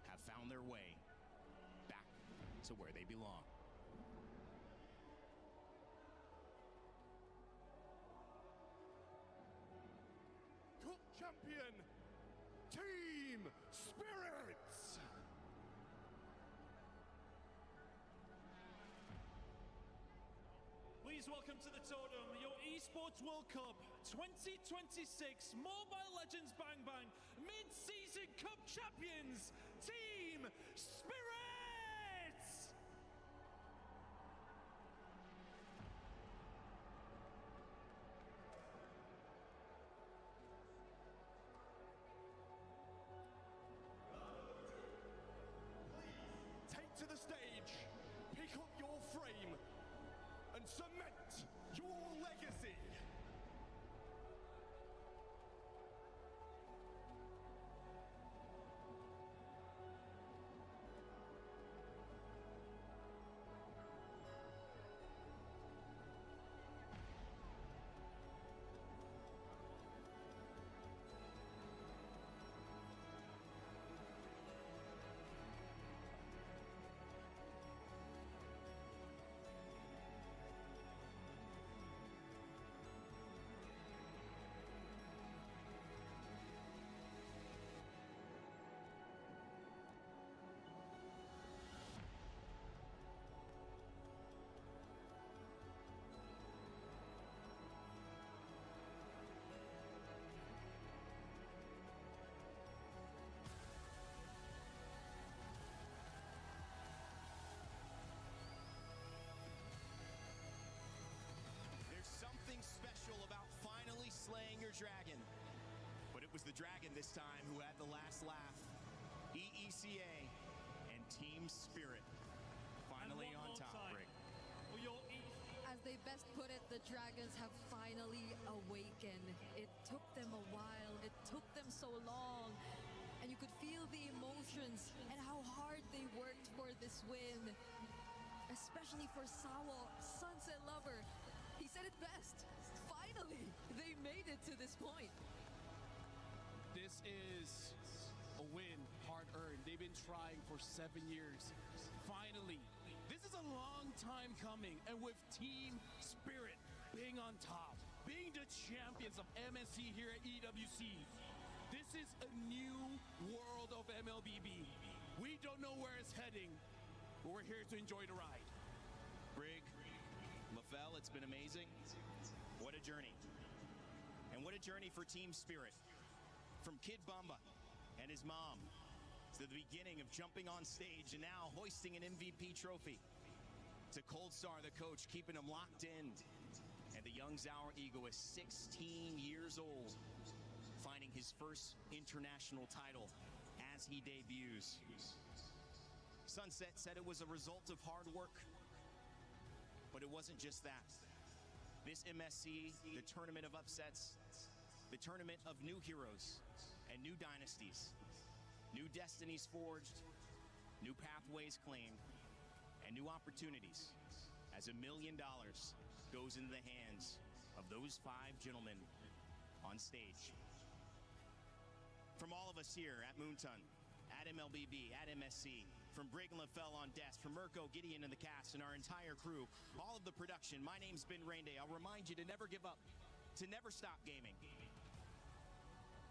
have found their way back to where they belong. Cup champion, Team Spirits! Please welcome to the Totem, your Esports World Cup 2026 Mobile Legends Bang Bang Mid-Season Cup Champions, Team Spirits! Take to the stage, pick up your frame, and cement your legacy. Something special about finally slaying your dragon. But it was the dragon this time who had the last laugh. EECA and Team Spirit finally on top, Rick. As they best put it, the Dragons have finally awakened. It took them a while. It took them so long. And you could feel the emotions and how hard they worked for this win. Especially for Sawo, Sunset Lover. He said it best. Finally, they made it to this point. This is a win, hard-earned. They've been trying for 7 years. Finally, this is a long time coming, and with Team Spirit being on top, being the champions of MSC here at EWC, this is a new world of MLBB. We don't know where it's heading, but we're here to enjoy the ride. Brig, LaFell, it's been amazing. What a journey. And what a journey for Team Spirit. From Kid Bamba and his mom to the beginning of jumping on stage and now hoisting an MVP trophy. To Cold Star, the coach, keeping him locked in. And the young Zauer Eagle is 16 years old, finding his first international title as he debuts. Sunset said it was a result of hard work, but it wasn't just that. This MSC, the tournament of upsets, the tournament of new heroes and new dynasties, new destinies forged, new pathways claimed, and new opportunities as $1 million goes into the hands of those 5 gentlemen on stage. From all of us here at Moonton, at MLBB, at MSC, from Brig and LaFell on desk, from Mirko, Gideon, and the cast, and our entire crew, all of the production, my name's Ben Rainday. I'll remind you to never give up, to never stop gaming.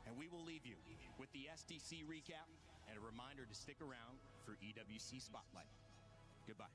And we will leave you with the SDC recap and a reminder to stick around for EWC Spotlight. Goodbye.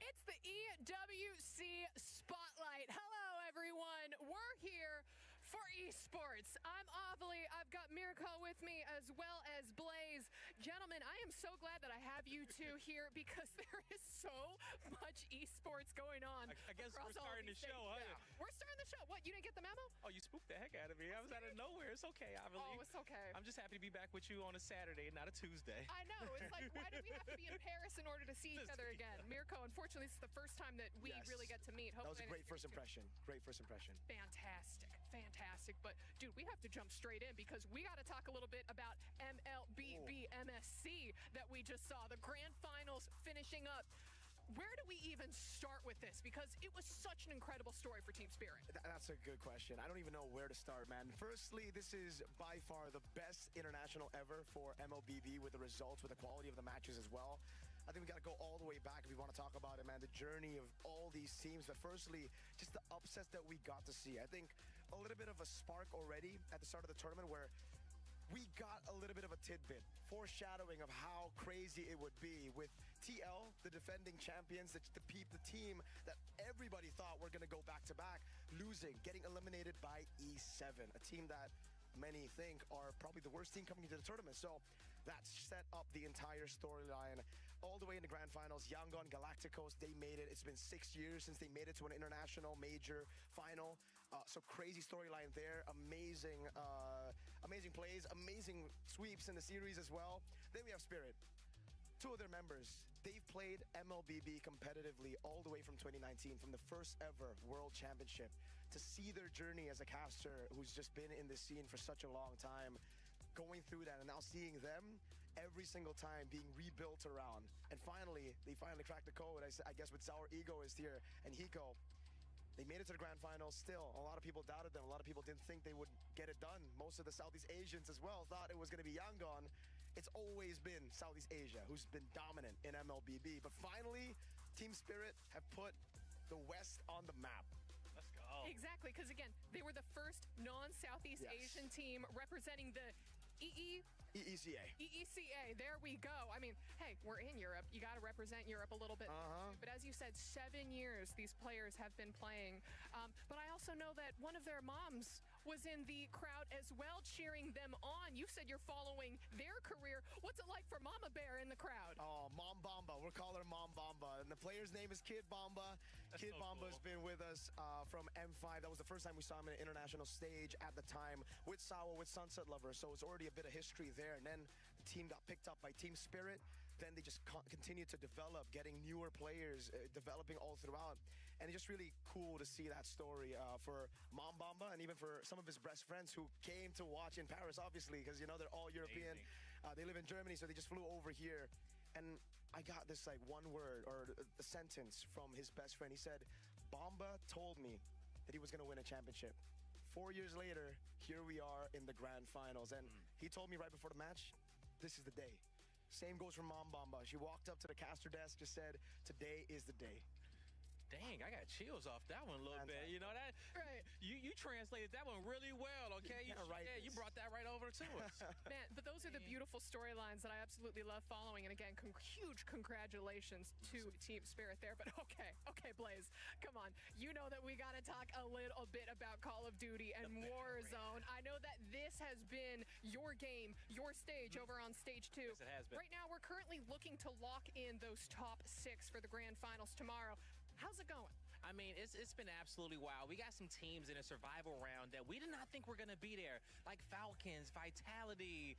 It's the EWC Spotlight. Hello, everyone. We're here for esports. I'm Avali. I've got Mirko with me as well as Blaze. Gentlemen, I am so glad that I have you two here because there is so much esports going on. I guess we're starting the show, huh? Yeah. We're starting the show. What, you didn't get the memo? Oh, you spooked the heck out of me. I was out of nowhere. It's okay, Avali. Oh, it's okay. I'm just happy to be back with you on a Saturday, not a Tuesday. I know. It's like, why do we have to be in Paris in order to see each other again? Mirko, unfortunately, this is the first time that we really get to meet. That was a Hopefully great first impression. Great first impression. Fantastic. But, dude, we have to jump straight in because we got to talk a little bit about MLBB MSC that we just saw. The grand finals finishing up. Where do we even start with this? Because it was such an incredible story for Team Spirit. That's a good question. I don't even know where to start, man. Firstly, this is by far the best international ever for MLBB with the results, with the quality of the matches as well. I think we got to go all the way back if we want to talk about it, man. The journey of all these teams. But firstly, just the upsets that we got to see. I think a little bit of a spark already at the start of the tournament where we got a little bit of a tidbit, foreshadowing of how crazy it would be with TL, the defending champions, the team that everybody thought were going to go back-to-back, losing, getting eliminated by E7, a team that many think are probably the worst team coming into the tournament. So that set up the entire storyline all the way in the grand finals. Yangon Galacticos, they made it. It's been 6 years since they made it to an international major final. So crazy storyline there. Amazing plays, amazing sweeps in the series as well. Then we have Spirit. Two of their members, they've played MLBB competitively all the way from 2019, from the first ever World Championship. To see their journey as a caster who's just been in this scene for such a long time, going through that and now seeing them every single time being rebuilt around. And finally, they finally cracked the code, I guess, with Sour Ego is here and Hiko. They made it to the grand finals. Still, a lot of people doubted them. A lot of people didn't think they would get it done. Most of the Southeast Asians as well thought it was going to be Yangon. It's always been Southeast Asia who's been dominant in MLBB. But finally, Team Spirit have put the West on the map. Let's go. Exactly, because again, they were the first non-Southeast Asian team representing the EECA. EECA, there we go. I mean, hey, we're in Europe. You got to represent Europe a little bit. But as you said, 7 years these players have been playing. But I also know that one of their moms was in the crowd as well, cheering them on. You said you're following their career. What's it like for Mama Bear in the crowd? Oh, Mom Bamba. We'll call her Mom Bamba. And the player's name is Kid Bamba. Kid Bamba's been with us from M5. That was the first time we saw him in an international stage at the time with Sawa, with Sunset Lover. So it's already a bit of history there. And then the team got picked up by Team Spirit. Then they just continued to develop, getting newer players, developing all throughout. And it's just really cool to see that story for Mom Bamba and even for some of his best friends who came to watch in Paris, obviously, because, you know, they're all European. They live in Germany, so they just flew over here. And I got this, like, one word or a sentence from his best friend. He said, Bamba told me that he was going to win a championship. 4 years later, here we are in the grand finals. And he told me right before the match, this is the day. Same goes for Mom Bamba. She walked up to the caster desk, just said, today is the day. Dang, I got chills off that one a little bit. You know that? Right. You translated that one really well, okay? You brought that right over to us. Man, but those are the beautiful storylines that I absolutely love following. And again, huge congratulations to Team Spirit there. But okay, Blaze, come on. You know that we got to talk a little bit about Call of Duty and Warzone. I know that this has been your game, your stage over on stage 2. Yes, it has been. Right now, we're currently looking to lock in those top 6 for the grand finals tomorrow. How's it going? I mean, it's been absolutely wild. We got some teams in a survival round that we did not think were going to be there, like Falcons, Vitality,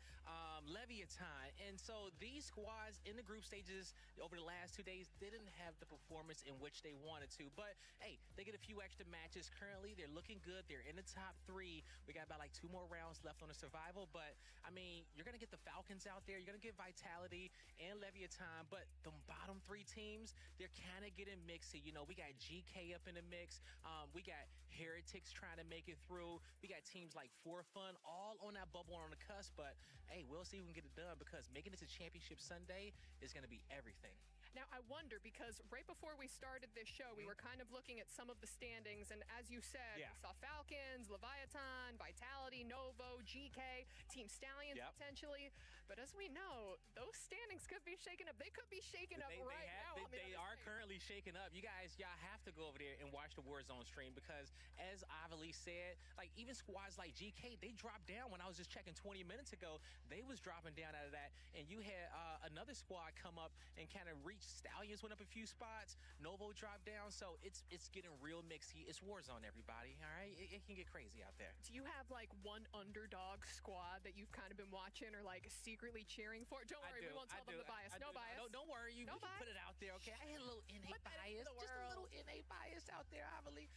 Leviathan. And so these squads in the group stages over the last 2 days didn't have the performance in which they wanted to. But, hey, they get a few extra matches. Currently, they're looking good. They're in the top 3. We got about, like, 2 more rounds left on the survival. But, I mean, you're going to get the Falcons out there. You're going to get Vitality and Leviathan. But the bottom 3 teams, they're kind of getting mixy. You know, we got GK up in the mix. We got Heretics trying to make it through. We got teams like For Fun all on that bubble on the cusp. But, hey, we'll see if we can get it done because making it to Championship Sunday is going to be everything. Now, I wonder, because right before we started this show, we were kind of looking at some of the standings, and as you said, we saw Falcons, Leviathan, Vitality, Novo, GK, Team Stallions potentially. But as we know, those standings could be shaken up. They could be shaken up right now. They are currently shaken up. You guys, y'all have to go over there and watch the Warzone stream because, as Avali said, like even squads like GK, they dropped down. When I was just checking 20 minutes ago, they was dropping down out of that. And you had another squad come up and kind of reach. Stallions went up a few spots. Novo dropped down. So it's getting real mixy. It's Warzone, everybody. All right, it can get crazy out there. Do you have like one underdog squad that you've kind of been watching or like secretly cheering for? Don't worry, we won't tell them the bias. No bias. No, don't worry. You can put it out there, okay? I had a little NA bias. Just a little NA bias out there, I believe.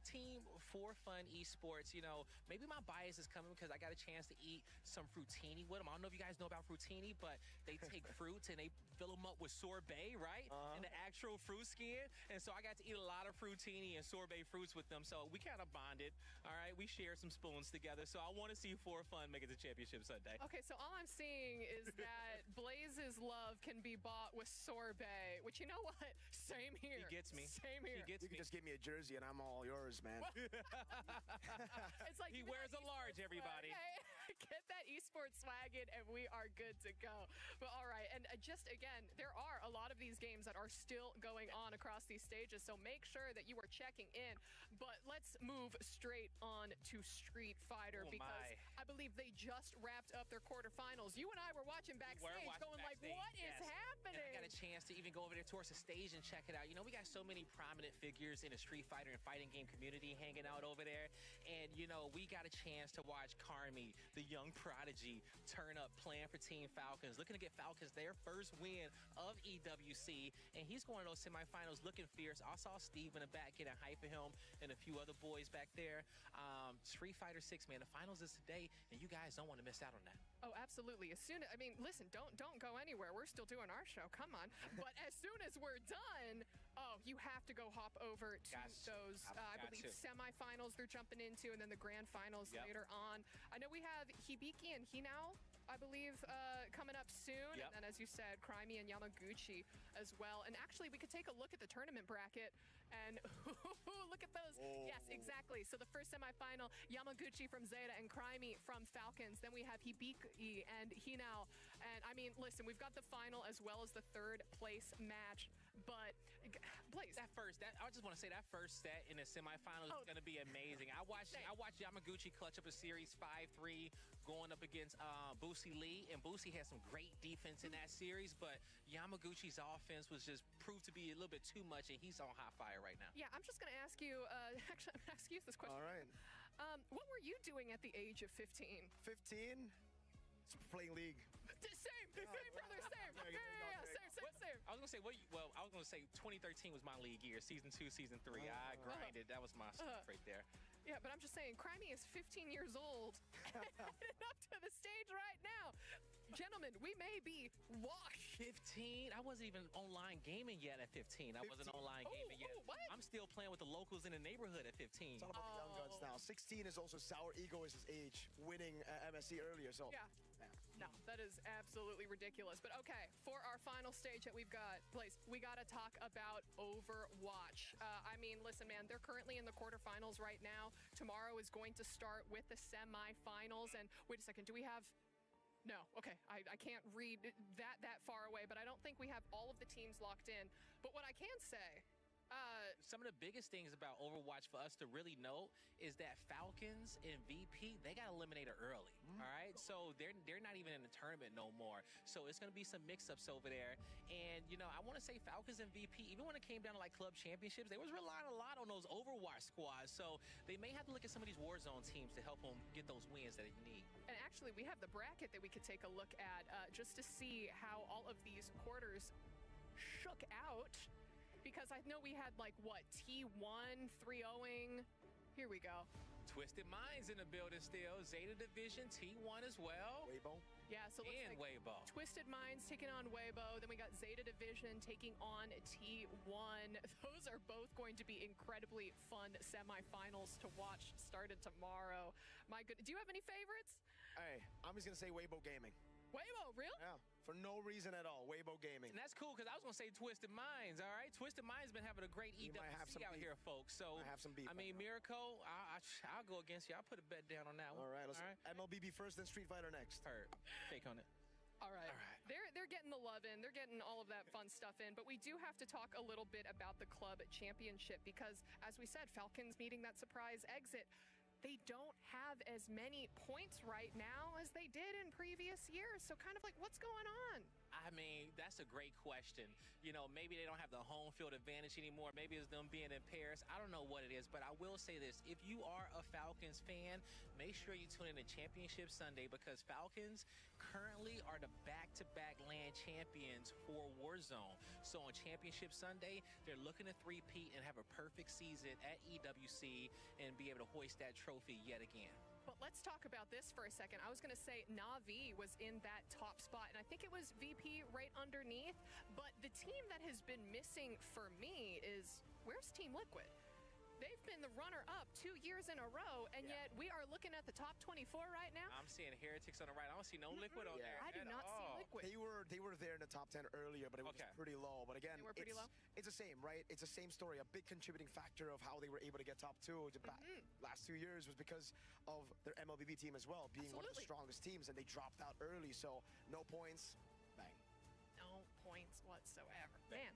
Team For Fun Esports, you know, maybe my bias is coming because I got a chance to eat some fruitini with them. I don't know if you guys know about fruitini, but they take fruits and they fill them up with sorbet, right? And the actual fruit skin. And so I got to eat a lot of fruitini and sorbet fruits with them. So we kind of bonded, all right? We shared some spoons together. So I want to see For Fun make it to Championship Sunday. Okay, so all I'm seeing is that Blaze's love can be bought with sorbet, which, you know what? Same here. He gets me. Same here. You can just give me a jersey and I'm all yours, man. It's like he wears a large, everybody. Okay. Get that esports swag in and we are good to go. But all right, and just again, there are a lot of these games that are still going on across these stages, so make sure that you are checking in. But let's move straight on to Street Fighter because I believe they just wrapped up their quarterfinals. You and I were watching backstage going like, what is happening? And I got a chance to even go over there towards the stage and check it out. You know, we got so many prominent figures in the Street Fighter and fighting game community hanging out over there. And, you know, we got a chance to watch Karmi, the young prodigy, turn up playing for Team Falcons, looking to get Falcons their first win of EWC. And he's going to those semifinals looking fierce. I saw Steve in the back getting hype for him and a few other boys back there. Street Fighter 6, man, the finals is today, and you guys don't want to miss out on that. Oh, absolutely. As soon as, I mean, listen, don't go anywhere. We're still doing our show. Come on. But as soon as we're done, you have to go hop over to those, I believe, semifinals they're jumping into, and then the grand finals later on. I know we have Hibiki and Hinao, I believe, coming up soon. And then, as you said, Crimey and Yamaguchi as well. And actually, we could take a look at the tournament bracket. And look at those. Yes, exactly. So the first semifinal, Yamaguchi from Zeta and Crimey from Falcons. Then we have Hibiki and Hinao. And I mean, listen, we've got the final as well as the third place match. But Blaze, I just want to say that first set in the semifinals is going to be amazing. I watched Yamaguchi clutch up a series 5-3 going up against Boosie Lee, and Boosie had some great defense in that series, but Yamaguchi's offense was just proved to be a little bit too much, and he's on hot fire right now. Yeah, I'm just going to ask you, actually, I'm going to ask you this question. All right. What were you doing at the age of 15? 15? Playing League. Same, brother, same. Same. I was gonna say, I was gonna say 2013 was my league year, season 2, season 3. I grinded. That was my stuff right there. Yeah, but I'm just saying, Crimey is 15 years old, headed up to the stage right now. Gentlemen, we may be washed. 15? I wasn't even online gaming yet at 15. I wasn't online gaming yet. What? I'm still playing with the locals in the neighborhood at 15. It's all about the young guns now. 16 is also Sour Ego is his age, winning MSC earlier. So yeah. No, that is absolutely ridiculous. But okay, for our final stage that we've got, Blaze, we got to talk about Overwatch. I mean, listen, man, they're currently in the quarterfinals right now. Tomorrow is going to start with the semifinals. And wait a second, do we have... No, okay, I can't read that far away, but I don't think we have all of the teams locked in. But what I can say... some of the biggest things about Overwatch for us to really know is that Falcons and VP, they got eliminated early, all right? So they're not even in the tournament no more. So it's going to be some mix-ups over there. And, you know, I want to say Falcons and VP, even when it came down to, like, club championships, they was relying a lot on those Overwatch squads. So they may have to look at some of these Warzone teams to help them get those wins that they need. And actually, we have the bracket that we could take a look at just to see how all of these quarters shook out. Because I know we had, like, what, T1, 3-0ing. Here we go. Twisted Minds in the building still. Zeta Division, T1 as well. Weibo. Yeah, so looks like Weibo. Twisted Minds taking on Weibo. Then we got Zeta Division taking on T1. Those are both going to be incredibly fun semifinals to watch started tomorrow. My goodness. Do you have any favorites? Hey, I'm just going to say Weibo Gaming. Weibo, real? Yeah, for no reason at all. Weibo Gaming. And that's cool because I was going to say Twisted Minds, all right? Twisted Minds been having a great We might have EWC some out beef. here, folks. So, Might have some beef I mean, right Miracle, I'll go against you. I'll put a bet down on that one. All right, let's All right? MLBB first, then Street Fighter next. Heard. Take on it. All right. They're getting the love in. They're getting all of that fun stuff in. But we do have to talk a little bit about the club championship because, as we said, Falcons meeting that surprise exit. They don't have as many points right now as they did in previous years. So kind of like, what's going on? I mean, that's a great question. You know, maybe they don't have the home field advantage anymore. Maybe it's them being in Paris. I don't know what it is, but I will say this. If you are a Falcons fan, make sure you tune in to Championship Sunday because Falcons currently are the back-to-back land champions for Warzone. So on Championship Sunday, they're looking to three-peat and have a perfect season at EWC and be able to hoist that trophy yet again. But let's talk about this for a second. I was going to say Na'Vi was in that top spot, and I think it was VP right underneath. But the team that has been missing for me is, where's Team Liquid? They've been the runner-up 2 years in a row, and yet we are looking at the top 24 right now. I'm seeing Heretics on the right. I don't see no Liquid on there. I do at not see all. Liquid. They were there in the top 10 earlier, but it was pretty low. But again, They were pretty low? it's the same, right? It's the same story. A big contributing factor of how they were able to get top 2 the last 2 years was because of their MLBB team as well, being one of the strongest teams, and they dropped out early. So no points, bang. No points whatsoever. Man,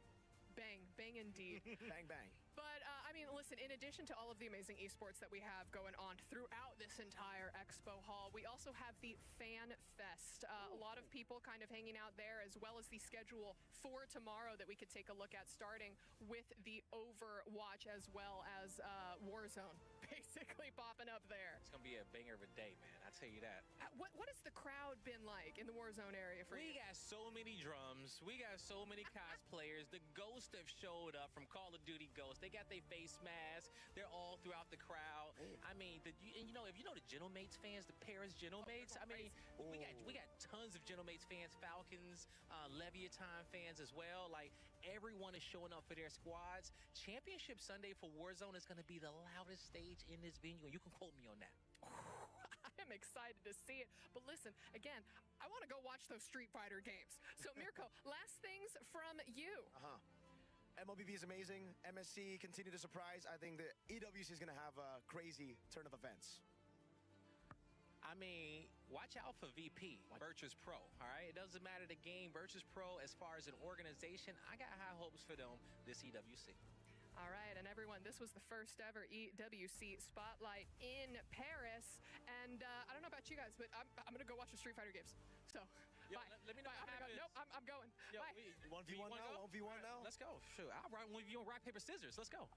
bang indeed. Bang, bang. But, I mean, listen, in addition to all of the amazing esports that we have going on throughout this entire expo hall, we also have the Fan Fest. A lot of people kind of hanging out there, as well as the schedule for tomorrow that we could take a look at, starting with the Overwatch as well as Warzone basically popping up there. It's going to be a banger of a day, man. I tell you that. What has the crowd been like in the Warzone area for you? We got so many drums. We got so many cosplayers. The Ghosts have showed up from Call of Duty Ghosts. They got their face masks. They're all throughout the crowd. I mean, and you know, if you know the Genomates fans, the Paris Genomates, I mean, we got tons of Genomates fans, Falcons, Leviathan fans as well. Like, everyone is showing up for their squads. Championship Sunday for Warzone is going to be the loudest stage in this venue, and you can quote me on that. I am excited to see it. But listen, again, I want to go watch those Street Fighter games. So, Mirko, last things from you. MLBB is amazing. MSC continue to surprise. I think the EWC is going to have a crazy turn of events. I mean, watch out for VP, Virtus Pro, all right? It doesn't matter the game, Virtus Pro, as far as an organization, I got high hopes for them this EWC. All right, and everyone, this was the first ever EWC Spotlight in Paris. And I don't know about you guys, but I'm going to go watch the Street Fighter games. So, bye. Let me know what happens. Nope, I'm going. Yo, Bye. 1v1 now? 1v1 now? Let's go. Shoot, I'll run 1v1 rock, paper, scissors. Let's go.